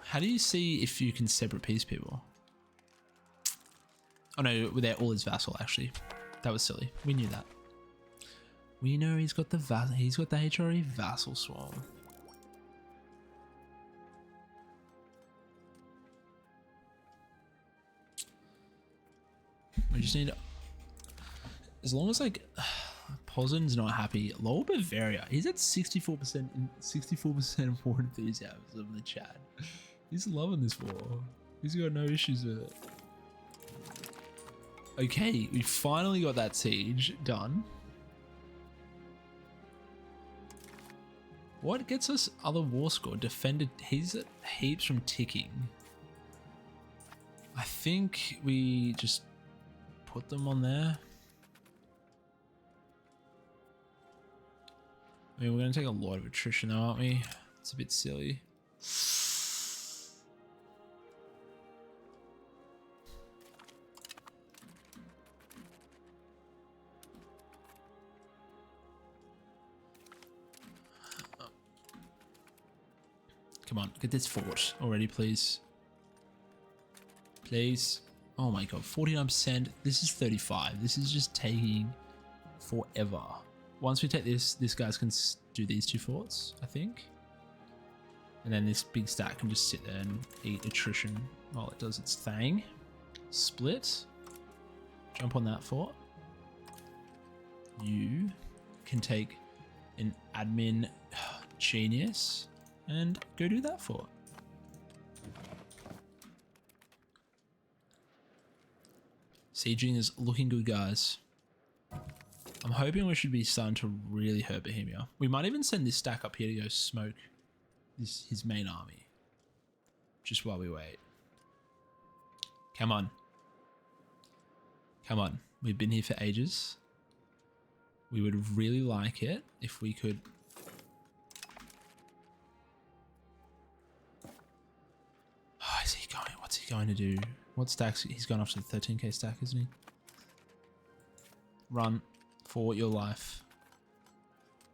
How do you see if you can separate peace people? Oh no, they're all his vassal actually. That was silly. We knew that. We know he's got the HRE vassal swarm. We just need, as long as like Pozin's not happy. Lower Bavaria, he's at 64% and 64% war enthusiasm in the chat. He's loving this war. He's got no issues with it. Okay, we finally got that siege done. What gets us other war score? Defended, he's at heaps from ticking. I think we just put them on there. I mean, we're going to take a lot of attrition though, aren't we? It's a bit silly. Come on, get this fort already, please. Please. Oh my god, 49%. This is 35. This is just taking forever. Once we take this, these guys can do these two forts, I think. And then this big stack can just sit there and eat attrition while it does its thing. Split. Jump on that fort. You can take an admin genius and go do that fort. Sieging is looking good, guys. I'm hoping we should be starting to really hurt Bohemia. We might even send this stack up here to go smoke his main army. Just while we wait. Come on. Come on. We've been here for ages. We would really like it if we could... Oh, is he going? What's he going to do? What stacks? He's gone off to the 13k stack, isn't he? Run for your life.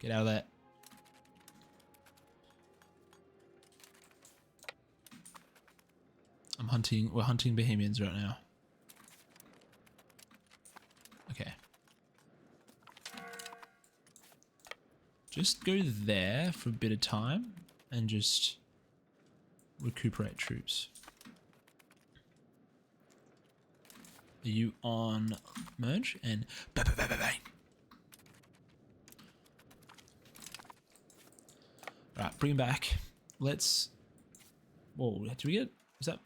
Get out of there. I'm hunting. We're hunting Bohemians right now. Okay. Just go there for a bit of time and just recuperate troops. Are you on merge? And bang, bang, bang, bang, bang. Right, bring him back. Let's... Whoa, do we get... Is that...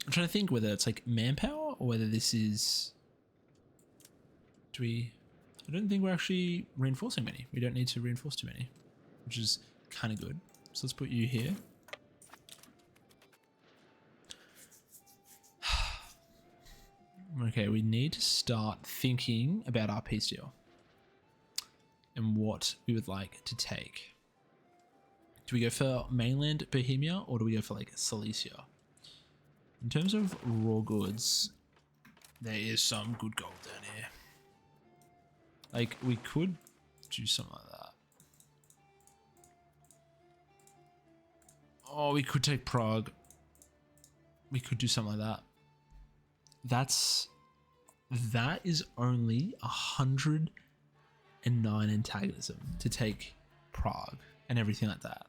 I'm trying to think whether it's like manpower or whether this is... Do we... I don't think we're actually reinforcing many. We don't need to reinforce too many, which is kind of good. So let's put you here. Okay, we need to start thinking about our peace deal and what we would like to take. Do we go for mainland Bohemia or do we go for like Silesia? In terms of raw goods, there is some good gold down here. Like, we could do something like that. Oh, we could take Prague. We could do something like that. That is only 109 antagonism to take Prague and everything like that.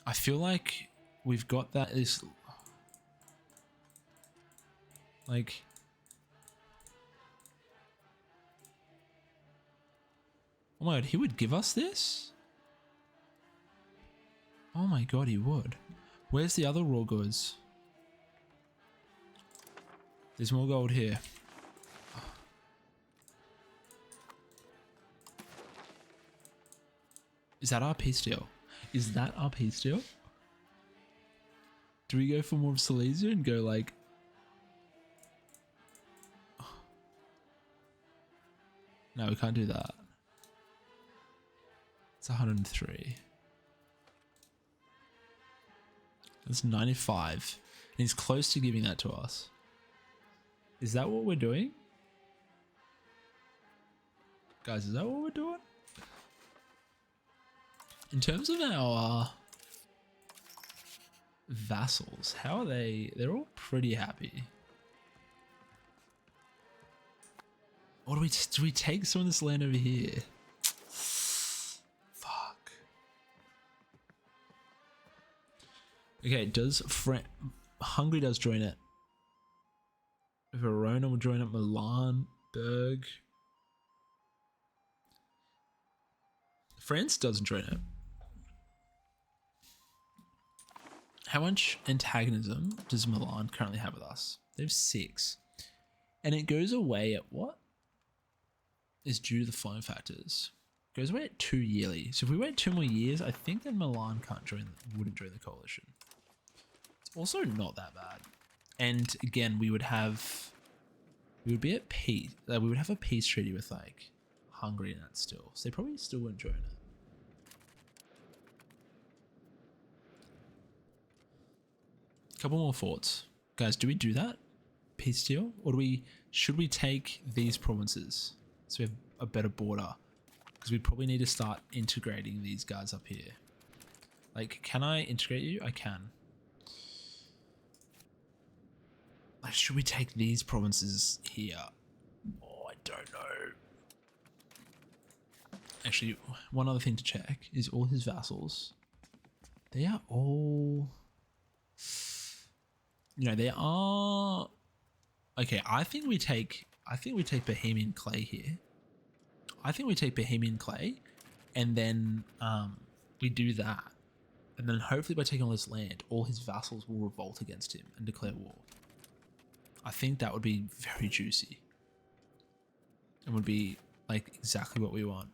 I feel like we've got that is like oh my god, he would give us this? Oh my god, he would. Where's the other raw goods? There's more gold here. Is that our peace deal? Is that our peace deal? Do we go for more of Silesia and go like... No, we can't do that. It's 103. That's 95. And he's close to giving that to us. Is that what we're doing? Guys, is that what we're doing? In terms of our vassals, how are they? They're all pretty happy. Or do we take some of this land over here? Fuck. Okay, does Hungary does join it. Verona will join it. Milan, Berg. France doesn't join it. How much antagonism does Milan currently have with us? They have 6. And it goes away at what? Is due to the following factors. It goes away at 2 yearly. So if we wait 2 more years, I think then Milan wouldn't join the coalition. It's also not that bad. And again, we would be at peace. We would have a peace treaty with like Hungary and that still. So they probably still wouldn't join it. Couple more forts. Guys, do we do that? Peace deal? Or should we take these provinces so we have a better border? Because we probably need to start integrating these guys up here. Like, can I integrate you? I can. Like, should we take these provinces here? Oh, I don't know. Actually, one other thing to check is all his vassals. They are all... they are... Okay, I think we take Bohemian Clay here. I think we take Bohemian Clay and then we do that. And then hopefully by taking all this land, all his vassals will revolt against him and declare war. I think that would be very juicy. And would be like exactly what we want.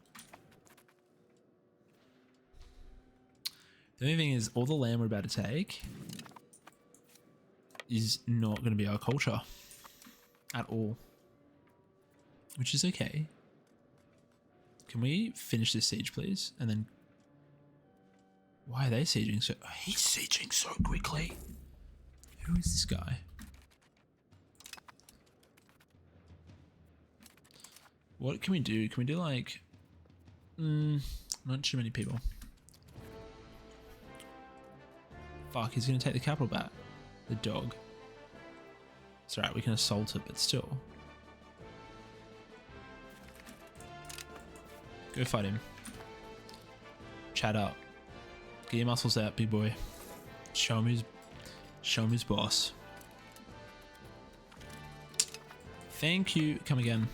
The only thing is all the land we're about to take is not going to be our culture at all. Which is okay. Can we finish this siege, please? And then... Why are they sieging so... He's sieging so quickly. Who is this guy? What can we do? Can we do like... not too many people. Fuck, he's going to take the capital back. The dog. It's alright, we can assault it, but still. Go fight him. Chat up. Get your muscles out, big boy. Show him who's boss. Thank you. Come again.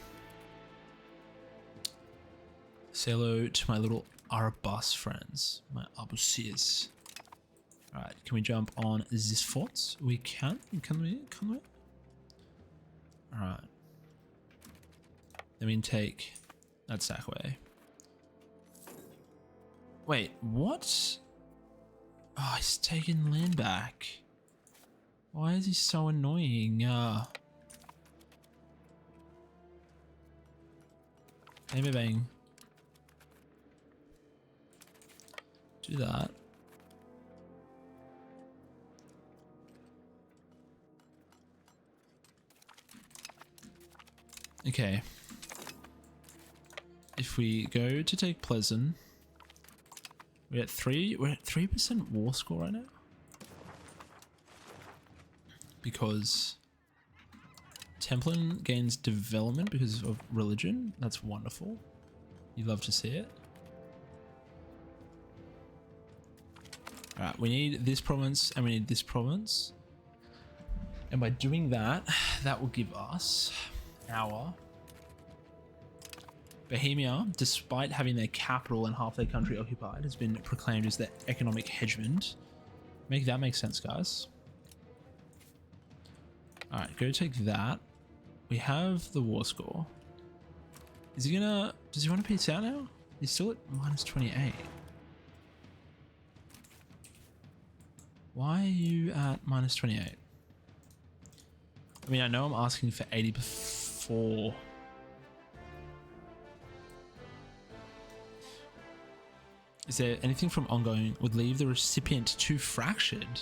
Say hello to my little Arabus friends. My Abusirs. Alright, can we jump on this fort? We can. Can we? Alright. Then we can take that sack away. Wait, what? Oh, he's taking land back. Why is he so annoying? Bang, bang. Do that. Okay. If we go to take Pleasant, we're at 3% war score right now. Because Templin gains development because of religion. That's wonderful. You love to see it. Alright, we need this province and we need this province. And by doing that, that will give us our Bohemia, despite having their capital and half their country occupied, has been proclaimed as their economic hegemon. Make that make sense, guys. Alright, go take that. We have the war score. Is he gonna... Does he want to peace out now? He's still at minus 28. Why are you at minus 28? I mean, I know I'm asking for 80 before... Is there anything from ongoing would leave the recipient too fractured?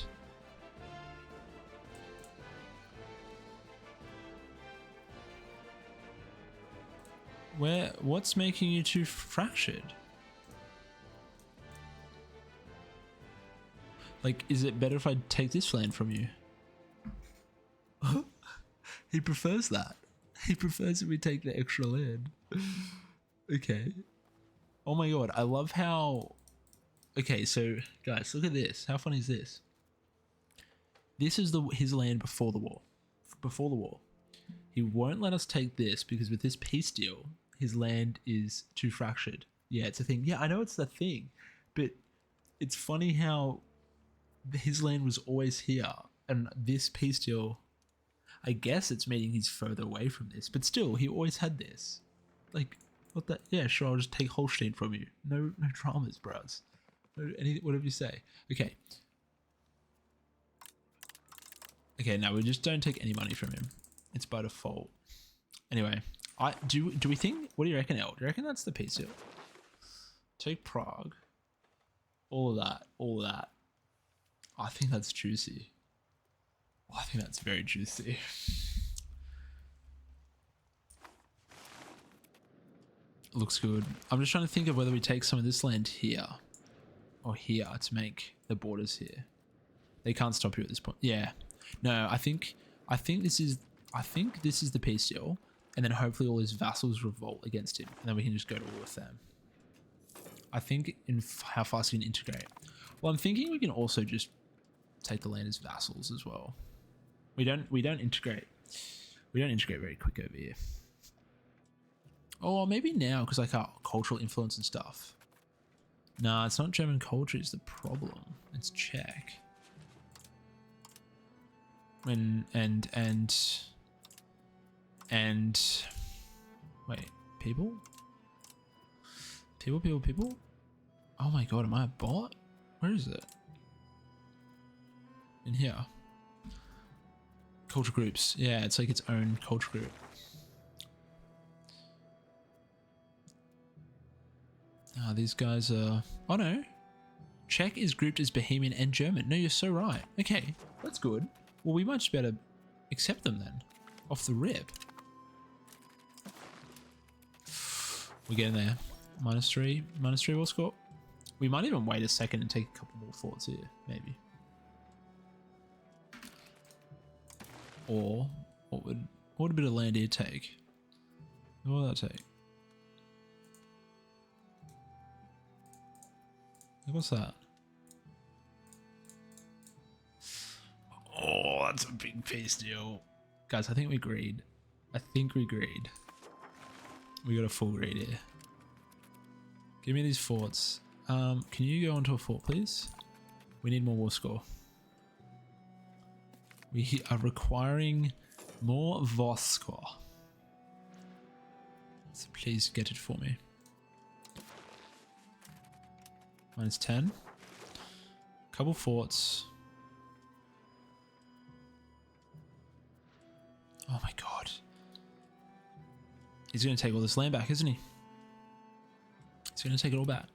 What's making you too fractured? Like, is it better if I take this land from you? He prefers that. He prefers that we take the extra land. Okay. Oh my god, I love how... Okay, so guys, look at this. How funny is this? This is his land before the war. Before the war. He won't let us take this because with this peace deal, his land is too fractured. Yeah, it's a thing. Yeah, I know it's the thing, but it's funny how his land was always here and this peace deal, I guess it's meaning he's further away from this, but still, he always had this. Like, what the... Yeah, sure, I'll just take Holstein from you. No dramas, bros. No, whatever you say. Okay. Okay, now we just don't take any money from him. It's by default. Anyway, do we think... What do you reckon, El? Do you reckon that's the peace deal? Take Prague. All of that. I think that's juicy. I think that's very juicy. Looks good. I'm just trying to think of whether we take some of this land here or here to make the borders here. They can't stop you at this point. Yeah. No, I think this is the peace deal, and then hopefully all his vassals revolt against him, and then we can just go to war with them. I think in how fast we can integrate. Well, I'm thinking we can also just take the land as vassals as well. We don't integrate. We don't integrate very quick over here. Oh, maybe now because like our cultural influence and stuff. Nah, it's not German culture is the problem. It's Czech. And wait, people? People? Oh my god, am I a bot? Where is it? In here. Culture groups. Yeah, it's like its own culture group. Ah, these guys are... Oh no. Czech is grouped as Bohemian and German. No, you're so right. Okay, that's good. Well, we might just better accept them then. Off the rip. We're getting there. -3 war score. We might even wait a second and take a couple more forts here, maybe. Or what would a bit of land here take? What would that take? What's that? Oh, that's a big piece deal. Guys, I think we agreed. We got a full grade here. Give me these forts. Can you go onto a fort, please? We need more war score. We are requiring more war score. So please get it for me. -10. Couple forts. Oh my god. He's going to take all this land back, isn't he? He's going to take it all back.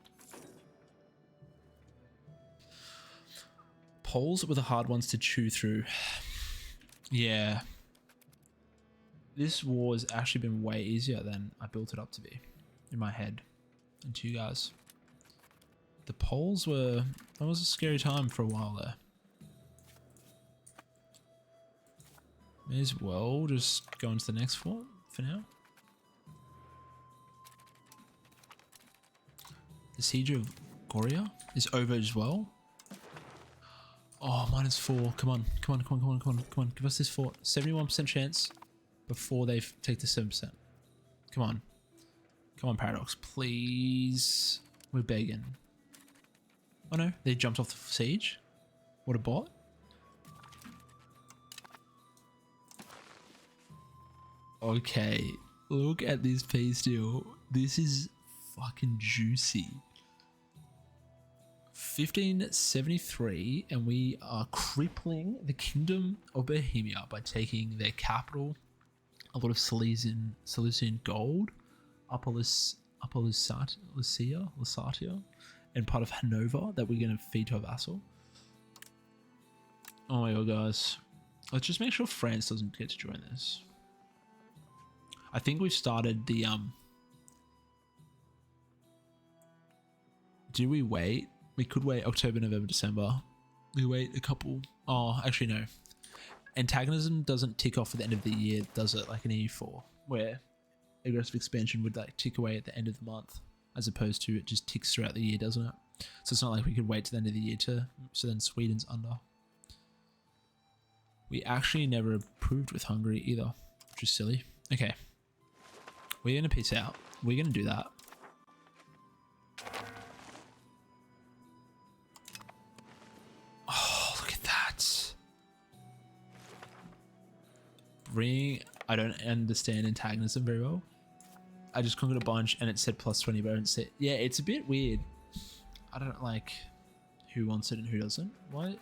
Poles were the hard ones to chew through. Yeah. This war has actually been way easier than I built it up to be in my head and to you guys. The Poles were... That was a scary time for a while there. May as well just go into the next fort for now. The Siege of Goria is over as well. Oh, -4. Come on. Give us this fort. 71% chance before they take the 7%. Come on, Paradox. Please. We're begging. Oh no, they jumped off the siege. What a bot. Okay, look at this piece deal. This is fucking juicy. 1573, and we are crippling the Kingdom of Bohemia by taking their capital, a lot of Silesian gold, Upper Lusatia, and part of Hanover that we're going to feed to a vassal. Oh my god, guys. Let's just make sure France doesn't get to join this. I think we've started the... Do we wait? We could wait October, November, December. We wait a couple... Oh, actually no. Antagonism doesn't tick off at the end of the year, does it? Like an EU4, where aggressive expansion would like tick away at the end of the month, as opposed to it just ticks throughout the year, doesn't it? So it's not like we could wait to the end of the year to... So then Sweden's under. We actually never approved with Hungary either, which is silly. Okay. We're going to peace out. We're going to do that. Oh, look at that. I don't understand antagonism very well. I just conquered a bunch and it said +20, but I don't see... Yeah, it's a bit weird. I don't like who wants it and who doesn't. Why?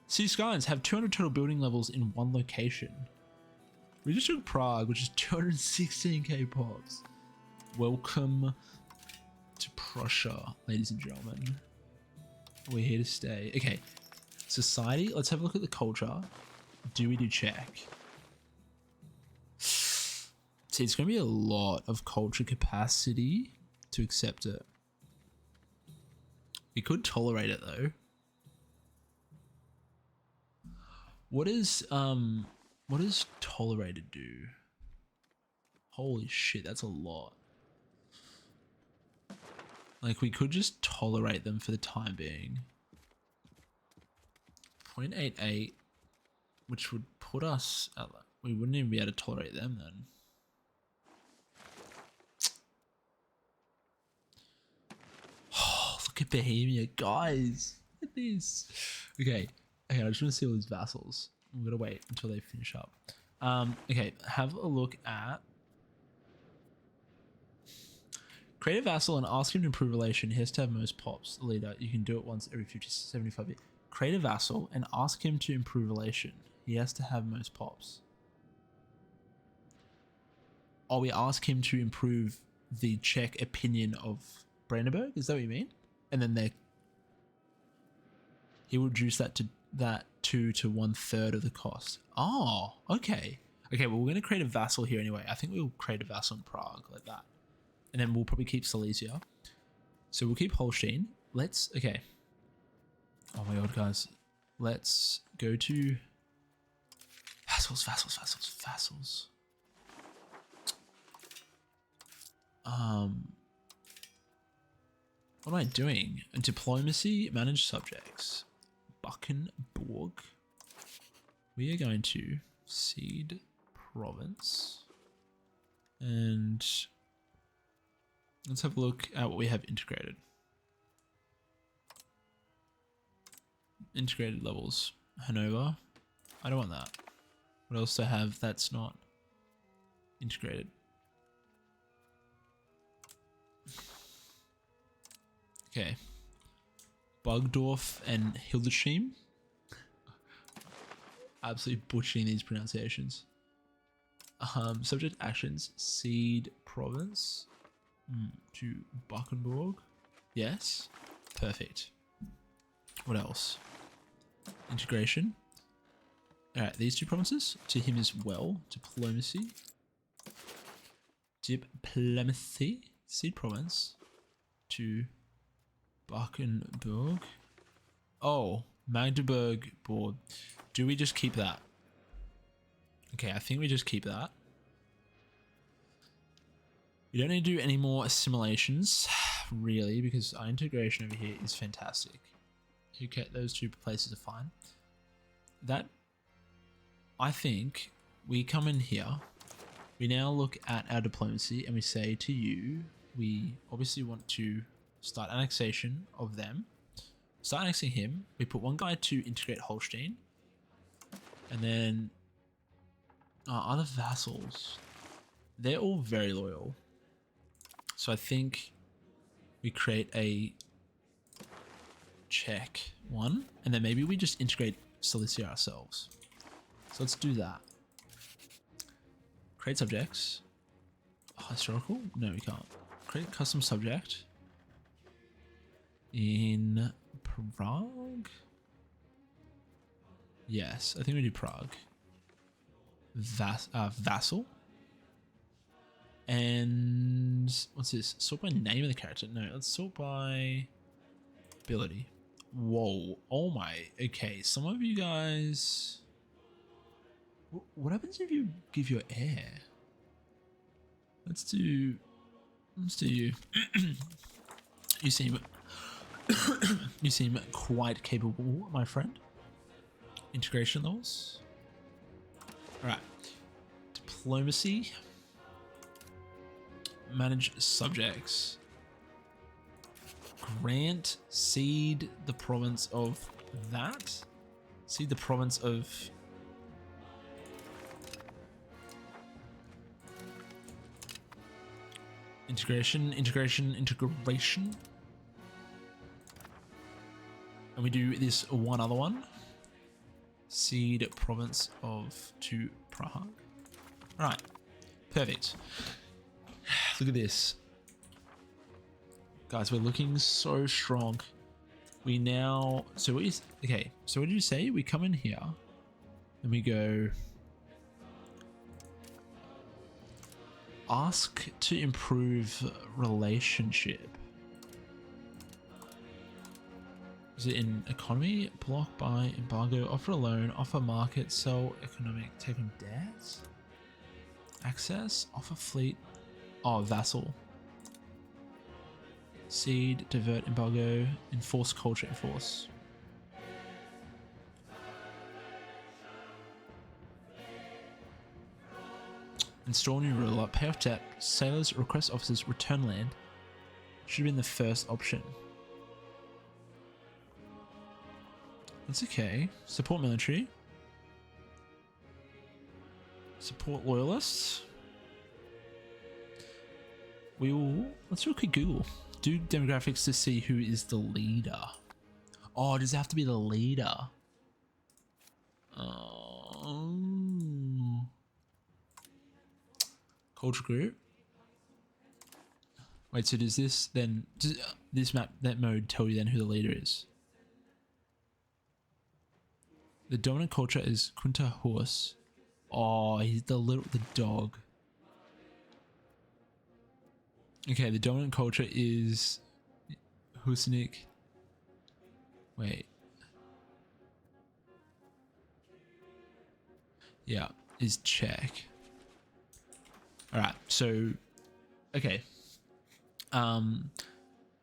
City Skylines have 200 total building levels in one location. We just took Prague, which is 216k pops. Welcome to Prussia, ladies and gentlemen. We're here to stay. Okay, society. Let's have a look at the culture. Do we do Czech? See, it's going to be a lot of culture capacity to accept it. We could tolerate it though. What does tolerated do? Holy shit, that's a lot. Like, we could just tolerate them for the time being. 0.88, which would put us at, we wouldn't even be able to tolerate them then. Oh, look at Bohemia, guys. Look at this. Okay, I just want to see all these vassals. I'm gonna wait until they finish up. Okay, have a look at create a vassal and ask him to improve relation. He has to have most pops. The leader, you can do it once every 50 75 years. Create a vassal and ask him to improve relation. He has to have most pops. Or we ask him to improve the Czech opinion of Brandenburg. Is that what you mean? And then he will reduce that to 2 to 1/3 of the cost. Oh, okay. Okay, well, we're going to create a vassal here anyway. I think we'll create a vassal in Prague like that. And then we'll probably keep Silesia. So we'll keep Holstein. Okay. Oh my god, guys. Let's go to vassals. What am I doing? Diplomacy, manage subjects. Buckenburg. We are going to cede province. And let's have a look at what we have integrated. Integrated levels. Hanover. I don't want that. What else do I have that's not integrated? Okay. Bugdorf and Hildesheim. Absolutely butchering these pronunciations. Subject actions. Cede province to Buckenburg. Yes. Perfect. What else? Integration. Alright, these 2 provinces to him as well. Diplomacy. Cede province to Buckenburg. Oh, Magdeburg board. Do we just keep that? Okay, I think we just keep that. We don't need to do any more assimilations, really, because our integration over here is fantastic. Okay, those 2 places are fine. That, I think, we come in here. We now look at our diplomacy and we say to you, we obviously want to start annexation of them. Start annexing him. We put 1 guy to integrate Holstein. And then our other vassals, they're all very loyal. So I think we create a Czech one. And then maybe we just integrate Silesia ourselves. So let's do that. Create subjects. Historical? No, we can't. Create custom subject. In Prague? Yes, I think we do Prague. Vassal. And what's this? Sort by name of the character? No, let's sort by ability. Whoa. Oh my. Okay, some of you guys... What happens if you give your heir? Let's do you. You seem you seem quite capable, my friend. Integration levels. Alright. Diplomacy. Manage subjects. Grant cede the province of that. Cede the province of integration. And we do this one other one. Cede province to Prague. Right. Perfect. Look at this. Guys, we're looking so strong. We now... So what is... Okay, so what did you say? We come in here and we go... Ask to improve relationship. Is it in economy? Block, buy, embargo, offer a loan, offer market, sell, economic, take on debt? Access, offer fleet. Oh, vassal. Seed, divert, embargo, enforce culture, enforce. Install new ruler, pay off debt, sailors, request officers, return land. Should have been the first option. That's okay. Support military. Support loyalists. Let's do a quick Google. Do demographics to see who is the leader. Oh, does it have to be the leader? Culture group. Wait, so does this then, does this map, that mode tell you then who the leader is? The dominant culture is Kunta Horse. Oh, he's the dog. Okay, the dominant culture is Husnik. Wait. Yeah, is Czech. Alright, so okay.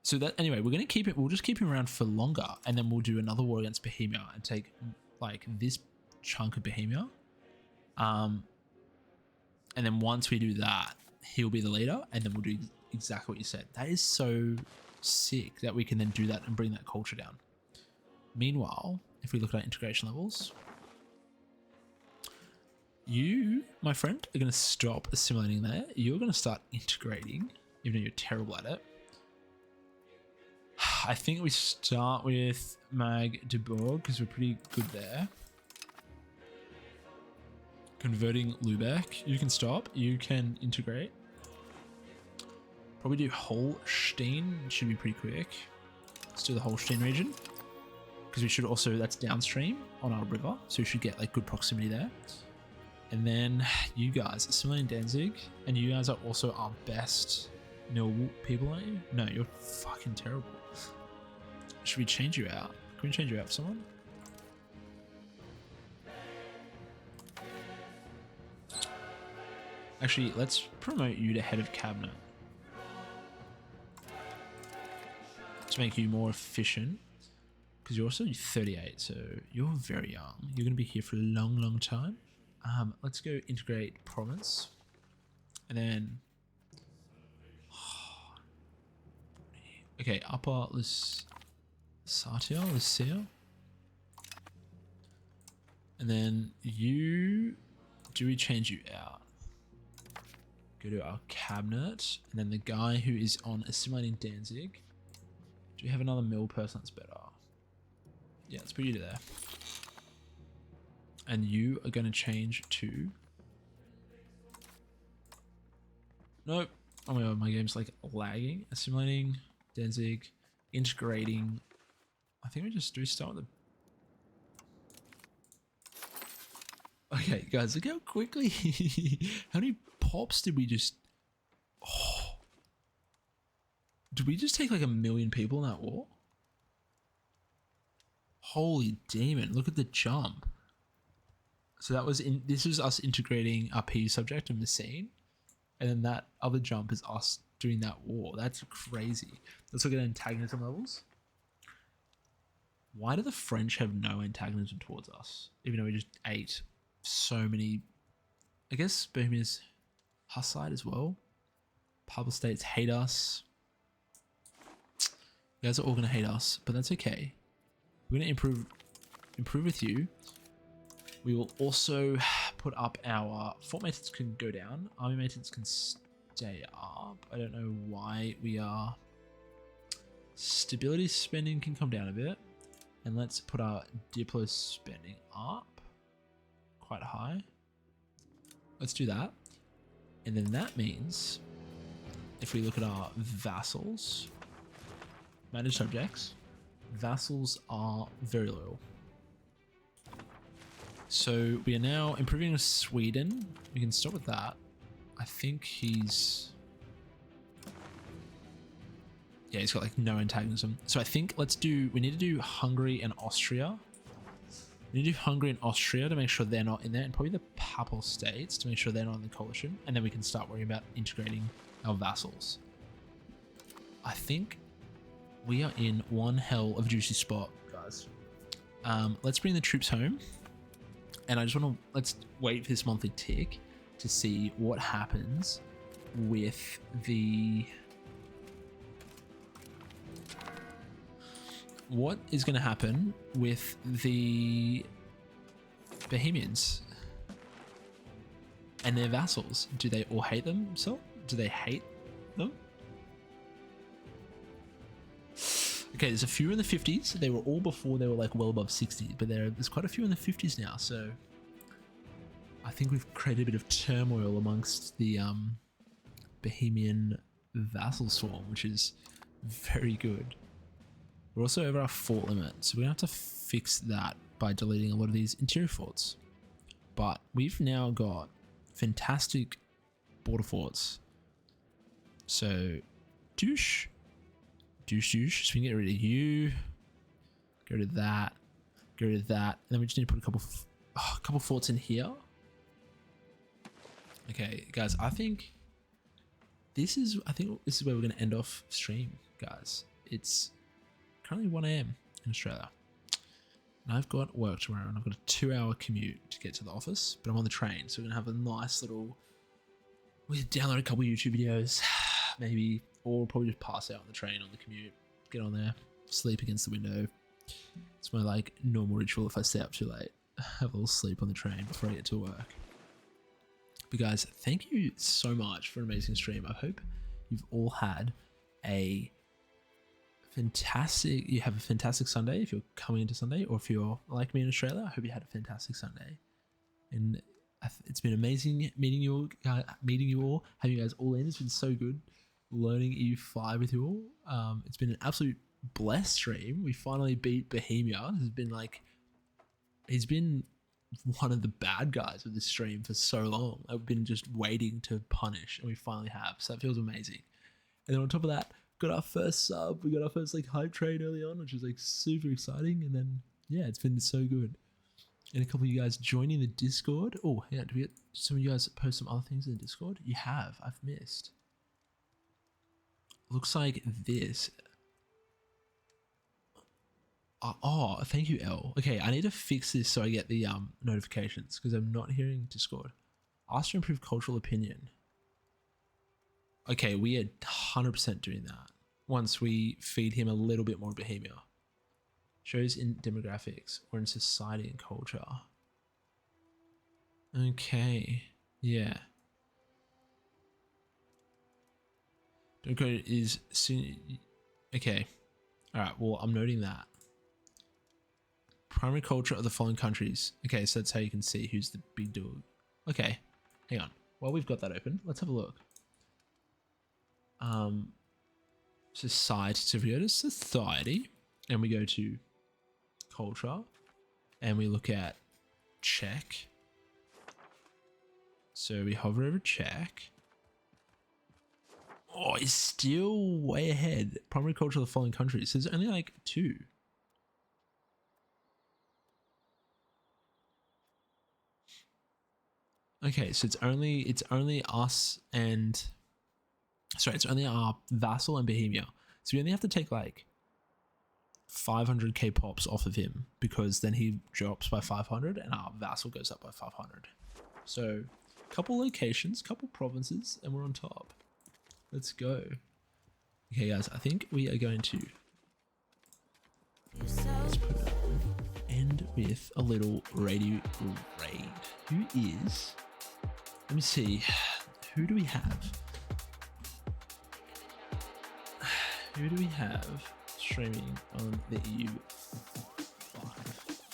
So that anyway, we're gonna keep it, we'll just keep him around for longer, and then we'll do another war against Bohemia and take like this chunk of Bohemia. And then once we do that, he'll be the leader, and then we'll do exactly what you said. That is so sick that we can then do that and bring that culture down. Meanwhile, if we look at our integration levels, you, my friend, are going to stop assimilating there. You're going to start integrating, even though you're terrible at it. I think we start with Magdeburg because we're pretty good there. Converting Lübeck. You can stop. You can integrate. Probably do Holstein. Should be pretty quick. Let's do the Holstein region. Because we should also, that's downstream on our river. So we should get like good proximity there. And then you guys, assimilating Danzig. And you guys are also our best noble people, aren't you? No, you're fucking terrible. Should we change you out? Can we change you out for someone? Actually, let's promote you to head of cabinet to make you more efficient, because you're also 38, so you're very young. You're going to be here for a long, long time. Let's go integrate province, and then okay, Upper Lycia, and then you. Do we change you out? Go to our cabinet, and then the guy who is on assimilating Danzig. Do we have another mill person that's better? Yeah, let's put you there. And you are going to change to... Nope. Oh my god, my game's like lagging. Assimilating Danzig, integrating. I think we just do start with the... Okay, guys, look how quickly... How many pops did we just... Oh. Did we just take like 1 million people in that war? Holy demon, look at the jump. So that was in... This was us integrating our P subject of Messine. And then that other jump is us doing that war. That's crazy. Let's look at antagonism levels. Why do the French have no antagonism towards us? Even though we just ate so many... I guess Bohemia's Hussite as well. Papal states hate us. You guys are all going to hate us, but that's okay. We're going to improve with you. We will also put up our fort maintenance can go down. Army maintenance can stay up. I don't know why we are... Stability spending can come down a bit. And let's put our Diplo spending up quite high. Let's do that. And then that means if we look at our vassals, managed subjects, vassals are very loyal. So we are now improving with Sweden. We can start with that. I think he's... Yeah, he's got like no antagonism. So I think we need to do Hungary and Austria. We need to do Hungary and Austria to make sure they're not in there, and probably the Papal States to make sure they're not in the coalition. And then we can start worrying about integrating our vassals. I think we are in one hell of a juicy spot, guys. Let's bring the troops home. And I just want to, let's wait for this monthly tick to see what happens with what is going to happen with the Bohemians and their vassals. Do they all hate themselves? Do they hate them? Okay, there's a few in the 50s. They were all before they were like well above 60, but there's quite a few in the 50s now. So I think we've created a bit of turmoil amongst the Bohemian vassal swarm, which is very good. We're also over our fort limit, so we're gonna have to fix that by deleting a lot of these interior forts. But we've now got fantastic border forts. So douche. So we can get rid of you, get rid of that, get rid of that, and then we just need to put a couple forts in here. Okay, guys, I think this is where we're gonna end off stream, guys. It's currently 1 AM in Australia, and I've got work tomorrow, and I've got a 2-hour commute to get to the office, but I'm on the train, so we're gonna have a nice little. We download a couple YouTube videos, maybe. Or probably just pass out on the train on the commute, get on there, sleep against the window. It's my like normal ritual if I stay up too late. Have a little sleep on the train before I get to work. But guys, thank you so much for an amazing stream. I hope you've all had a fantastic Sunday if you're coming into Sunday, or if you're like me in Australia, I hope you had a fantastic Sunday. And it's been amazing meeting you all, having you guys all in. It's been so good. Learning EU5 with you all. It's been an absolute blessed stream. We finally beat Bohemia. He's been one of the bad guys of this stream for so long. I've been just waiting to punish, and we finally have. So that feels amazing. And then on top of that, got our first sub. We got our first like hype train early on, which was like super exciting. And then yeah, it's been so good. And a couple of you guys joining the Discord. Oh yeah, do we get some of you guys post some other things in the Discord? You have. I've missed. Looks like this. Oh, thank you, L. Okay, I need to fix this so I get the notifications, because I'm not hearing Discord. Ask to improve cultural opinion. Okay, we are 100% doing that once we feed him a little bit more Bohemia. Shows in demographics or in society and culture. Okay, yeah. Democrat is soon. Okay. All right. Well, I'm noting that. Primary culture of the following countries. Okay, so that's how you can see who's the big dog. Okay. Hang on. While we've got that open, let's have a look. Society. So if we go to society and we go to culture and we look at Czech. So we hover over Czech. Oh, it's still way ahead. Primary culture of the following countries. So there's only like 2. Okay, so it's only us and it's only our vassal and Bohemia. So we only have to take like 500k pops off of him, because then he drops by 500 and our vassal goes up by 500. So couple locations, couple provinces, and we're on top. Let's go. Okay, guys, I think we are going to end with a little radio raid. Who is? Let me see. Who do we have? Who do we have streaming on the EU5?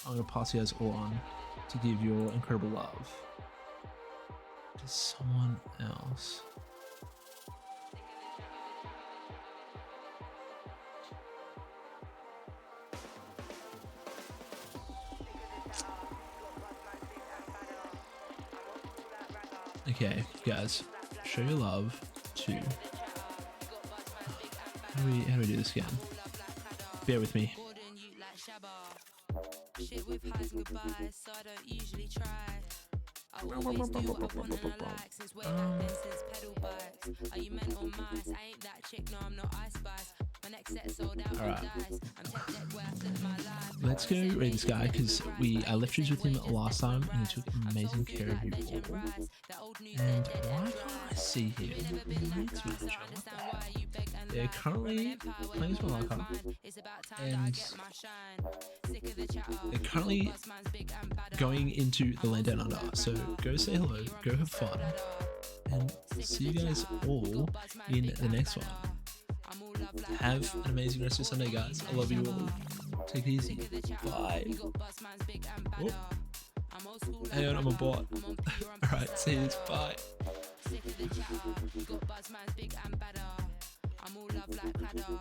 I'm going to pass you guys all on to give your incredible love to someone else. Okay, guys, show your love to. How do we do this again? Bear with me. Shit with highs and goodbyes, so I don't usually try. I always do what I want and I like, since way back then, since pedal bikes. Are you meant on mice? I ain't that chick, no, I'm not Ice Spice. My next set sold out, Alright. Let's go raid this guy because I left you with him last time and he took amazing care of you all. And why can't I see him? Raid's manager. They're currently playing as Malacca and they're currently going into the land down under. So go say hello, go have fun, and see you guys all in the next one. Have an amazing rest of Sunday, guys. I love you all. Take it easy. Bye. Oh. Hang on, I'm a bot. Alright, see you. Bye. I'm all love like Cladder.